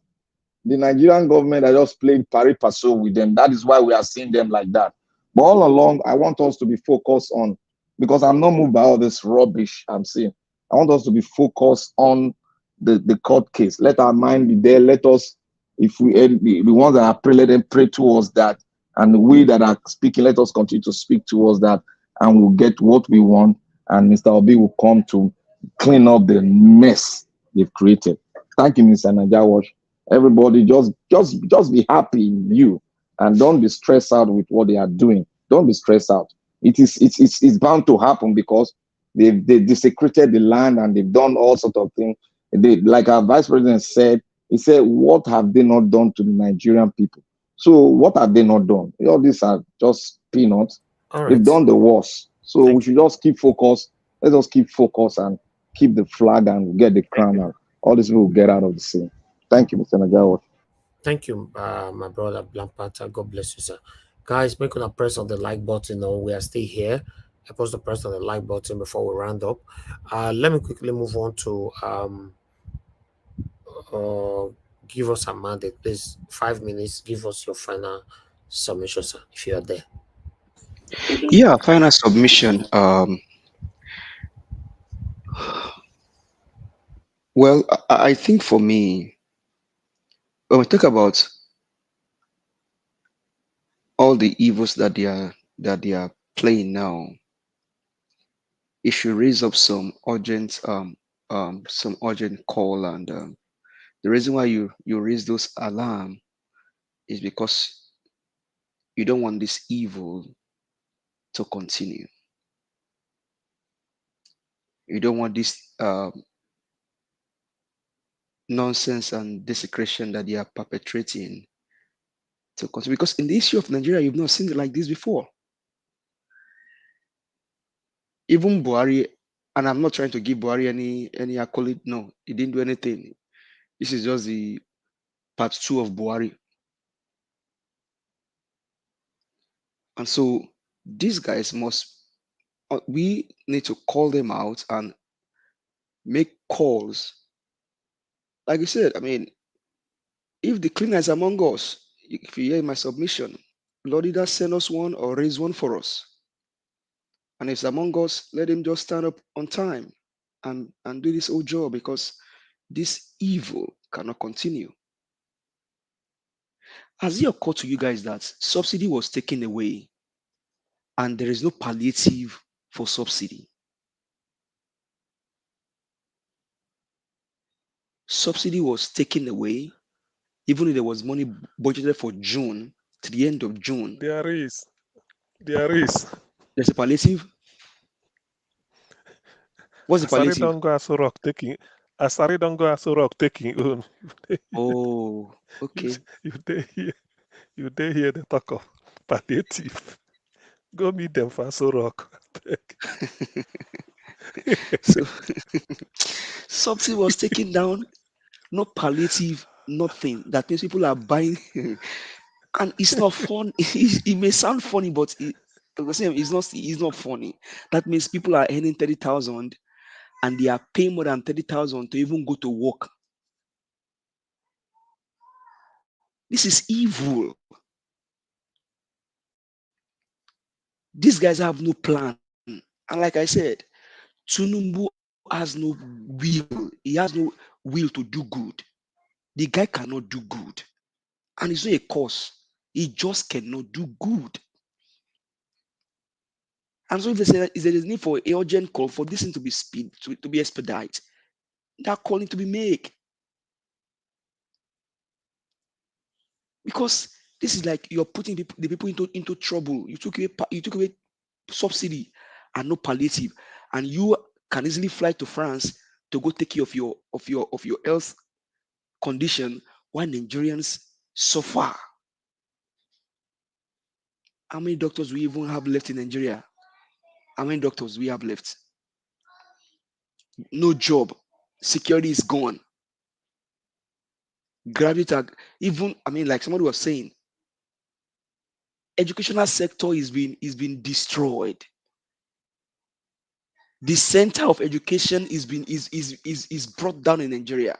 Speaker 3: the Nigerian government are just playing pari passu with them. That is why we are seeing them like that. But all along, I want us to be focused on, because I'm not moved by all this rubbish I'm seeing. I want us to be focused on the court case. Let our mind be there. Let us, if we the ones that are praying, let them pray towards that. And we that are speaking, let us continue to speak towards that, and we'll get what we want. And Mr. Obi will come to clean up the mess they've created. Thank you, Mr. Najawash. Everybody just be happy in you, and don't be stressed out with what they are doing. Don't be stressed out. It's bound to happen because they desecrated the land and they've done all sort of things. Like our vice president said, he said, what have they not done to the Nigerian people? So what have they not done? All these are just peanuts.
Speaker 1: All
Speaker 3: They've
Speaker 1: right.
Speaker 3: done the worst. So we should just keep focused. Let us keep focused and keep the flag and get the crown out. All these people will get out of the scene. Thank you, Mr. Nagawa.
Speaker 1: Thank you, my brother Black Panther. God bless you, sir. Guys, make a press on the like button. No, we are still here. I post the press on the like button before we round up. Let me quickly move on to give us a mandate, please. 5 minutes. Give us your final submission, sir, if you are there.
Speaker 19: Yeah, final submission. Well, I think for me, when we talk about all the evils that they are playing now, it should raise up some urgent call. And the reason why you raise those alarm is because you don't want this evil to continue. You don't want this nonsense and desecration that they are perpetrating to continue. Because in the issue of Nigeria, you've not seen it like this before. Even Buhari, and I'm not trying to give Buhari any accolade. No, he didn't do anything. This is just the part 2 of Buhari. And so these guys we need to call them out and make calls. Like you said, I mean, if the cleaner is among us, if you hear my submission, Lord, either send us one or raise one for us. And if it's among us, let him just stand up on time and do this whole job, because this evil cannot continue. Has it occurred to you guys that subsidy was taken away and there is no palliative for subsidy? Subsidy was taken away, even if there was money budgeted for June to the end of June.
Speaker 9: There is. There's
Speaker 19: a palliative. What's the palliative?
Speaker 9: Asari don't go Asurok taking. Asari don't go Asurok taking own.
Speaker 19: Oh, okay.
Speaker 9: You dare hear the talk of palliative. Go meet them for Asurok.
Speaker 19: So subsidy was taken down, no palliative, nothing. That means people are buying, and it's not fun. It may sound funny, but it's not funny. That means people are earning 30,000 and they are paying more than 30,000 to even go to work. This is evil. These guys have no plan. And like I said, Tunumbu has no will. He has no will to do good. The guy cannot do good. And it's not a cause. He just cannot do good. And so if there is a need for an urgent call for this thing to be to be expedited, that call need to be made. Because this is like you're putting the people into trouble. You took away subsidy and no palliative, and you can easily fly to France to go take care of your health condition while Nigerians suffer. How many doctors we even have left in Nigeria? How many doctors we have left? No job. Security is gone. Graduates are even, like somebody was saying, educational sector is being destroyed. The center of education is brought down in Nigeria.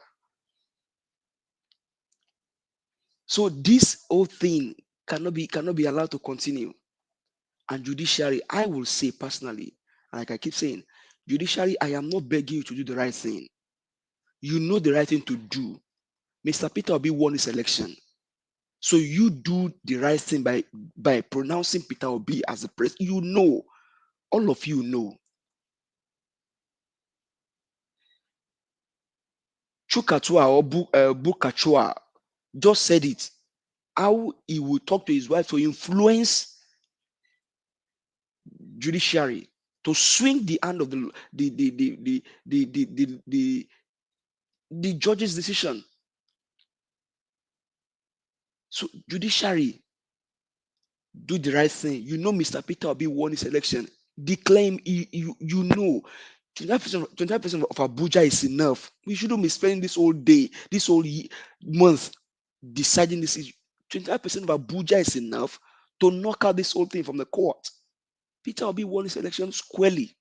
Speaker 19: So this whole thing cannot be allowed to continue. And judiciary, I will say personally, like I keep saying, judiciary, I am not begging you to do the right thing. You know the right thing to do. Mr. Peter Obi won his election. So you do the right thing by pronouncing Peter Obi as the president. You know, all of you know. Chukachua or Bulkachuwa just said it. How he will talk to his wife to influence judiciary to swing the hand of the judge's decision. So judiciary, do the right thing. You know, Mr. Peter Obi won his election. Declaim, you know, 25% of Abuja is enough. We shouldn't be spending this whole day, this whole month deciding this issue. 25% of Abuja is enough to knock out this whole thing from the court. Peter Obi won his election squarely.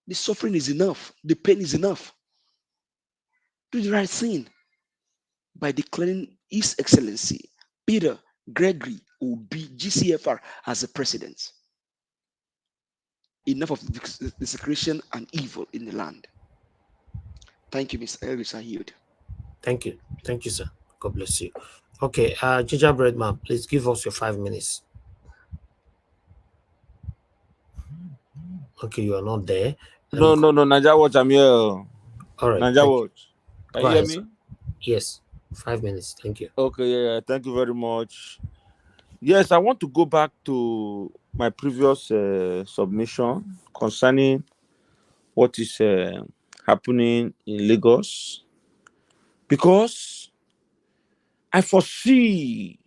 Speaker 19: The suffering is enough. The pain is enough. Do the right thing by declaring His Excellency Peter Gregory Obi GCFR as the president. Enough of desecration and evil in the land. Thank you, Mr. Elvis. I yield.
Speaker 1: Thank you. Thank you, sir. God bless you. Okay, Gingerbread Man, please give us your 5 minutes. Okay, you are not there.
Speaker 20: No, Naija Watch, I'm here.
Speaker 1: All right.
Speaker 20: Naija Watch. Can you hear me?
Speaker 1: Sir. Yes, 5 minutes. Thank you.
Speaker 20: Okay, yeah, thank you very much. Yes, I want to go back to my previous submission concerning what is happening in Lagos, because I foresee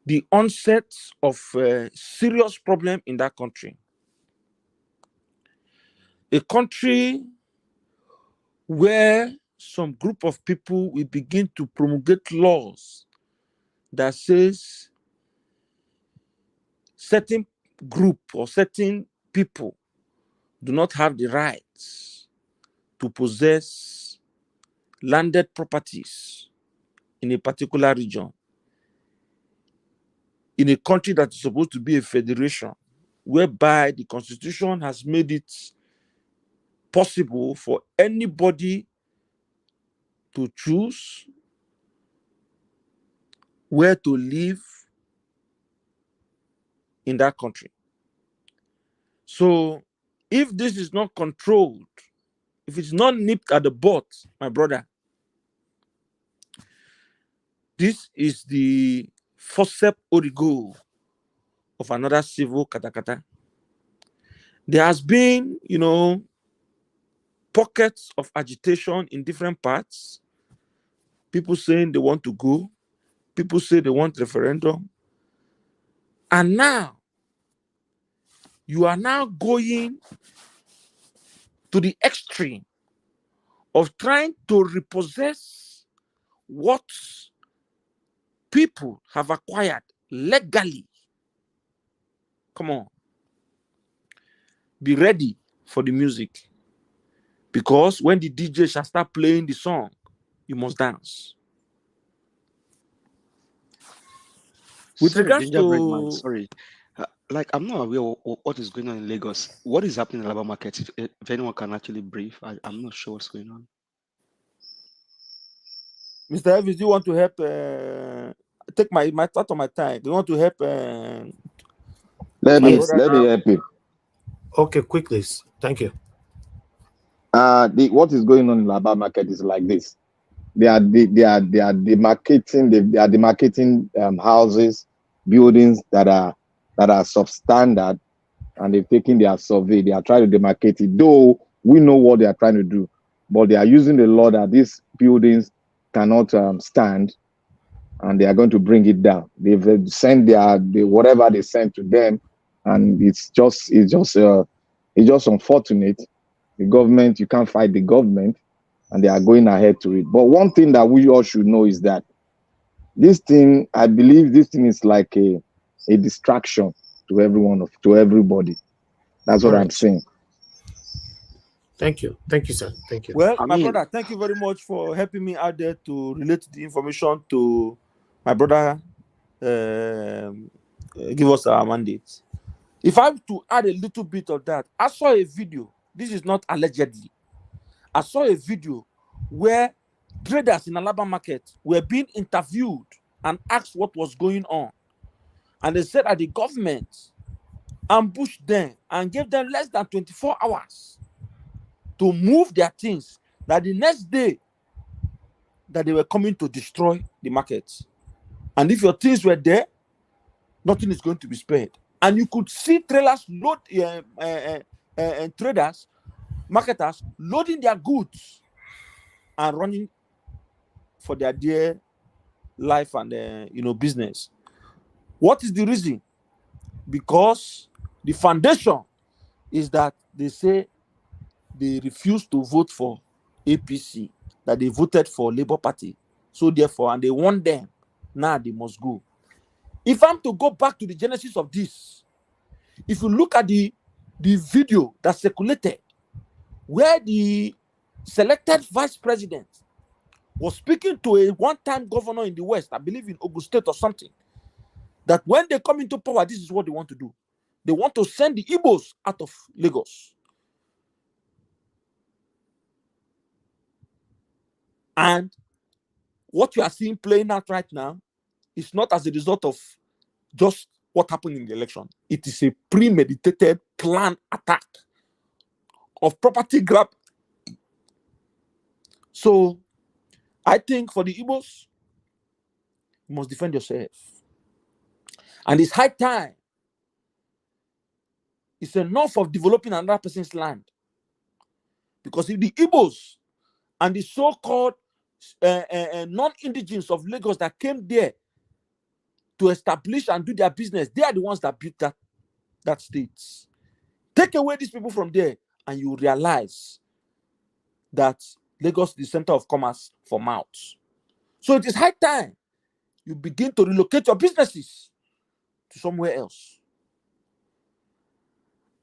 Speaker 20: the onset of a serious problem in that country. A country where some group of people will begin to promulgate laws that says certain group or certain people do not have the rights to possess landed properties in a particular region, in a country that is supposed to be a federation, whereby the constitution has made it possible for anybody to choose where to live in that country. So if this is not controlled, if it's not nipped at the bud, my brother, this is the forceps origo of another civil katakata. There has been, pockets of agitation in different parts. People saying they want to go. People say they want referendum. And now, you are now going to the extreme of trying to repossess what people have acquired legally. Come on. Be ready for the music. Because when the DJ shall start playing the song, you must dance. With
Speaker 4: Sorry,
Speaker 20: regards
Speaker 4: gingerbread man.
Speaker 20: to
Speaker 4: Sorry, like I'm not aware of what is going on in Lagos. What is happening in Alabama market? If anyone can actually brief, I'm not sure what's going on.
Speaker 20: Mr. Elvis, do you want to help? Take my part of my time. Do you want to help?
Speaker 3: Let
Speaker 20: My
Speaker 3: me
Speaker 20: brother
Speaker 3: let me
Speaker 20: there?
Speaker 3: help you.
Speaker 1: Okay, quickly. Thank you.
Speaker 3: What is going on in Alabama market is like this. They are demarcating houses, buildings that are substandard, and they've taken their survey. They are trying to demarcate it. Though we know what they are trying to do, but they are using the law that these buildings cannot stand, and they are going to bring it down. They've sent whatever they sent to them, and it's just unfortunate. The government, you can't fight the government, and they are going ahead to it. But one thing that we all should know is that this thing, I believe this thing is like a distraction to everybody. That's what I'm saying.
Speaker 1: Thank you, sir. Thank you.
Speaker 20: Well, my brother, thank you very much for helping me out there to relate the information to my brother. Give us our mandate. If I have to add a little bit of that, I saw a video. This is not allegedly. I saw a video where traders in Alabama market were being interviewed and asked what was going on. And they said that the government ambushed them and gave them less than 24 hours to move their things, that the next day that they were coming to destroy the market. And if your things were there, nothing is going to be spared. And you could see trailers load traders, marketers loading their goods and running for their dear life and business. What is the reason? Because the foundation is that they say they refuse to vote for APC, that they voted for Labour Party. So therefore, and they want them, now they must go. If I'm to go back to the genesis of this, if you look at the video that circulated, where the selected vice president was speaking to a one-time governor in the West, I believe in Ogun State or something, that when they come into power, this is what they want to do. They want to send the Igbos out of Lagos. And what you are seeing playing out right now is not as a result of just what happened in the election. It is a premeditated, planned attack of property grab. So I think for the Igbos, you must defend yourself. And it's high time. It's enough of developing another person's land. Because if the Igbos and the so-called non-indigenous of Lagos that came there to establish and do their business, they are the ones that built that state. Take away these people from there, and you realize that Lagos is the center of commerce for mouths. So it is high time you begin to relocate your businesses to somewhere else.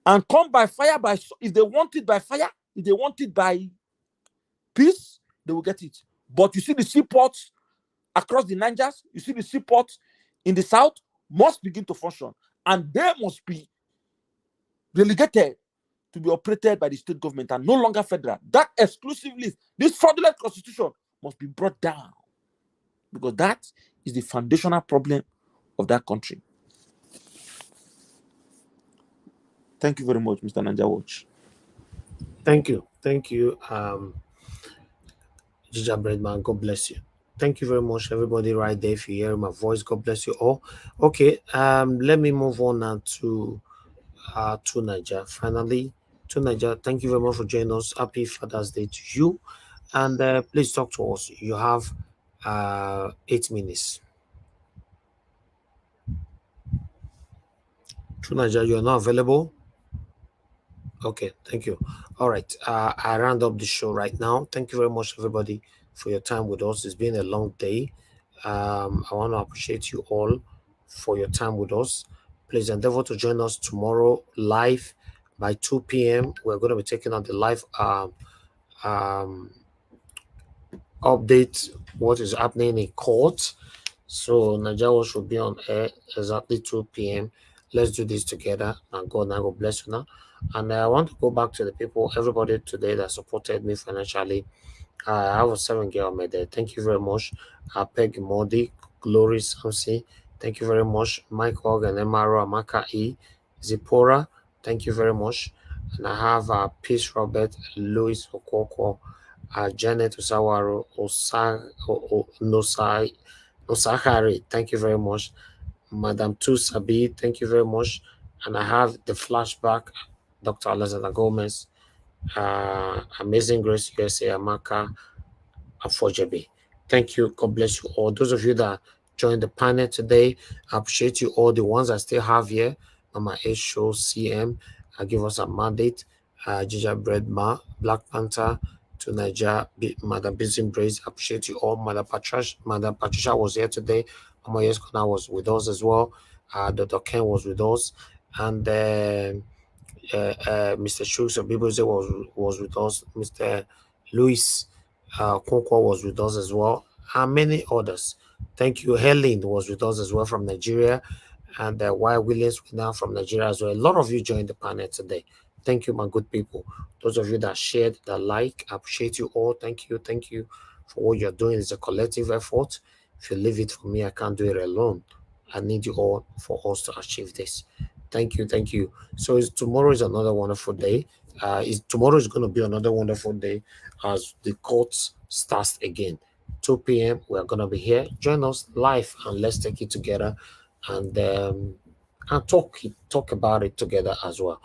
Speaker 20: And come by fire, if they want it by fire, if they want it by peace, they will get it. But you see the seaports across the Nigers, you see the seaports in the south must begin to function. And they must be relegated to be operated by the state government and no longer federal. That exclusively, this fraudulent constitution must be brought down. Because that is the foundational problem of that country. Thank you very much, Mr. Nanja Watch.
Speaker 1: Thank you. Gingerbread man, God bless you. Thank you very much, everybody right there. If you hear my voice, God bless you all. Okay, let me move on now to Niger. Finally, to Niger, thank you very much for joining us. Happy Father's Day to you. And please talk to us. You have 8 minutes. To Niger, you are not available. Okay, thank you. All right, I round up the show right now. Thank you very much, everybody, for your time with us. It's been a long day. I want to appreciate you all for your time with us. Please endeavor to join us tomorrow live by 2 p.m. We're going to be taking on the live update what is happening in court. So Nigeria should be on air exactly 2 p.m. Let's do this together. And God bless you now. And I want to go back to the people, everybody today that supported me financially. I have a 7 girl made there. Thank you very much. Peg Modi, Glory Samsi. Thank you very much. Mike Hogan, Emaro, Amaka E, Zipporah. Thank you very much. And I have Peace Robert, Louis Okoko, Janet Usawaro, Nosahari. Thank you very much. Madam Tusabi, thank you very much. And I have the flashback, Dr. Alexander Gomez, Amazing Grace USA, Amaka, Afojabe. Thank you. God bless you all. Those of you that joined the panel today, I appreciate you all. The ones I still have here, Mama H Show, CM, give us a mandate. Gingerbread Ma, Black Panther, to Niger, Mother Busy Brace. Appreciate you all. Mother Patricia was here today. Mama Yeskona was with us as well. Dr. Ken was with us. And Mr. Shooks of Biboze was with us. Mr. Louis Kwonkwo was with us as well, and many others. Thank you. Helen was with us as well from Nigeria, and Y. Williams now from Nigeria as well. A lot of you joined the panel today. Thank you, my good people. Those of you that shared, that like, I appreciate you all. Thank you. Thank you for what you're doing. It's a collective effort. If you leave it for me, I can't do it alone. I need you all for us to achieve this. Thank you. Thank you. So tomorrow is another wonderful day. Tomorrow is going to be another wonderful day as the courts starts again. 2 p.m. We are going to be here. Join us live and let's take it together and talk about it together as well.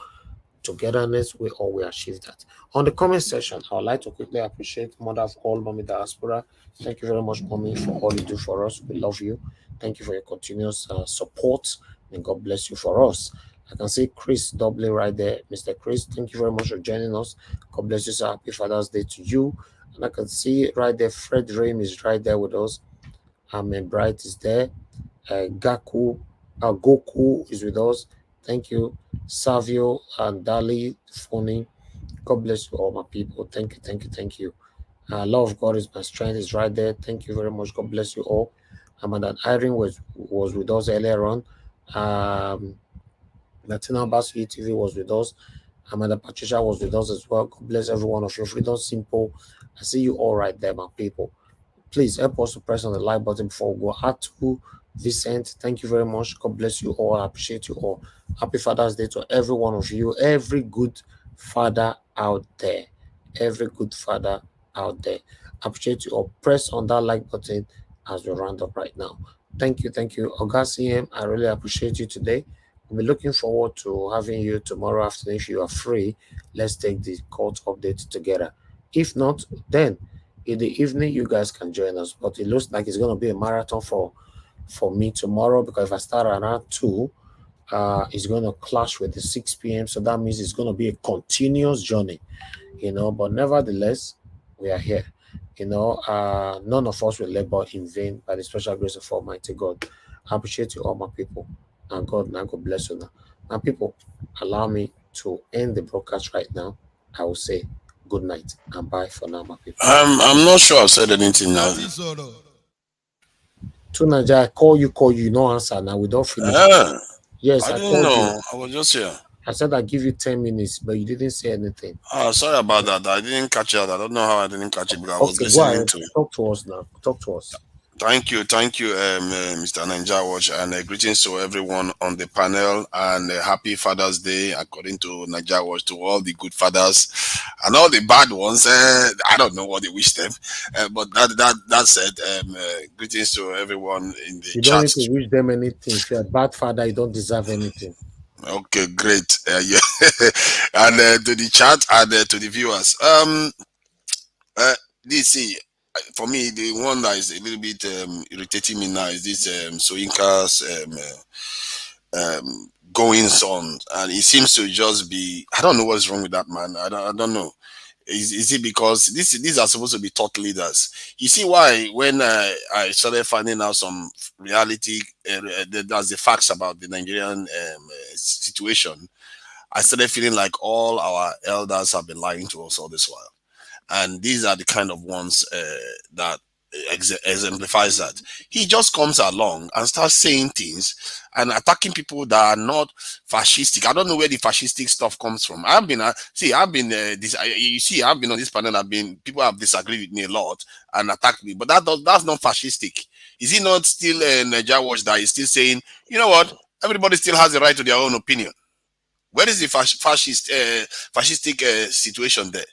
Speaker 1: Togetherness, we always achieve that. On the comment section, I would like to quickly appreciate Mother of all, Mommy Diaspora. Thank you very much, Mommy, for all you do for us. We love you. Thank you for your continuous support, and God bless you for us. I can see Chris Doubly right there. Mr. Chris, thank you very much for joining us. God bless you, sir. Happy Father's Day to you. And I can see right there, Fred Raim is right there with us. Amen Bright is there. Goku is with us. Thank you. Savio and Dali Phony. God bless you all, my people. Thank you, thank you, thank you. Love of God is my strength is right there. Thank you very much. God bless you all. And Irene was with us earlier on. Latina Basu TV was with us. Amanda Patricia was with us as well. God bless every one of you. Freedom Simple. I see you all right there, my people. Please help us to press on the like button before we go. Atu, Vicent, thank you very much. God bless you all. I appreciate you all. Happy Father's Day to every one of you. Every good father out there. Every good father out there. I appreciate you all. Press on that like button as we round up right now. Thank you, thank you. August CM, I really appreciate you today. We'll be looking forward to having you tomorrow afternoon if you are free. Let's take the court update together. If not, then in the evening you guys can join us. But it looks like it's going to be a marathon for me tomorrow, because if I start around 2, it's going to clash with the 6 p.m. So that means it's going to be a continuous journey, but nevertheless, we are here. None of us will labor in vain by the special grace of Almighty God. I appreciate you all, my people. And God bless you now. Now, people, allow me to end the broadcast right now. I will say good night and bye for now, my people.
Speaker 21: I'm not sure I've said anything now.
Speaker 1: To Naja, I call you, no answer. Now we don't finish. Yes,
Speaker 21: I didn't know. You. I was just here.
Speaker 1: I said I'll give you 10 minutes, but you didn't say anything.
Speaker 21: Sorry about that. I didn't catch it. I don't know how I didn't catch it, because I was listening to it.
Speaker 1: Talk to us now. Talk to us.
Speaker 21: Thank you, Mr. Ninja Watch, and greetings to everyone on the panel, and happy Father's Day, according to Ninja Watch, to all the good fathers and all the bad ones. I don't know what they wish them, but that said, greetings to everyone in the chat.
Speaker 1: You don't need to wish them anything. If you're a bad father, you don't deserve anything.
Speaker 21: Okay, great. Yeah, and to the chat and to the viewers. DC. For me, the one that is a little bit irritating me now is this Soyinka's goings on, and it seems to just be. I don't know what's wrong with that man. I don't know. Is it because these are supposed to be thought leaders? You see why when I started finding out some reality, that's the facts about the Nigerian situation, I started feeling like all our elders have been lying to us all this while. And these are the kind of ones that exemplifies that. He just comes along and starts saying things and attacking people that are not fascistic. I don't know where the fascistic stuff comes from. I've been you see, I've been on this panel. People have disagreed with me a lot and attacked me, but that's not fascistic. Is he not still Nigeria Watch that is still saying, you know what, everybody still has the right to their own opinion? Where is the fascistic situation there?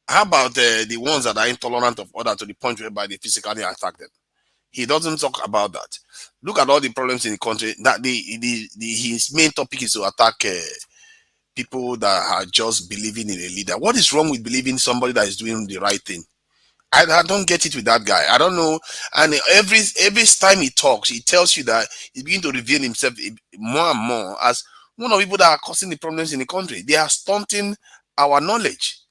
Speaker 21: How about the ones that are intolerant of others to the point whereby they physically attack them? He doesn't talk about that. Look at all the problems in the country. That his main topic is to attack people that are just believing in a leader. What is wrong with believing somebody that is doing the right thing? I don't get it with that guy. I don't know. And every time he talks, he tells you that he's beginning to reveal himself more and more as one of the people that are causing the problems in the country. They are stunting our knowledge.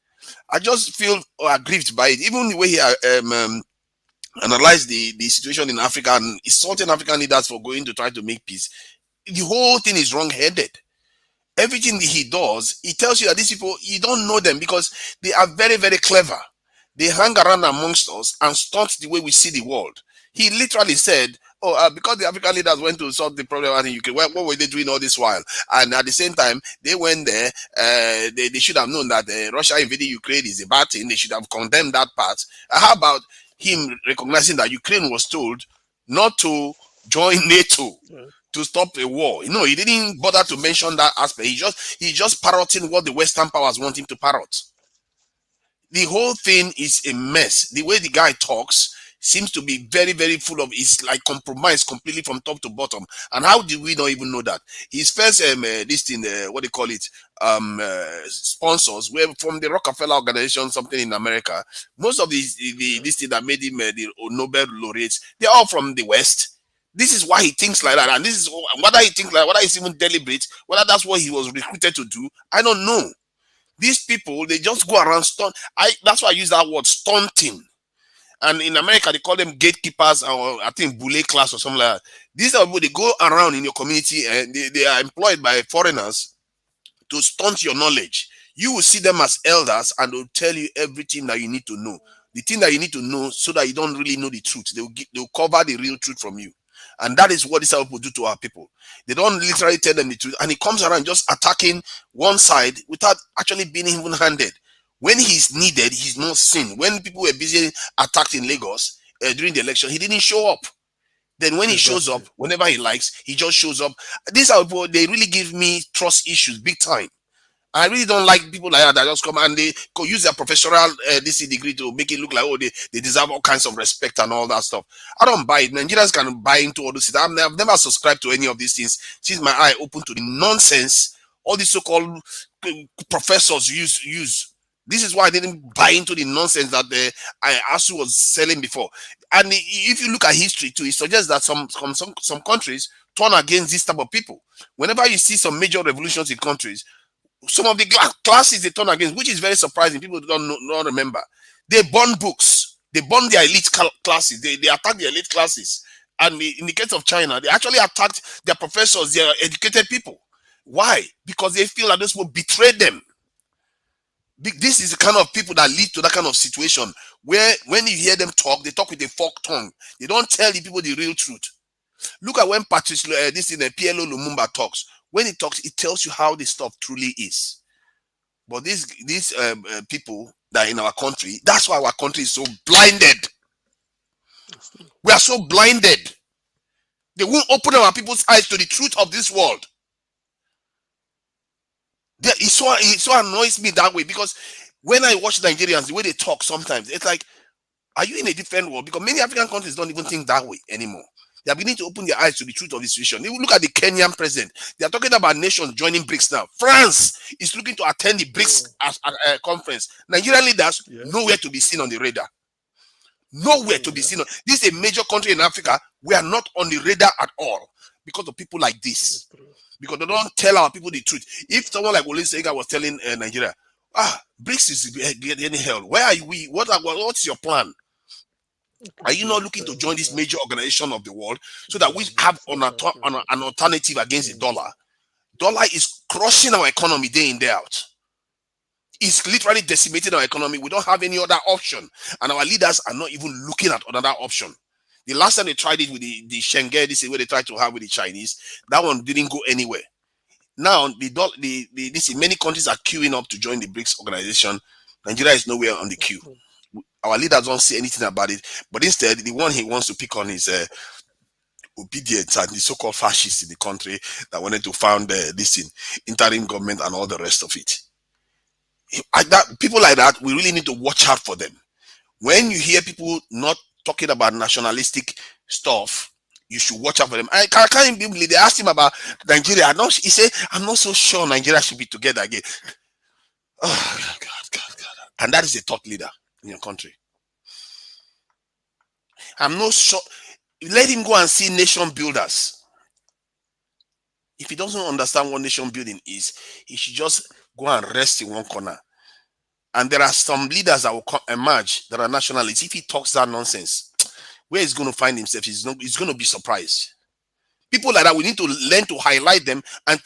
Speaker 21: I just feel aggrieved by it. Even the way he analyzed the situation in Africa and insulting African leaders for going to try to make peace. The whole thing is wrong-headed. Everything he does, he tells you that these people, you don't know them because they are very, very clever. They hang around amongst us and stunt the way we see the world. He literally said, because the African leaders went to solve the problem in UK, what were they doing all this while? And at the same time, they went there, they should have known that Russia invading Ukraine is a bad thing. They should have condemned that part. How about him recognizing that Ukraine was told not to join NATO to stop a war? You know, he didn't bother to mention that aspect. He's just parroting what the Western powers want him to parrot. The whole thing is a mess. The way the guy talks seems to be very, very full of, it's like compromised completely from top to bottom. And how did we not even know that? His first this thing, what they call it, sponsors were from the Rockefeller organization, something in America. Most of this thing that made him the Nobel laureates, they're all from the West. This is why he thinks like that, and this is whether he thinks like, whether it's even deliberate, whether that's what he was recruited to do, I don't know. These people, they just go around that's why I use that word, stunting. And in America, they call them gatekeepers, or I think boule class or something like that. These are people, they go around in your community and they are employed by foreigners to stunt your knowledge. You will see them as elders and they'll tell you everything that you need to know. The thing that you need to know so that you don't really know the truth. They'll cover the real truth from you. And that is what these people do to our people. They don't literally tell them the truth. And he comes around just attacking one side without actually being even-handed. When he's needed, he's not seen. When people were busy attacked in Lagos during the election, he didn't show up. Then when he shows up, whenever he likes, he just shows up. These are people, they really give me trust issues big time. I really don't like people like that just come and they use their professional DC degree to make it look like, they deserve all kinds of respect and all that stuff. I don't buy it. Nigerians can buy into all this. I've never subscribed to any of these things since my eye opened to the nonsense all these so-called professors use. This is why I didn't buy into the nonsense that ASU was selling before. And if you look at history too, it suggests that some countries turn against this type of people. Whenever you see some major revolutions in countries, some of the classes they turn against, which is very surprising. People don't remember. They burn books. They burn their elite classes. They attack the elite classes. And in the case of China, they actually attacked their professors, their educated people. Why? Because they feel that those people betrayed them. This is the kind of people that lead to that kind of situation where when you hear them talk, they talk with a forked tongue. They don't tell the people the real truth. Look at when PLO Lumumba talks. When he talks, it tells you how this stuff truly is. But these people that are in our country, that's why our country is so blinded. We are so blinded. They won't open our people's eyes to the truth of this world. It so annoys me that way, because when I watch Nigerians, the way they talk sometimes, it's like, are you in a different world? Because many African countries don't even think that way anymore. They are beginning to open their eyes to the truth of the situation. If you look at the Kenyan president, they are talking about nations joining BRICS now. France is looking to attend the BRICS conference. Nigerian leaders, nowhere to be seen on the radar. Nowhere to be seen. This is a major country in Africa. We are not on the radar at all because of people like this. Because they don't tell our people the truth. If someone like Wole Sega was telling Nigeria, BRICS is getting hell. Where are we? What's your plan? Are you not looking to join this major organization of the world so that we have an alternative against the dollar? Dollar is crushing our economy day in, day out. is literally decimating our economy. We don't have any other option, and our leaders are not even looking at another option. The last time they tried it with the Schengen, this is where they tried to have with the Chinese. That one didn't go anywhere. Now many countries are queuing up to join the BRICS organization. Nigeria is nowhere on the queue. Our leaders don't say anything about it, but instead the one he wants to pick on is obedience and the so-called fascists in the country that wanted to found this interim government and all the rest of it. People like that, we really need to watch out for them. When you hear people not talking about nationalistic stuff, you should watch out for them. I can't believe they asked him about Nigeria. He said, I'm not so sure Nigeria should be together again. Oh, God. And that is a thought leader in your country. I'm not sure. Let him go and see nation builders. If he doesn't understand what nation building is, he should just go and rest in one corner. And there are some leaders that will emerge that are nationalists. If he talks that nonsense, where he's going to find himself, he's going to be surprised. People like that, we need to learn to highlight them and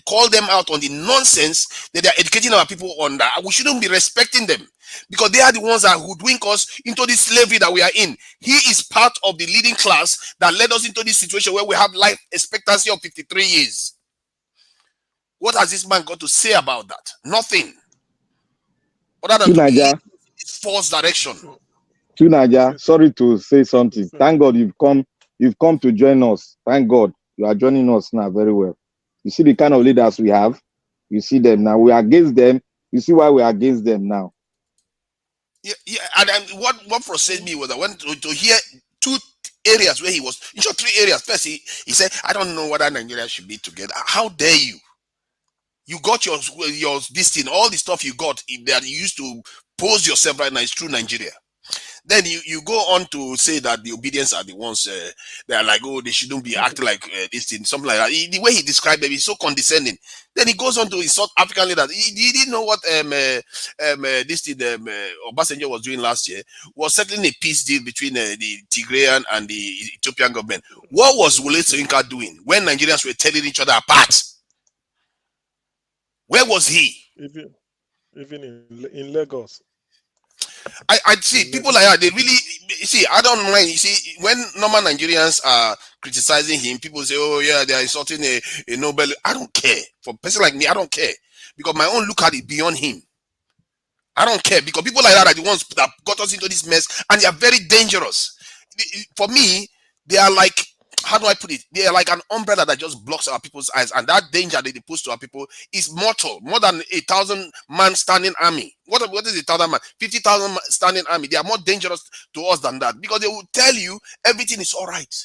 Speaker 21: call them out on the nonsense that they're educating our people on. That we shouldn't be respecting them because they are the ones that hoodwink us into this slavery that we are in. He is part of the leading class that led us into this situation where we have life expectancy of 53 years. What has this man got to say about that? Nothing. Other than to lead this false direction.
Speaker 3: Tunaja, sorry to say something. Thank God you've come to join us. Thank God you are joining us now very well. You see the kind of leaders we have. You see them now. We are against them. You see why we are against them now.
Speaker 21: Yeah. And what frustrated me was I went to hear two areas where he was. In short, three areas. First, he said, "I don't know whether Nigeria should be together." How dare you? You got your this thing, all the stuff you got that you used to pose yourself right now is true Nigeria. Then you go on to say that the obedience are the ones they are like, oh, they shouldn't be acting like this thing, something like that. The way he described them is so condescending. Then he goes on to his South African leaders. He didn't know what this thing Obasanjo was doing last year, was settling a peace deal between the Tigrayan and the Ethiopian government. What was Wole Soyinka doing when Nigerians were tearing each other apart? Where was he?
Speaker 9: Even in Lagos.
Speaker 21: I see people like that. They really see. I don't mind. You see, when normal Nigerians are criticizing him, people say, "Oh yeah, they are insulting a Nobel." I don't care. For a person like me, I don't care because my own look at it beyond him. I don't care because people like that are the ones that got us into this mess, and they are very dangerous. For me, they are like, how do I put it? They are like an umbrella that just blocks our people's eyes, and that danger that they pose to our people is mortal. More than 1,000-man standing army. What is 1,000 man? 50,000 standing army. They are more dangerous to us than that because they will tell you everything is all right.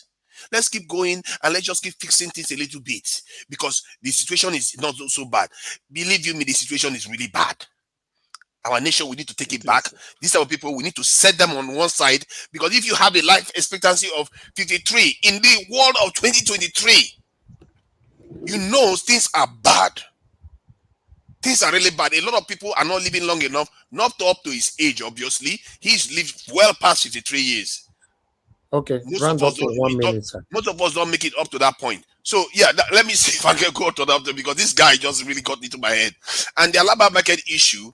Speaker 21: Let's keep going and let's just keep fixing things a little bit because the situation is not so bad. Believe you me, the situation is really bad. Our nation, we need to take it back. These are people, we need to set them on one side because if you have a life expectancy of 53 in the world of 2023, you know things are bad. Things are really bad. A lot of people are not living long enough, not up to his age, obviously. He's lived well past 53 years.
Speaker 1: Okay, most of us
Speaker 21: don't make it up to that point. So yeah, let me see if I can go to that because this guy just really got into my head. And the Alaba market issue,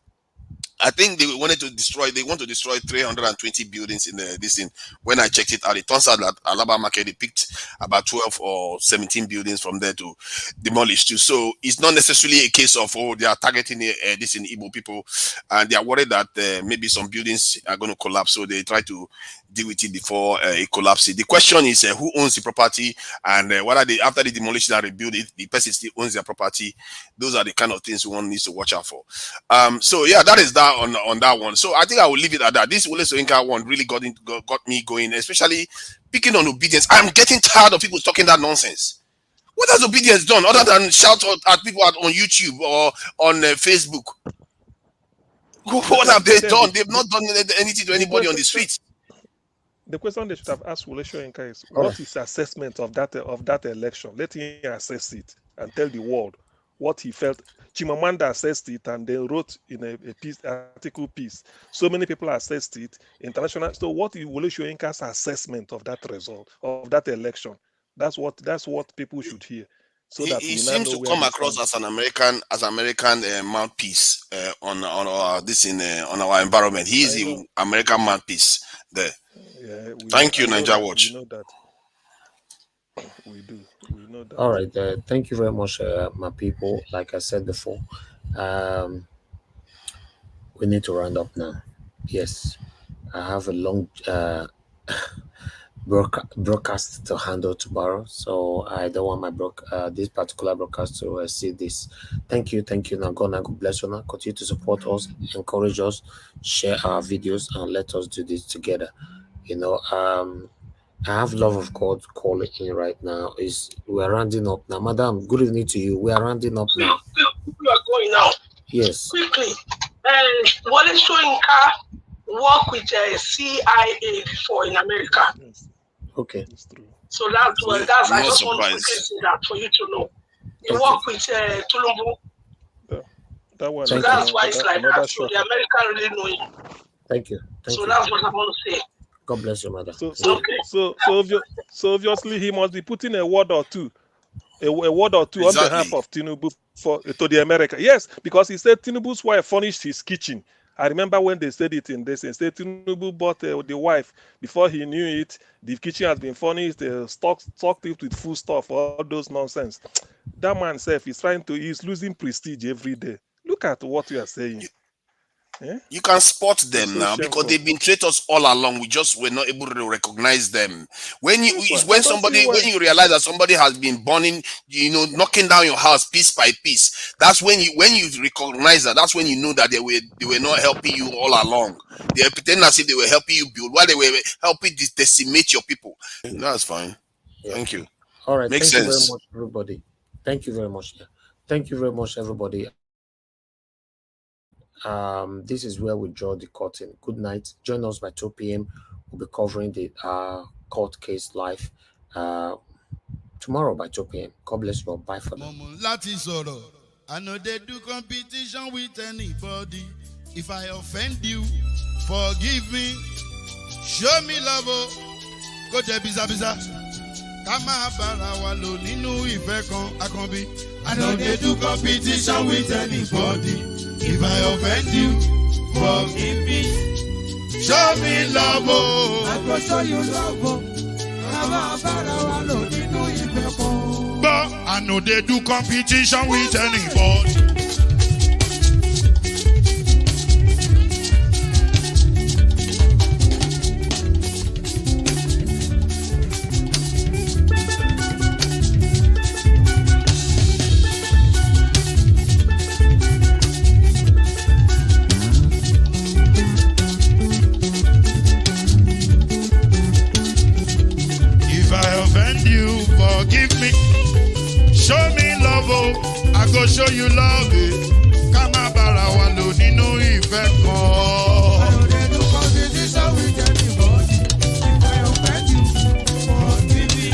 Speaker 21: I think they want to destroy 320 buildings in this thing. When I checked it out, it turns out that Alaba market, they picked about 12 or 17 buildings from there to demolish too. So it's not necessarily a case of, oh, they are targeting this in Igbo people and they are worried that maybe some buildings are going to collapse. So they try to deal with it before it collapses. The question is who owns the property and whether they, after the demolition and rebuild it, the person still owns their property. Those are the kind of things one needs to watch out for. So yeah, that is that on that one. So I think I will leave it at that. This Wole Soyinka one really got me going, especially picking on obedience. I'm getting tired of people talking that nonsense. What has obedience done other than shout at people on YouTube or on Facebook? What have they done? They've not done anything to anybody on the streets.
Speaker 9: The question they should have asked Wole Soyinka is, what is assessment of that election? Let him assess it and tell the world what he felt. Chimamanda assessed it and then wrote in a article piece. So many people assessed it international. So what is Wole Soyinka's assessment of that result, of that election? That's what people should hear. so
Speaker 21: He,
Speaker 9: that
Speaker 21: he
Speaker 9: we now
Speaker 21: seems
Speaker 9: know
Speaker 21: to
Speaker 9: where
Speaker 21: come
Speaker 9: they
Speaker 21: across
Speaker 9: stand.
Speaker 21: as American mouthpiece on our this in on our environment. He is
Speaker 9: I know.
Speaker 21: the American mouthpiece there.
Speaker 9: Yeah,
Speaker 21: Thank you,
Speaker 9: I know
Speaker 21: Niger
Speaker 9: that. We
Speaker 21: Watch.
Speaker 9: know that. We do. We know that.
Speaker 1: All right. Thank you very much, my people. Like I said before, um, we need to round up now. Yes, I have a long broadcast to handle tomorrow, so I don't want my this particular broadcast to see this. Thank you. Now God bless you. Now continue to support us, encourage us, share our videos, and let us do this together. I have love of God calling in right now. We're rounding up now, Madam. Good evening to you. We are rounding up now.
Speaker 12: We are going now.
Speaker 1: Yes.
Speaker 12: Quickly. Wale Soyinka work with CIA before in America.
Speaker 9: Yes.
Speaker 1: Okay.
Speaker 9: It's true.
Speaker 12: So that's what that's. I just want to quickly
Speaker 21: surprised.
Speaker 12: say that for you to know. He
Speaker 1: Okay.
Speaker 12: work with Tulumbu.
Speaker 9: That one
Speaker 12: So
Speaker 9: is
Speaker 12: that's why it's like
Speaker 9: another
Speaker 12: that. So the
Speaker 9: shocker.
Speaker 12: American really know him.
Speaker 1: Thank you.
Speaker 12: So that's what I want to say.
Speaker 1: God bless you, Madam.
Speaker 9: So obviously he must be putting a word or two on behalf of Tinubu to the America. Yes, because he said Tinubu's wife furnished his kitchen. I remember when they said it in this, and said Tinubu bought the wife. Before he knew it, the kitchen has been furnished, stocked it with food stuff, all those nonsense. That man self is he's losing prestige every day. Look at what you are saying.
Speaker 21: You can spot them
Speaker 9: so
Speaker 21: now
Speaker 9: shameful.
Speaker 21: because they've been traitors all along. We just were not able to recognize them. When you realize that somebody has been burning, knocking down your house piece by piece, that's when you recognize that. That's when you know that they were not helping you all along. They are pretending as if they were helping you build while they were helping decimate your people. That's fine.
Speaker 1: Yeah.
Speaker 21: Thank you.
Speaker 1: All right.
Speaker 21: Makes
Speaker 1: Thank
Speaker 21: sense.
Speaker 1: you very much, everybody. Thank you very much. Yeah. Thank you very much, everybody. This is where we draw the curtain. Good night. Join us by 2 p.m. We'll be covering the court case live tomorrow by 2 p.m. God bless you all. Bye for now.
Speaker 6: I know they do competition with anybody. If I offend you, forgive me. Show me love. Go to biza. Kama bara wa lo ninu ife kan akanbi. I know they do competition with anybody. If I offend you, forgive me. Show me love. I go show you love. Kama bara wa lo ninu ife kan. But I know they do competition with anybody. Forgive me, show me love, I go show you love. Kama bara wa lo nínú ìfẹ́ kan. I know they do competition with anybody. If I offend you, forgive me.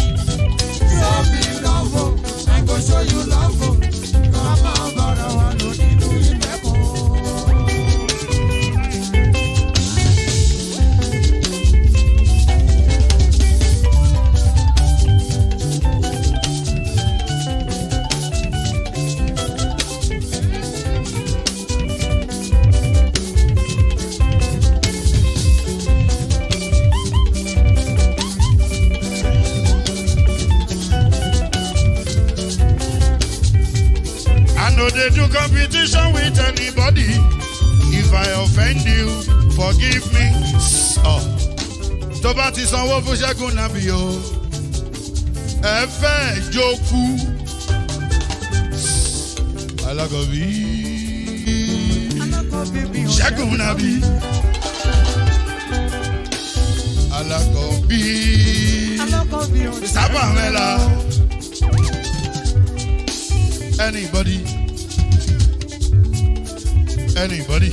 Speaker 6: Show me love, I go show you love. Kama bara wa lo nínú ìfẹ́ kan. No, they do competition with anybody. If I offend you, forgive me. Tó bá ti sanwó fún Ṣẹ́gun nàbí o, ẹ fẹ́ jókù. Alákọ̀bí Ṣẹ́gun nàbí. Alákọ̀bí sábà mẹ́la. Anybody? Any bobo.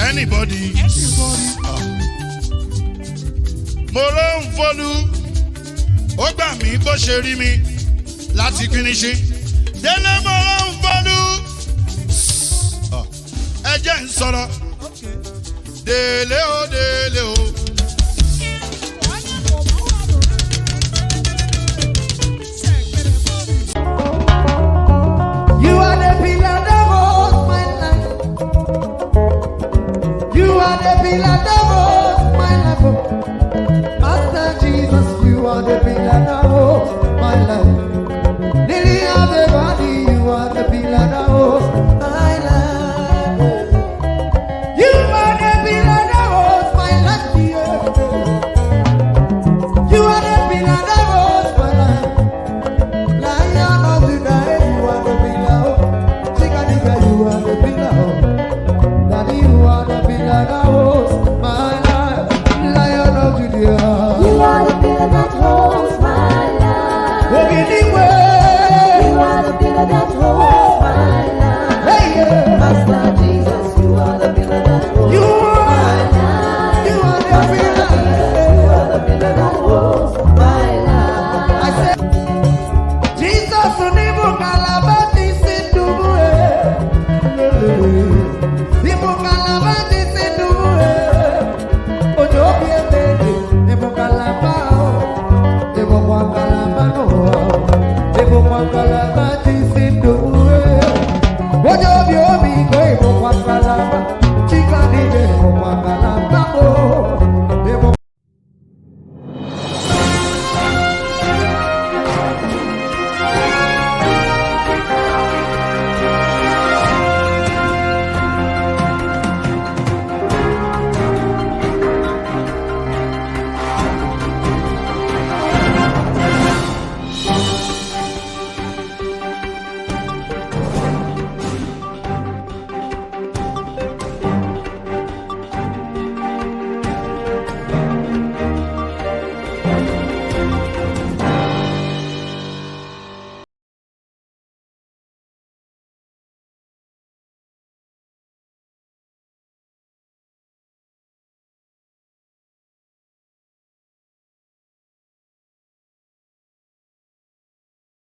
Speaker 6: Anybody? Mo ló ń folú, ó gbà mí bó ṣe rí mi láti kíníṣí. Délé mo ló ń folú, ẹ jẹ́ ń sọ̀rọ̀. Délé o.
Speaker 5: are the pillar devil.